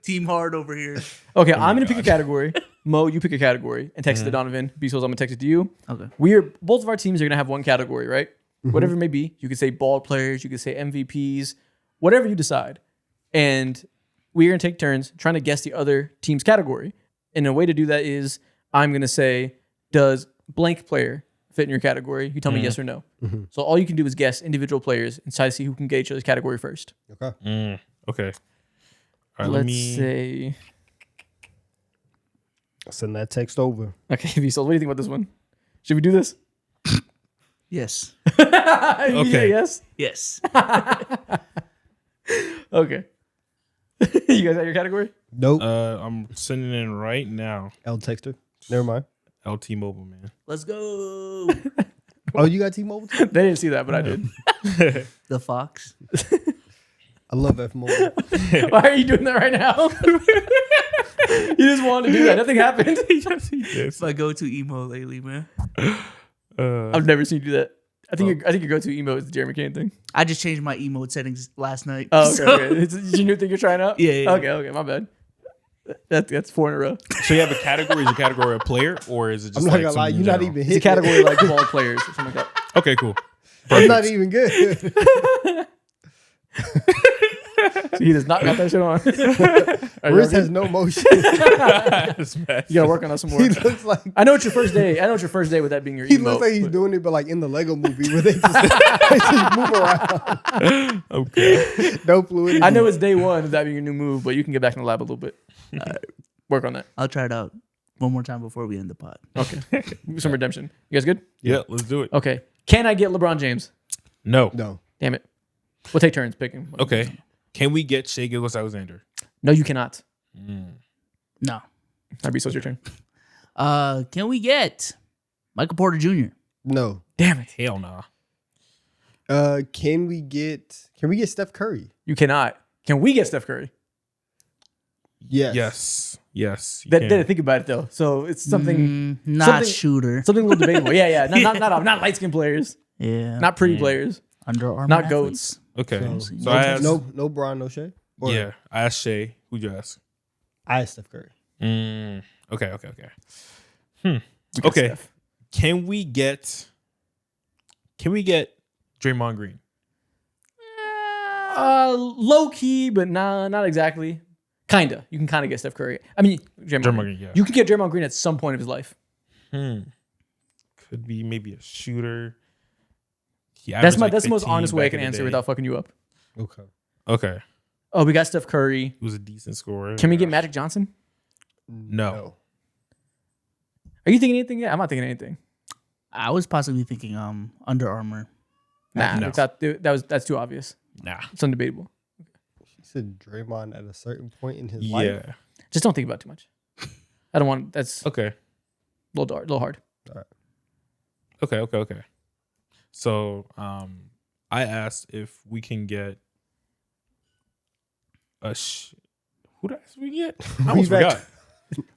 E: Team hard over here.
A: I'm going to pick a category. Mo, you pick a category and text it to Donovan. B-Souls, I'm going to text it to you.
E: Okay.
A: Both of our teams are going to have one category, right? Whatever it may be. You could say ball players, you could say MVPs, whatever you decide. And we're going to take turns trying to guess the other team's category. And a way to do that is I'm going to say, does blank player fit in your category? You tell me yes or no. So all you can do is guess individual players and try to see who can get each other's category first.
B: Okay.
C: Okay. All right,
A: Let's say,
B: Send that text over.
A: okay, V-Souls, what do you think about this one? Should we do this?
E: Yes.
A: Okay. Yes?
E: Yes.
A: Okay. You guys got your category?
B: Nope.
C: I'm sending in right now.
B: L texter. Never mind.
C: LT Mobile, man.
E: Let's go.
B: Oh, you got T-Mobile too?
A: They didn't see that, but I did.
E: The Fox.
B: I love F-Mobile.
A: Why are you doing that right now? You just wanted to do that. Nothing happened.
C: Yes, he did.
E: It's my go-to emo lately, man.
A: I've never seen you do that. I think your go-to emo is the Jeremy Kane thing.
E: I just changed my emote settings last night.
A: Oh, okay.
E: so-
A: Okay. It's your new thing you're trying out?
E: Yeah.
A: Okay. My bad. That's 4 in a row.
C: So you have a category? Is a category a player, or is it just
B: I'm not
C: like
B: gonna lie,
C: something
B: you're
C: in
B: not
C: general?
B: even
A: It's a
B: hitting
A: category
B: it.
A: like ball players or something like that.
C: Okay, cool.
B: I'm not even good.
A: So he does not got that shit on. Are you
B: Wrist
A: okay?
B: has no motion.
C: That's mad.
A: You gotta work on that some more.
B: He looks like
A: I know it's your first day. with that being your
B: he
A: emo.
B: looks like he's doing it, but like in the Lego movie where they just move around.
C: Okay.
B: No fluidity.
A: I know it's day 1 of that being your new move, but you can get back in the lab a little bit. Work on that.
E: I'll try it out one more time before we end the pod.
A: Okay. Some redemption. You guys good?
C: Yeah, let's do it.
A: Okay. Can I get LeBron James?
C: No.
B: No.
A: Damn it. We'll take turns picking.
C: Okay. Can we get Shea Gilgeous-Alexander?
A: No, you cannot.
E: No.
A: That'd be so your turn.
E: Can we get Michael Porter Jr.?
B: No.
A: Damn it.
C: Hell nah.
B: Can we get Steph Curry?
A: You cannot. Can we get Steph Curry?
B: Yes.
C: Yes. Yes. you
A: That
C: can.
A: didn't think about it though. So it's something
E: Not
A: something-
E: shooter.
A: something a little debatable. Yeah. Not light skinned players.
E: Yeah.
A: Not pretty players.
E: Under Armour
A: not
E: athletes.
A: goats.
C: Okay.
B: So,
C: So I asked,
B: no Bron, no Shea. Or
C: Yeah, I asked Shay. Who'd you ask?
B: I asked Steph Curry.
C: Okay.
A: We got
C: Okay.
A: Steph.
C: Can we get Draymond Green?
A: Low key, but not exactly. Kinda. You can kind of get Steph Curry. I mean, Draymond Green.
C: yeah.
A: You can get Draymond Green at some point of his life.
C: Could be maybe a shooter.
A: That's the most honest way I can answer without fucking you up.
B: Okay.
C: Okay.
A: Oh, we got Steph Curry.
C: He was a decent scorer.
A: Can we get Magic Johnson?
C: No.
A: Are you thinking anything yet? I'm not thinking anything.
E: I was possibly thinking Under Armour.
A: Nah,
C: No.
A: that's too obvious.
C: Nah.
A: It's undebatable.
B: He said Draymond at a certain point in his
C: Yeah.
B: life.
A: Just don't think about it too much. I don't want. That's a
C: Okay.
A: little hard.
C: Okay. So, I asked if we can get who did I ask we get? I almost forgot.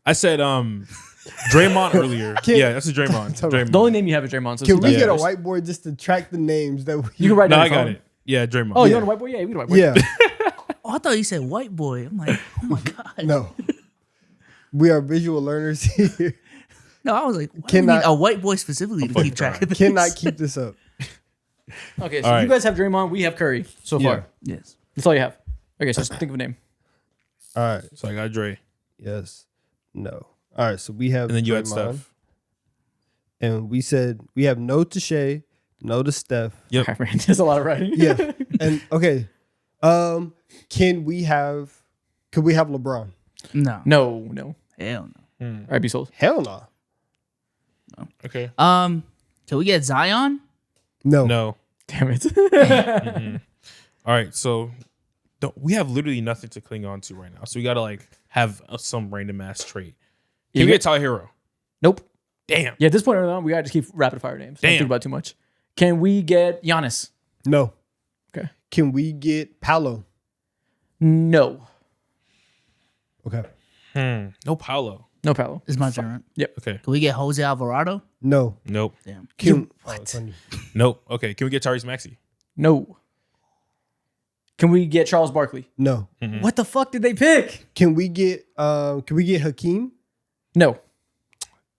C: I said Draymond earlier. Yeah, that's a Draymond. Draymond.
A: The only name you have is Draymond. So
B: Can we
C: Yeah.
B: get a whiteboard just to track the names that we
A: You can write
C: No,
A: down
C: I
A: your
C: got
A: phone.
C: it. Yeah, Draymond.
A: Oh, you
B: Yeah.
A: want a whiteboard? Yeah, we can whiteboard.
B: Yeah.
E: Oh, I thought you said white boy. I'm like, oh my god.
B: No. We are visual learners here.
E: No, I was like, why do you need
B: Cannot-
E: a white boy specifically to
C: fucking
E: keep track
C: crying.
E: of this?
B: Cannot keep this up.
A: Okay, so
C: All right.
A: you guys have Draymond. We have Curry so
B: Yeah.
A: far.
E: Yes.
A: That's all you have. Okay, so just think of a name.
B: All right.
C: So I got Dre.
B: Yes. No. All right. So we have
C: And then you had
B: Draymond,
C: Steph.
B: And we said we have no to Shea, no to Steph.
C: Yep.
A: All right, man, there's a lot of writing.
B: Yeah. And okay. Could we have LeBron?
E: No.
A: No.
E: Hell no.
A: All right, be sold.
B: Hell no.
C: Okay.
E: Can we get Zion?
B: No.
C: No.
A: Damn it.
C: All right. So we have literally nothing to cling on to right now. So we gotta like have some random ass trade. Can we get Tyler Hero?
A: Nope.
C: Damn.
A: Yeah, at this point on, we gotta just keep rapid fire names. Don't
C: Damn.
A: think about it too much. Can we get Giannis?
B: No.
A: Okay.
B: Can we get Paolo?
A: No.
B: Okay.
C: No Paolo.
A: No Paolo.
E: It's my turn, right?
C: Okay.
E: Can we get Jose Alvarado?
B: No.
C: Nope.
E: Damn.
B: Can what?
C: Nope. Okay. Can we get Tyrese Maxey?
A: No. Can we get Charles Barkley?
B: No.
A: What the fuck did they pick?
B: Can we get Hakeem?
A: No.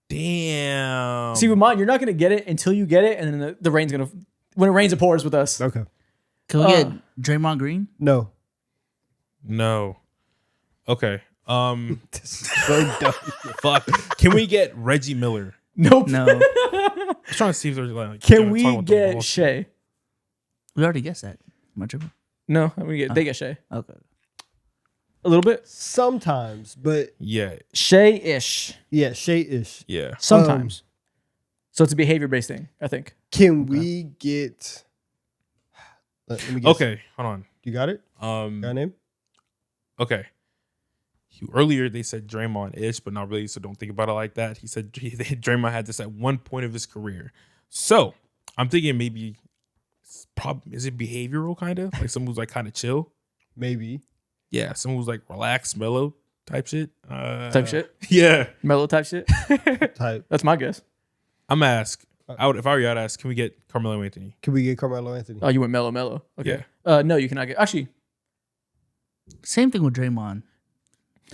C: Damn.
A: See, with mine, you're not gonna get it until you get it, and then the rain's gonna. When it rains, it pours with us.
B: Okay.
E: Can we get Draymond Green?
B: No.
C: No. Okay.
B: This is so dumb.
C: Fuck. Can we get Reggie Miller?
A: Nope.
E: No.
C: I was trying to see if there's like.
A: Can
C: talking
A: we
C: about the
A: get
C: Bulls.
A: Shea?
E: We already guessed that. Am I tripping?
A: No, they get Shea
E: Okay.
A: a little bit.
B: Sometimes, but
C: Yeah.
A: Shea-ish
B: yeah, Shea-ish.
C: Yeah.
A: sometimes. So it's a behavior-based thing, I think.
B: Can we get? Let me guess.
C: Okay. Hold on.
B: You got it? Got a name?
C: Okay. Earlier they said Draymond-ish, but not really. So don't think about it like that. He said Draymond had this at one point of his career. So I'm thinking maybe is it behavioral kind of like someone who's like kind of chill?
B: Maybe.
C: Yeah, someone who's like relaxed, mellow type shit.
A: Type shit.
C: Yeah.
A: Mellow type shit.
B: Type.
A: That's my guess.
C: I'm gonna ask. If I were you, I'd ask, can we get Carmelo Anthony?
B: Can we get Carmelo Anthony?
A: Oh, you went mellow. Okay.
C: Yeah.
A: No, you cannot get. Actually,
E: Same thing with Draymond.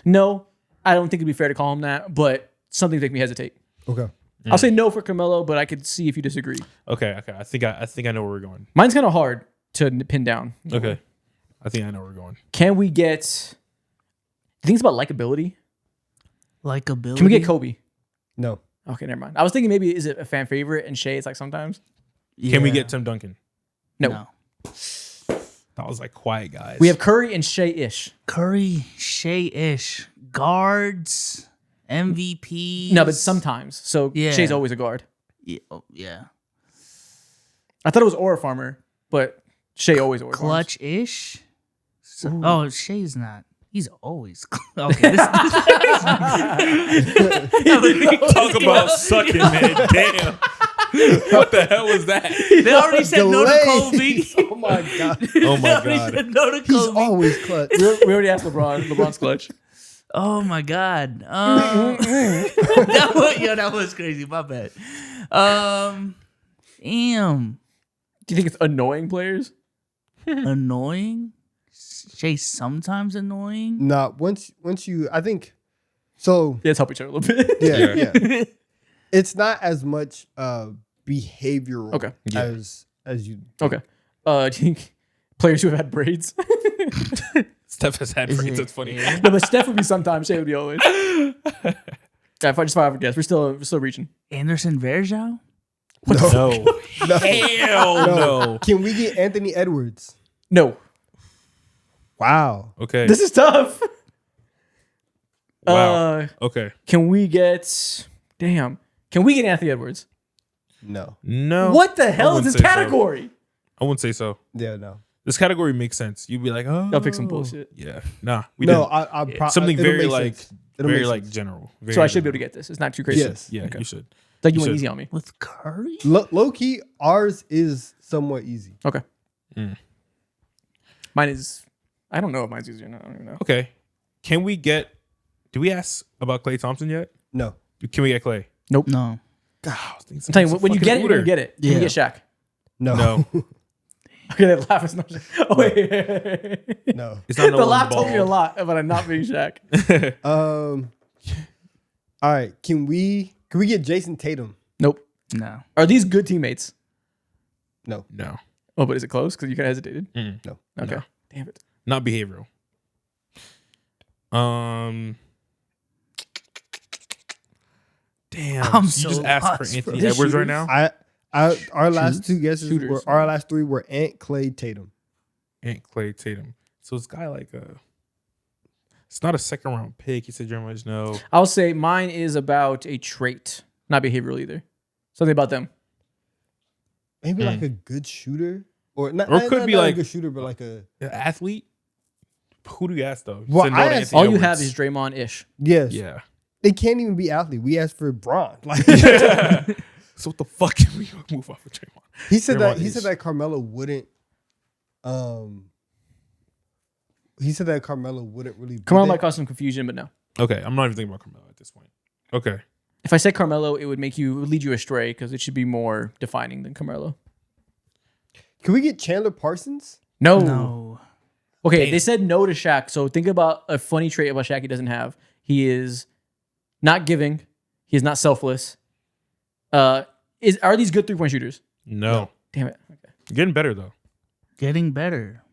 A: no. I don't think it'd be fair to call him that, but something to make me hesitate.
B: Okay.
A: I'll say no for Carmelo, but I could see if you disagree.
C: Okay. I think I know where we're going.
A: Mine's kind of hard to pin down.
C: Okay. I think I know where we're going.
A: Can we get? Do you think it's about likability?
E: Likability.
A: Can we get Kobe?
B: No.
A: Okay, never mind. I was thinking maybe is it a fan favorite and Shea? It's like sometimes.
C: Can we
E: Yeah.
C: get Tim Duncan?
A: No.
C: That was like quiet guys.
A: We have Curry and Shea-ish.
E: Curry, Shea-ish, guards, MVP.
A: No, but sometimes. So
E: Yeah.
A: Shea's always a guard.
E: Yeah, yeah.
A: I thought it was Aura Farmer, but Shea always farms.
E: Clutch-ish. Oh, Shea's not. He's always okay. This
C: talk about sucking, man. Damn. What the hell was that?
E: They already said no to
B: Delay.
E: Kobe.
B: Oh my god.
C: Oh
E: They
C: my
E: already
C: god.
E: said no to
B: He's
E: Kobe.
B: always clutch.
A: We already asked LeBron. LeBron's clutch.
E: Oh my god. That was crazy. My bad. Damn.
A: Do you think it's annoying players?
E: Annoying. Chase sometimes annoying.
B: Nah, once you, I think, so
A: Let's help each other a little bit.
B: yeah. It's not as much behavioral
A: Okay.
B: as you.
A: Okay. Do you think players who have had braids?
C: Steph has had braids. That's funny.
A: No, but Steph would be sometimes. Shay would be always. Yeah, if I just 5 guess, we're still reaching.
E: Anderson Varejao?
C: No.
B: No.
C: Hell no.
B: Can we get Anthony Edwards?
A: No,
B: Wow.
C: Okay.
A: this is tough.
C: Wow. Okay.
A: Can we get? Damn. Can we get Anthony Edwards?
B: No.
C: No.
A: What the hell is
C: wouldn't
A: this
C: say so.
A: category?
C: I wouldn't say so.
B: Yeah, no.
C: This category makes sense. You'd be like, oh,
A: Y'all pick some bullshit.
C: Yeah. Nah. We
B: No,
C: didn't. Something
B: it'll
C: very
B: make
C: like
B: sense. It'll
C: very
B: make
C: like
B: sense.
C: general.
A: So I should be able to get this. It's not too crazy.
B: Yes.
C: Yeah,
A: Okay.
C: you should.
A: Like you
C: You
A: went
C: should.
A: easy on me.
E: With Curry?
B: Low key, ours is somewhat easy.
A: Okay.
C: Mm.
A: Mine is. I don't know if mine's easier or not. I don't even know.
C: Okay. Can we get? Do we ask about Klay Thompson yet?
B: No.
C: Can we get Klay?
E: No.
C: God,
A: I'm telling you, when you get it, you get it. Can you
E: Yeah.
A: get Shaq?
B: No.
C: No.
A: Okay, that laugh is not. Oh wait.
B: No.
C: It's not no
A: The
C: one's
A: laugh told me a
C: ball.
A: lot about it not being Shaq.
B: All right. Can we get Jason Tatum?
A: Nope.
E: No.
A: Are these good teammates?
B: No.
C: No.
A: Oh, but is it close? Because you kind of hesitated.
B: No.
A: Okay.
C: No.
A: Damn it.
C: Not behavioral. Damn.
E: I'm
C: you
E: so
C: just asked for
E: lost,
C: Anthony
E: bro.
C: Edwards right
A: Shooters?
C: now?
B: Our last two guesses
A: Shooters.
B: were our last three were Ant, Clay, Tatum.
C: Ain't Klay Tatum. So this guy like it's not a second round pick. He said Jeremiah much no.
A: I'll say mine is about a trait, not behavioral either. Something about them.
B: Maybe like a good shooter, or not.
C: Or it could
B: not
C: be
B: a
C: like-
B: good shooter, but like a
C: An athlete? Who do you ask though?
B: Well,
C: Said no
B: I
C: to
B: asked-
C: Anthony
A: All you
C: Edwards.
A: have is Draymond-ish.
B: yes.
C: Yeah.
B: It can't even be athlete. We asked for Braun. Like
C: So what the fuck can we move off of Draymond?
B: he said
C: Draymond
B: that he
C: is-
B: said that Carmelo wouldn't. He said that Carmelo wouldn't really.
A: Carmelo
B: be
A: might
B: there.
A: cause some confusion, but no.
C: Okay, I'm not even thinking about Carmelo at this point. Okay.
A: If I said Carmelo, it would lead you astray because it should be more defining than Carmelo.
B: Can we get Chandler Parsons?
A: No.
E: No.
A: Okay,
C: Damn.
A: they said no to Shaq. So think about a funny trait about Shaq he doesn't have. He is not giving. He is not selfless. Are these good 3-point shooters?
C: No.
A: Damn it. Okay.
C: Getting better though.
E: Getting better.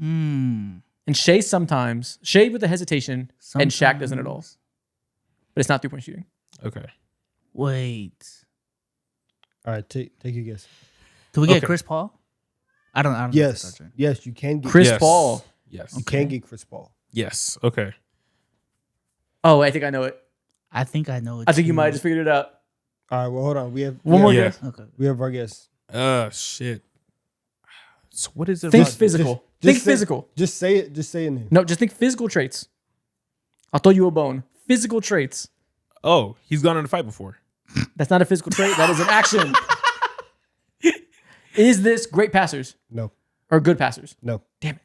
A: And Shea sometimes. Shea with the hesitation, and Shaq doesn't at all. But it's not 3-point shooting.
C: Okay.
E: Wait.
B: All right, take your guess.
E: Do we get
C: Okay.
E: Chris Paul? I don't know.
B: Yes, yes, you can get
A: Chris
C: Yes.
A: Paul.
C: Yes.
B: You can get Chris Paul.
C: Yes. Okay.
A: Oh, I think I know it.
E: I think I know it.
A: I think you
E: too.
A: might have just figured it out.
B: All right, well, hold on. We have
A: One more
C: Yeah.
A: guess.
E: Okay.
B: We have our guess.
C: Shit. So what is it?
A: Think
C: about-
A: physical.
B: just
A: Think
B: say-
A: physical.
B: Just say it. Just say a name.
A: No, just think physical traits. I'll throw you a bone. Physical traits.
C: Oh, he's gone in a fight before.
A: That's not a physical trait. That is an action. Is this great passers
B: No,
A: or good passers?
B: no.
A: Damn it.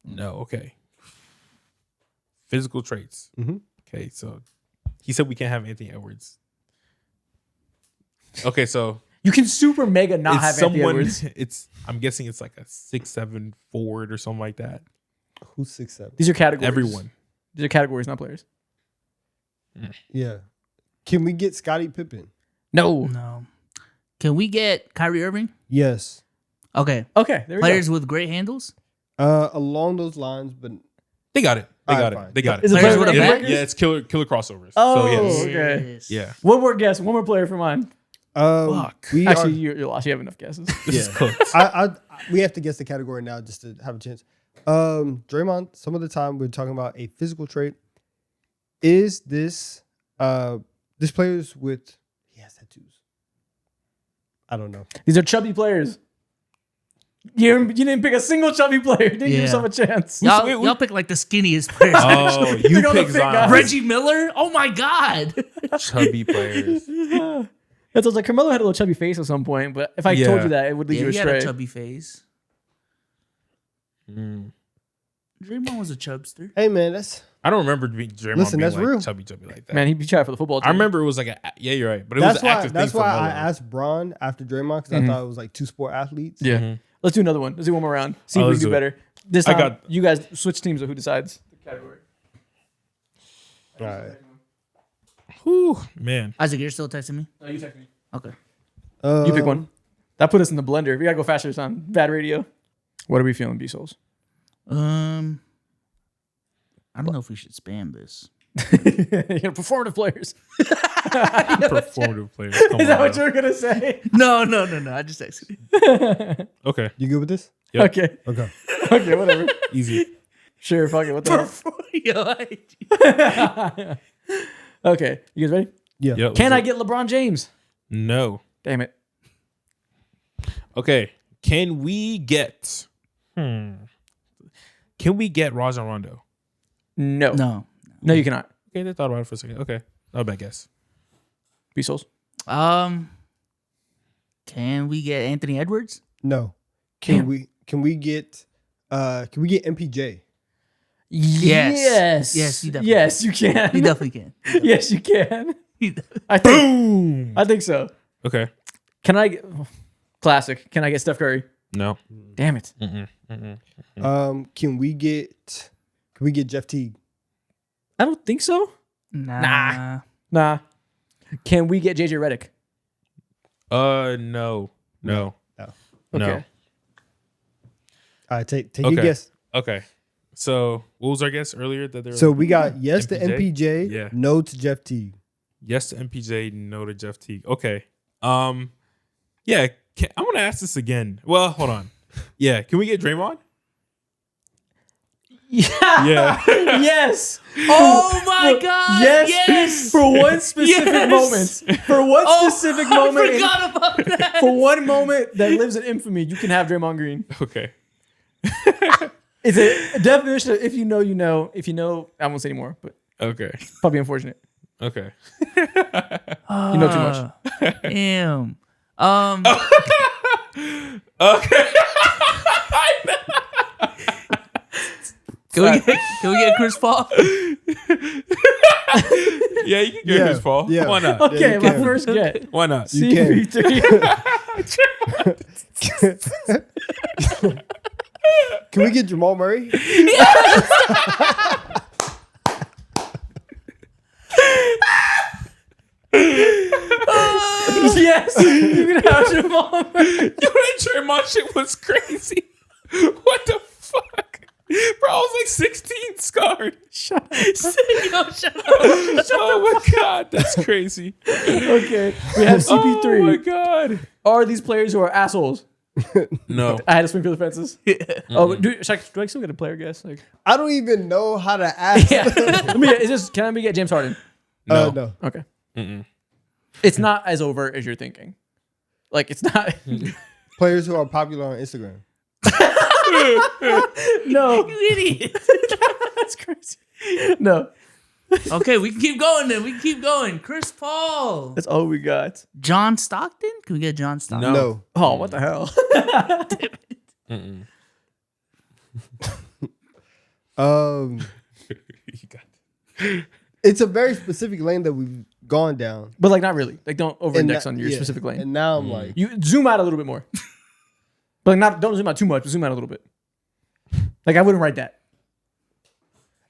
C: No. Okay. Physical traits.
B: Mhm.
C: Okay, so he said we can't have Anthony Edwards. Okay, so
A: You can super mega not
C: it's
A: have Anthony
C: someone.
A: Edwards.
C: I'm guessing it's like a 6'7" forward or something like that.
B: Who's 6'7"?
A: These are categories.
C: Everyone.
A: These are categories, not players.
B: Yeah. Can we get Scottie Pippen?
A: No.
E: No. Can we get Kyrie Irving?
B: Yes.
E: Okay.
A: Okay, there we
E: Players with great handles?
B: Along those lines, but
C: They got it. They
B: All
C: got
B: right,
C: it.
B: fine.
C: They got it.
A: Is it
E: Players
A: player
E: with a
A: with
E: back?
C: Yeah, it's killer crossovers.
A: Oh,
C: so yes.
A: okay.
E: Yes.
C: Yeah.
A: One more guess. One more player for mine.
C: Fuck.
B: we
A: Actually,
B: are,
A: you're lost. You have enough guesses.
C: This is
B: Yeah.
C: cooked.
B: we have to guess the category now just to have a chance. Draymond, some of the time we're talking about a physical trait. Is this this players with he has tattoos? I don't know.
A: These are chubby players. You didn't pick a single chubby player. Didn't give
E: Yeah.
A: yourself a chance.
E: Y'all pick like the skinniest players.
C: Oh, you
A: Pick on the
C: pick
A: fit guys.
C: Zion.
E: Reggie Miller? Oh my God.
C: Chubby players.
A: That's like Carmelo had a little chubby face at some point, but if I
C: Yeah.
A: told you that, it would lead
E: Yeah,
A: you
E: he had a
A: astray.
E: chubby face. Draymond was a chubster.
B: Hey man, that's
C: I don't remember Draymond
B: Listen,
C: being
B: that's
C: like
B: real.
C: chubby like that.
A: Man, he'd be trying for the football team.
C: I remember it was like yeah, you're right, but it was
B: that's
C: an
B: why
C: active
B: that's
C: thing for
B: why I
C: Melo.
B: asked Braun after Draymond because I thought it was like two sport athletes.
A: Yeah.
C: Mhm.
A: Let's do another one. Let's do one more round. See
C: Oh,
A: if we
C: let's
A: can do
C: do it.
A: better. This
C: I
A: time,
C: got-
A: you guys switch teams of who decides the category.
B: All right.
C: Whew, man.
E: Isaac, you're still texting me?
A: No, you text me.
E: Okay.
A: You pick one. That put us in the blender. We gotta go faster. It's on bad radio. What are we feeling, B-Souls?
E: I don't know if we should spam this.
A: Performative players.
C: Performative players. Come
A: Is that
C: on
A: what
C: now.
A: you were gonna say?
E: No. I just texted you.
C: Okay.
B: You good with this?
C: Yep.
A: Okay.
B: Okay.
A: Okay. Whatever.
C: Easy.
A: Sure. Fuck it. What the
E: Yo, I-
A: hell? Okay. You guys ready?
B: Yeah.
C: Yep,
A: Can
C: let's
A: I get LeBron James?
C: do- No.
A: Damn it.
C: Okay. Can we get Rajon Rondo?
A: No.
E: no.
A: No, you cannot.
C: Okay, they thought about it for a second. Okay. Not a bad guess.
A: B-Souls.
E: Can we get Anthony Edwards?
B: No.
A: Damn.
B: Can we get MPJ?
A: Yes.
E: Yes, you definitely
A: Yes, you can.
E: He definitely can.
A: Yes, you can.
E: He def-
A: I think.
C: Boom.
A: I think so.
C: Okay.
A: Can I get classic? Can I get Steph Curry?
C: No.
A: Damn it.
B: Can we get Jeff Teague?
A: I don't think so.
E: Nah.
A: Nah. Can we get JJ Redick?
C: No. No.
A: Okay.
C: No.
B: All right, take
C: Okay.
B: your guess.
C: Okay. So what was our guess earlier that they were
B: So we got yes to
C: MPJ?
B: MPJ,
C: Yeah.
B: no to Jeff Teague.
C: yes to MPJ, no to Jeff Teague. Okay. Yeah, I'm gonna ask this again. Well, hold on. Yeah, can we get Draymond?
A: Yeah.
C: Yeah.
A: Yes.
E: Oh my God.
A: Yes.
E: Yes.
A: For one specific
E: Yes.
A: moment. For one specific moment.
E: I forgot about that.
A: For one moment that lives in infamy, you can have Draymond Green.
C: Okay.
A: It's a definition of if you know, you know. If you know, I won't say anymore, but
C: Okay.
A: probably unfortunate.
C: Okay.
A: You know too much.
E: Damn.
C: Okay.
E: Can we get Chris Paul?
C: Yeah, you can get Chris Paul.
B: yeah.
C: Why not?
A: Okay,
B: you
A: my
B: can.
A: first get.
C: Why not?
B: You can.
A: CP3.
B: Can we get Jamal Murray?
A: Yes, you can have Jamal Murray.
C: Yo, that Draymond shit was crazy. What the fuck? Bro, I was like 16 scarred.
A: Shut up.
E: Yo, shut up.
C: Oh my god, that's crazy.
A: Okay, we have CP3.
C: Oh my god.
A: Are these players who are assholes?
C: No.
A: I had to swing for the fences. Oh, do I still get a player guess? Like,
B: I don't even know how to ask.
A: yeah. Let me get, can I get James Harden?
C: No.
B: No.
A: Okay.
C: Mm-mm.
A: It's not as overt as you're thinking. Like, it's not.
B: Players who are popular on Instagram.
A: No,
E: You idiot.
A: that's crazy. No,
E: Okay, we can keep going then. We can keep going. Chris Paul.
A: that's all we got.
E: John Stockton? Can we get John Stockton?
C: No.
A: Oh, what the hell?
C: Mm-mm. You got
B: It's a very specific lane that we've gone down.
A: But like, not really. Like, don't over-index
B: And
A: on your
B: yeah,
A: specific lane.
B: And now I'm like,
A: You zoom out a little bit more. But like, don't zoom out too much. But zoom out a little bit. Like, I wouldn't write that.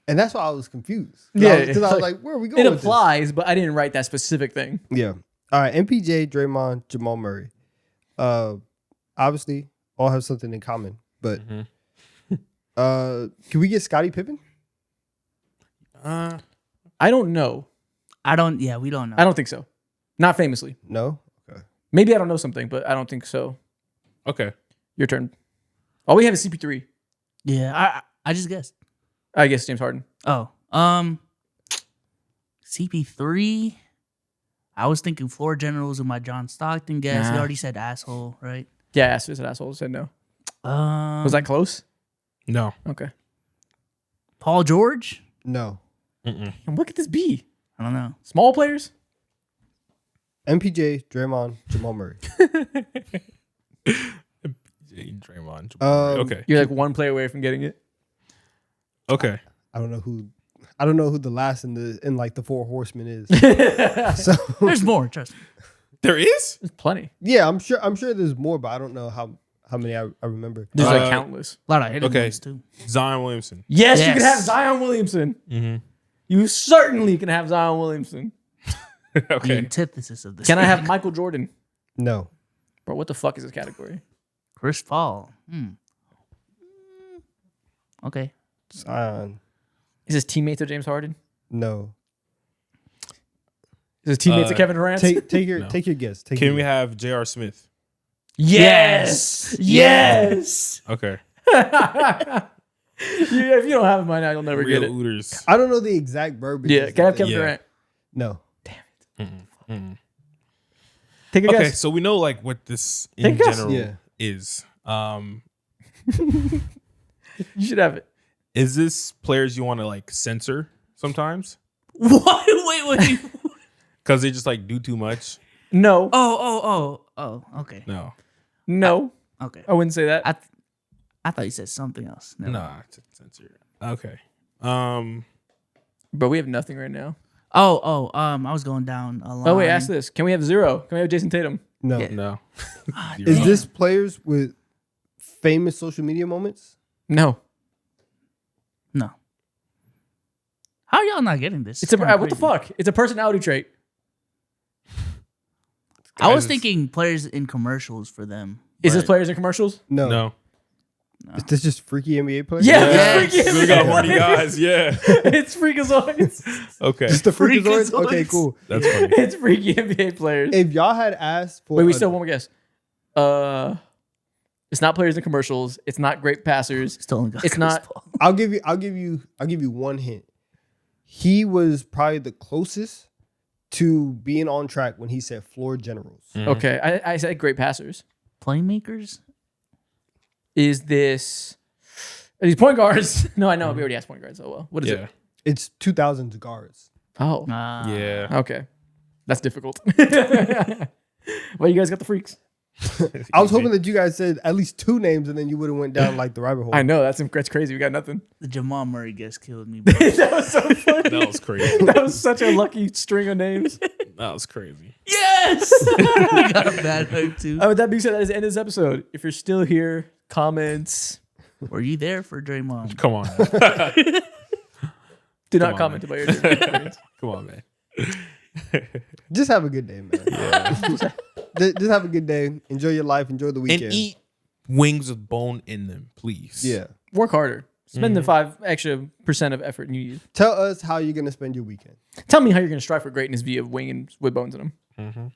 B: and that's why I was confused.
A: Yeah,
B: Because I was
A: like,
B: like, where are we going
A: It
B: with this?
A: applies, but I didn't write that specific thing.
B: Yeah. All right. MPJ, Draymond, Jamal Murray. Obviously, all have something in common. But can we get Scottie Pippen?
A: I don't know.
E: We don't know.
A: I don't think so. Not famously.
B: No. Okay.
A: Maybe I don't know something, but I don't think so.
C: Okay.
A: Your turn. All we have is CP3.
E: Yeah, I just guessed.
A: I guess James Harden.
E: Oh, CP3. I was thinking floor generals with my John Stockton guess.
A: Nah.
E: You already said asshole, right?
A: Yeah, I asked this asshole. Said no.
E: Was
A: Was that close?
C: No.
A: Okay.
E: Paul George?
B: No.
C: Mm-mm.
A: And what could this be?
E: I don't know.
A: Small players?
B: MPJ, Draymond, Jamal Murray.
C: Draymond.
B: Um,
C: Okay.
A: You're like one player away from getting it.
C: Okay.
B: I don't know who the last in like the Four Horsemen is. So
E: There's more, trust me.
C: There is?
A: There's plenty.
B: yeah, I'm sure there's more, but I don't know how how many I remember.
A: There's like
C: Uh,
A: countless.
E: A lot of hidden
C: Okay.
E: ones too.
C: Zion Williamson.
A: Yes, you can
E: Yes.
A: have Zion Williamson.
C: Mm-hmm.
A: You certainly can have Zion Williamson.
E: The
C: Okay.
E: antithesis of this.
A: Can I have Michael Jordan?
B: No.
A: Bro, what the fuck is this category?
E: Chris Paul? Okay.
B: Zion.
A: Is his teammates of James Harden?
B: No.
A: Is his teammates of Kevin Durant?
B: Take your
C: No.
B: take your guess. Take
C: Can
B: your
C: we
B: guess.
C: have J.R. Smith?
A: Yes. Yes.
C: Okay.
A: Yeah, if you don't have him by now, you'll never
C: Real
A: get it.
C: Ooters.
B: I don't know the exact verbiage.
A: Yeah, can I have Kevin
C: Yeah.
A: Durant?
B: No.
A: Take a
C: Okay,
A: guess.
C: so we know like what this in
A: Take a guess.
C: general
B: Yeah.
C: is.
A: You should have it.
C: Is this players you want to like censor sometimes
E: What? Wait.
C: because they just like do too much?
A: No.
E: Oh. Okay.
C: No,
E: Okay.
A: I wouldn't say that.
E: I thought you said something else. Never mind.
C: nah, censor. Okay.
A: But we have nothing right now.
E: I was going down a line.
A: Oh, wait, ask this. Can we have zero? Can we have Jason Tatum?
B: No.
E: Yeah.
C: No.
B: Is this players with famous social media moments?
A: No.
E: No. How are y'all not getting this?
A: It's a
E: kinda
A: what the
E: crazy.
A: fuck? It's a personality trait.
E: I was
C: Guys,
E: thinking players in commercials for them.
A: Is this
E: but-
A: players in commercials?
B: No.
C: No.
B: Is this just freaky NBA players?
A: Yeah,
E: Yes.
A: it's
C: We got
A: freaking
C: horny guys. Yeah.
A: It's freakazoids.
C: Okay.
B: Just the freakazoids?
E: Freakazoids.
B: Okay, cool.
C: That's funny.
A: It's freaky NBA players.
B: If y'all had asked for
A: Wait, we still have one more guess. It's not players in commercials. It's not great passers.
E: Still only got
A: It's
E: Chris
A: not-
E: Paul.
B: I'll give you one hint. He was probably the closest to being on track when he said floor generals.
A: Okay, I said great passers.
E: Playmakers.
A: Is this? Are these point guards? No, I know. We already asked point guards. Oh well. What is
C: Yeah.
A: it?
B: It's 2000s guards.
A: Oh,
C: Yeah.
A: okay. That's difficult. Well, you guys got the freaks.
B: I was hoping that you guys said at least two names and then you would have went down like the rabbit hole.
A: I know that's crazy. We got nothing.
E: The Jamal Murray guess killed me. Bro.
A: That was so funny.
C: That was crazy.
A: That was such a lucky string of names.
C: That was crazy.
E: Yes. We got a bad hype too.
A: With that being said, that is the end of this episode. If you're still here, comments.
E: Were you there for Draymond?
C: Come on.
A: Do not
C: on,
A: comment
C: man.
A: about your experience.
C: Come on, man.
B: Just have a good day, man. Just have a good day. Enjoy your life. Enjoy the weekend.
C: And eat wings with bone in them, please.
B: Yeah.
A: Work harder. Spend the 5% extra of effort you use.
B: Tell us how you're gonna spend your weekend.
A: Tell me how you're going to strive for greatness via wings with bones in them.